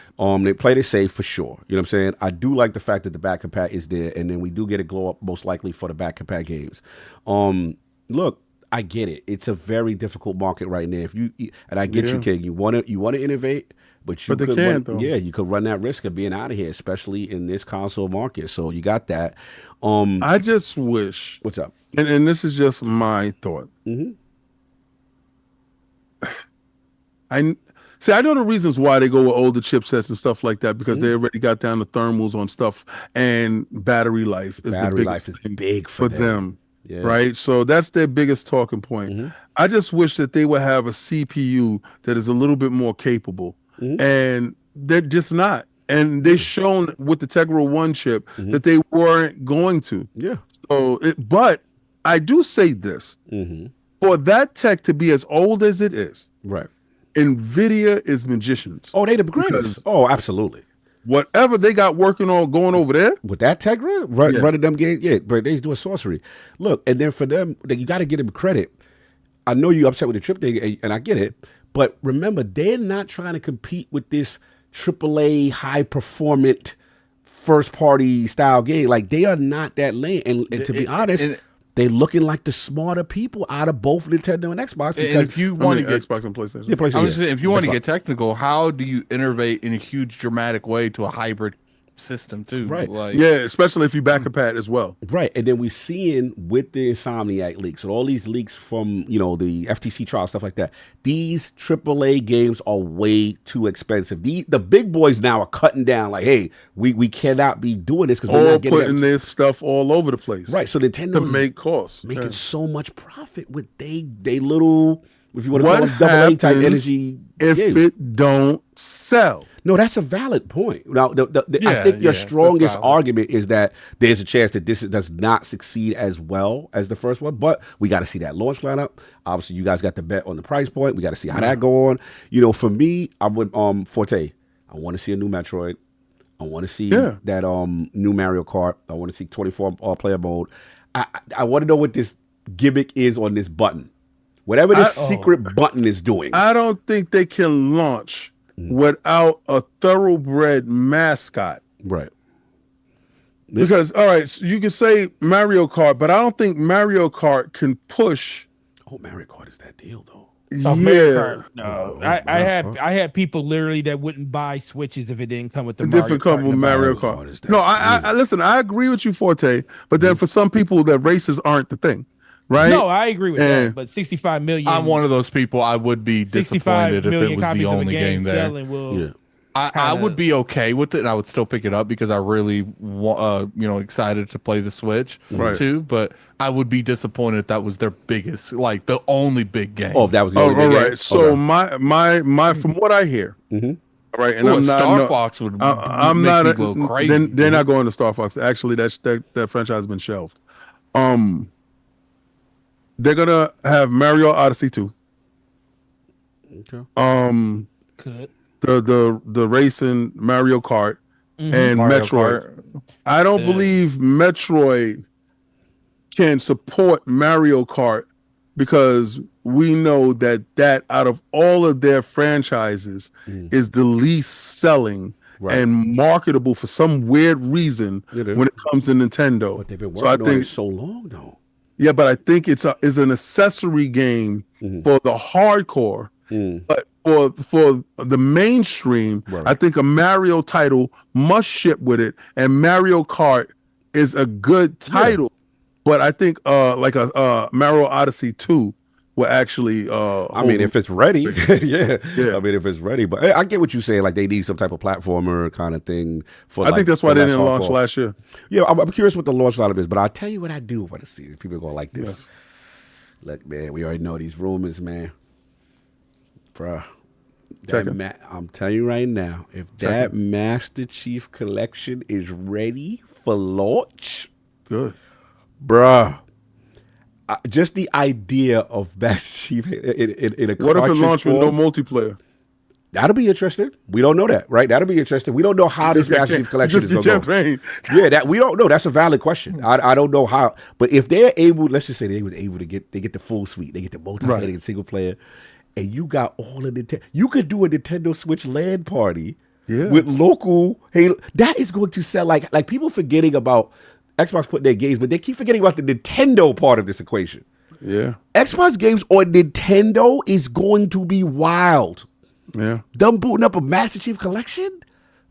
They played it safe for sure. You know what I'm saying? I do like the fact that the back compat is there, and then we do get a glow up most likely for the back compat games. Look, I get it. It's a very difficult market right now. And I get you, King. You want to innovate, but But they can't, though. Yeah, you could run that risk of being out of here, especially in this console market. So you got that. I just wish. What's up? And this is just my thought. Mm-hmm. I know the reasons why they go with older chipsets and stuff like that because they already got down the thermals on stuff, and battery life is Battery the life biggest is thing big for them. Yeah. Right, so that's their biggest talking point. I just wish that they would have a CPU that is a little bit more capable, and they're just not. And they've shown with the Tegra 1 chip that they weren't going to. Yeah. So, but I do say this: for that tech to be as old as it is, Right. NVIDIA is magicians. Oh, they the greatest. Oh, absolutely. Whatever they got working on going over there, With that Tegra, running them games, but they's doing sorcery. Look, and then for them, you got to give them credit. I know you upset with the trip thing, and I get it, but remember, they're not trying to compete with this AAA high performant first party style game. Like, they are not that lane. And to be honest, they looking like the smarter people out of both Nintendo and Xbox. Because And if you want to get Xbox and PlayStation. Yeah, PlayStation, I was yeah. saying, if you want to Xbox. get technical, how do you innovate in a huge dramatic way to a hybrid system too? Right. Like, Yeah, especially if you back a pad as well. Right, and then we're seeing with the Insomniac leaks and all these leaks from the FTC trial stuff like that. These AAA games are way too expensive. The big boys now are cutting down. Like, hey, we cannot be doing this because we're All not getting putting their stuff all over the place. right. So To Nintendo make costs. making Yeah. so much profit with they little, if you want to What call them double A type happens energy if games. it don't sell? No, that's a valid point. Now, I Yeah, think your yeah, strongest that's valid. argument is that there's a chance that this does not succeed as well as the first one, but we got to see that launch lineup. Obviously, you guys got the bet on the price point. We got to see how that go on. For me, I would Forte. I want to see a new Metroid. I want to see that new Mario Kart. I want to see 24 player mode. I want to know what this gimmick is on this button. Whatever the secret button is doing. I don't think they can launch without a thoroughbred mascot. Right. Because, all right, so you can say Mario Kart, but I don't think Mario Kart can push. Oh, Mario Kart is that deal, though. Oh, Mario Kart. No, I had people literally that wouldn't buy Switches if it didn't come with the different Mario Kart. with Mario Kart. No, I listen. I agree with you, Forte. But then for some people, that races aren't the thing, right? No, I agree with that. But 65 million. I'm one of those people. I would be disappointed if it was the only game there. Yeah. I would be okay with it, and I would still pick it up because I really, excited to play the Switch too. But I would be disappointed if that was their biggest, like the only big game. Oh, if that was the only big game. So my from what I hear, right, and I'm not Star Fox would. I'm make not me go crazy. They're not going to Star Fox. Actually, that franchise has been shelved. They're gonna have Mario Odyssey 2. Okay. Good. The racing Mario Kart and Mario Metroid. Kart. I don't believe Metroid can support Mario Kart because we know that out of all of their franchises is the least selling and marketable for some weird reason when it comes to Nintendo. But they've been working on it so long, though. Yeah, but I think it's an accessory game for the hardcore. But for the mainstream, I think a Mario title must ship with it, and Mario Kart is a good title. But I think like a Mario Odyssey 2 will actually. I mean, if it's ready, yeah. I mean, if it's ready, but I get what you're saying. Like they need some type of platformer kind of thing. I think that's why they didn't launch last year. Yeah, I'm curious what the launch lineup is, but I'll tell you what I do want to see. If people are going like this. Yes. Look, man, we already know these rumors, man. Bruh. I'm telling you right now, if that Master Chief Collection is ready for launch, good, bruh. Just the idea of Master Chief in a what if it launched with no multiplayer? That'll be interesting. We don't know that, right? That'll be interesting. We don't know how this Master Chief Collection is going to go. Yeah, that we don't know. That's a valid question. I don't know how, but if they're able, let's just say they was able to get the full suite, they get the multiplayer, they get single player. And you got all of Nintendo. You could do a Nintendo Switch LAN party with local Halo. That is going to sell like people forgetting about Xbox putting their games, but they keep forgetting about the Nintendo part of this equation. Yeah. Xbox games on Nintendo is going to be wild. Yeah. Them booting up a Master Chief Collection?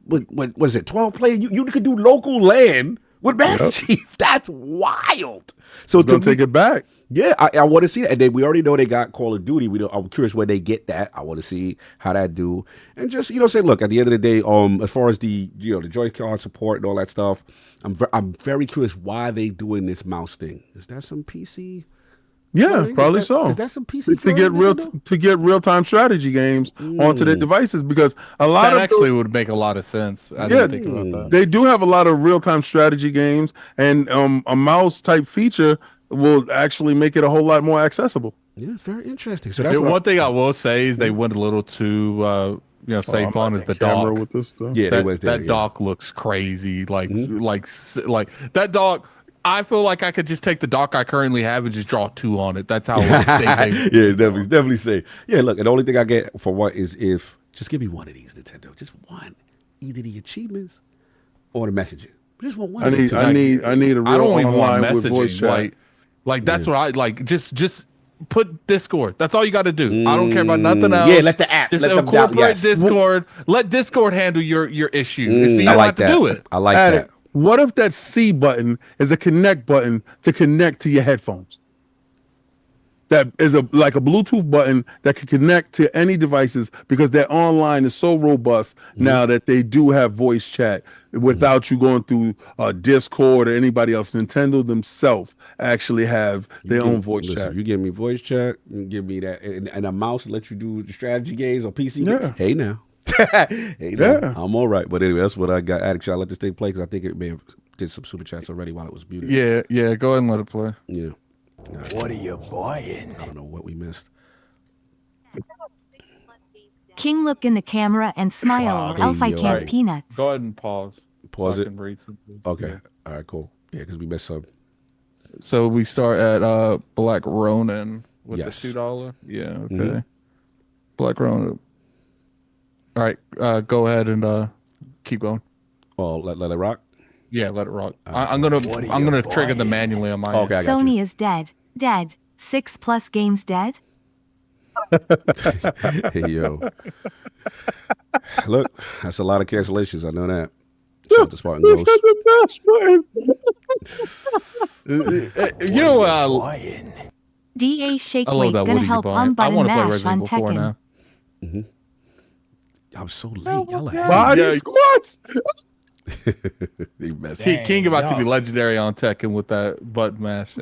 What was it, 12 player? You could do local LAN with Master Chief. That's wild. So to take it back. Yeah, I want to see that. And then we already know they got Call of Duty. I'm curious where they get that. I want to see how that do. And just, say, look, at the end of the day, as far as the Joy-Con support and all that stuff, I'm very curious why they doing this mouse thing. Is that some PC? Yeah, probably so. Is that some PC to get real-time strategy games onto their devices? Because a lot of actually would make a lot of sense. I didn't think about that. They do have a lot of real-time strategy games, and a mouse type feature will actually make it a whole lot more accessible. Yeah, it's very interesting. So that's one thing I will say is they went a little too safe on is the dock. With this stuff. Yeah, that dock looks crazy. Like that dock. I feel like I could just take the dock I currently have and just draw 2 on it. That's how safe. Yeah, it's definitely safe. Yeah, look, and the only thing I get for what is if just give me one of these, Nintendo, just one, either the achievements or the messaging. Just want one. I need a real I don't even want online with voice messaging. chat. Like that's what I like. Just put Discord. That's all you got to do. I don't care about nothing else. Yeah, let the app. Just let incorporate Discord. Let Discord handle your issue. So you I don't like have to that. do it. I like that. What if that C button is a connect button to connect to your headphones? That is like a Bluetooth button that can connect to any devices because their online is so robust now that they do have voice chat without you going through Discord or anybody else. Nintendo themselves actually have their own voice chat. You give me voice chat, you give me that, and a mouse to let you do the strategy games or PC. Yeah. Hey now. I'm all right. But anyway, that's what I got. Addict, shall I let this thing play? Because I think it may have did some super chats already while it was muted. Yeah. Go ahead and let it play. Yeah. Right. What are you buying? I don't know what we missed. King look in the camera and smile or else I can't peanuts. Go ahead and pause. Pause so it. Okay. Yeah. All right, cool. Yeah, because we missed some. So we start at Black Ronin with Yes. the $2. Yeah. Okay. Mhm. Black Round. All right. Go ahead and keep going. Oh, let it rock. Yeah, let it rock. Alright, I'm gonna trigger the manually on my Okay, I end. got you. Sony is dead. Dead. 6+ games dead? Hey, yo. Look, that's a lot of cancellations. I know that. Shout out to Spartan Ghost. You know what? DA Shake I love Weight that gonna Woody help Dubai. I button want to play mash Resident on Evil 4 Tekken. now. I'm so late. Y'all are Body squats. They messy. King about to y'all. be legendary on Tekken with that butt mash.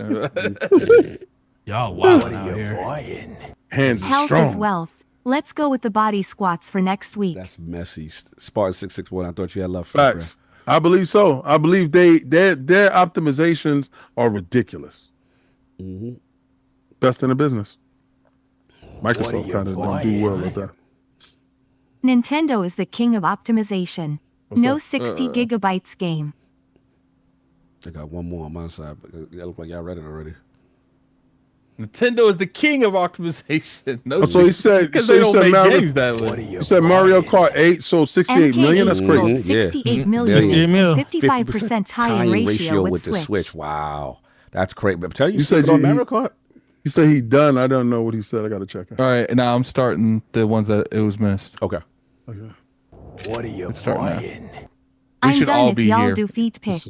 Y'all wild out here. Hands are Health strong. is wealth. Let's go with the body squats for next week. That's messy. Spartan 661. I thought you had love for me, Facts. I believe so. I believe their optimizations are ridiculous. Mm-hmm. Best in the business. Microsoft kind of don't do well at that. Nintendo is the king of optimization. No up? 60 gigabytes game. I got one more on my side, but it look like y'all read it already. Nintendo is the king of optimization. No, So he said, because so they he don't said, make Mario, games that way. he said Mario Kart 8 sold 68 million. That's MK8 crazy. sold Yeah. 68 million. 68 mil. 55% tie-in ratio with the Switch. Wow. That's great. But I'm telling you, You said sleeping on you- Mario Kart? He said he done. I don't know what he said. I got to check it. All right, now I'm starting the ones that it was missed. Okay. What are you Let's start now. buying? I'm should done all if be y'all here. do feet pics.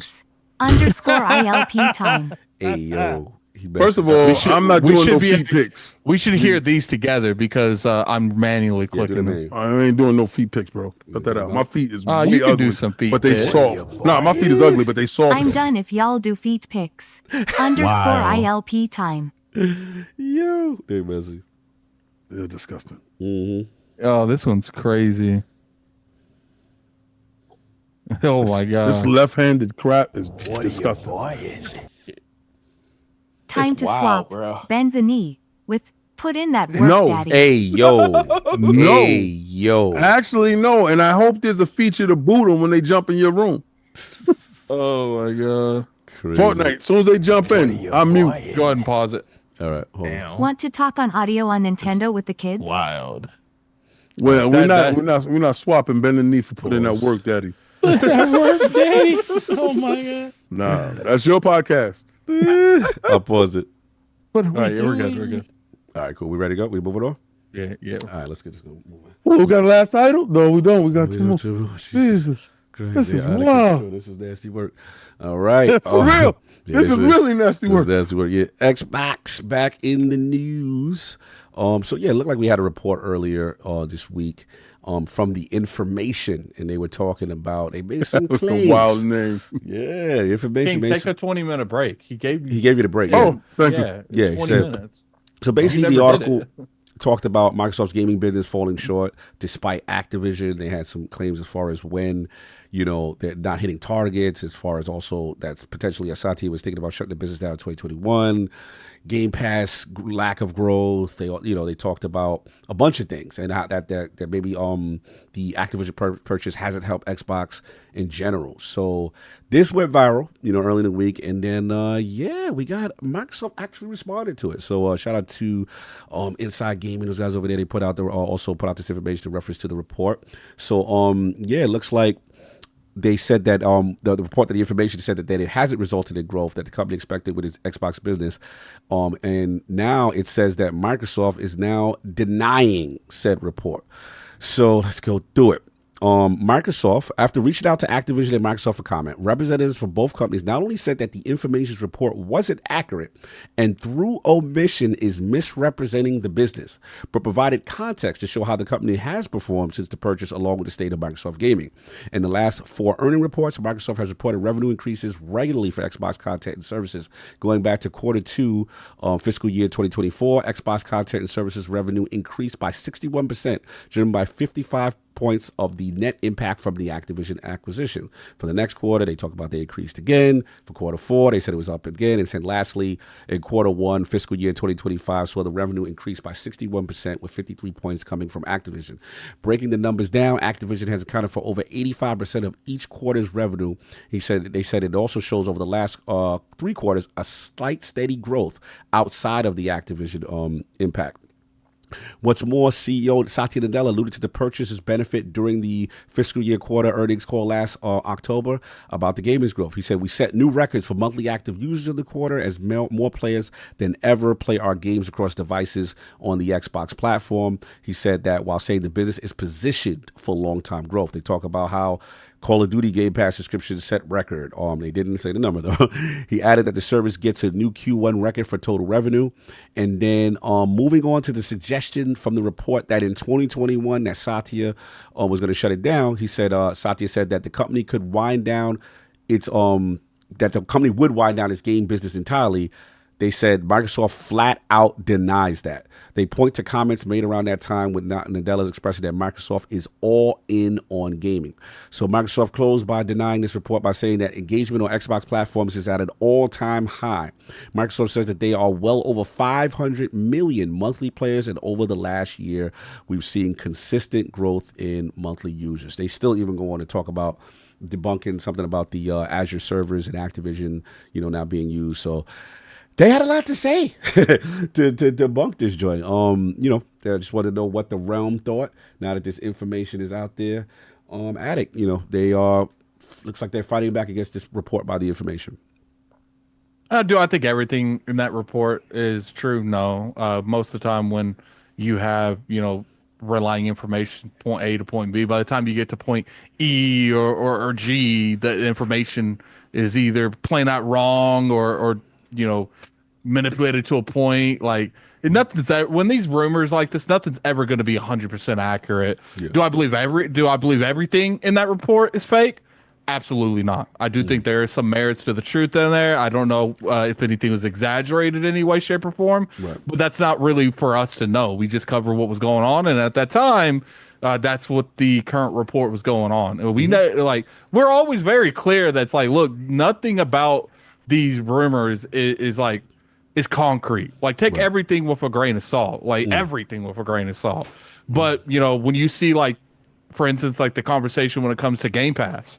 Underscore ILP time. Hey, yo. He First of messed it all, up. should- I'm not we doing should no be feet at- pics. We should hear these together because I'm manually Yeah, do the clicking them. menu. I ain't doing no feet pics, bro. Cut that out. My feet is way you can ugly, do some feet but they pics. soft. No, my feet is ugly, but they soft. I'm done if y'all do feet pics. Underscore Wow. ILP time. Yo. They messy. They're disgusting. Mm-hmm. Oh, this one's crazy. Oh my god. This left-handed crap is What disgusting. are you buying? Time to swap. Bend the knee with put in that work, No. daddy. Hey, yo. No. Hey, yo. Actually, no. And I hope there's a feature to boot them when they jump in your room. Oh my god. Crazy. Fortnite, as soon as they jump in, I mute. Go ahead and pause it. All right. Hold on. Damn. Want to talk on audio on Nintendo with the kids? Wild. Well, That- we're not swapping bend the knee for putting in that work, daddy. Oh my god. Nah, that's your podcast. I'll pause it. What are All right, yeah, we're good. We're good. All right, cool. We ready to go? We moving on? Yeah, yeah. All right, let's get this going. Moving. Well, we got a last title? No, we don't. We got two more. Jesus. Jesus. Crazy. This is Out of wild. control. This is nasty work. All right. For real. Yeah, This is really nasty this work. is nasty work. Yeah. Xbox back in the news. So yeah, it looked like we had a report earlier this week from the Information, and they were talking about they made some That's claims. a wild name. Yeah, the Information King, made take some, a 20-minute break. He gave he gave you the break. Yeah. Oh, thank you. yeah, Yeah, he 20 said- minutes. So basically, You the never did article talked about Microsoft's gaming business falling short despite Activision. They had some claims as far as when, they're not hitting targets, as far as also that's potentially Satya was thinking about shutting the business down in 2021. Game Pass lack of growth. They talked about a bunch of things, and how that maybe the Activision purchase hasn't helped Xbox in general. So this went viral, early in the week, and then we got Microsoft actually responded to it. So shout out to Inside Gaming, those guys over there. They also put out this information in reference to the report. So it looks like they said that the report, that the Information said that it hasn't resulted in growth that the company expected with its Xbox business. And now it says that Microsoft is now denying said report. So let's go through it. Microsoft, after reaching out to Activision and Microsoft for comment, representatives from both companies not only said that the Information's report wasn't accurate and through omission is misrepresenting the business, but provided context to show how the company has performed since the purchase along with the state of Microsoft gaming. In the last 4 earning reports, Microsoft has reported revenue increases regularly for Xbox content and services. Going back to Q2 fiscal year 2024, Xbox content and services revenue increased by 61%, driven by 55% points of the net impact from the Activision acquisition. For the next quarter, they talk about they increased again. For quarter 4, they said it was up again. And said lastly, in quarter 1, fiscal year 2025, saw the revenue increase by 61% with 53 points coming from Activision. Breaking the numbers down, Activision has accounted for over 85% of each quarter's revenue. They said it also shows over the last 3 quarters a slight steady growth outside of the Activision impact. What's more, CEO Satya Nadella alluded to the purchase's benefit during the fiscal year quarter earnings call last October about the gaming's growth. He said, we set new records for monthly active users in the quarter as more players than ever play our games across devices on the Xbox platform. He said that while saying the business is positioned for long-term growth. They talk about how Call of Duty Game Pass subscriptions set record. They didn't say the number, though. He added that the service gets a new Q1 record for total revenue. And then moving on to the suggestion from the report that in 2021 that Satya was going to shut it down, he said, Satya said that the company could wind down its would wind down its game business entirely. They said Microsoft flat out denies that. They point to comments made around that time with Nadella's expressing that Microsoft is all in on gaming. So Microsoft closed by denying this report by saying that engagement on Xbox platforms is at an all-time high. Microsoft says that they are well over 500 million monthly players, and over the last year, we've seen consistent growth in monthly users. They still even go on to talk about debunking something about the Azure servers and Activision, now being used. So they had a lot to say to debunk this joint. They just wanted to know what the realm thought now that this information is out there. Attic, they looks like they're fighting back against this report by the information. Do I think everything in that report is true? No. Most of the time when you have, relying information point A to point B, by the time you get to point E or G, the information is either plain out wrong or manipulated to a point. Like when these rumors like this, nothing's ever going to be 100% accurate. Yeah. Do I believe everything in that report is fake? Absolutely not. I do think there is some merits to the truth in there. I don't know if anything was exaggerated in any way, shape, or form, but that's not really for us to know. We just cover what was going on, and at that time, that's what the current report was going on. And we know, we're always very clear that's look, nothing about these rumors is concrete. Take everything with a grain of salt. Everything with a grain of salt. But when you see for instance, the conversation when it comes to Game Pass,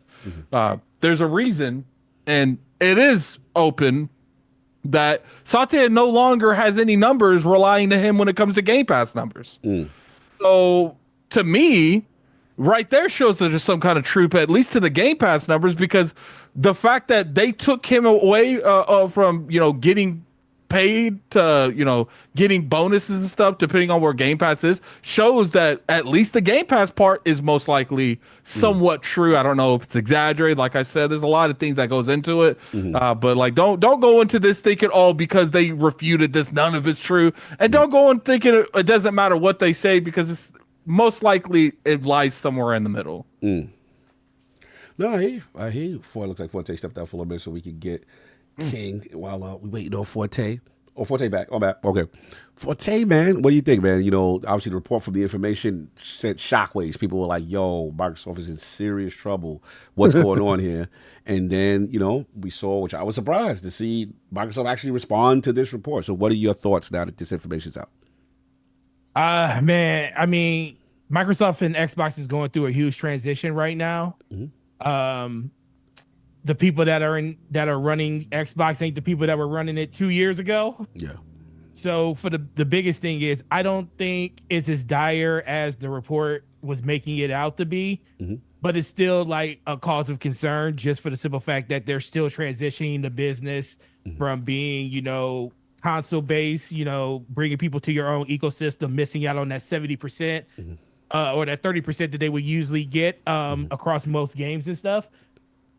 there's a reason, and it is open, that Satya no longer has any numbers relying to him when it comes to Game Pass numbers. So to me, right there shows that there's some kind of truth, at least to the Game Pass numbers, because the fact that they took him away from getting paid to getting bonuses and stuff depending on where Game Pass is shows that at least the Game Pass part is most likely somewhat true. I don't know if it's exaggerated. Like I said, there's a lot of things that goes into it. But don't go into this thinking because they refuted this, none of it's true, and don't go in thinking it doesn't matter what they say, because it's most likely it lies somewhere in the middle. No, I hear you. Looks like Forte stepped out for a little bit so we could get King while we waiting on Forte. Oh, Forte back. I'm back. Okay. Forte, man, what do you think, man? Obviously the report from the information sent shockwaves. People were like, yo, Microsoft is in serious trouble. What's going on here? And then, we saw, which I was surprised to see, Microsoft actually respond to this report. So what are your thoughts now that this information's out? Man, I mean, Microsoft and Xbox is going through a huge transition right now. The people that are running Xbox ain't the people that were running it 2 years ago. Yeah. So for the biggest thing is, I don't think it's as dire as the report was making it out to be, but it's still a cause of concern, just for the simple fact that they're still transitioning the business from being, console based, bringing people to your own ecosystem, missing out on that 70%. Or that 30% that they would usually get across most games and stuff.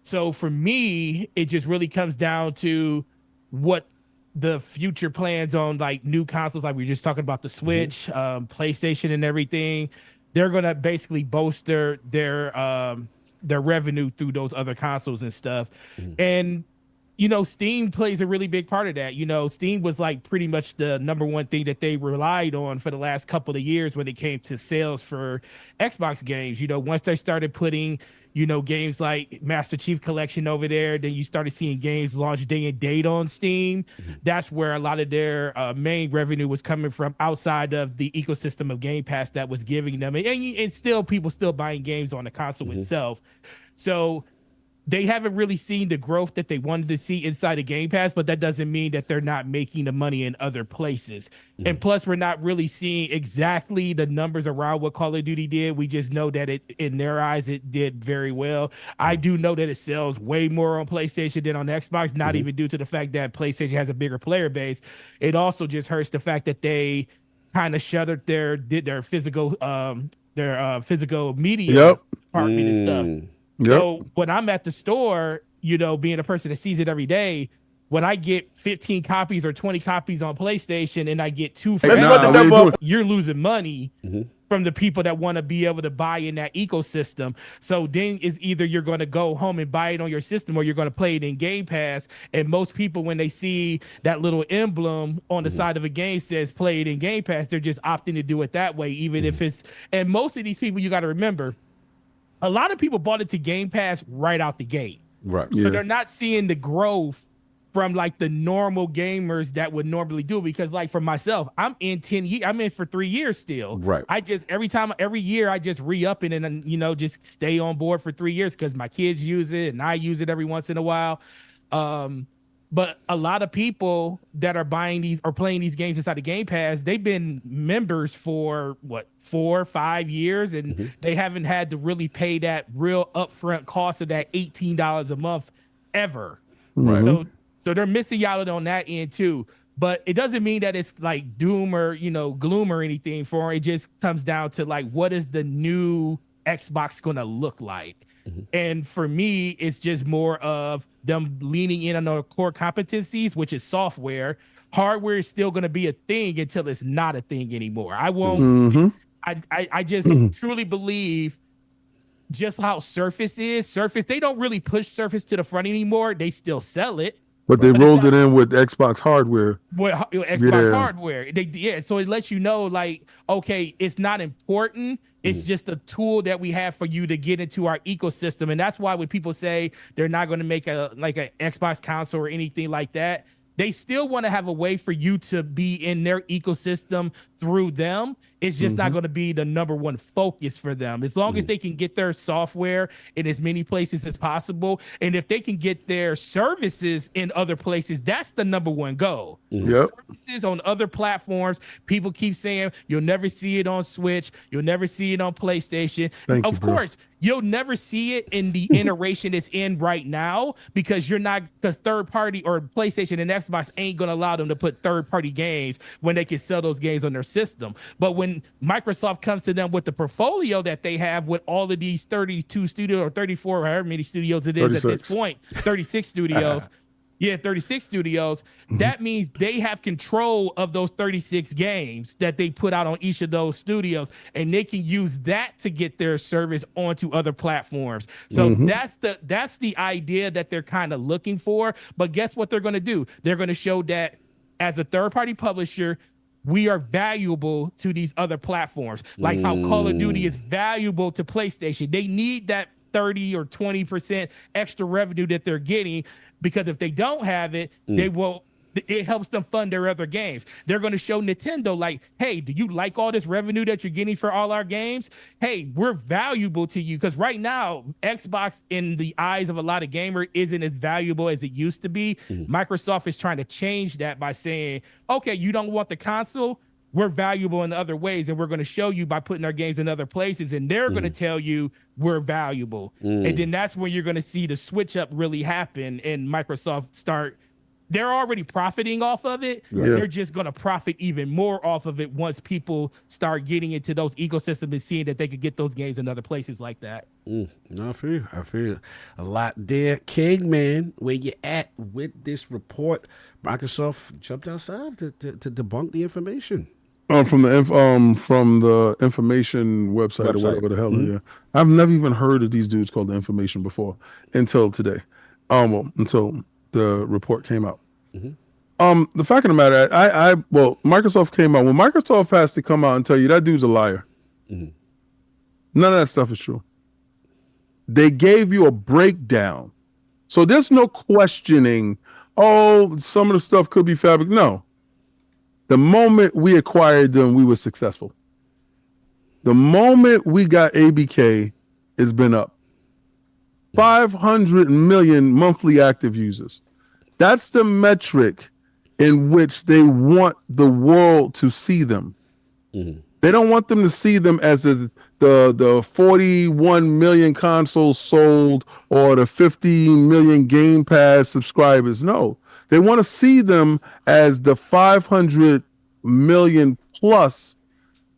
So for me, it just really comes down to what the future plans on new consoles, like we were just talking about the Switch, PlayStation and everything. They're gonna basically bolster their revenue through those other consoles and stuff. And Steam plays a really big part of that. Steam was like pretty much the number one thing that they relied on for the last couple of years when it came to sales for Xbox games. Once they started putting, games like Master Chief Collection over there, then you started seeing games launch day and date on Steam. That's where a lot of their main revenue was coming from outside of the ecosystem of Game Pass that was giving them. And still, people still buying games on the console itself. So they haven't really seen the growth that they wanted to see inside of Game Pass, but that doesn't mean that they're not making the money in other places. And plus, we're not really seeing exactly the numbers around what Call of Duty did. We just know that in their eyes, it did very well. I do know that it sells way more on PlayStation than on Xbox, not even due to the fact that PlayStation has a bigger player base. It also just hurts the fact that they kind of shuttered their physical media department and stuff. So when I'm at the store, being a person that sees it every day, when I get 15 copies or 20 copies on PlayStation and I get 2 for you're losing money from the people that want to be able to buy in that ecosystem. So then it's either you're going to go home and buy it on your system or you're going to play it in Game Pass. And most people, when they see that little emblem on the side of a game says play it in Game Pass, they're just opting to do it that way, even if it's, and most of these people, you got to remember, a lot of people bought it to Game Pass right out the gate. Right. So they're not seeing the growth from like the normal gamers that would normally do, because like for myself, I'm in 10 years, I'm in for 3 years still. Right. I just every year I just re-up it and just stay on board for 3 years because my kids use it and I use it every once in a while. But a lot of people that are buying these or playing these games inside the Game Pass, they've been members for 4 or 5 years, and they haven't had to really pay that real upfront cost of that $18 a month ever. Right. So they're missing out on that end too. But it doesn't mean that it's like doom or gloom or anything for them. It just comes down to like, what is the new Xbox gonna look like? And for me, it's just more of them leaning in on their core competencies, which is software. Hardware is still going to be a thing until it's not a thing anymore. I won't. I just truly believe just how Surface is. Surface, they don't really push Surface to the front anymore. They still sell it. But they rolled it in with Xbox hardware. Xbox hardware. So it lets you know, like, okay, it's not important. It's just a tool that we have for you to get into our ecosystem. And that's why when people say they're not going to make an Xbox console or anything like that, they still want to have a way for you to be in their ecosystem through them. It's just not going to be the number one focus for them. As long as they can get their software in as many places as possible, and if they can get their services in other places, that's the number one goal. Services on other platforms. People keep saying you'll never see it on Switch, you'll never see it on PlayStation. Of course, you'll never see it in the iteration it's in right now because third party or PlayStation and Xbox ain't going to allow them to put third party games when they can sell those games on their system. But when Microsoft comes to them with the portfolio that they have with all of these 32 studios or 34, or however many studios it is 36. At this point, 36 studios. 36 studios. That means they have control of those 36 games that they put out on each of those studios, and they can use that to get their service onto other platforms. So that's the idea that they're kind of looking for. But guess what they're going to do? They're going to show that as a third-party publisher, we are valuable to these other platforms, like how Call of Duty is valuable to PlayStation. They need that 30 or 20% extra revenue that they're getting, because if they don't have it, they won't. It helps them fund their other games. They're going to show Nintendo like, hey, do you like all this revenue that you're getting for all our games? Hey, we're valuable to you. Because right now, Xbox, in the eyes of a lot of gamers, isn't as valuable as it used to be. Microsoft is trying to change that by saying, okay, you don't want the console? We're valuable in other ways, and we're going to show you by putting our games in other places, and they're going to tell you we're valuable. And then that's when you're going to see the switch up really happen and Microsoft start. They're already profiting off of it. They're just going to profit even more off of it once people start getting into those ecosystems and seeing that they could get those games in other places like that. No, I feel you. A lot there. King, man, where you at with this report? Microsoft jumped outside to debunk the information. From the information website or whatever the hell. I've never even heard of these dudes called the information before until today. Until the report came out. The fact of the matter, Microsoft came out. When Microsoft has to come out and tell you that dude's a liar, none of that stuff is true. They gave you a breakdown. So there's no questioning, some of the stuff could be fabric. No. The moment we acquired them, we were successful. The moment we got ABK, it's been up. 500 million monthly active users. That's the metric in which they want the world to see them. They don't want them to see them as the 41 million consoles sold or the 50 million Game Pass subscribers. No, they want to see them as the 500 million plus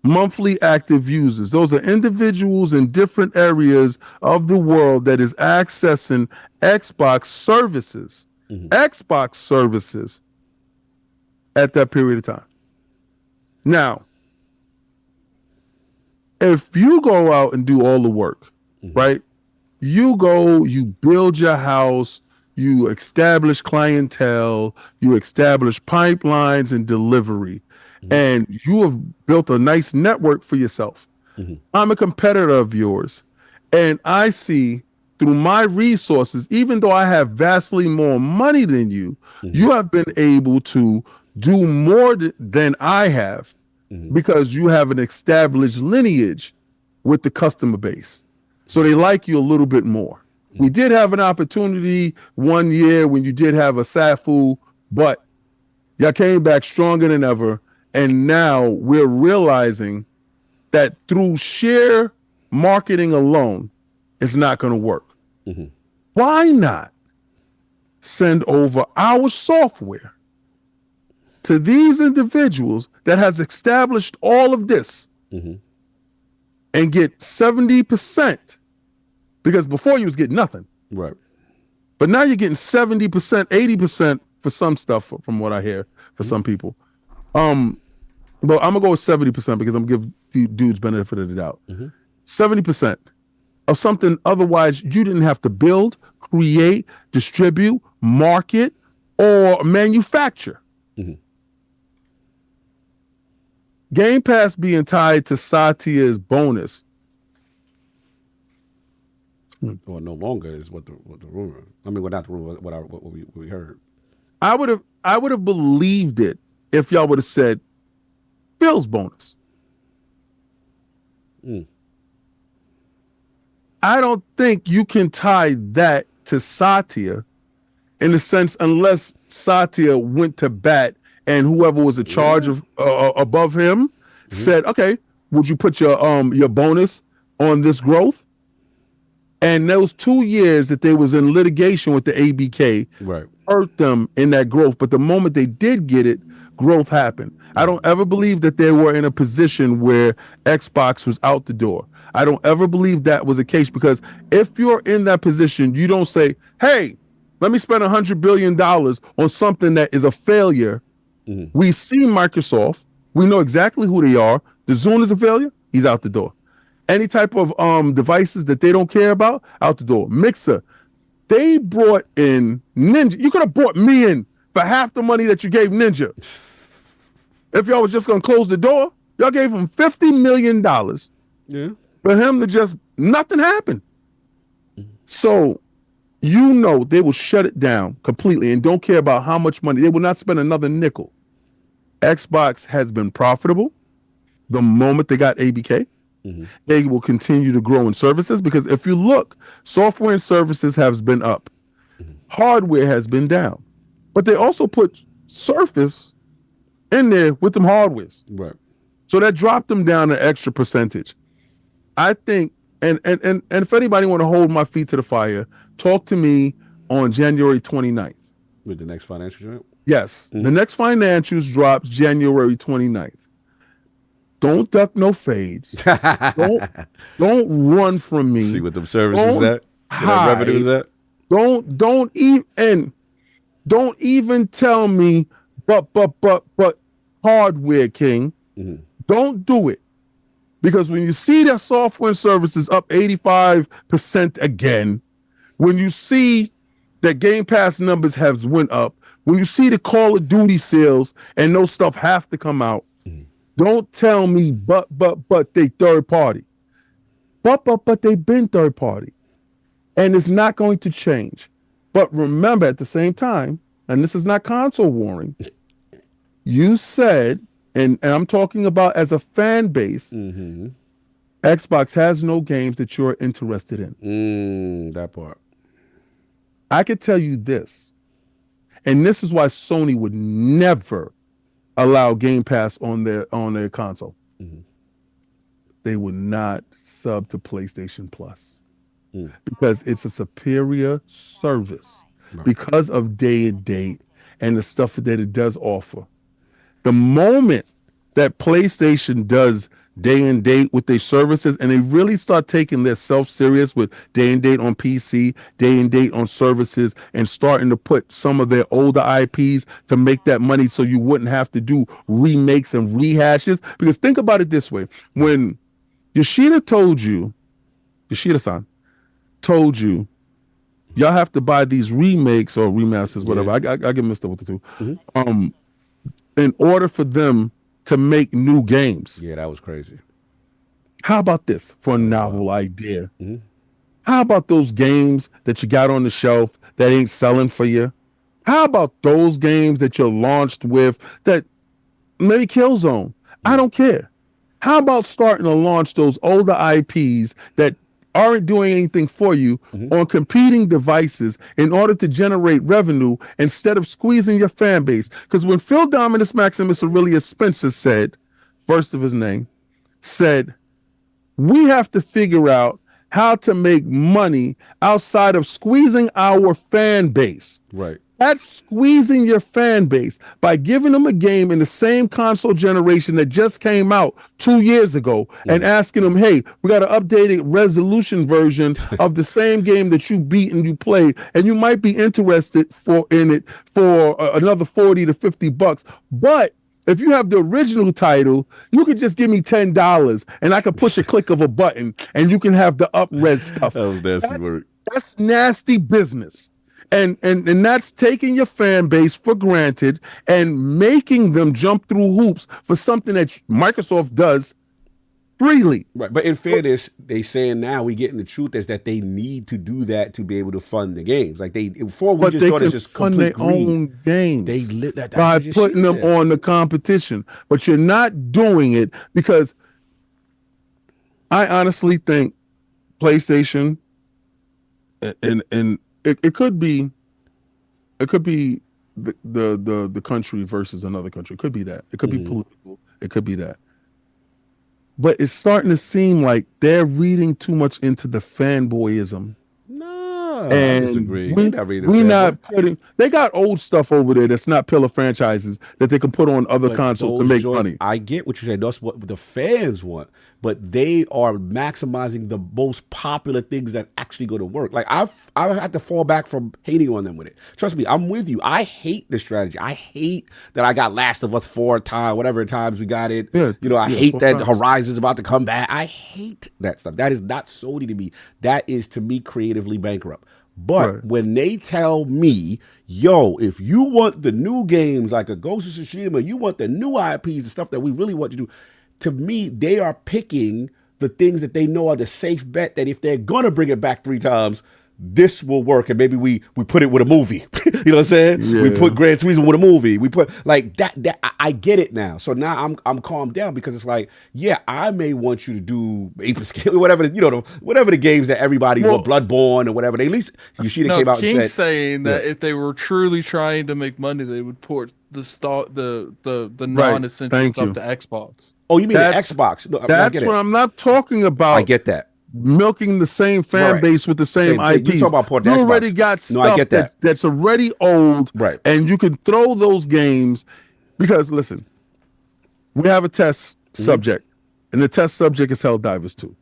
monthly active users. Those are individuals in different areas of the world that is accessing Xbox services. Xbox services at that period of time. Now, if you go out and do all the work, right? You go, you build your house, you establish clientele, you establish pipelines and delivery, and you have built a nice network for yourself. I'm a competitor of yours, and I see through my resources, even though I have vastly more money than you, you have been able to do more than I have because you have an established lineage with the customer base. So they like you a little bit more. We did have an opportunity one year when you did have a SAFU, but y'all came back stronger than ever. And now we're realizing that through sheer marketing alone, it's not going to work. Why not send over our software to these individuals that has established all of this and get 70%? Because before you was getting nothing. Right. But now you're getting 70%, 80% for some stuff, from what I hear, for some people. But I'm gonna go with 70% because I'm gonna give the dudes benefit of the doubt. 70% of something otherwise you didn't have to build, create, distribute, market, or manufacture. Game Pass being tied to Satya's bonus. Well, no longer is what the rumor. I mean, not the rumor. What we heard. I would have believed it if y'all would have said Bill's bonus. I don't think you can tie that to Satya in the sense unless Satya went to bat and whoever was in charge of above him said, okay, would you put your bonus on this growth? And those 2 years that they was in litigation with the ABK hurt them in that growth. But the moment they did get it, growth happened. I don't ever believe that they were in a position where Xbox was out the door. I don't ever believe that was the case, because if you're in that position, you don't say, hey, let me spend $100 billion on something that is a failure. We see Microsoft. We know exactly who they are. The Zune is a failure. He's out the door. Any type of devices that they don't care about, out the door. Mixer, they brought in Ninja. You could have brought me in for half the money that you gave Ninja. If y'all was just going to close the door, y'all gave him $50 million for him to just, nothing happened. So, you know, they will shut it down completely and don't care about how much money. They will not spend another nickel. Xbox has been profitable the moment they got ABK. They will continue to grow in services, because if you look, software and services has been up. Hardware has been down. But they also put Surface in there with them hardwares. Right. So that dropped them down an extra percentage. I think, and if anybody want to hold my feet to the fire, talk to me on January 29th. With the next financial drop? Yes. The next financials drops January 29th. Don't duck no fades. don't run from me. See what them services at? What that revenue is at? Don't even tell me but hardware, King. Don't do it. Because when you see that software and services up 85% again, when you see that Game Pass numbers have went up, when you see the Call of Duty sales and those stuff have to come out, don't tell me but they third party. But they've been third party. And it's not going to change. But remember at the same time, and this is not console warring, you said, and I'm talking about as a fan base, Xbox has no games that you're interested in. That part. I could tell you this, and this is why Sony would never allow Game Pass on their console. They would not sub to PlayStation Plus because it's a superior service because of day and date and the stuff that it does offer. The moment that PlayStation does day and date with their services and they really start taking their self serious with day and date on PC, day and date on services, and starting to put some of their older IPs to make that money so you wouldn't have to do remakes and rehashes. Because think about it this way. When Yoshida told you, Yoshida-san told you, y'all have to buy these remakes or remasters, whatever. I get mixed up with the two. In order for them to make new games. Yeah, that was crazy. How about this for a novel idea? How about those games that you got on the shelf that ain't selling for you? How about those games that you're launched with that maybe Killzone? I don't care. How about starting to launch those older IPs that aren't doing anything for you on competing devices in order to generate revenue instead of squeezing your fan base? Because when Phil Dominus Maximus Aurelius Spencer said, first of his name, said, we have to figure out how to make money outside of squeezing our fan base. Right. That's squeezing your fan base by giving them a game in the same console generation that just came out 2 years ago and asking them, hey, we got an updated resolution version of the same game that you beat and you played, and you might be interested in it for another 40 to 50 bucks. But if you have the original title, you could just give me $10 and I could push a click of a button and you can have the up-res stuff. That was nasty work. That's nasty business. And that's taking your fan base for granted and making them jump through hoops for something that Microsoft does freely. Right. But in fairness, they saying now we getting the truth is that they need to do that to be able to fund the games. Like before we just thought it's just fund complete their greed. own games They lit that by putting them on the competition. But you're not doing it because I honestly think PlayStation and it could be the country versus another country. It could be that. It could be political. It could be that. But it's starting to seem like they're reading too much into the fanboyism. No, and I disagree. We're not putting. They got old stuff over there that's not pillar franchises that they can put on other consoles to make money. I get what you said. That's what the fans want, but they are maximizing the most popular things that actually go to work. Like I had to fall back from hating on them with it. Trust me, I'm with you. I hate the strategy. I hate that I got Last of Us 4 whatever times we got it. Yeah, I hate that Horizon's about to come back. I hate that stuff. That is not Sony to me. That is to me creatively bankrupt. But when they tell me, yo, if you want the new games like a Ghost of Tsushima, you want the new IPs, the stuff that we really want to do, to me, they are picking the things that they know are the safe bet that if they're going to bring it back 3 times, this will work. And maybe we put it with a movie. You know what I'm saying? Yeah. We put Gran Turismo with a movie. We put like that I get it now. So now I'm calmed down because it's like, yeah, I may want you to do Ape Escape, whatever, whatever the games that everybody want, Bloodborne or whatever. They at least Yoshida came out King's and said, saying that if they were truly trying to make money, they would port the non-essential stuff to Xbox. Oh, you mean the Xbox? No, that's what I'm not talking about. I get that. Milking the same fan base with the same IPs. You talk about you already got stuff that's already old, and you can throw those games because listen, we have a test subject, and the test subject is Helldivers 2,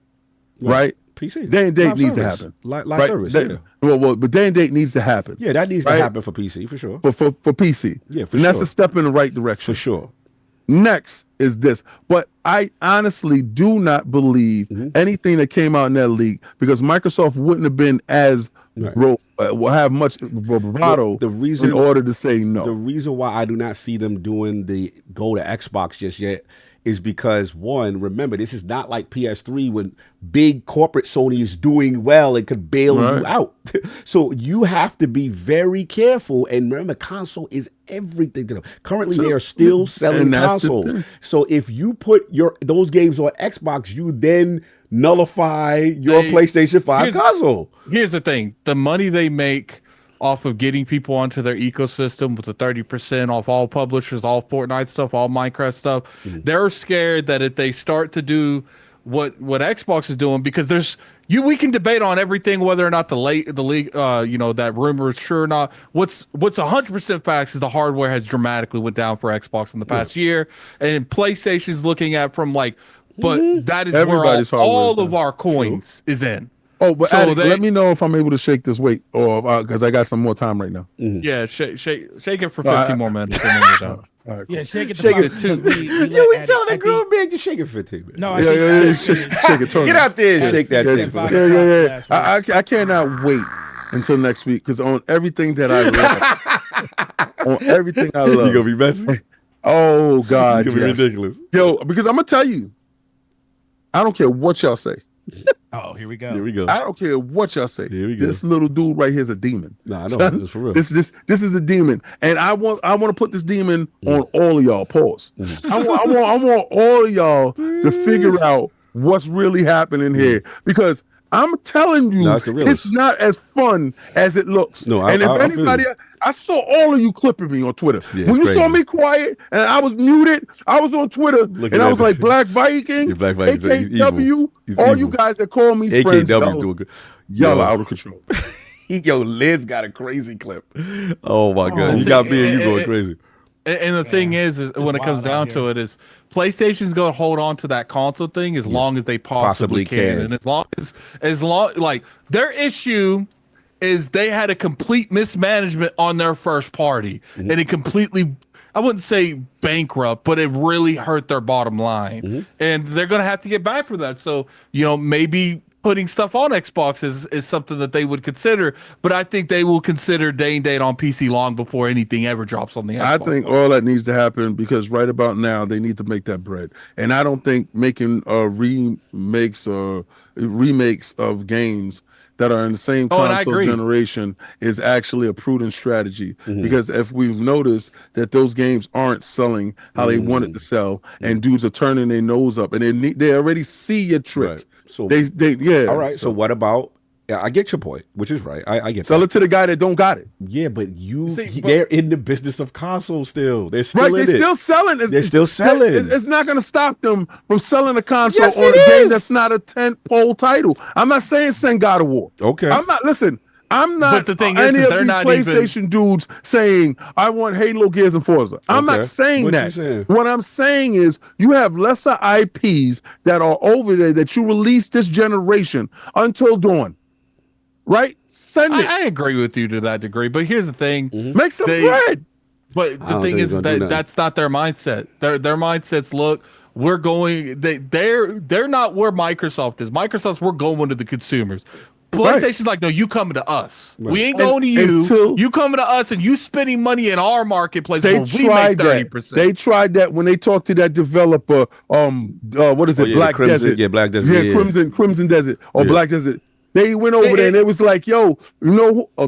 right? PC. Day and date needs to happen. Live service. But day and date needs to happen. Yeah, that needs to happen for PC for sure. For PC. Yeah, for and sure. That's a step in the right direction for sure. next is this. But I honestly do not believe anything that came out in that leak, because Microsoft wouldn't have been as will have much bravado The reason in order to say no. The reason why I do not see them doing the go to Xbox just yet is because, one, remember, this is not like PS3 when big corporate Sony is doing well and could bail you out. So you have to be very careful. And remember, console is everything to them. Currently, they are still selling console. So if you put those games on Xbox, you then nullify your PlayStation 5 console. Here's the thing. The money they make off of getting people onto their ecosystem with the 30% off all publishers, all Fortnite stuff, all Minecraft stuff, they're scared that if they start to do what Xbox is doing, because we can debate on everything, whether or not the league, that rumor is true or not. What's 100% facts is the hardware has dramatically went down for Xbox in the past year, and PlayStation's looking at from like, but that is Everybody's where all hardware of our coins is in. Oh, but So Attic, let me know if I'm able to shake this weight, or because I got some more time right now. Yeah, shake it for 15 more minutes. And then we're done. All right, Yeah, shake it. Shake it too. We telling a girl man to shake it 15 minutes. No, shake it. Get out there and shake that thing. Yeah. I cannot wait until next week, because on everything that I love, You gonna be messy? Oh God, You gonna be ridiculous. Yo, because I'm gonna tell you, I don't care what y'all say. Oh, here we go. I don't care what y'all say. Here we go. This little dude right here is a demon. Nah, I know. It's for real. This is a demon, and I want to put this demon on all of y'all. Pause. I want all of y'all to figure out what's really happening here, because I'm telling you, it's not as fun as it looks. No, and if anybody, I saw all of you clipping me on Twitter. Yeah, when you saw me quiet and I was muted, I was on Twitter and I was like, Black Viking, Black Viking, AKW, all you guys that call me friends, AKW doing good. Y'all are out of control. Yo, Liz got a crazy clip. Oh my God, you got me and you going crazy. And the thing is when it comes down to it, is PlayStation's going to hold on to that console thing as long as they possibly can. And as long like their issue is they had a complete mismanagement on their first party, and it completely, I wouldn't say bankrupt, but it really hurt their bottom line, and they're going to have to get back for that. So, maybe putting stuff on Xbox is something that they would consider, but I think they will consider day and date on PC long before anything ever drops on the Xbox. I think all that needs to happen, because right about now they need to make that bread, and I don't think making remakes of games that are in the same console generation is actually a prudent strategy, because if we've noticed that those games aren't selling how they wanted to sell, and dudes are turning their nose up, and they already see your trick. Right. So all right. So what about? Yeah, I get your point, which is right. I get sell it to the guy that don't got it. Yeah, but they're in the business of consoles still. They're still in it. Still selling. They're still selling. It's not going to stop them from selling a console on a game that's not a tentpole title. I'm not saying send God of War. Okay. I'm not. But the thing any is of they're these not PlayStation dudes saying I want Halo, Gears, and Forza. I'm not saying What that. you saying? What I'm saying is you have lesser IPs that are over there that you release this generation Until Dawn. Right? Send it. I agree with you to that degree, but here's the thing: make some bread. But the thing is that's not their mindset. Their mindsets look. We're going. They're not where Microsoft is. Microsoft's we're going to the consumers. PlayStation's like, no, you coming to us. Right. We ain't going to you. You coming to us, and you spending money in our marketplace where we make 30%. They tried that when they talked to that developer. What is it? Black Crimson, Desert. Black Desert. Yeah, Crimson Desert or Black Desert. They went over there and it was like, yo,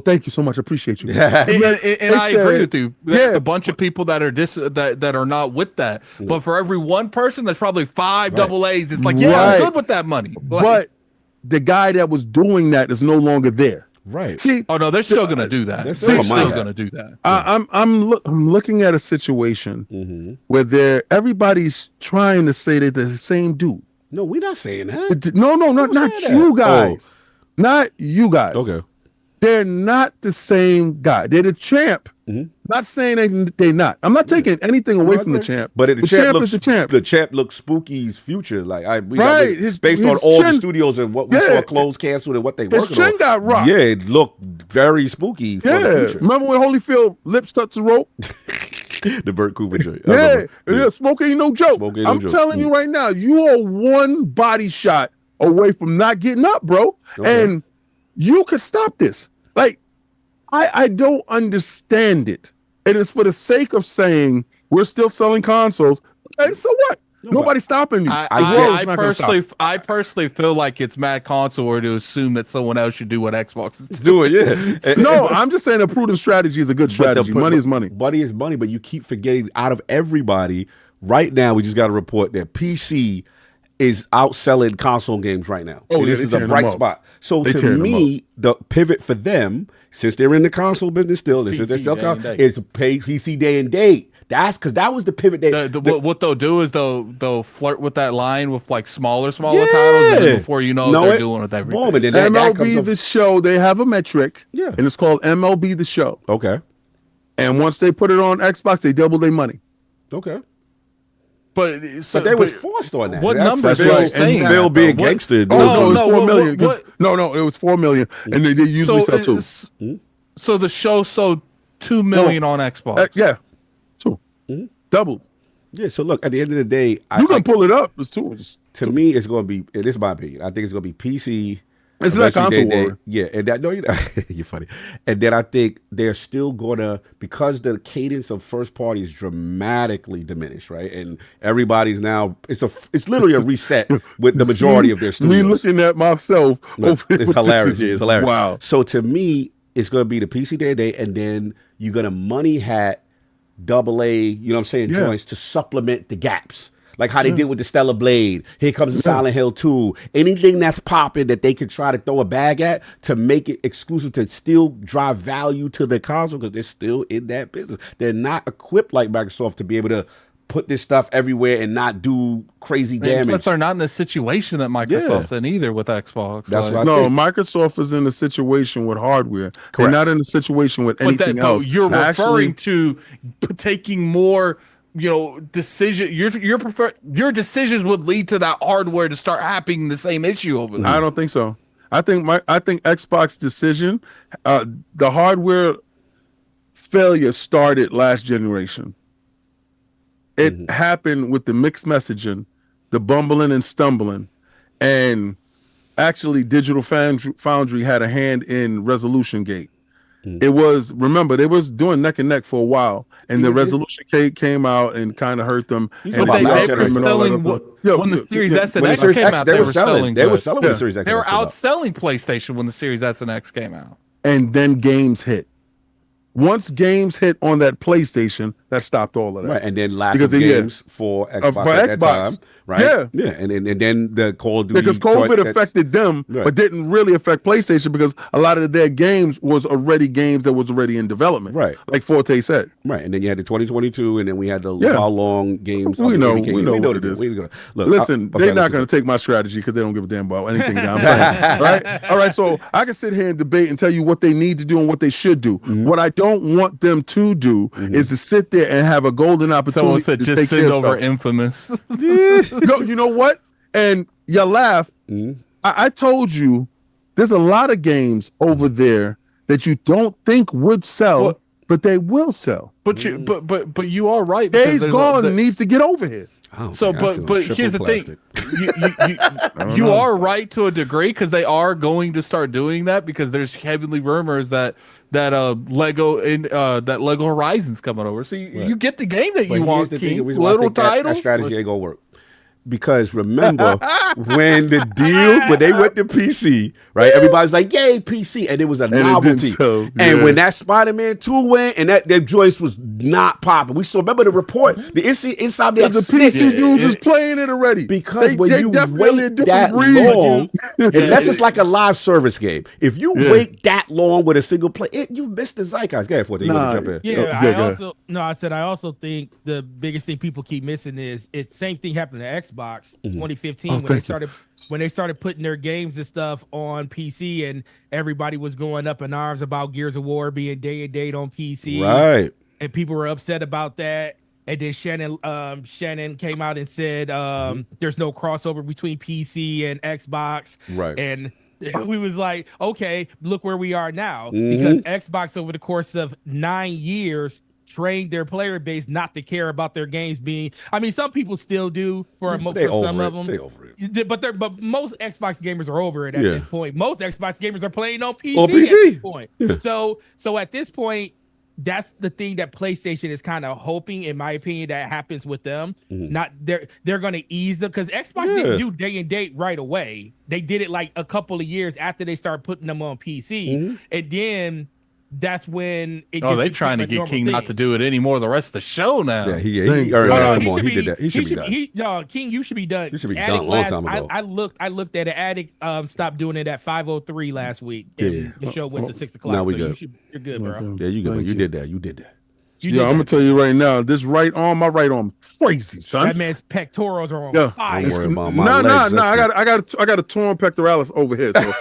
thank you so much. I appreciate you. and I agree with you. There's a bunch of people that are that are not with that. But for every one person, there's probably 5 double A's. It's like, I'm good with that money. But the guy that was doing that is no longer there. Right. See, they're still going to do that. They're still going to do that. I'm looking at a situation where everybody's trying to say that they're the same dude. No, we're not saying that. No, not you guys. Not you guys. Okay. They're not the same guy. They're the champ. Not saying they're not. I'm not taking anything away from the champ. But the champ looks, is the champ. The champ looks Spooky's future. Like based on his all chin, the studios and what we saw closed, canceled, and what they working on. His chin got rocked. Yeah, it looked very spooky for the future. Remember when Holyfield lips touched the rope? The Burt Cooper joint. I Yeah, remember. smoke ain't no joke. Smoke ain't no I'm joke. telling you right now, you are one body shot away from not getting up, bro. Okay. And you could stop this. Like, I don't understand it. And it's for the sake of saying we're still selling consoles. And so what? Nobody's stopping you. I personally feel like it's mad console to assume that someone else should do what Xbox is doing. Do it, yeah. No, I'm just saying a prudent strategy is a good strategy. Money is money. Money is money, but you keep forgetting out of everybody, right now, we just got a report that PC is outselling console games right now. Oh, this is a bright spot. So to me, the pivot for them, since they're in the console business still, since they're still is pay PC day and date. That's because that was the pivot. What they'll do is they'll flirt with that line with like smaller titles, and then before you know they're doing with everything. Boom, and then MLB The Show, they have a metric, and it's called MLB The Show. Okay. And once they put it on Xbox, they double their money. Okay. But they was forced on that. What numbers are you saying? And Phil being gangster. It was 4 million. No, it was 4 million, and they usually sell 2. So the show sold 2 million on Xbox. Yeah, 2. Doubled. Yeah. So look, at the end of the day, you can pull it up. It's 2. To me, it's going to be. This is my opinion. I think it's going to be PC. It's not console war. Yeah, and that you're funny. And then I think they're still gonna, because the cadence of first party is dramatically diminished, right? And everybody's now it's literally a reset with the majority of their studios. Me looking at myself, it's hilarious. It's hilarious. Wow. So to me, it's gonna be the PC day, and then you're gonna money hat AA, you know what I'm saying, joints to supplement the gaps. Like how they did with the Stellar Blade. Here comes the Silent Hill 2. Anything that's popping that they could try to throw a bag at to make it exclusive to still drive value to the console, because they're still in that business. They're not equipped like Microsoft to be able to put this stuff everywhere and not do crazy damage. Plus, they're not in the situation that Microsoft's in either with Xbox. That's what No, Microsoft is in a situation with hardware. Correct. They're not in a situation with anything else. You're referring to taking more, decision. Your decisions would lead to that hardware to start happening the same issue over there. I don't think so. I think Xbox decision, the hardware failure started last generation. It happened with the mixed messaging, the bumbling and stumbling, and actually Digital Foundry had a hand in Resolution Gate. It was, remember, they was doing neck and neck for a while, and the Resolution Gate came out and kind of hurt them. But they were selling when the Series S and X came out. They were selling. They were selling with the Series X. They were outselling PlayStation when the Series S and X came out. And then games hit. Once games hit on that PlayStation, that stopped all of that. Right, and then lack of games for Xbox at that time, right? Yeah, and then the Call of Duty. Because COVID affected them, but didn't really affect PlayStation because a lot of their games was already games that was already in development. Right. Like Forte said. Right, and then you had the 2022, and then we had the how long games. We know what it is. Look, listen, they're not going to take my strategy because they don't give a damn about anything that I'm saying. All right, so I can sit here and debate and tell you what they need to do and what they should do. What I don't want them to do is to sit there and have a golden opportunity. Someone said just send over Infamous. No, you know what? And you laugh. I told you there's a lot of games over there that you don't think would sell, but they will sell. But you are right. Days Gone needs to get over here. So, but here's the thing: you are right to a degree because they are going to start doing that because there's heavily rumors that Lego Horizon's coming over. So you get the game that you want. Little titles. That strategy ain't gonna work. Because remember when they went to PC, right? Everybody's like, "Yay, PC!" and it was a novelty. And when that Spider-Man 2 went, and that joyce was not popping, we saw. Remember the report? The inside there, the PC dudes was playing it already. Because when you wait that long, unless it's like a live service game, if you wait that long with a single play, you missed the zeitgeist. Go ahead, Forte. I also think the biggest thing people keep missing is it's same thing happened to Xbox 2015 when they started putting their games and stuff on PC and everybody was going up in arms about Gears of War being day and date on PC. Right. And people were upset about that. And then Shannon came out and said there's no crossover between PC and Xbox. Right. And we was like, okay, look where we are now. Because Xbox over the course of 9 years trained their player base not to care about their games being. I mean, some people still do for some of them. They over it. But most Xbox gamers are over it at this point. Most Xbox gamers are playing on PC, On PC? at this point. Yeah. So at this point, that's the thing that PlayStation is kind of hoping, in my opinion, that happens with them. Not they're going to ease them, because Xbox didn't do day and date right away. They did it like a couple of years after they started putting them on PC, and then that's when it. Oh, they're trying to get King not to do it anymore the rest of the show now. Yeah, he earned more. He did that. He should be done. No, King, you should be done. You should be Addict done a long time ago. I looked at it. Addict stopped doing it at 5:03 last week. Yeah. The show went to 6 o'clock. Now we so good. You're good, bro. Yeah, you good. You did that. You did that. Yeah, I'm gonna tell you right now, this right arm, my right arm, crazy, son. That man's pectorals are on fire. Don't worry about my legs. No. I got a torn pectoralis over here. So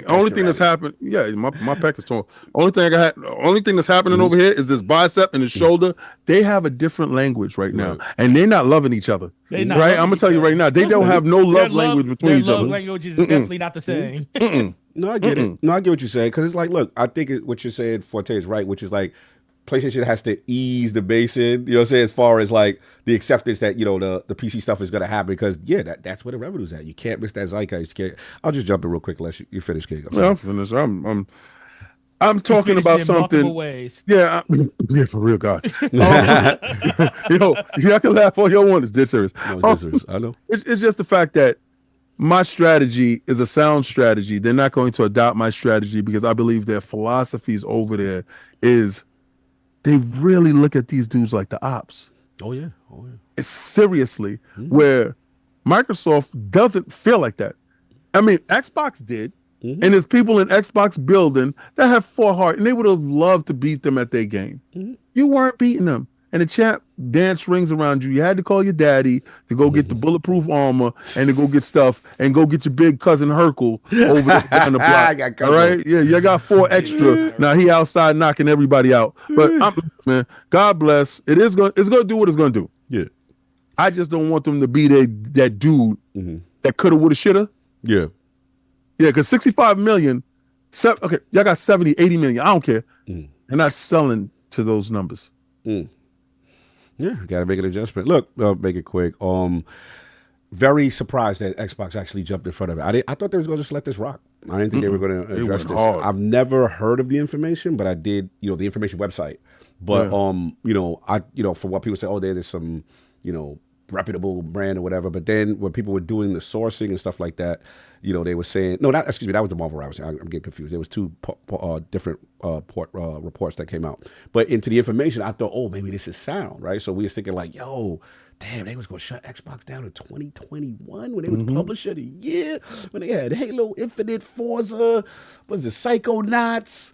only thing that's happened. Yeah, my pec is torn. Only thing that's happening over here is this bicep and the shoulder. They have a different language right now, and they're not loving each other. Right? I'm gonna tell you right now, they don't have no love language between each other. Love language is definitely not the same. No, I get it. No, I get what you're saying, because it's like, look, I think what you're saying, Forte, is right, which is like, PlayStation has to ease the base in, you know what I'm saying, as far as like the acceptance that, you know, the PC stuff is going to happen, because that's where the revenue's at. You can't miss that zeitgeist. I'll just jump in real quick unless you finish, King. I'm finished. I'm talking about something. Ways. Yeah, for real, God. I can laugh all you want. It's dead serious. No, it's dead serious. I know. It's just the fact that my strategy is a sound strategy. They're not going to adopt my strategy, because I believe their philosophies over there is they really look at these dudes like the ops. Oh yeah. It's seriously, where Microsoft doesn't feel like that. I mean, Xbox did, and there's people in Xbox building that have fought hard, and they would have loved to beat them at their game. You weren't beating them. And the champ dance rings around you. You had to call your daddy to go get the bulletproof armor and to go get stuff and go get your big cousin Hercule over there on the block. All right? Yeah, you got 4 extra. Now he outside knocking everybody out. But man, God bless. It's gonna do what it's gonna do. Yeah. I just don't want them to be that dude that coulda, woulda, shoulda. Yeah. Yeah, because 65 million, okay, y'all got 70, 80 million. I don't care. They're not selling to those numbers. Yeah, gotta make an adjustment. Look, make it quick. Very surprised that Xbox actually jumped in front of it. I thought they was gonna just let this rock. I didn't think they were gonna address this. Hard. I've never heard of the information, but I did, the information website. But for what people say, oh, there's some, reputable brand or whatever. But then when people were doing the sourcing and stuff like that, they were saying, that was the Marvel Rivals. I'm getting confused. There was 2 different reports that came out. But into the information, I thought, oh, maybe this is sound, right? So we was thinking like, yo, damn, they was going to shut Xbox down in 2021 when they was publisher of the year, when they had Halo Infinite, Forza, Psychonauts,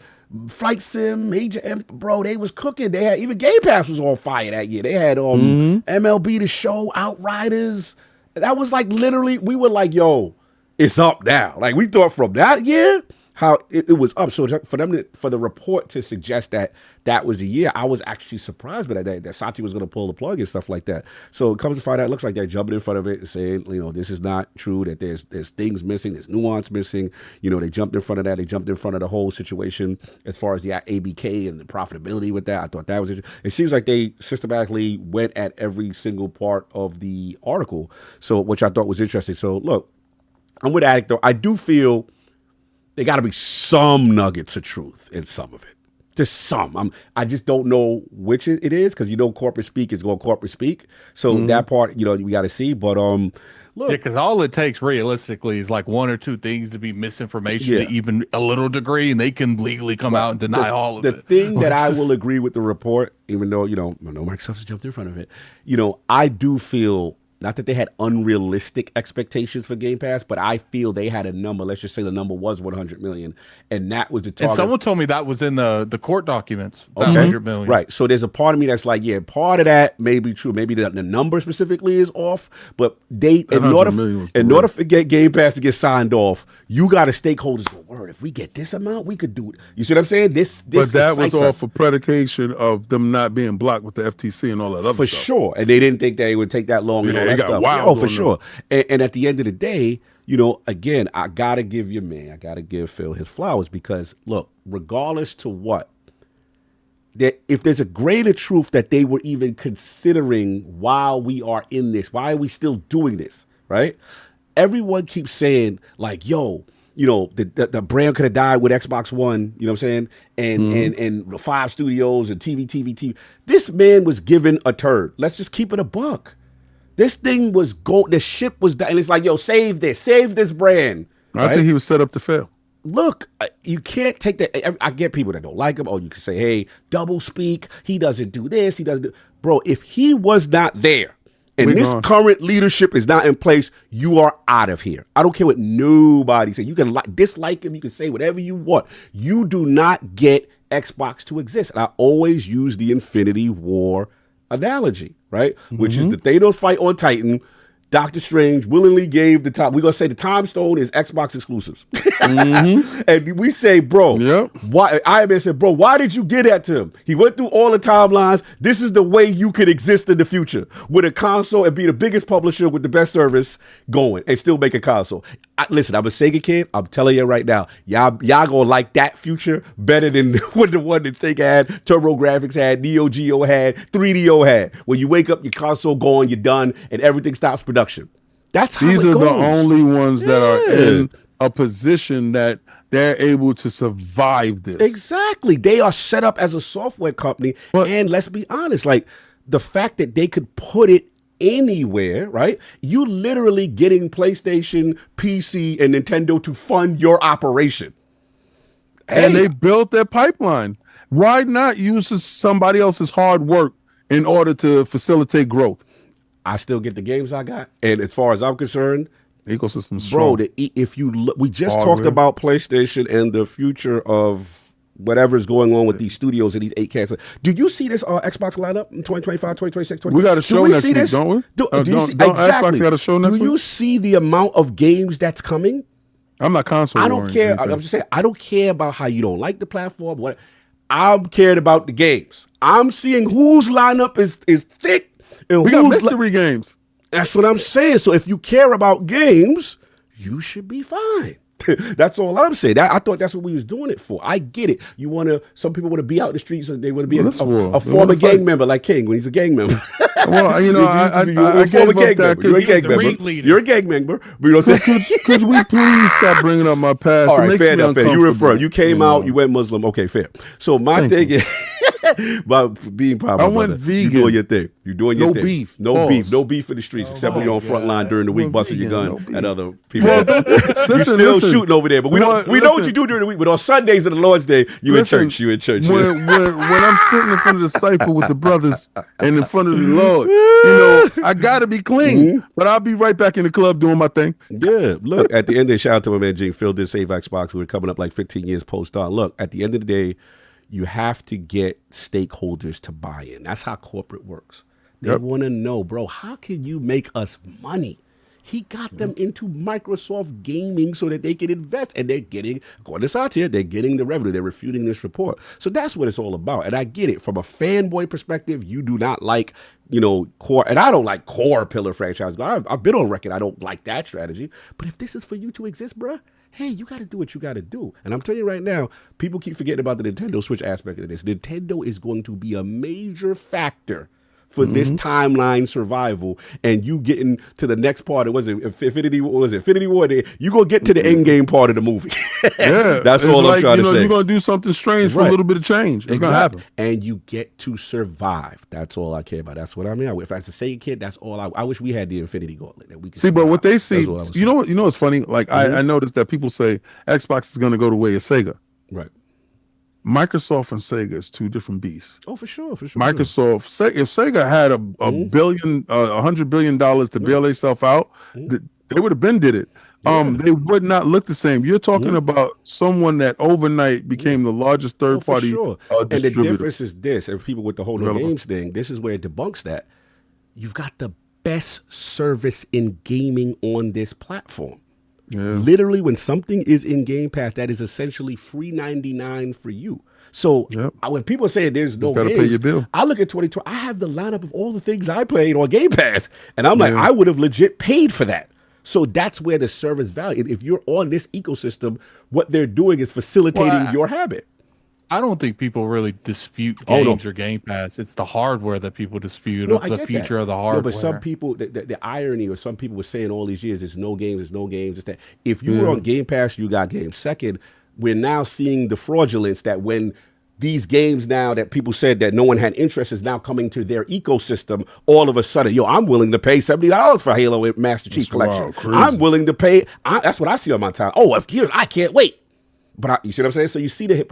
Flight Sim, Major bro, they was cooking. They had, even Game Pass was on fire that year. They had MLB The Show, Outriders. That was like literally, we were like, yo, it's up now. Like we thought from that year, how it was up. So for the report to suggest that was the year, I was actually surprised by that Satya was going to pull the plug and stuff like that. So it comes to find out, it looks like they're jumping in front of it and saying, this is not true, that there's things missing, there's nuance missing. They jumped in front of that. They jumped in front of the whole situation as far as the ABK and the profitability with that. I thought that was interesting. It seems like they systematically went at every single part of the article, so which I thought was interesting. So look, I'm with Addict though. I do feel there got to be some nuggets of truth in some of it. Just some. I just don't know which it is, because corporate speak is going corporate speak. So that part, we got to see. But look, because all it takes realistically is like 1 or 2 things to be misinformation to even a little degree, and they can legally come out and deny all of it. The thing that I will agree with the report, even though Microsoft has jumped in front of it, I do feel. Not that they had unrealistic expectations for Game Pass, but I feel they had a number. Let's just say the number was 100 million, and that was the target. And someone told me that was in the court documents. 100 million. Right. So there's a part of me that's like, yeah, part of that may be true. Maybe the number specifically is off, but in order for Game Pass to get signed off, you got to stakeholders go, word, if we get this amount, we could do it. You see what I'm saying? But that was all for predication of them not being blocked with the FTC and all that other stuff. For sure. And they didn't think they would take that long. They got wild. Oh, for sure. And at the end of the day, again, I got to give Phil his flowers, because look, regardless to what, that if there's a grain of truth that they were even considering while we are in this, why are we still doing this, right? Everyone keeps saying like, yo, you know, the brand could have died with Xbox One, you know what I'm saying? And 5 studios and TV. This man was given a turd. Let's just keep it a buck. This thing was the ship was down. And it's like, yo, save this brand. I think he was set up to fail. Look, you can't take that. I get people that don't like him. Oh, you can say, hey, double speak. He doesn't do this. He doesn't do. Bro, if he was not there and this current leadership is not in place, you are out of here. I don't care what nobody says. You can dislike him. You can say whatever you want. You do not get Xbox to exist. And I always use the Infinity War analogy, right? Which is the Thanos fight on Titan. Doctor Strange willingly gave the time. We're going to say the time stone is Xbox exclusives. And we say, bro, why? Iron Man said, bro, why did you give that to him? He went through all the timelines. This is the way you could exist in the future with a console and be the biggest publisher with the best service going and still make a console. Listen, I'm a Sega kid. I'm telling you right now, y'all going to like that future better than what the one that Sega had, TurboGrafx had, Neo Geo had, 3DO had. When you wake up, your console gone, you're done, and everything stops production. That's how These it are goes. the only ones that are in a position that they're able to survive this. Exactly. They are set up as a software company. And let's be honest, like the fact that they could put it anywhere, right? You literally getting PlayStation, PC, and Nintendo to fund your operation. And they built their pipeline. Why not use somebody else's hard work in order to facilitate growth? I still get the games I got. And as far as I'm concerned, ecosystem strong. Bro, if you look, we just talked about PlayStation and the future of whatever's going on with these studios and these 8K. Do you see this Xbox lineup in 2025, 2026, 2027? We got a show next week, don't we? Do you see, exactly. Xbox got a show next week? Do you see the amount of games that's coming? I'm not console. I don't care. I'm just saying, I don't care about how you don't like the platform. What I'm caring about the games. I'm seeing whose lineup is thick and we got mystery games. That's what I'm saying. So if you care about games, you should be fine. That's all I'm saying. I thought that's what we was doing it for. I get it. You want to. Some people want to be out in the streets and they want to be a former gang member, like King when he's a gang member. Well, you know, I gave up that. You're a gang member. You're a gang member. But you know what I'm saying? Could we please stop bringing up my past? All right, fair enough. Fair. You refer. You came out. You went Muslim. Okay, fair. So my thing is. But being proud, I went vegan. You're doing your thing. You're doing your thing. Beef. No beef. No beef in the streets, except when you're on front line during the week, busting your gun at other people. You're still shooting over there, but we know what you do during the week. But on Sundays and the Lord's Day, you in church. You in church. When I'm sitting in front of the cipher with the brothers and in front of the Lord, you know, I gotta be clean. But I'll be right back in the club doing my thing. Yeah. Look, at the end of the shout out to my man Gene. Phil did save Xbox. We're coming up like 15 years post on. Look, at the end of the day, you have to get stakeholders to buy in. That's how corporate works. They want to know, bro, how can you make us money? He got them into Microsoft gaming so that they can invest. And they're getting, according to Satya, they're getting the revenue. They're refuting this report. So that's what it's all about. And I get it. From a fanboy perspective, you do not like, you know, core. And I don't like core pillar franchise. I've been on record. I don't like that strategy. But if this is for you to exist, bro, hey, you got to do what you got to do. And I'm telling you right now, people keep forgetting about the Nintendo Switch aspect of this. Nintendo is going to be a major factor for this timeline survival, and you getting to the next part. It was Infinity War. You gonna get to the end game part of the movie. Yeah, that's all I'm trying to say. You're gonna do something strange for a little bit of change. It's gonna happen, and you get to survive. That's all I care about. That's what I mean. If I was a Sega kid, that's all I wish we had the Infinity Gauntlet that we could see. But what they see, you know what's funny? Like I noticed that people say Xbox is gonna go the way of Sega. Right. Microsoft and Sega is two different beasts. Oh, for sure. Microsoft, if Sega had $100 billion to bail themselves out, they would have been did it. They would not look the same. You're talking about someone that overnight became the largest third party distributor. And the difference is this, and people with the whole games thing, this is where it debunks that. You've got the best service in gaming on this platform. Yeah. Literally, when something is in Game Pass, that is essentially free 99 for you. So when people say there's no games, pay your bill. I look at 2020. I have the lineup of all the things I played on Game Pass, and I'm like, I would have legit paid for that. So that's where the service value. If you're on this ecosystem, what they're doing is facilitating your habit. I don't think people really dispute Oh, no. games or Game Pass. It's the hardware that people dispute, No, of I the get future that. of the No, hardware. but some people, the irony, or some people were saying all these years, there's no games, it's that. If you were on Game Pass, you got games. Second, we're now seeing the fraudulence that when these games now that people said that no one had interest is now coming to their ecosystem, all of a sudden, I'm willing to pay $70 for Halo Master Chief Collection. I'm willing to pay, that's what I see on my time. Oh, I can't wait. But you see what I'm saying? So you see the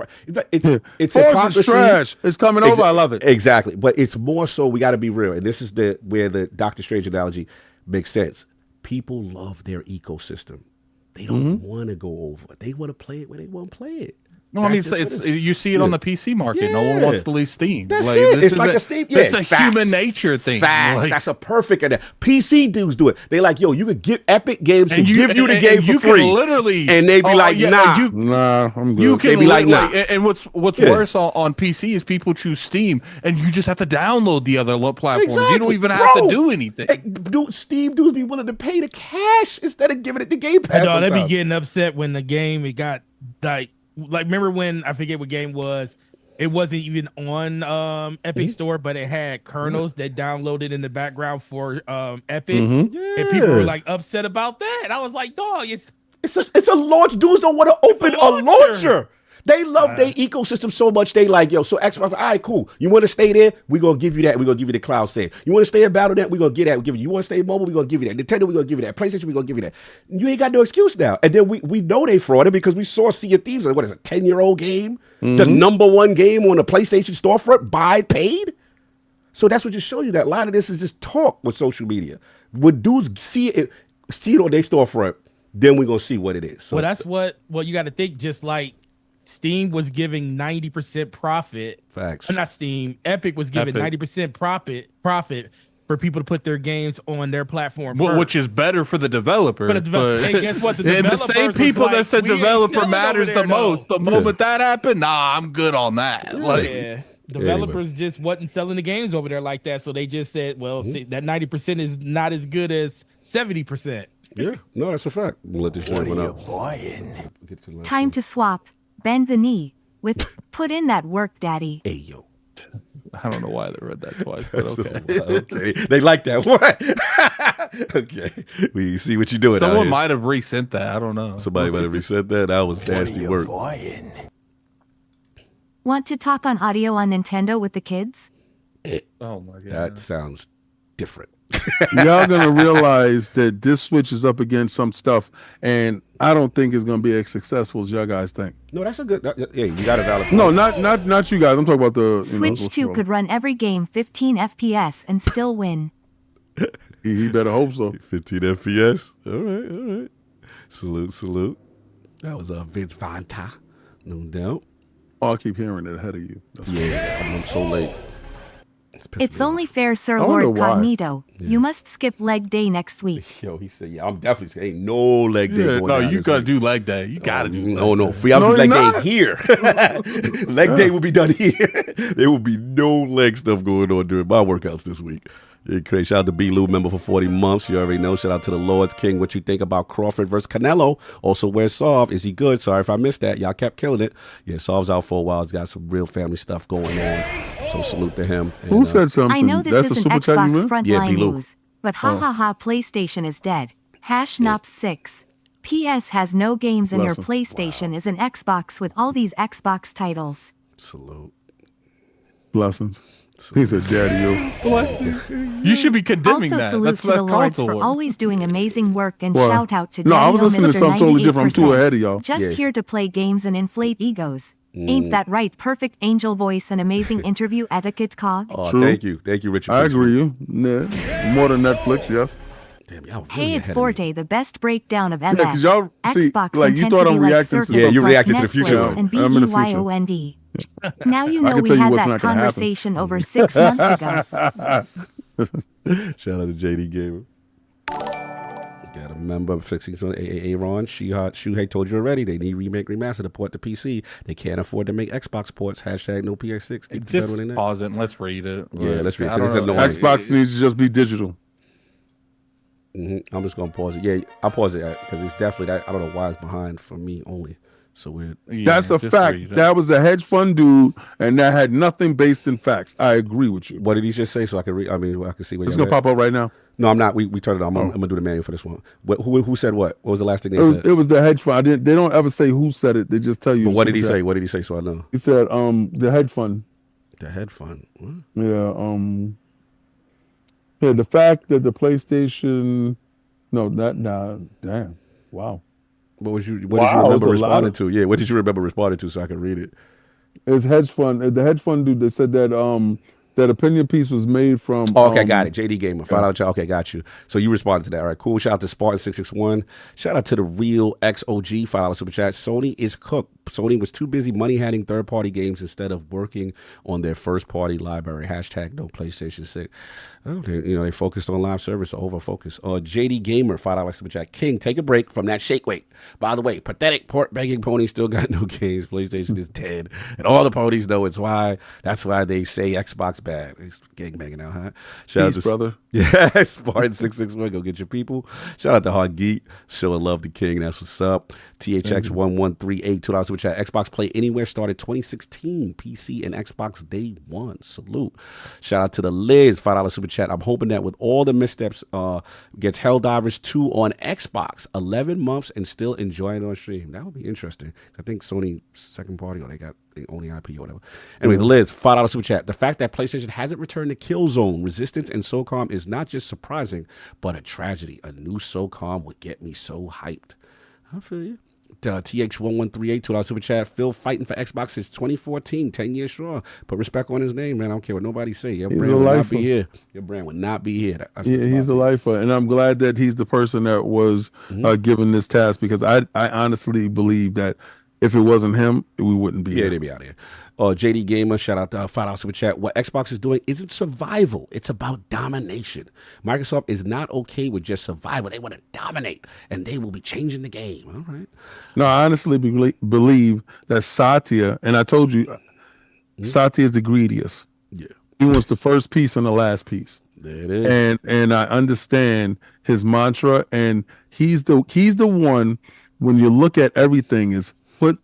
it's hypocrisy. It's trash. It's coming over. I love it. Exactly. But it's more so we got to be real. And this is where the Doctor Strange analogy makes sense. People love their ecosystem. They don't want to go over. They want to play it where they want to play it. No, I mean, you see it on the PC market. No one wants to leave Steam. That's it. It's like a Steam. Yeah, it's a human nature thing. Facts. Like, that's a perfect. PC dudes do it. They like, you could get Epic Games can give you the game for free. Can literally, and they be like, nah. Nah, I'm good. You can they be like, nah. And what's worse on PC is people choose Steam, and you just have to download the other platforms. Exactly. You don't even have to do anything. Steam dudes be willing to pay the cash instead of giving it the Game Pass. No, they be getting upset when the game it got like remember when I forget what game was. It wasn't even on Epic Store, but it had kernels that downloaded in the background for Epic, and people were like upset about that. And I was like, dog, it's a launch. Dudes don't want to open a launcher. They love their ecosystem so much. They like, so Xbox, all right, cool. You want to stay there? We're going to give you that. We're going to give you the cloud save. You want to stay in Battle.net? We're going to get that. You want to stay in mobile? We're going to give you that. Nintendo, we're going to give you that. PlayStation, we're going to give you that. You ain't got no excuse now. And then we know they frauded because we saw Sea of Thieves, what is it, 10-year-old game? The #1 game on the PlayStation storefront, paid? So that's what just shows you that a lot of this is just talk with social media. When dudes see it on their storefront, then we're going to see what it is. So, well, that's what you got to think, just like Steam was giving 90% profit. Facts. Not Steam. Epic was giving 90% profit for people to put their games on their platform first. Which is better for the developer. But guess what? The same people that said developer matters the most. The moment that happened, I'm good on that. Developers just wasn't selling the games over there like that, so they just said, well, see, that 90% is not as good as 70%. Yeah, no, that's a fact. We'll let this gentleman out. Time to swap. Bend the knee with put in that work, daddy. Hey, yo. I don't know why they read that twice, but okay. Okay. They like that one. Okay. We see what you're doing. Someone might have resent that. I don't know. Somebody might have resent that. That was nasty work. Want to talk on audio on Nintendo with the kids? Oh my god. That sounds different. Y'all gonna realize that this Switch is up against some stuff, and I don't think it's gonna be as successful as y'all guys think. No, that's a good. Yeah, you got a valid point. No, not you guys. I'm talking about the Switch 2 could run every game 15 FPS and still win. He better hope so. 15 FPS. All right. Salute. That was Vince Vanta, no doubt. Oh, I keep hearing it ahead of you. I'm so late. It's only fair, Sir LordCognito. You must skip leg day next week. Yo, he said, I'm definitely ain't no leg day going no, down you this gotta week. do leg day. You gotta do leg No. day. I'll do leg day here. Leg day will be done here. There will be no leg stuff going on during my workouts this week. Yeah, crazy. Shout out to B. Lou, member for 40 months. You already know. Shout out to the Lord's King. What you think about Crawford versus Canelo? Also, where's Sov? Is he good? Sorry if I missed that. Y'all kept killing it. Yeah, Sov's out for a while. He's got some real family stuff going on. So salute to him. And, who said something? I know this isn't Xbox frontline B-Lou. news, but PlayStation is dead. #Nops6. PS has no games and your PlayStation is an Xbox with all these Xbox titles. Salute. Blessings. He said, "Daddy, you should be condemning also, that. salute That's to the Lords console for work. always doing amazing work, and shout out to I was Daddy-O listening to Mr. something totally different. I'm too 98%. ahead of y'all. Just here to play games and inflate egos. Ain't that right? Perfect angel voice and amazing interview etiquette, Cog. Oh, True. thank you, Richard. I agree. You more than Netflix, yes. Damn, y'all really Hey, it's ahead of me. Forte, the best breakdown of MS. Yeah, because y'all see, Xbox like you intend thought to I'm be like reacting to Circle Yeah, you plus reacted to the Netflix future. and I'm in the future. BEYOND. Now you I know can we tell you had what's that not gonna happen. conversation over 6 months ago. Shout out to JD Gamer. Got a member fixing Aaron. Shuhei told you already. They need remake remaster to port to PC. They can't afford to make Xbox ports. # no PS6. Just pause it and let's read it. Yeah, let's read it. I don't know. Xbox needs to just be digital. I'm just gonna pause it. Yeah, I'll pause it because it's definitely that. I don't know why it's behind for me only. So weird. That's a fact. That was a hedge fund dude, and that had nothing based in facts. I agree with you. What did he just say? So I can read. I mean, I can see what it's gonna pop up right now. No, I'm not. We turned it on. I'm gonna do the manual for this one. Who said what? What was the last thing they said? It was the hedge fund. They don't ever say who said it. They just tell you. But what did he say? What did he say? So I know. He said, the hedge fund. The hedge fund. What? Yeah. Yeah. The fact that the PlayStation. No, damn. Wow. What did you remember responding to? Yeah, what did you remember responding to so I can read it? It's hedge fund. The hedge fund dude that said that that opinion piece was made from. Oh, okay, got it. JD Gamer. Okay, got you. So you responded to that. All right, cool. Shout out to Spartan661. Shout out to the real XOG. $5 super chat. Sony is cooked. Sony was too busy money-handing third-party games instead of working on their first-party library. Hashtag no PlayStation 6. Oh, they focused on live service, over-focus. JD Gamer, $5 super chat. King, take a break from that shake weight. By the way, pathetic port-begging pony still got no games. PlayStation is dead. And all the ponies know it's why. That's why they say Xbox bad. He's gangbanging out, huh? Shout Peace, brother. Yeah, Spartan661. Go get your people. Shout out to Hard Geek. Showing love to King. That's what's up. THX1138, $2 super chat. Xbox Play Anywhere started 2016. PC and Xbox day one. Salute. Shout out to the Liz, $5 super chat. I'm hoping that with all the missteps, gets Helldivers 2 on Xbox. 11 months and still enjoying it on stream. That would be interesting. I think Sony second party, or they got the only IP or whatever. Anyway, Liz, $5 super chat. The fact that PlayStation hasn't returned to Killzone, Resistance, and SOCOM is not just surprising, but a tragedy. A new SOCOM would get me so hyped. I feel you. TH1138, $2 super chat. Phil fighting for Xbox since 2014, 10 years strong. Put respect on his name, man. I don't care what nobody say. Your brand would not be here. Your brand would not be here. He's a lifer, and I'm glad that he's the person that was given this task, because I honestly believe that if it wasn't him, we wouldn't be here. Yeah, they'd be out here. JD Gamer, shout out to $5 super chat. What Xbox is doing isn't survival. It's about domination. Microsoft is not okay with just survival. They want to dominate, and they will be changing the game. All right. No, I honestly believe that Satya, and I told you, Satya is the greediest. Yeah. He wants the first piece and the last piece. There it is. And I understand his mantra, and he's the one, when you look at everything, is put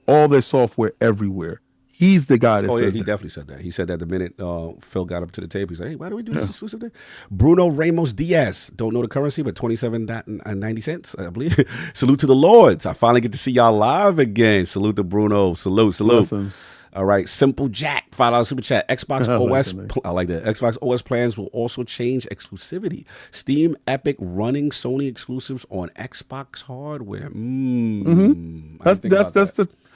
all their software everywhere. He's the guy that says he definitely said that. He said that the minute Phil got up to the table. He said, hey, why do we do this exclusive thing? Bruno Ramos Diaz. Don't know the currency, but 27.90 cents, I believe. Salute to the Lords. I finally get to see y'all live again. Salute to Bruno. Salute. Awesome. All right. Simple Jack, $5 super chat. Xbox OS. I like that. Xbox OS plans will also change exclusivity. Steam, Epic running Sony exclusives on Xbox hardware.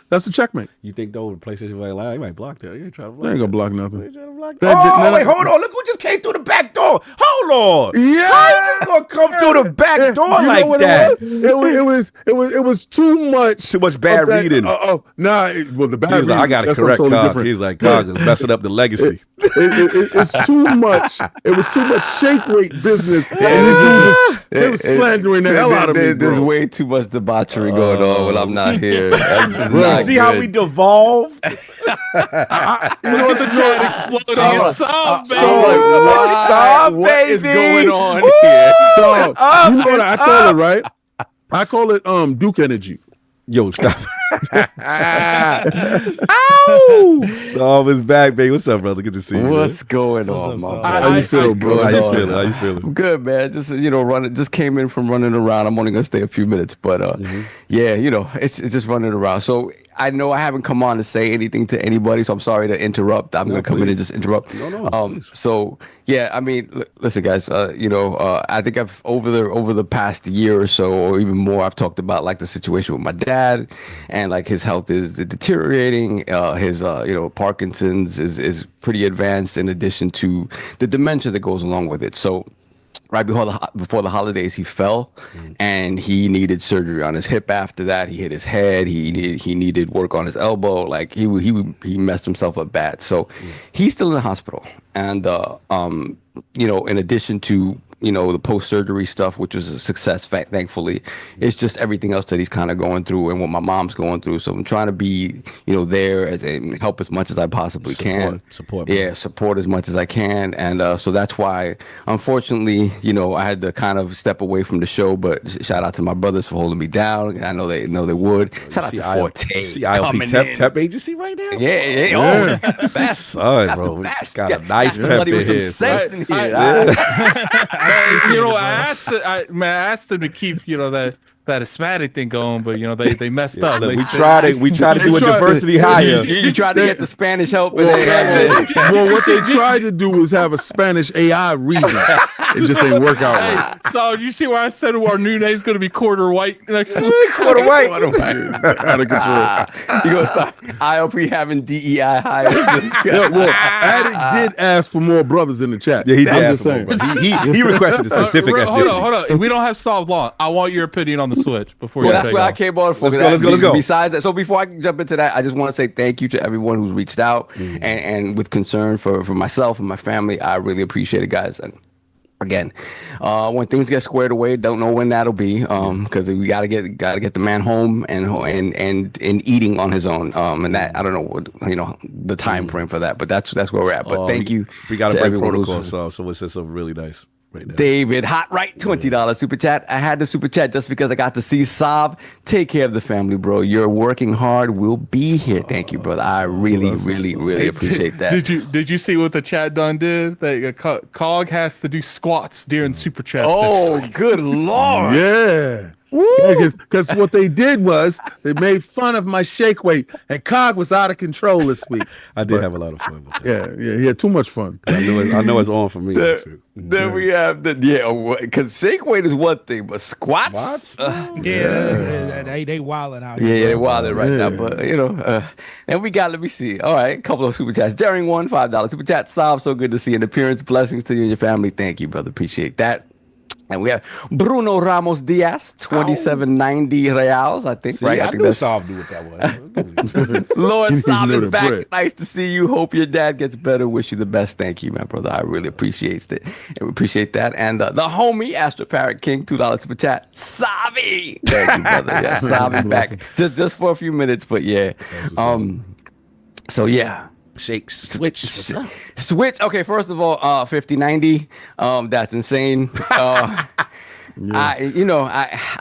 That's the checkmate. You think though, PlayStation might you might block that? You ain't trying to block. They ain't gonna block nothing. Wait, hold on. Look who just came through the back door. Hold on. Yeah. How you just gonna come through the back door like that? It was too much. Too much bad reading. Well, the bad He's reading. like, I got to correct Cog. He's like, Cog is messing up the legacy. It's too much. It was too much shake weight business. They was slandering the hell out of me. There's way too much debauchery going on when I'm not here. That's just not See how we devolved? You know what the chat exploded? What is going on here? So you know what I call it, right? I call it Duke energy. Yo, stop. Ow! Storm is back, baby. What's up, brother? Good to see you. What's going on, my brother? How you feel, bro? How you feeling? I'm good, man. Just running. Just came in from running around. I'm only gonna stay a few minutes, but yeah, it's just running around. So I know I haven't come on to say anything to anybody, so I'm sorry to interrupt. I'm gonna come in and just interrupt. No. So yeah, I mean, listen, guys. I think I've over the past year or so, or even more, I've talked about like the situation with my dad, and like his health is deteriorating. His Parkinson's is pretty advanced, in addition to the dementia that goes along with it. So right before the holidays, he fell and he needed surgery on his hip. After that, he hit his head. He needed work on his elbow. Like he messed himself up bad. So he's still in the hospital. And in addition to the post-surgery stuff, which was a success, thankfully. It's just everything else that he's kind of going through and what my mom's going through. So I'm trying to be, there and help as much as I possibly can. Support. Yeah, support as much as I can. And so that's why, unfortunately, I had to kind of step away from the show. But shout out to my brothers for holding me down. I know they would. Shout out to Forte. See ILP temp agency right now? Yeah. Oh, they got the best. Son, bro. The best. Got a nice temp somebody in with some here. sense in here. I asked them to keep, that Hispanic thing going, but they messed up. Look, we tried to do a diversity hire. You tried to get the Spanish help, and well, what they tried to do was have a Spanish AI reason. It just didn't work out right. So you see where I said our new name is going to be quarter white next week? Quarter white. Out of control. You gonna start ILP having DEI hires? Yeah, well, Addict did ask for more brothers in the chat. Yeah, he did. I'm just saying. He requested a specific. Hold on. We don't have solved law. I want your opinion on the Switch before you that's take what I off. came on for. Let's go. Besides that, so before I jump into that, I just want to say thank you to everyone who's reached out and with concern for myself and my family. I really appreciate it, guys. And again, when things get squared away, don't know when that'll be, because we gotta get the man home and eating on his own. And that I don't know what the time frame for that, but that's where we're at. But thank you. We got to break everyone protocol, so it's just something really nice. Right now. David, hot right, $20 super chat. I had the super chat just because I got to see Saab. Take care of the family, bro. You're working hard. We'll be here. Thank you, brother. I really appreciate that. Did you see what the chat done did? That Cog has to do squats during super chat. Oh, good lord! Yeah. Because what they did was they made fun of my shake weight, and Cog was out of control this week. I did have a lot of fun with that. Yeah, he had too much fun. I know it's on for me. Then we have because shake weight is one thing, but squats. They wilding out. Yeah, they wilding right now. But and we got. Let me see. All right, a couple of super chats. Daring one, $5 super chat. Saab, so good to see an appearance. Blessings to you and your family. Thank you, brother. Appreciate that. And we have Bruno Ramos Diaz, 2790 reals, I think. See, right? I think knew that's Saab knew what that was. Lord Saab know is the back. bread. Nice to see you. Hope your dad gets better. Wish you the best. Thank you, my brother. I really appreciate it. And we appreciate that. And the homie, Astro Parrot King, $2 super chat. Savi. Thank you, brother. Yeah, Savi back. Just for a few minutes, but yeah. So yeah. Shake switch. Switch. Okay, first of all, 5090. That's insane. I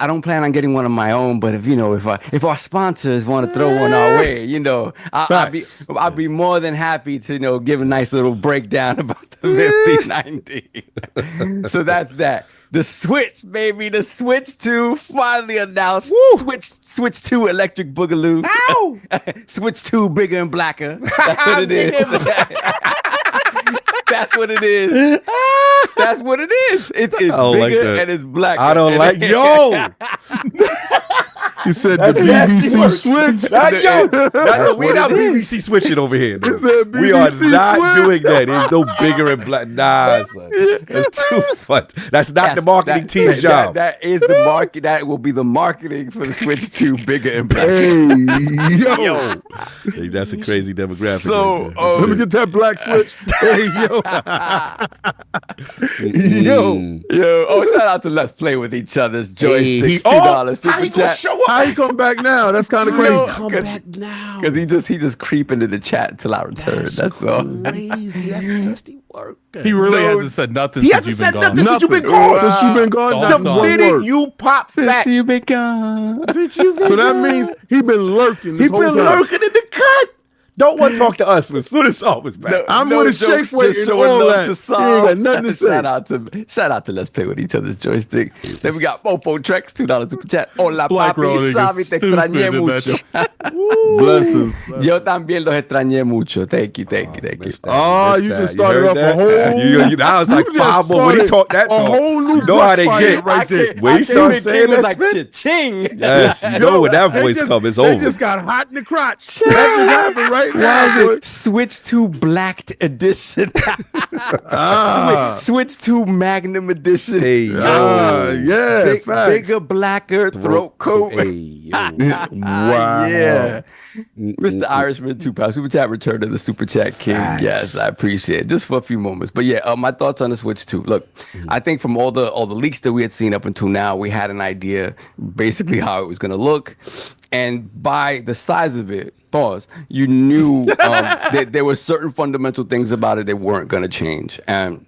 don't plan on getting one of my own, but if our sponsors want to throw one our way, I'd be more than happy to give a nice little breakdown about the 5090. So that's that. The Switch, baby, the Switch 2 finally announced. Woo! Switch 2 Electric Boogaloo. Ow! Switch 2 bigger and blacker. That's what it is. That's what it is. That's what it is. It's bigger like and it's blacker. I don't like You said the BBC switch. We're not BBC switching over here. No. BBC We are not switch. doing that. There's no bigger and black. Nah, son. That's too fun. That's not the marketing team's job. That is the market. That will be the marketing for the Switch 2 bigger and blacker. Hey, yo. Hey, that's a crazy demographic. So, right there. Let me get that black switch. Hey, yo. Yo. Oh, shout out to Let's Play with Each Other's joystick. $2 super chat. How he come back now? That's kind of crazy. Come back now. Because he just creep into the chat till I return. That's all. Crazy. That's nasty work. He really hasn't said nothing He since hasn't you've said been gone. nothing since you've been gone. Since you've been gone, The not one minute word. you pop back. Since you've been gone. So that means he been lurking this He's whole been time. lurking in the cut. Don't want to talk to us as soon as Saul was back. I'm with a shake weight and all that. He ain't got nothing to say. Shout out to Let's Play with Each Other's joystick. Then we got Mofo Trex, $2 super chat. Hola Black papi, Rolling is Sabi, te stupid extrañé in that mucho. Blessings. Yo también los extrañé mucho. Thank you. Oh, you just started off a whole. You that was like You just 5 more when he talked that a talk. whole new You know how they butt get fight right there. When he starts saying that, like cha-ching. yes, you know when that voice comes, it's They over. just got hot in the crotch. That's what happened right Switch to Blacked Edition. Switch to Magnum Edition. Hey, yo. Bigger, blacker throat coat. Hey, yo. Wow. Yeah. Mr. Irishman 2 pounds super chat return to the super chat king. Facts. Yes, I appreciate it. Just for a few moments. But yeah, my thoughts on the Switch 2. Look, I think from all the leaks that we had seen up until now, we had an idea basically how it was going to look. And by the size of it, you knew that there were certain fundamental things about it that weren't going to change. And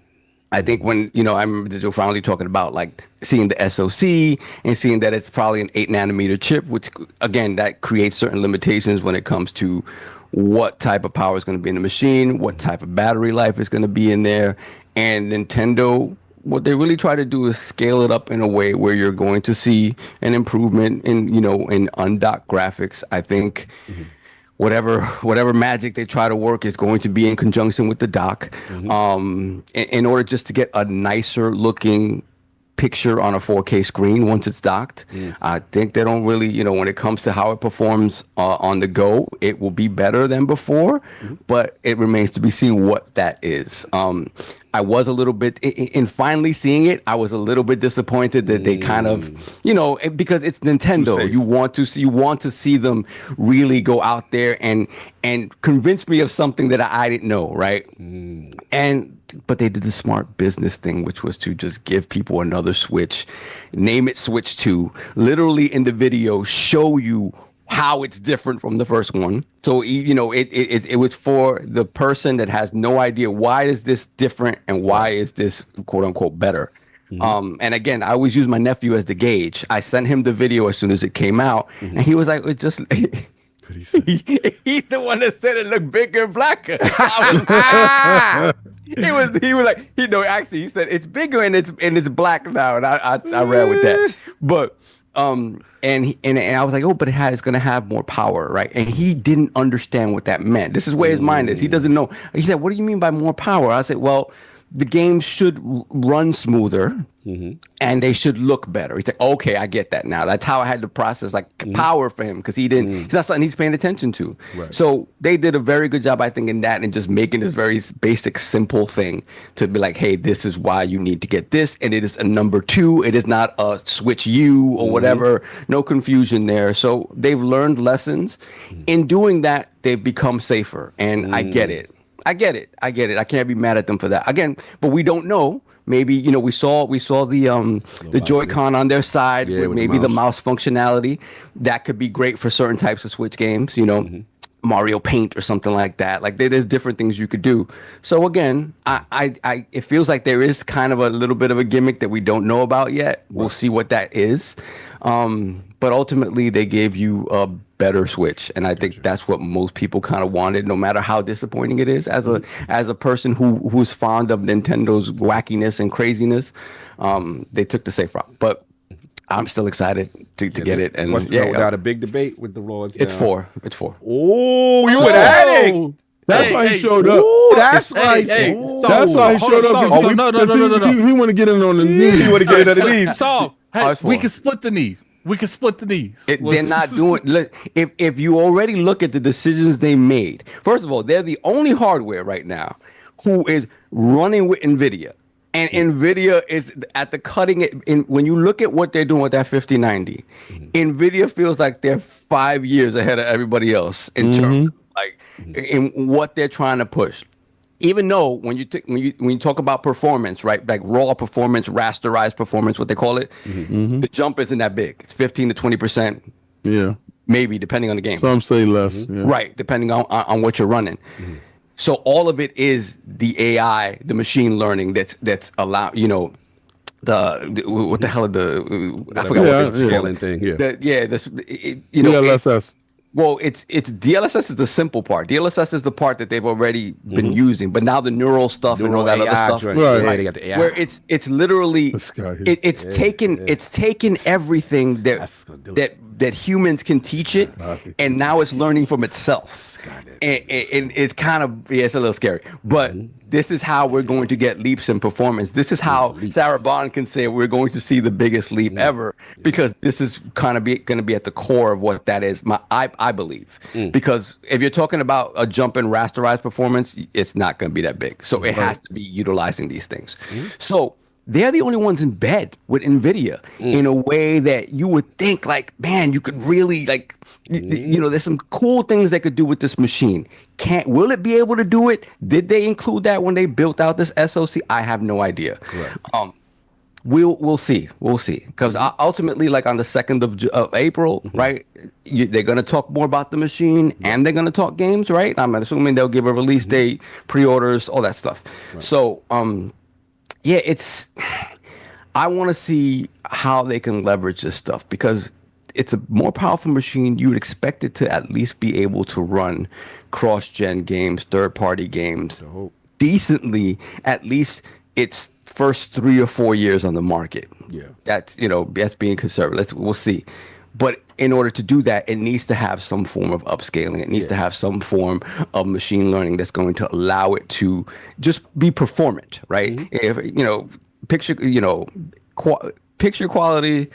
I think when, I remember that you're finally talking about like seeing the SoC and seeing that it's probably an 8-nanometer chip, which again, that creates certain limitations when it comes to what type of power is going to be in the machine, what type of battery life is going to be in there. And Nintendo, what they really try to do is scale it up in a way where you're going to see an improvement in, in undocked graphics. I think whatever magic they try to work is going to be in conjunction with the dock, in order just to get a nicer looking picture on a 4K screen once it's docked. I think they don't really, when it comes to how it performs on the go, it will be better than before, but it remains to be seen what that is. I was a little bit, in finally seeing it, I was a little bit disappointed that they kind of, because it's Nintendo. You want to see them really go out there and convince me of something that I didn't know, right? But they did the smart business thing, which was to just give people another Switch, name it Switch 2, literally in the video show you how it's different from the first one. So, it was for the person that has no idea why is this different and why is this quote unquote better. And again, I always use my nephew as the gauge. I sent him the video as soon as it came out, and he was like, he's the one that said it looked bigger and blacker. He was like, actually he said it's bigger and it's black now, and I ran with that. But and I was like, but it's going to have more power, right? And he didn't understand what that meant. This is where his mind is. He doesn't know. He said, what do you mean by more power? I said, well, the game should run smoother and they should look better. He's like, okay, I get that now. That's how I had to process power for him, because it's not something he's paying attention to. Right. So they did a very good job, I think, in that, and just making this very basic, simple thing to be like, hey, this is why you need to get this, and it is a number 2. It is not a Switch U or whatever. No confusion there. So they've learned lessons. In doing that, they've become safer, and I get it. I can't be mad at them for that. Again, but we don't know. Maybe, we saw the Joy-Con on their side with maybe the mouse functionality. That could be great for certain types of Switch games, Mario Paint or something like that. Like there's different things you could do. So again, it feels like there is kind of a little bit of a gimmick that we don't know about yet. We'll see what that is. But ultimately they gave you a better Switch, and I think that's what most people kind of wanted, no matter how disappointing it is. As a person who's fond of Nintendo's wackiness and craziness, they took the safe route. But I'm still excited to get it. And without a big debate with the Lords. It's 4. Oh, you were at it. That's why he showed up. Ooh, that's why. That's why he showed up. No. He want to get in on the knees. He want to get in on the knees. So, we can split the knees. They're not doing. Look, if you already look at the decisions they made, first of all, they're the only hardware right now who is running with NVIDIA, and NVIDIA is at the cutting edge. When you look at what they're doing with that 5090, NVIDIA feels like they're 5 years ahead of everybody else in terms of in what they're trying to push. Even though when you talk about performance, right, like raw performance, rasterized performance, what they call it, the jump isn't that big. It's 15 to 20%. Yeah, maybe depending on the game. Some say less. Yeah. Right, depending on what you're running. So all of it is the AI, the machine learning that's allowed. What the hell are I forgot what this scaling thing. DLSS. Well, it's DLSS is the simple part. DLSS is the part that they've already been using, but now the neural stuff and all that other stuff, right? Yeah, they got the AI. Where it's literally it's taken everything that humans can teach it, and now it's learning from itself. And it's kind of it's a little scary, but this is how we're going to get leaps in performance. This is how Sarah Bond can say we're going to see the biggest leap ever, because this is kind of going to be at the core of what that is. I believe, because if you're talking about a jump in rasterized performance, it's not going to be that big. So it has to be utilizing these things. So they're the only ones in bed with NVIDIA in a way that you would think, like, man, you could really, like, you know, there's some cool things they could do with this machine. Will it be able to do it? Did they include that when they built out this SoC? I have no idea. Right. We'll see. We'll see. Because ultimately, like on the 2nd of April, right, they're going to talk more about the machine and they're going to talk games, right? I'm assuming they'll give a release date, pre-orders, all that stuff. Right. So, yeah, I want to see how they can leverage this stuff because it's a more powerful machine. You would expect it to at least be able to run cross-gen games, third-party games decently, at least its first 3 or 4 years on the market. Yeah. That's being conservative. We'll see. But in order to do that, it needs to have some form of upscaling. It needs to have some form of machine learning that's going to allow it to just be performant, right? If picture quality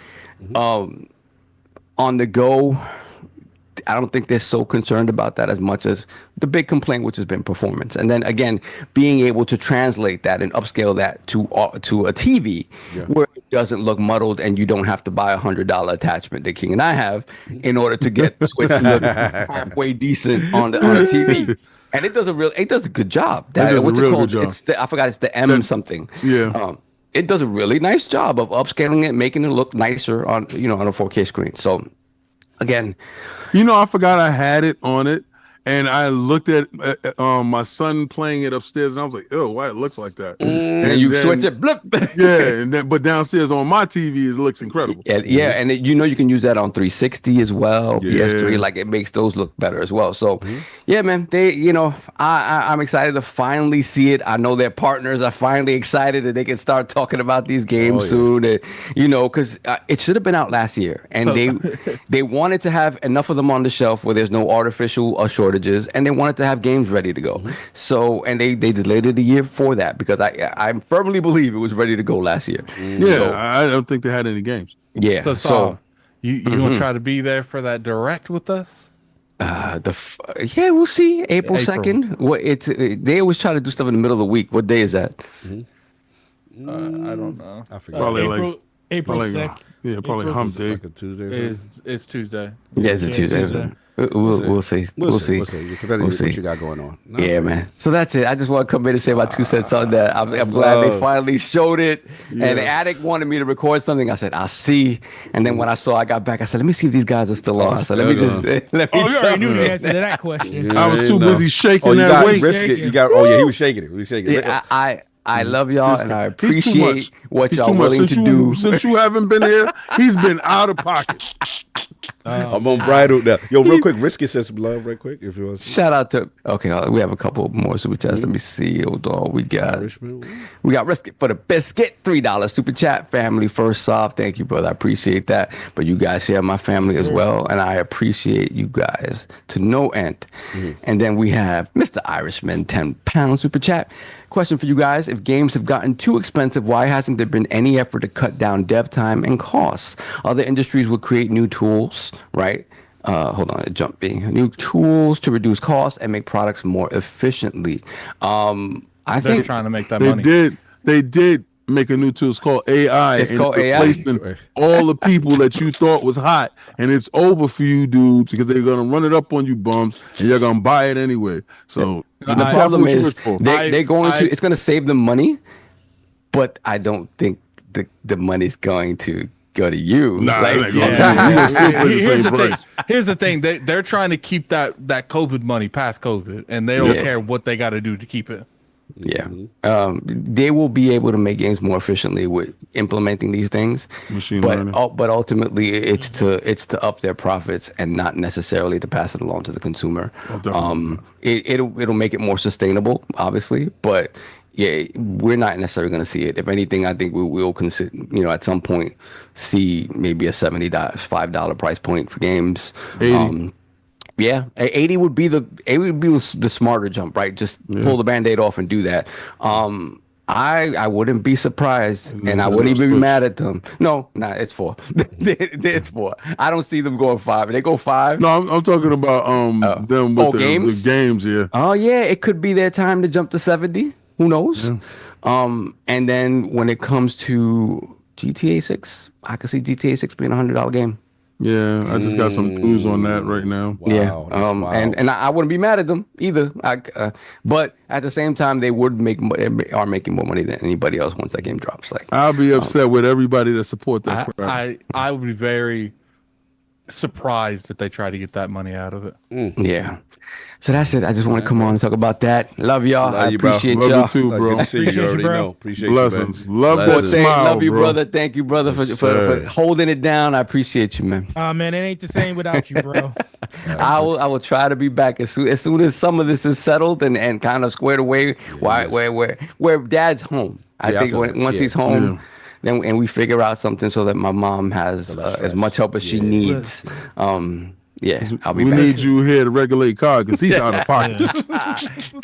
on the go. I don't think they're so concerned about that as much as the big complaint, which has been performance. And then again, being able to translate that and upscale that to a TV where it doesn't look muddled and you don't have to buy $100 attachment that King and I have in order to get the Switch to look halfway decent on a TV. And it does a good job. It does a real good job. I forgot it's the M something. Yeah. It does a really nice job of upscaling it, making it look nicer on a 4K screen. So again, I forgot I had it on it, and I looked at my son playing it upstairs, and I was like, "Oh, why it looks like that?" And you switch it, blip. Yeah, but downstairs on my TV, it looks incredible. Yeah, and you can use that on 360 as well, PS3. Like it makes those look better as well. So, yeah, man, I'm excited to finally see it. I know their partners are finally excited that they can start talking about these games soon. And, because it should have been out last year, and they wanted to have enough of them on the shelf where there's no artificial shortages, and they wanted to have games ready to go. So, and they delayed it a year for that because I firmly believe it was ready to go last year. I don't think they had any games. Yeah. So you gonna try to be there for that direct with us? We'll see. April 2nd. They always try to do stuff in the middle of the week. What day is that? I don't know. I forget. Probably April 2nd. Yeah, probably hump day. Like a Tuesday. It's Tuesday. Yeah, it's a Tuesday. We'll see. We'll see. It's depending on what you got going on. Man. So that's it. I just want to come in and say my 2 cents on that. I'm glad they finally showed it. And the Attic wanted me to record something. I said, I'll see. And then when I got back, I said, let me see if these guys are still on. So let me you already knew the answer to that question. I was too busy shaking that weight. He was shaking it. He was shaking it. Yeah, I love y'all and I appreciate what y'all willing to do. Since you haven't been here, he's been out of pocket. I'm on bridal now. Yo, real quick, Risky says some love, right quick, if you want to. Shout out to we have a couple more super chats. Let me see. Hold on. We got Risky for the biscuit, $3 super chat. Family first off. Thank you, brother. I appreciate that. But you guys share my family as well, and I appreciate you guys to no end. And then we have Mr. Irishman, £10 super chat. Question for you guys: if games have gotten too expensive, why hasn't there been any effort to cut down dev time and costs? Other industries would create new tools, right? Hold on, new tools to reduce costs and make products more efficiently. I think they're trying to make that money. They did make a new tool. It's called AI. It's called AI. Replacing all the people that you thought was hot, and it's over for you dudes because they're gonna run it up on you bums, and you're gonna buy it anyway. So the problem is they're going to. It's going to save them money, but I don't think the money's going to go to you. Here's the thing. They're trying to keep that COVID money past COVID, and they don't care what they got to do to keep it. Yeah. They will be able to make games more efficiently with implementing these things. Machine learning. But ultimately it's to up their profits and not necessarily to pass it along to the consumer. It'll make it more sustainable, obviously, but yeah, we're not necessarily going to see it. If anything, I think we will consider, at some point see maybe a $75 price point for games. 80. Yeah, 80 would be the smarter jump, right? Just pull the Band-Aid off and do that. I wouldn't be surprised, and I wouldn't even be mad at them. No, nah, it's 4. It's 4. I don't see them going 5. If they go 5. No, I'm talking about them with the games. Yeah. Oh yeah, it could be their time to jump to 70. Who knows? Yeah. And then when it comes to GTA 6, I could see GTA 6 being $100 game. Yeah, I just got some news on that right now. Wow, yeah, and I wouldn't be mad at them either. But at the same time, they are making more money than anybody else once that game drops. Like, I'll be upset with everybody that support that. I would be very surprised if they try to get that money out of it. Yeah. So that's it. I just want to come on and talk about that. Love y'all. I appreciate y'all. Love you too, bro. Good to see you already know. Appreciate Blessings. you, man. Love that smile, love you, bro. brother. Thank you, brother, for holding it down. I appreciate you, man. Man, it ain't the same without you, bro. I will try to be back as soon as some of this is settled and kind of squared away. Where Dad's home. I think once he's home. Then and we figure out something so that my mom has as much help as she needs. Yeah, I'll be back. We need you here to regulate Cog because he's out of pocket.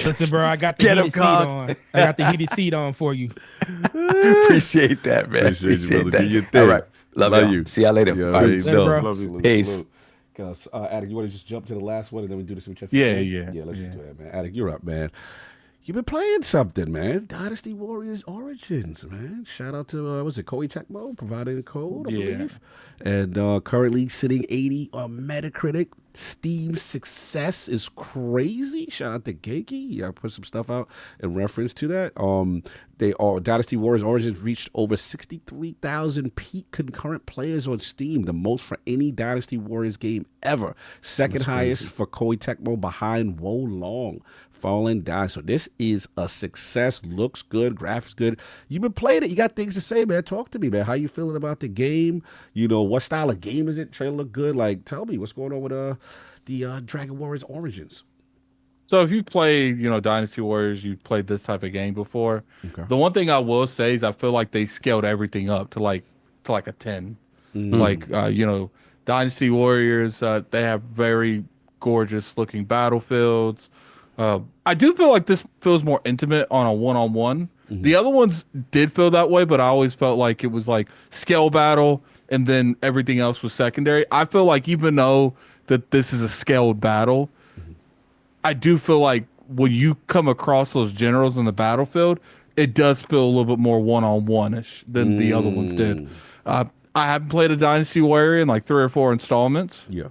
Listen, bro, I got the heated seat on. I got the heated seat on for you. Appreciate that, man. Appreciate that. Do your All right. Love you. See y'all later. Yeah, All right. Later, bro. Peace. Attic, you want to just jump to the last one and then we do this with Chester? Yeah. Let's just do that, man. Attic, you're up, man. You've been playing something, man. Dynasty Warriors Origins, man. Shout out to, was it Koei Tecmo providing the code, I believe. And currently sitting 80 on Metacritic. Steam success is crazy. Shout out to Geiki. Yeah, I put some stuff out in reference to that. Dynasty Warriors Origins reached over 63,000 peak concurrent players on Steam, the most for any Dynasty Warriors game ever. Second highest for Koei Tecmo behind Wo Long. Fallen Die. So this is a success. Looks good. Graphics good. You've been playing it. You got things to say, man. Talk to me, man. How you feeling about the game? You know, what style of game is it? Trailer look good. Like, tell me what's going on with the Dragon Warriors Origins. So if you play, Dynasty Warriors, you played this type of game before. Okay. The one thing I will say is I feel like they scaled everything up to like a 10. Mm-hmm. Like, Dynasty Warriors, they have very gorgeous looking battlefields. I do feel like this feels more intimate on a one-on-one. Mm-hmm. The other ones did feel that way, but I always felt like it was like scale battle and then everything else was secondary. I feel like even though that this is a scaled battle, I do feel like when you come across those generals in the battlefield, it does feel a little bit more one-on-one-ish than the other ones did. I haven't played a Dynasty Warrior in like 3 or 4 installments. Yeah.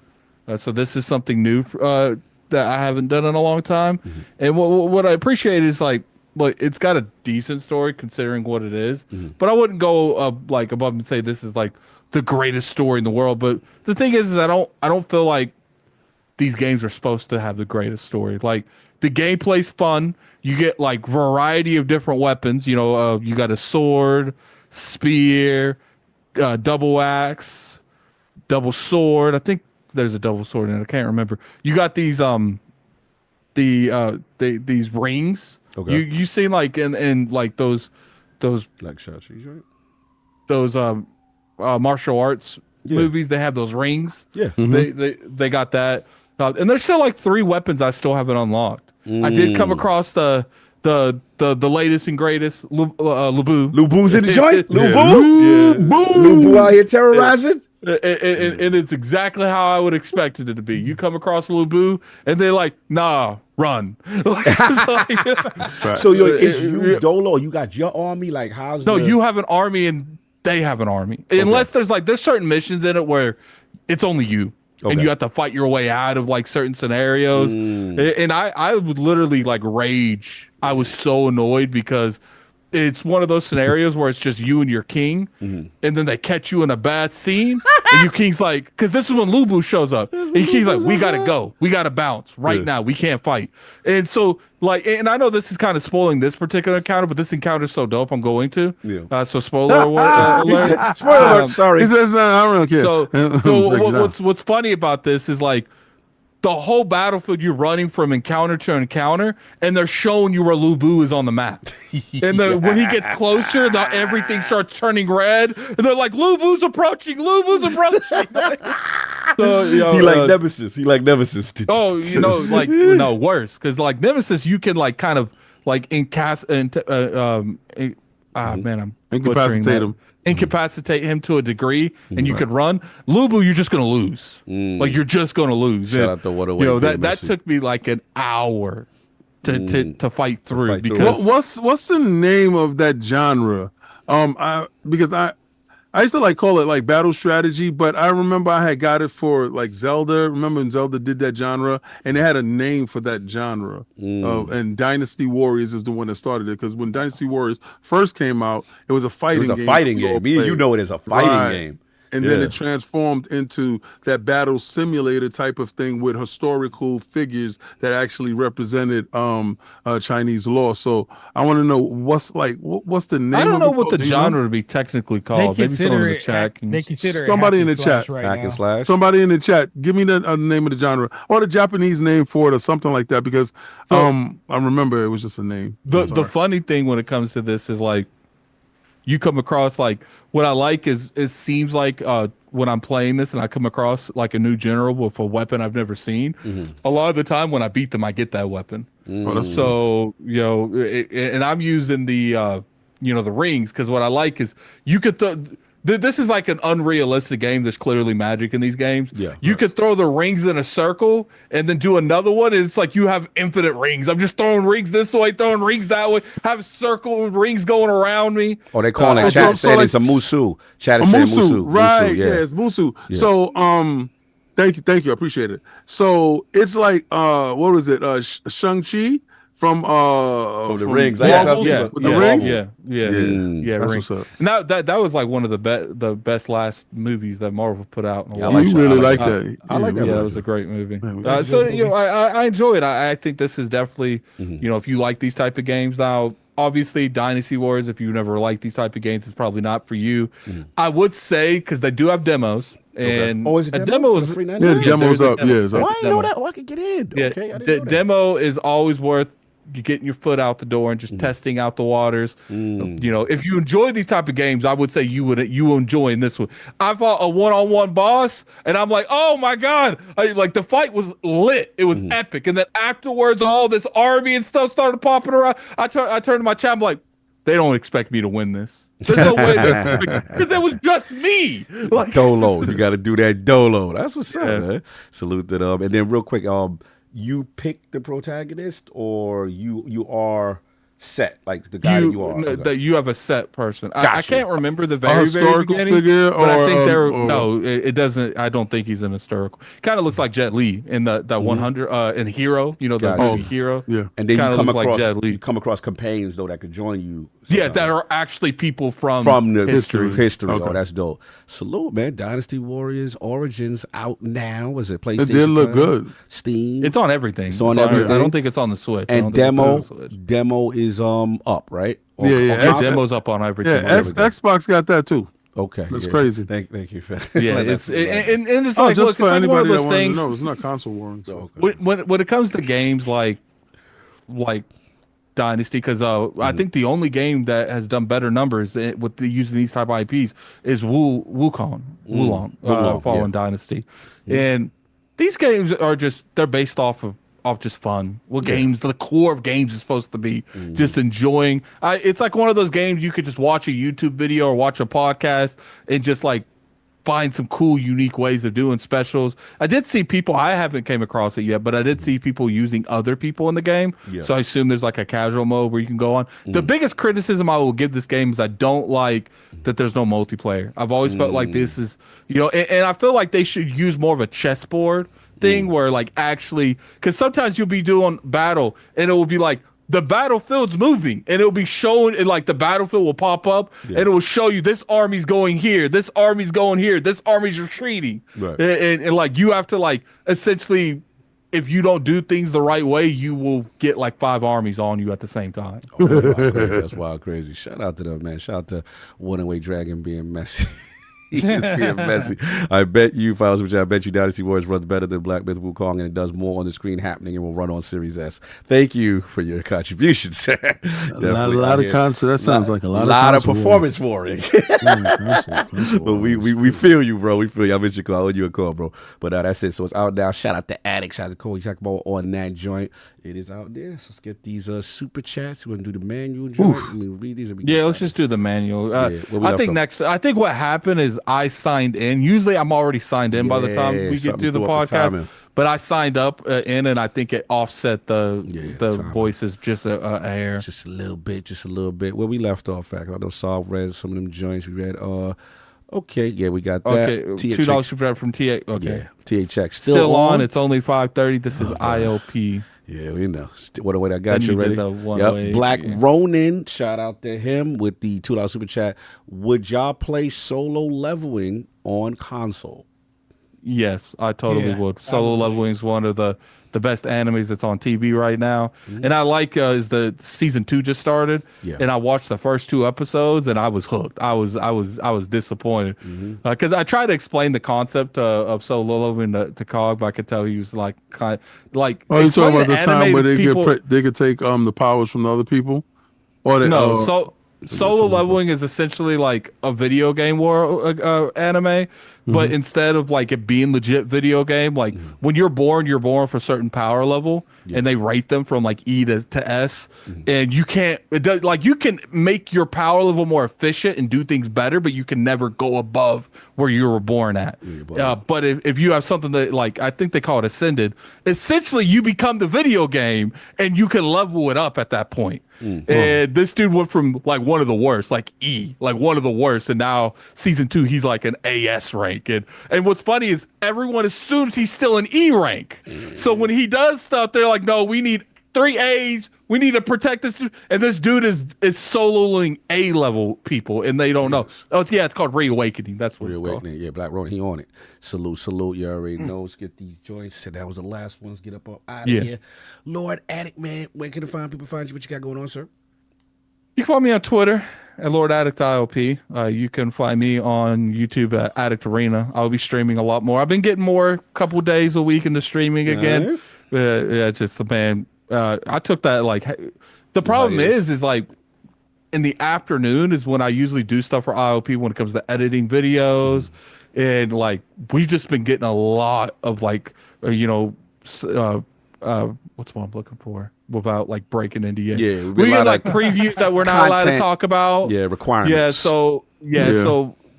So this is something new that I haven't done in a long time. Mm-hmm. And what I appreciate is like it's got a decent story considering what it is. Mm-hmm. But I wouldn't go above and say this is like the greatest story in the world. But the thing is I don't feel like these games are supposed to have the greatest story. Like the gameplay's fun. You get like variety of different weapons. You got a sword, spear, double axe, double sword. I think there's a double sword in it. I can't remember. You got these these rings. Okay. You seen like in like those like Shotris, right? Those martial arts movies. They have those rings. Yeah. Mm-hmm. They got that. And there's still like 3 weapons I still haven't unlocked. I did come across the latest and greatest Lubu. Lubu's in the joint. Lubu. Yeah. Lubu out here terrorizing. And it's exactly how I would expect it to be. You come across Lubu, and they're like, "Nah, run." So it's you Dolo. You got your army. Like how's you have an army and they have an army. Okay. Unless there's certain missions in it where it's only you. Okay. And you have to fight your way out of like certain scenarios. And I would literally like rage. I was so annoyed because it's one of those scenarios where it's just you and your king, and then they catch you in a bad scene, and your king's like, because this is when Lubu shows up, and your king's like, we gotta go, we gotta bounce right now, we can't fight. And so like, and I know this is kind of spoiling this particular encounter, but this encounter is so dope, I'm going to. Yeah. So spoiler alert. Spoiler alert. Sorry. He says, I don't care. So what's funny about this is like, the whole battlefield you're running from encounter to encounter, and they're showing you where Lubu is on the map. And when he gets closer, everything starts turning red, and they're like, "Lubu's approaching! Lubu's approaching!" He like Nemesis. He like Nemesis. No, worse, because like Nemesis, you can like kind of like man, I'm Incapacitate butchering him. that. Incapacitate him to a degree, and you could run. Lubu, you're just gonna lose. Like you're just gonna lose. Shout And, out to What a you know Way that Messi. took me like an hour to fight through fight through. because What's the name of that genre? Because I used to like call it like battle strategy, but I remember I had got it for like Zelda. Remember when Zelda did that genre, and it had a name for that genre. And Dynasty Warriors is the one that started it, because when Dynasty Warriors first came out, it was a It fighting was game. a fighting that we all game. Me and you played. know it as a fighting Right. game. And then Yeah. it transformed into that battle simulator type of thing with historical figures that actually represented Chinese law. So I want to know what's the name. I don't of know it what the called? Do you know? genre would be technically called. Maybe someone in the chat can They consider it Somebody hack in and the slash chat. right Hack now. and slash. Somebody in the chat, give me the name of the genre or the Japanese name for it or something like that, because I remember it was just a name. The funny thing when it comes to this is like you come across like what I like is it seems like when I'm playing this and I come across like a new general with a weapon I've never seen, a lot of the time when I beat them I get that weapon. So and I'm using the the rings, because what I like is you could this is like an unrealistic game. There's clearly magic in these games. Yeah. You could throw the rings in a circle and then do another one, and it's like you have infinite rings. I'm just throwing rings this way, throwing rings that way, have circle rings going around me. Oh, they calling it. Chat said it's a musu. Chat is saying musu. Right? Musu, yeah, it's musu. Yeah. So thank you, I appreciate it. So it's like what was it? Shang-Chi from the rings. Marvel, Yeah, with the yeah, rings. yeah, That's rings. what's up. Now that was like one of the best last movies that Marvel put out. In a Yeah, I while. like You really that. like that. I like that. Yeah, movie. that was a great movie. Yeah, So I enjoy it. I think this is definitely if you like these type of games. Now, obviously, Dynasty Wars. If you never liked these type of games, it's probably not for you. I would say because they do have demos. And Oh, is it a demo demo is for free Yeah, 99? the demo's there's a up. demo. Yeah, it's up. Why I know that? Oh, I could get in. Yeah, Okay, I didn't the know that. demo is always worth you getting your foot out the door and just testing out the waters. If you enjoy these type of games, I would say you enjoying this one. I fought a one-on-one boss, and I'm like, oh my god! Like the fight was lit. It was epic. And then afterwards, all this army and stuff started popping around. I turned to my chat. I'm like, they don't expect me to win this. There's no way, because it was just me. Like Dolo. You got to do that dolo. That's what's up, Yeah. man. Salute to them. And then real quick, you pick the protagonist, or you are set, like the guy that you are. Okay. That you have a set person. I Gotcha. can't remember the very historical beginning, figure, but I or, think or- it doesn't. I don't think he's an historical. Kind of looks like Jet Li in that 100 in Hero. The Gotcha. movie Hero. Yeah. And then you Kinda come looks like across Jet Li. you come across companions though that could join you. Yeah, sometimes. that are actually people from the history. history. Okay. Oh, that's dope. Salute, man. Dynasty Warriors Origins out now. Was it PlayStation? It did look Prime? good. Steam. It's on everything. It's on I everything. don't think it's on the Switch. I and don't think it's on the Switch. demo is up, right? Yeah, yeah. Yeah, X- demo's up on everything. Yeah, Xbox got that too. Okay, That's yeah. crazy. Thank you for Yeah, letting it's us know. and it's Oh, like just look, for it's like one of anybody that those wanted to things. know, it's not console warring. So. When it comes to games like Dynasty, because I think the only game that has done better numbers with using these type of IPs is Wulong, Fallen Dynasty, and these games are they're based off of just fun. Games, the core of games is supposed to be just enjoying. It's like one of those games you could just watch a YouTube video or watch a podcast and just like find some cool, unique ways of doing specials. I did see people, I haven't came across it yet, but I did see people using other people in the game. Yeah. So I assume there's like a casual mode where you can go on. The biggest criticism I will give this game is I don't like that there's no multiplayer. I've always felt like this is, and I feel like they should use more of a chessboard thing where like actually, because sometimes you'll be doing battle and it will be like, the battlefield's moving and it'll be showing, and like the battlefield will pop up and it will show you this army's going here, this army's going here, this army's retreating. Right. And like you have to like essentially, if you don't do things the right way, you will get like 5 armies on you at the same time. Oh, that's wild crazy. That's wild crazy. Shout out to them, man. Shout out to One Away Dragon being messy. He's being messy. I bet you, I bet you Dynasty Warriors runs better than Black Myth Wukong, and it does more on the screen happening and will run on Series S. Thank you for your contributions. a lot of content. That sounds like a lot of performance warring. But we feel you, bro. We feel you. I miss your call. I owe you a call, bro. But that's it. So it's out now. Shout out to Addict. Shout out to Cole. You talk about on that joint. It is out there. So let's get these super chats. We're gonna do the manual joint. Read these. Yeah, let's just do the manual. I think what happened is I signed in. Usually I'm already signed in by the time we get through the podcast. But I signed up in, and I think it offset the voices just a hair. Just a little bit. Where we left off at. I know Saul read some of them joints. We read okay, yeah, we got that. Okay, $2 super chat from TA. Okay. Yeah, THX still on. It's only 5:30. This is ILP. Yeah, we know. What I got then you ready? Yep. Black Ronin, shout out to him with the $2 super chat. Would y'all play solo leveling on console? Yes, I totally would. Solo leveling is one of the best animes that's on TV right now, and I like is the season 2 just started, and I watched the first 2 episodes and I was hooked. I was disappointed because I tried to explain the concept of solo leveling to Cog, but I could tell he was like kind of like. Oh, you talking about the time where they could take the powers from the other people, or they, solo leveling is essentially like a video game anime. But instead of like it being legit video game, like when you're born for a certain power level, and they rate them from like E to S, and you can't. You can make your power level more efficient and do things better, but you can never go above where you were born at. But if you have something that like I think they call it ascended, essentially you become the video game and you can level it up at that point. And this dude went from like one of the worst, like E, like one of the worst, and now season 2 he's like an AS rank. And what's funny is everyone assumes he's still an E rank. So when he does stuff, they're like, no, we need 3 A's. We need to protect this dude. And this dude is soloing A level people, and they don't know. Oh, yeah, it's called Reawakening. That's what it's called. Yeah, Black Road, he on it. Salute. You already know. Let's get these joints. So that was the last ones. Get up out of here. Lord Addict, man. Where can find you? What you got going on, sir? You can find me on Twitter at Lord Addict ILP. You can find me on YouTube at Addict Arena. I'll be streaming a lot more. I've been getting more, couple days a week into streaming again. Just the man. I took that like. The problem is like in the afternoon is when I usually do stuff for ILP when it comes to editing videos, and like we've just been getting a lot of like what's what I'm looking for without like breaking NDA. Yeah, we get like previews that we're not allowed to talk about. Yeah, requirements. So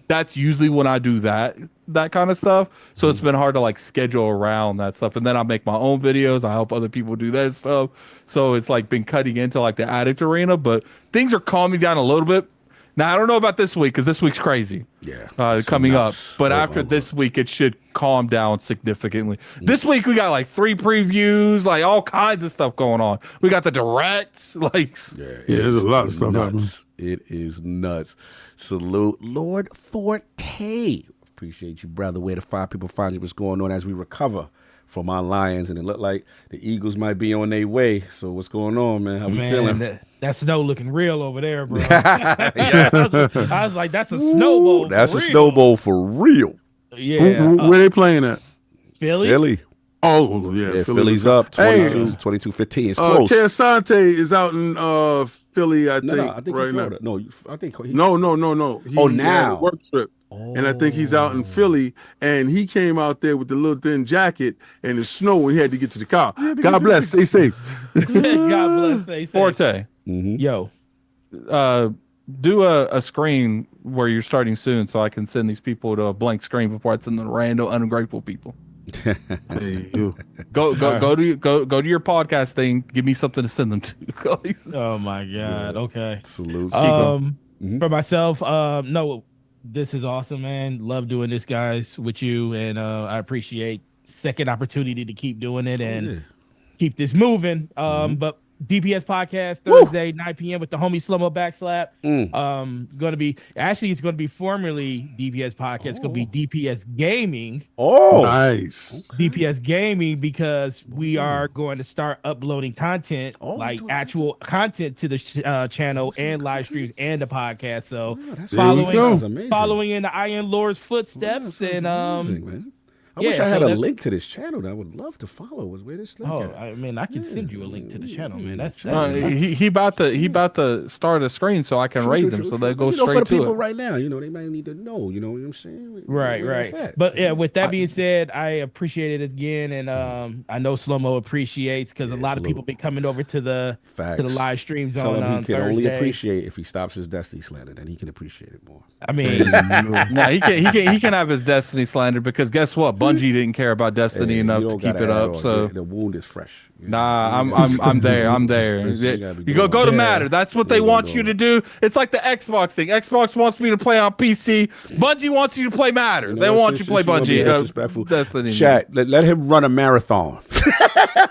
that's usually when I do that kind of stuff. So it's been hard to like schedule around that stuff. And then I make my own videos. I help other people do their stuff. So it's like been cutting into like the Addict Arena, but things are calming down a little bit. Now, I don't know about this week because this week's crazy. Coming up. But after this week, it should calm down significantly. This week, we got like 3 previews, like all kinds of stuff going on. We got the directs. There's a lot of stuff happening. It is nuts. Salute, Lord Forte. Appreciate you, brother. Where the 5 people find you, what's going on as we recover from our Lions, and it looked like the Eagles might be on their way. So what's going on, man? How we feeling? That snow looking real over there, bro. I was like, that's a snowball. That's a snowball for real. Yeah. Where they playing at? Philly. Oh, yeah. Philly's up 22-15. It's close. Cansante is out in Philly, I think. I think right now. No, I think No. He now. had a work trip. And I think he's out in Philly, and he came out there with the little thin jacket and the snow, and he had to get to the car. God bless. Stay safe. God bless. Stay safe. Forte. Yo. Do a screen where you're starting soon so I can send these people to a blank screen before I send the random ungrateful people. Go to your podcast thing. Give me something to send them to. Oh my God. Okay. Salute. For myself, no. This is awesome, man. Love doing this, guys, with you, and I appreciate second opportunity to keep doing it and keep this moving. But DPS podcast Thursday 9 p.m. with the homie Slow-Mo Backslap. It's gonna be formerly DPS podcast. It's gonna be DPS Gaming. Oh, nice. DPS Gaming, because we are going to start uploading content, like actual content to the channel and live streams and the podcast. So following in the Iron Lord's footsteps, and I wish I had a link to this channel that I would love to follow. Where this link at? I mean, I can send you a link to the channel, man. That's he about to start a screen so I can rate them, so they go straight for the to people it. right now. You know, they might need to know. You know what I'm saying? Right. But yeah, with that being said, I appreciate it again, and I know Slow-Mo appreciates, because a lot of people been coming over to the live streams Tell on him he can Thursday. only appreciate if he stops his Destiny slander, then he can appreciate it more. I mean, nah, he can have his Destiny slander, because guess what? Bungie didn't care about Destiny enough to keep it up. So the wound is fresh. Nah, I'm there. I'm there. You go to Matter. That's what they want you to do. It's like the Xbox thing. Xbox wants me to play on PC. Bungie wants you to play Matter. They want you to play Bungie. Destiny. Chat. Let him run a marathon.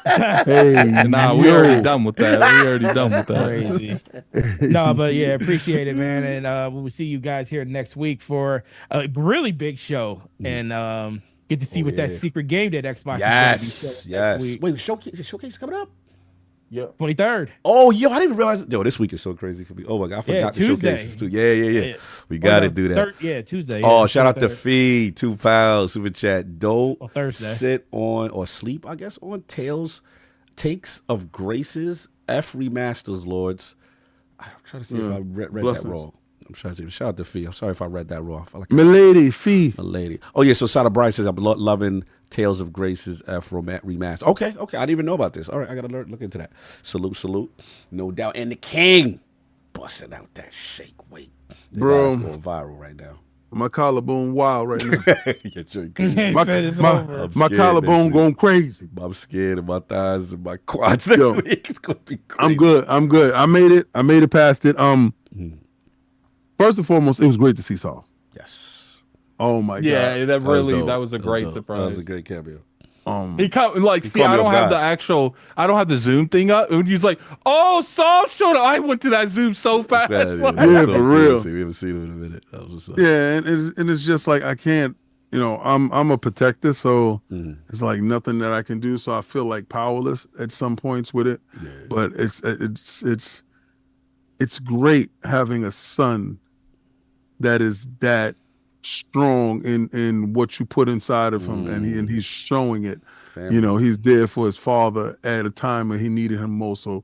Nah, we already done with that. Crazy. No, but yeah, appreciate it, man. And we'll see you guys here next week for a really big show, and get to see what that secret game that Xbox is going to be. Wait, showcase coming up? Yeah, 23rd. Oh, yo, I didn't even realize. Yo, this week is so crazy for me. Oh my god, I forgot the showcases too. Yeah. We got to do that. Tuesday. Oh, shout out to Feed, £2 super chat. Don't Thursday. sit on or sleep, I guess, on takes of Grace's F remasters, Lords. I'm trying to see if I read that wrong. I'm trying to see. Shout out to Fee. I'm sorry if I read that wrong. Milady, Fee. Milady. Oh, yeah. So Sada Bryce says, I'm loving Tales of Grace's F remaster. Okay. I didn't even know about this. All right. I got to look into that. Salute. No doubt. And the King busting out that shake weight. Bro. It's going viral right now. My collarbone wild right now. My collarbone going crazy. I'm scared of my thighs and my quads next week. It's going to be crazy. I'm good. I made it past it. First and foremost, it was great to see Saul. Yes. Oh my god. Yeah, that was a great surprise. That was a great cameo. He I don't have the Zoom thing up. And he's like, oh, Saul showed up. I went to that Zoom so fast. Yeah, for real. We haven't seen him in a minute. That was yeah, and it's just like I can't. I'm a protector, so it's like nothing that I can do. So I feel like powerless at some points with it. Yeah. But it's great having a son that is that strong in what you put inside of him, and he's showing it. Family. He's there for his father at a time when he needed him most. So,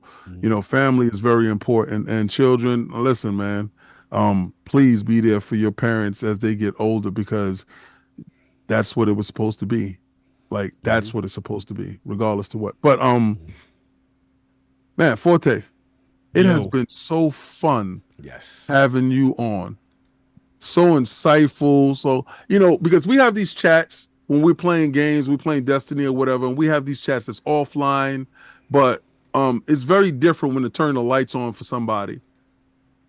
family is very important. And children, listen, man, please be there for your parents as they get older, because that's what it was supposed to be. Like, that's what it's supposed to be, regardless to what. But man, Forte, it has been so fun having you on. So insightful. So, because we have these chats when we're playing games, we're playing Destiny or whatever, and we have these chats that's offline, but it's very different when to turn the lights on for somebody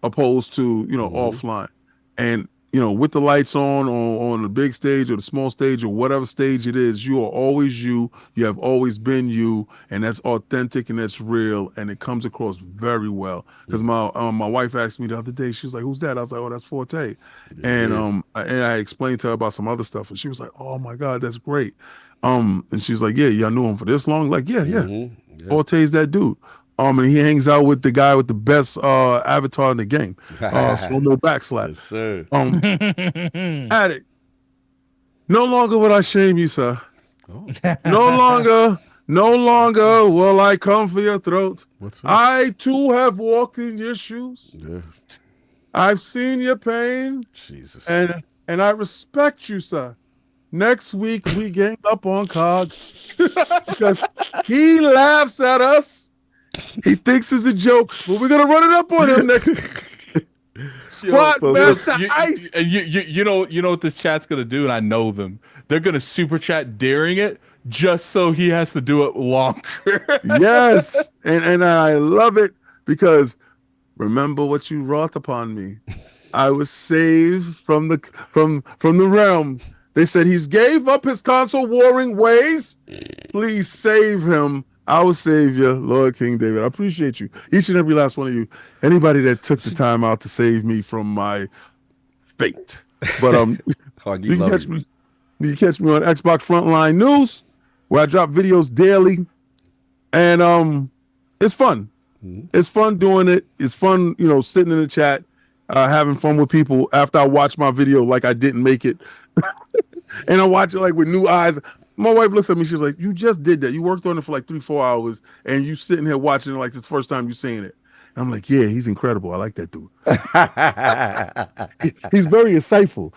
opposed to, offline. And, with the lights on the big stage or the small stage or whatever stage it is, you are always you have always been you, and that's authentic and that's real, and it comes across very well. Because my wife asked me the other day, she was like, who's that? I was like, oh, that's Forte. And I explained to her about some other stuff, and she was like, oh my God, that's great. And she was like, yeah, y'all knew him for this long? Like, yeah. Forte's that dude. And he hangs out with the guy with the best avatar in the game. Slow-mo backslap. Yes, sir. Addict. No longer will I shame you, sir. Oh. No longer will I come for your throat. What's that? I too have walked in your shoes. Yeah. I've seen your pain. Jesus. And I respect you, sir. Next week we ganged up on Cog because he laughs at us. He thinks it's a joke, but we're gonna run it up on him next. Squat master ice. You know what this chat's gonna do, and I know them. They're gonna super chat during it just so he has to do it longer. Yes, and I love it because remember what you wrought upon me. I was saved from the realm. They said he's gave up his console warring ways. Please save him. Our Savior, Lord King David. I appreciate you. Each and every last one of you. Anybody that took the time out to save me from my fate. But you can catch me on Xbox Frontline News, where I drop videos daily. And it's fun. It's fun doing it. It's fun, sitting in the chat, having fun with people after I watch my video like I didn't make it. And I watch it like with new eyes. My wife looks at me, she's like, you just did that. You worked on it for like 3-4 hours and you sitting here watching it like this first time you're seeing it. And I'm like, yeah, he's incredible. I like that dude. He's very insightful.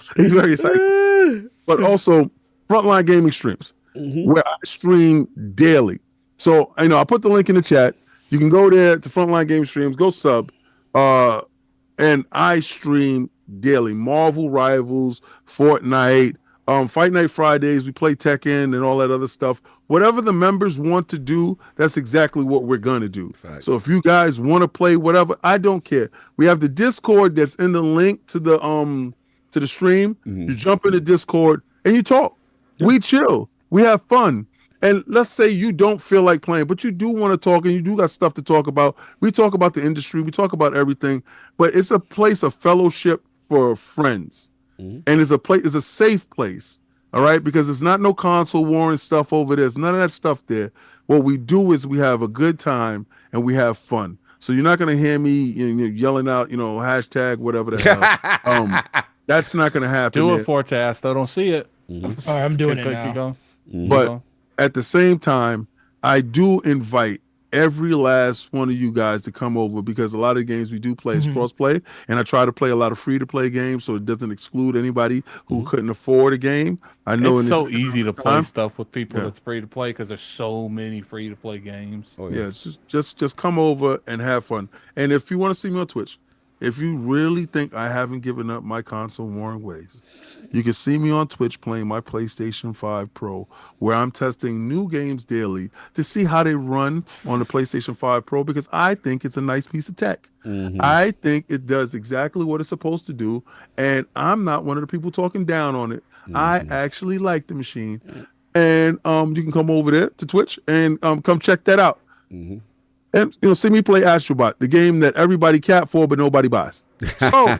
But also Frontline Gaming streams, where I stream daily. So, I put the link in the chat. You can go there to Frontline Gaming streams, go sub. And I stream daily. Marvel Rivals, Fortnite, Fight Night Fridays, we play Tekken and all that other stuff. Whatever the members want to do, that's exactly what we're gonna do. Facts. So if you guys want to play whatever, I don't care. We have the Discord that's in the link to the stream. You jump in the Discord and you talk. We chill. We have fun. And let's say you don't feel like playing, but you do want to talk and you do got stuff to talk about. We talk about the industry. We talk about everything. But it's a place of fellowship for friends. And it's a safe place, all right? Because it's not no console war and stuff over there. There's none of that stuff there. What we do is we have a good time and we have fun. So you're not going to hear me yelling out, hashtag whatever the hell. That's not going to happen. Do it, Fortas. They don't see it. All right, I'm doing it now. But at the same time, I do invite every last one of you guys to come over because a lot of the games we do play is cross-play, and I try to play a lot of free-to-play games so it doesn't exclude anybody who couldn't afford a game. I know it's so easy to play stuff with people that's free-to-play because there's so many free-to-play games. Just come over and have fun. And if you want to see me on Twitch, if you really think I haven't given up my console warring ways, you can see me on Twitch playing my PlayStation 5 Pro, where I'm testing new games daily to see how they run on the PlayStation 5 Pro because I think it's a nice piece of tech. I think it does exactly what it's supposed to do, and I'm not one of the people talking down on it. I actually like the machine, and you can come over there to Twitch and come check that out. And see me play Astrobot, the game that everybody cap for but nobody buys. So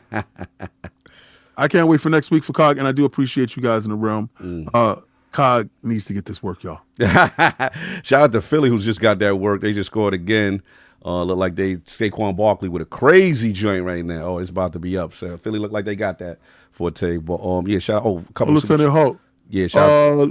I can't wait for next week for COG, and I do appreciate you guys in the realm. COG needs to get this work, y'all. Shout out to Philly, who's just got that work. They just scored again. Look like Saquon Barkley with a crazy joint right now. Oh, it's about to be up. So Philly look like they got that Forte. But shout out. A couple Lieutenant Hawk. Yeah, shout out.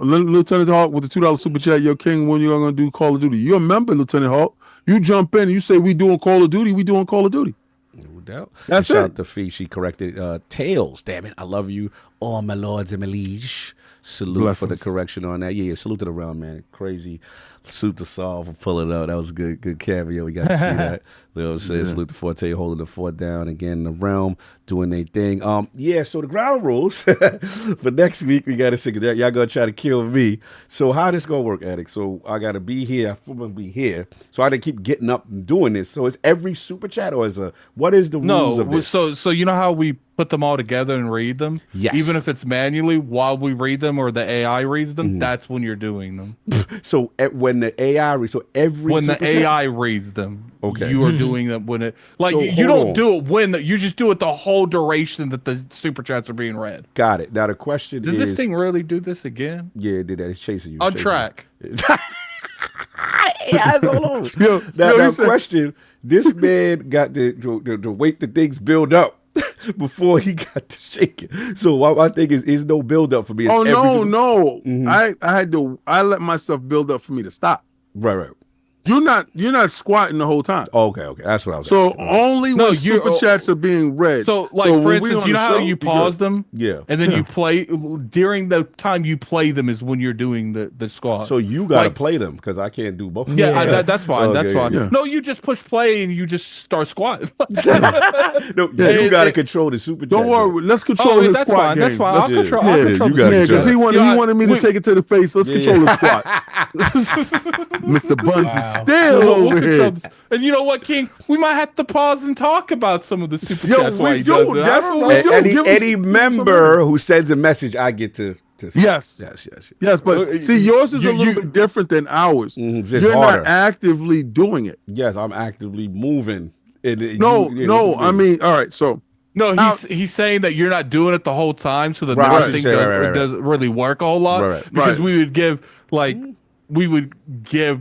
Lieutenant Hawk with the $2 super chat. Yo, King, when you gonna do Call of Duty? You're a member, Lieutenant Hawk. You jump in and you say we doing Call of Duty. We doing Call of Duty. No doubt. That's shout it. out to Fee. She corrected Tails. Damn it. I love you. All my lords and my liege. Salute for the correction on that. Yeah, salute to the round, man. Crazy. Salute to Saul for pulling it up. That was a good cameo. We got to see that. You know what I'm saying? Salute to Forte holding the fort down again in the realm, doing their thing. So the ground rules for next week, we got to see that. Y'all going to try to kill me. So how this going to work, Addict? So I got to be here. I'm going to be here. So I got to keep getting up and doing this. So it's every super chat or what is the rules of this? So you know how we put them all together and read them? Yes. Even if it's manually while we read them or the AI reads them, that's when you're doing them. So when the AI reads, when the AI reads them, okay, you are doing them when it you don't do it you just do it the whole duration that the super chats are being read. Got it. Now the question is, did this thing really do this again? Yeah, it did that. It's chasing you. On track. Hold on. Now question: this man got to wait the things build up before he got to shake it. So my thing is no build up for me. Oh no. I let myself build up for me to stop. Right. You're not squatting the whole time. Okay. That's what I was So asking. only when super chats are being read. So for instance, you know how you pause them? Yeah. And then you play during the time you play them is when you're doing the squat. So you gotta play them because I can't do both. Yeah, that's fine. Okay, that's fine. yeah. No, you just push play and you just start squatting. You gotta control the super chat. Don't worry, let's control his squat game. That's fine. I'll control because he wanted me to take it to the face. Let's control the squats. Mr. Buns is still over here. And you know what, King? We might have to pause and talk about some of the super chats. We do. That's what we do. Any member who sends a message, I get to Yes. Yes, yes, yes. Yes, but see, yours is a little bit different than ours. It's You're harder. not actively doing it. Yes, I'm actively moving. No. I mean, all right. So No, he's saying that you're not doing it the whole time, so the Right, I number see thing what you're saying, right. doesn't really work a whole lot. Right. Because we would give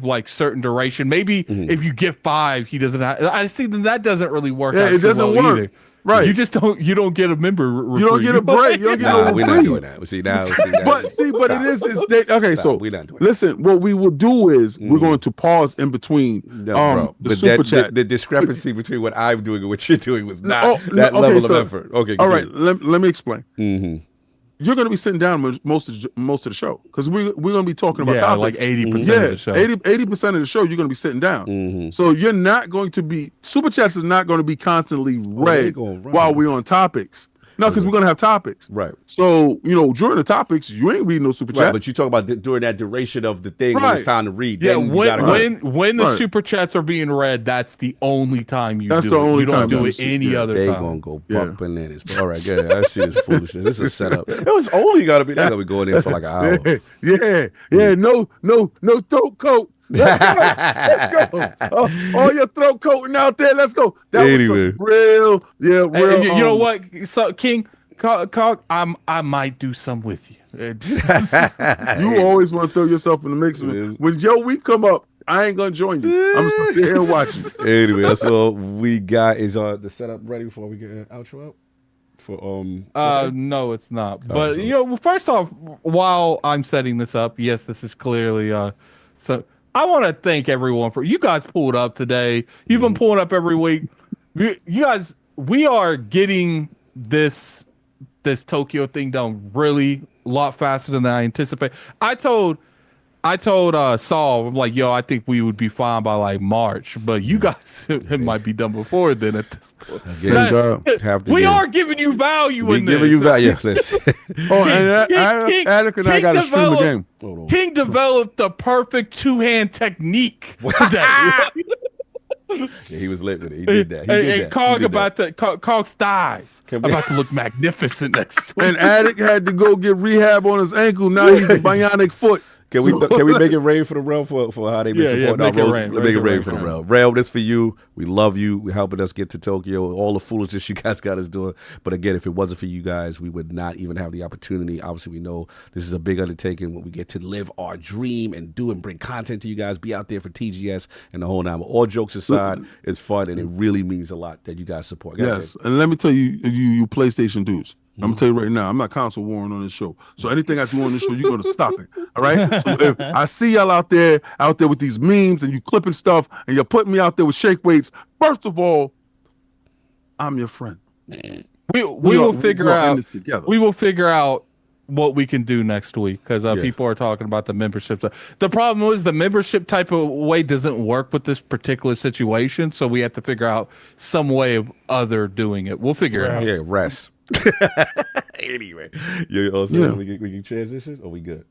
like certain duration. Maybe if you give 5, he doesn't have. I see that doesn't really work. Yeah, out it too doesn't well work. either. Right. You just don't get a member. You don't get a break. You don't get no we're not reprieve. doing that. See now. See that. But it is. Okay, so we're not doing that. listen. What we will do is we're going to pause in between Bro, the but super chat. the discrepancy between what I'm doing and what you're doing was not that level of effort. Okay, all continue. right. Let me explain. You're going to be sitting down most of the show because we're going to be talking about topics. like 80% of the show. 80% of the show, you're going to be sitting down. So you're not going to be super chats is not going to be constantly read while we're on topics. No, because we're going to have topics. Right. So, during the topics, you ain't reading no super chat. Right, but you talk about during that duration of the thing when it's time to read. Yeah, then when the super chats are being read, that's the only time you do it. You don't do it any other they time. They gonna go buck bananas. But all right, good. I see this foolishness. This is a setup. It was only gotta be. They're gonna be going in for like an hour. Yeah. No throat coat. Let's go. All your throat coating out there. Let's go. That was some real. And you know what, so King, I might do some with you. You always want to throw yourself in the mix. When Joe week come up, I ain't gonna join you. I'm just gonna sit here and watch you. Anyway, that's all we got. Is the setup ready before we get an outro out? For no, it's not. But first off, while I'm setting this up, yes, this is clearly so. I want to thank everyone for you guys pulled up today. You've been pulling up every week. You guys, we are getting this Tokyo thing done really a lot faster than I anticipate. I told Saul, I'm like, yo, I think we would be fine by like March, but you guys, it might be done before then at this point. We are giving you value in this. Giving you value. Attic and I got to stream the game. King developed the perfect two-hand technique today. Yeah, he was lit with it. He did that. And Cog's thighs about to look magnificent next week. And Attic had to go get rehab on his ankle. Now he's a bionic foot. Can we make it rain for the realm for how they been supporting make it rain. Make it rain for the realm. Realm, this for you. We love you. We're helping us get to Tokyo. All the foolishness you guys got us doing. But again, if it wasn't for you guys, we would not even have the opportunity. Obviously, we know this is a big undertaking when we get to live our dream and do and bring content to you guys. Be out there for TGS and the whole nine. But all jokes aside, it's fun and it really means a lot that you guys support. Yes, and let me tell you, you PlayStation dudes. I'm gonna tell you right now, I'm not console warring on this show. So anything I do on this show, you're gonna stop it. All right. So if I see y'all out there with these memes and you clipping stuff and you're putting me out there with shake weights, first of all, I'm your friend. We will figure out. We will figure out what we can do next week because people are talking about the membership. The problem is the membership type of way doesn't work with this particular situation, so we have to figure out some way of other doing it. We'll figure it out. Yeah, rest. Anyway, we can transition. Or we good?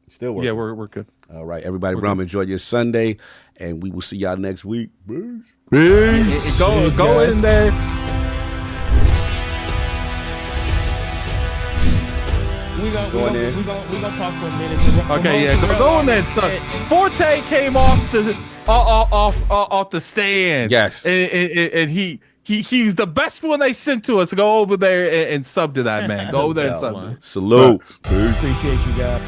Still working. Yeah, we're good. All right, everybody. Enjoy your Sunday, and we will see y'all next week. Peace. Go in there. We're gonna talk for a minute. Okay, go in there. Son. Forte came off the stand. Yes, and he's the best one they sent to us. Go over there and sub to that man. Go over there and sub. Salute. Appreciate you guys.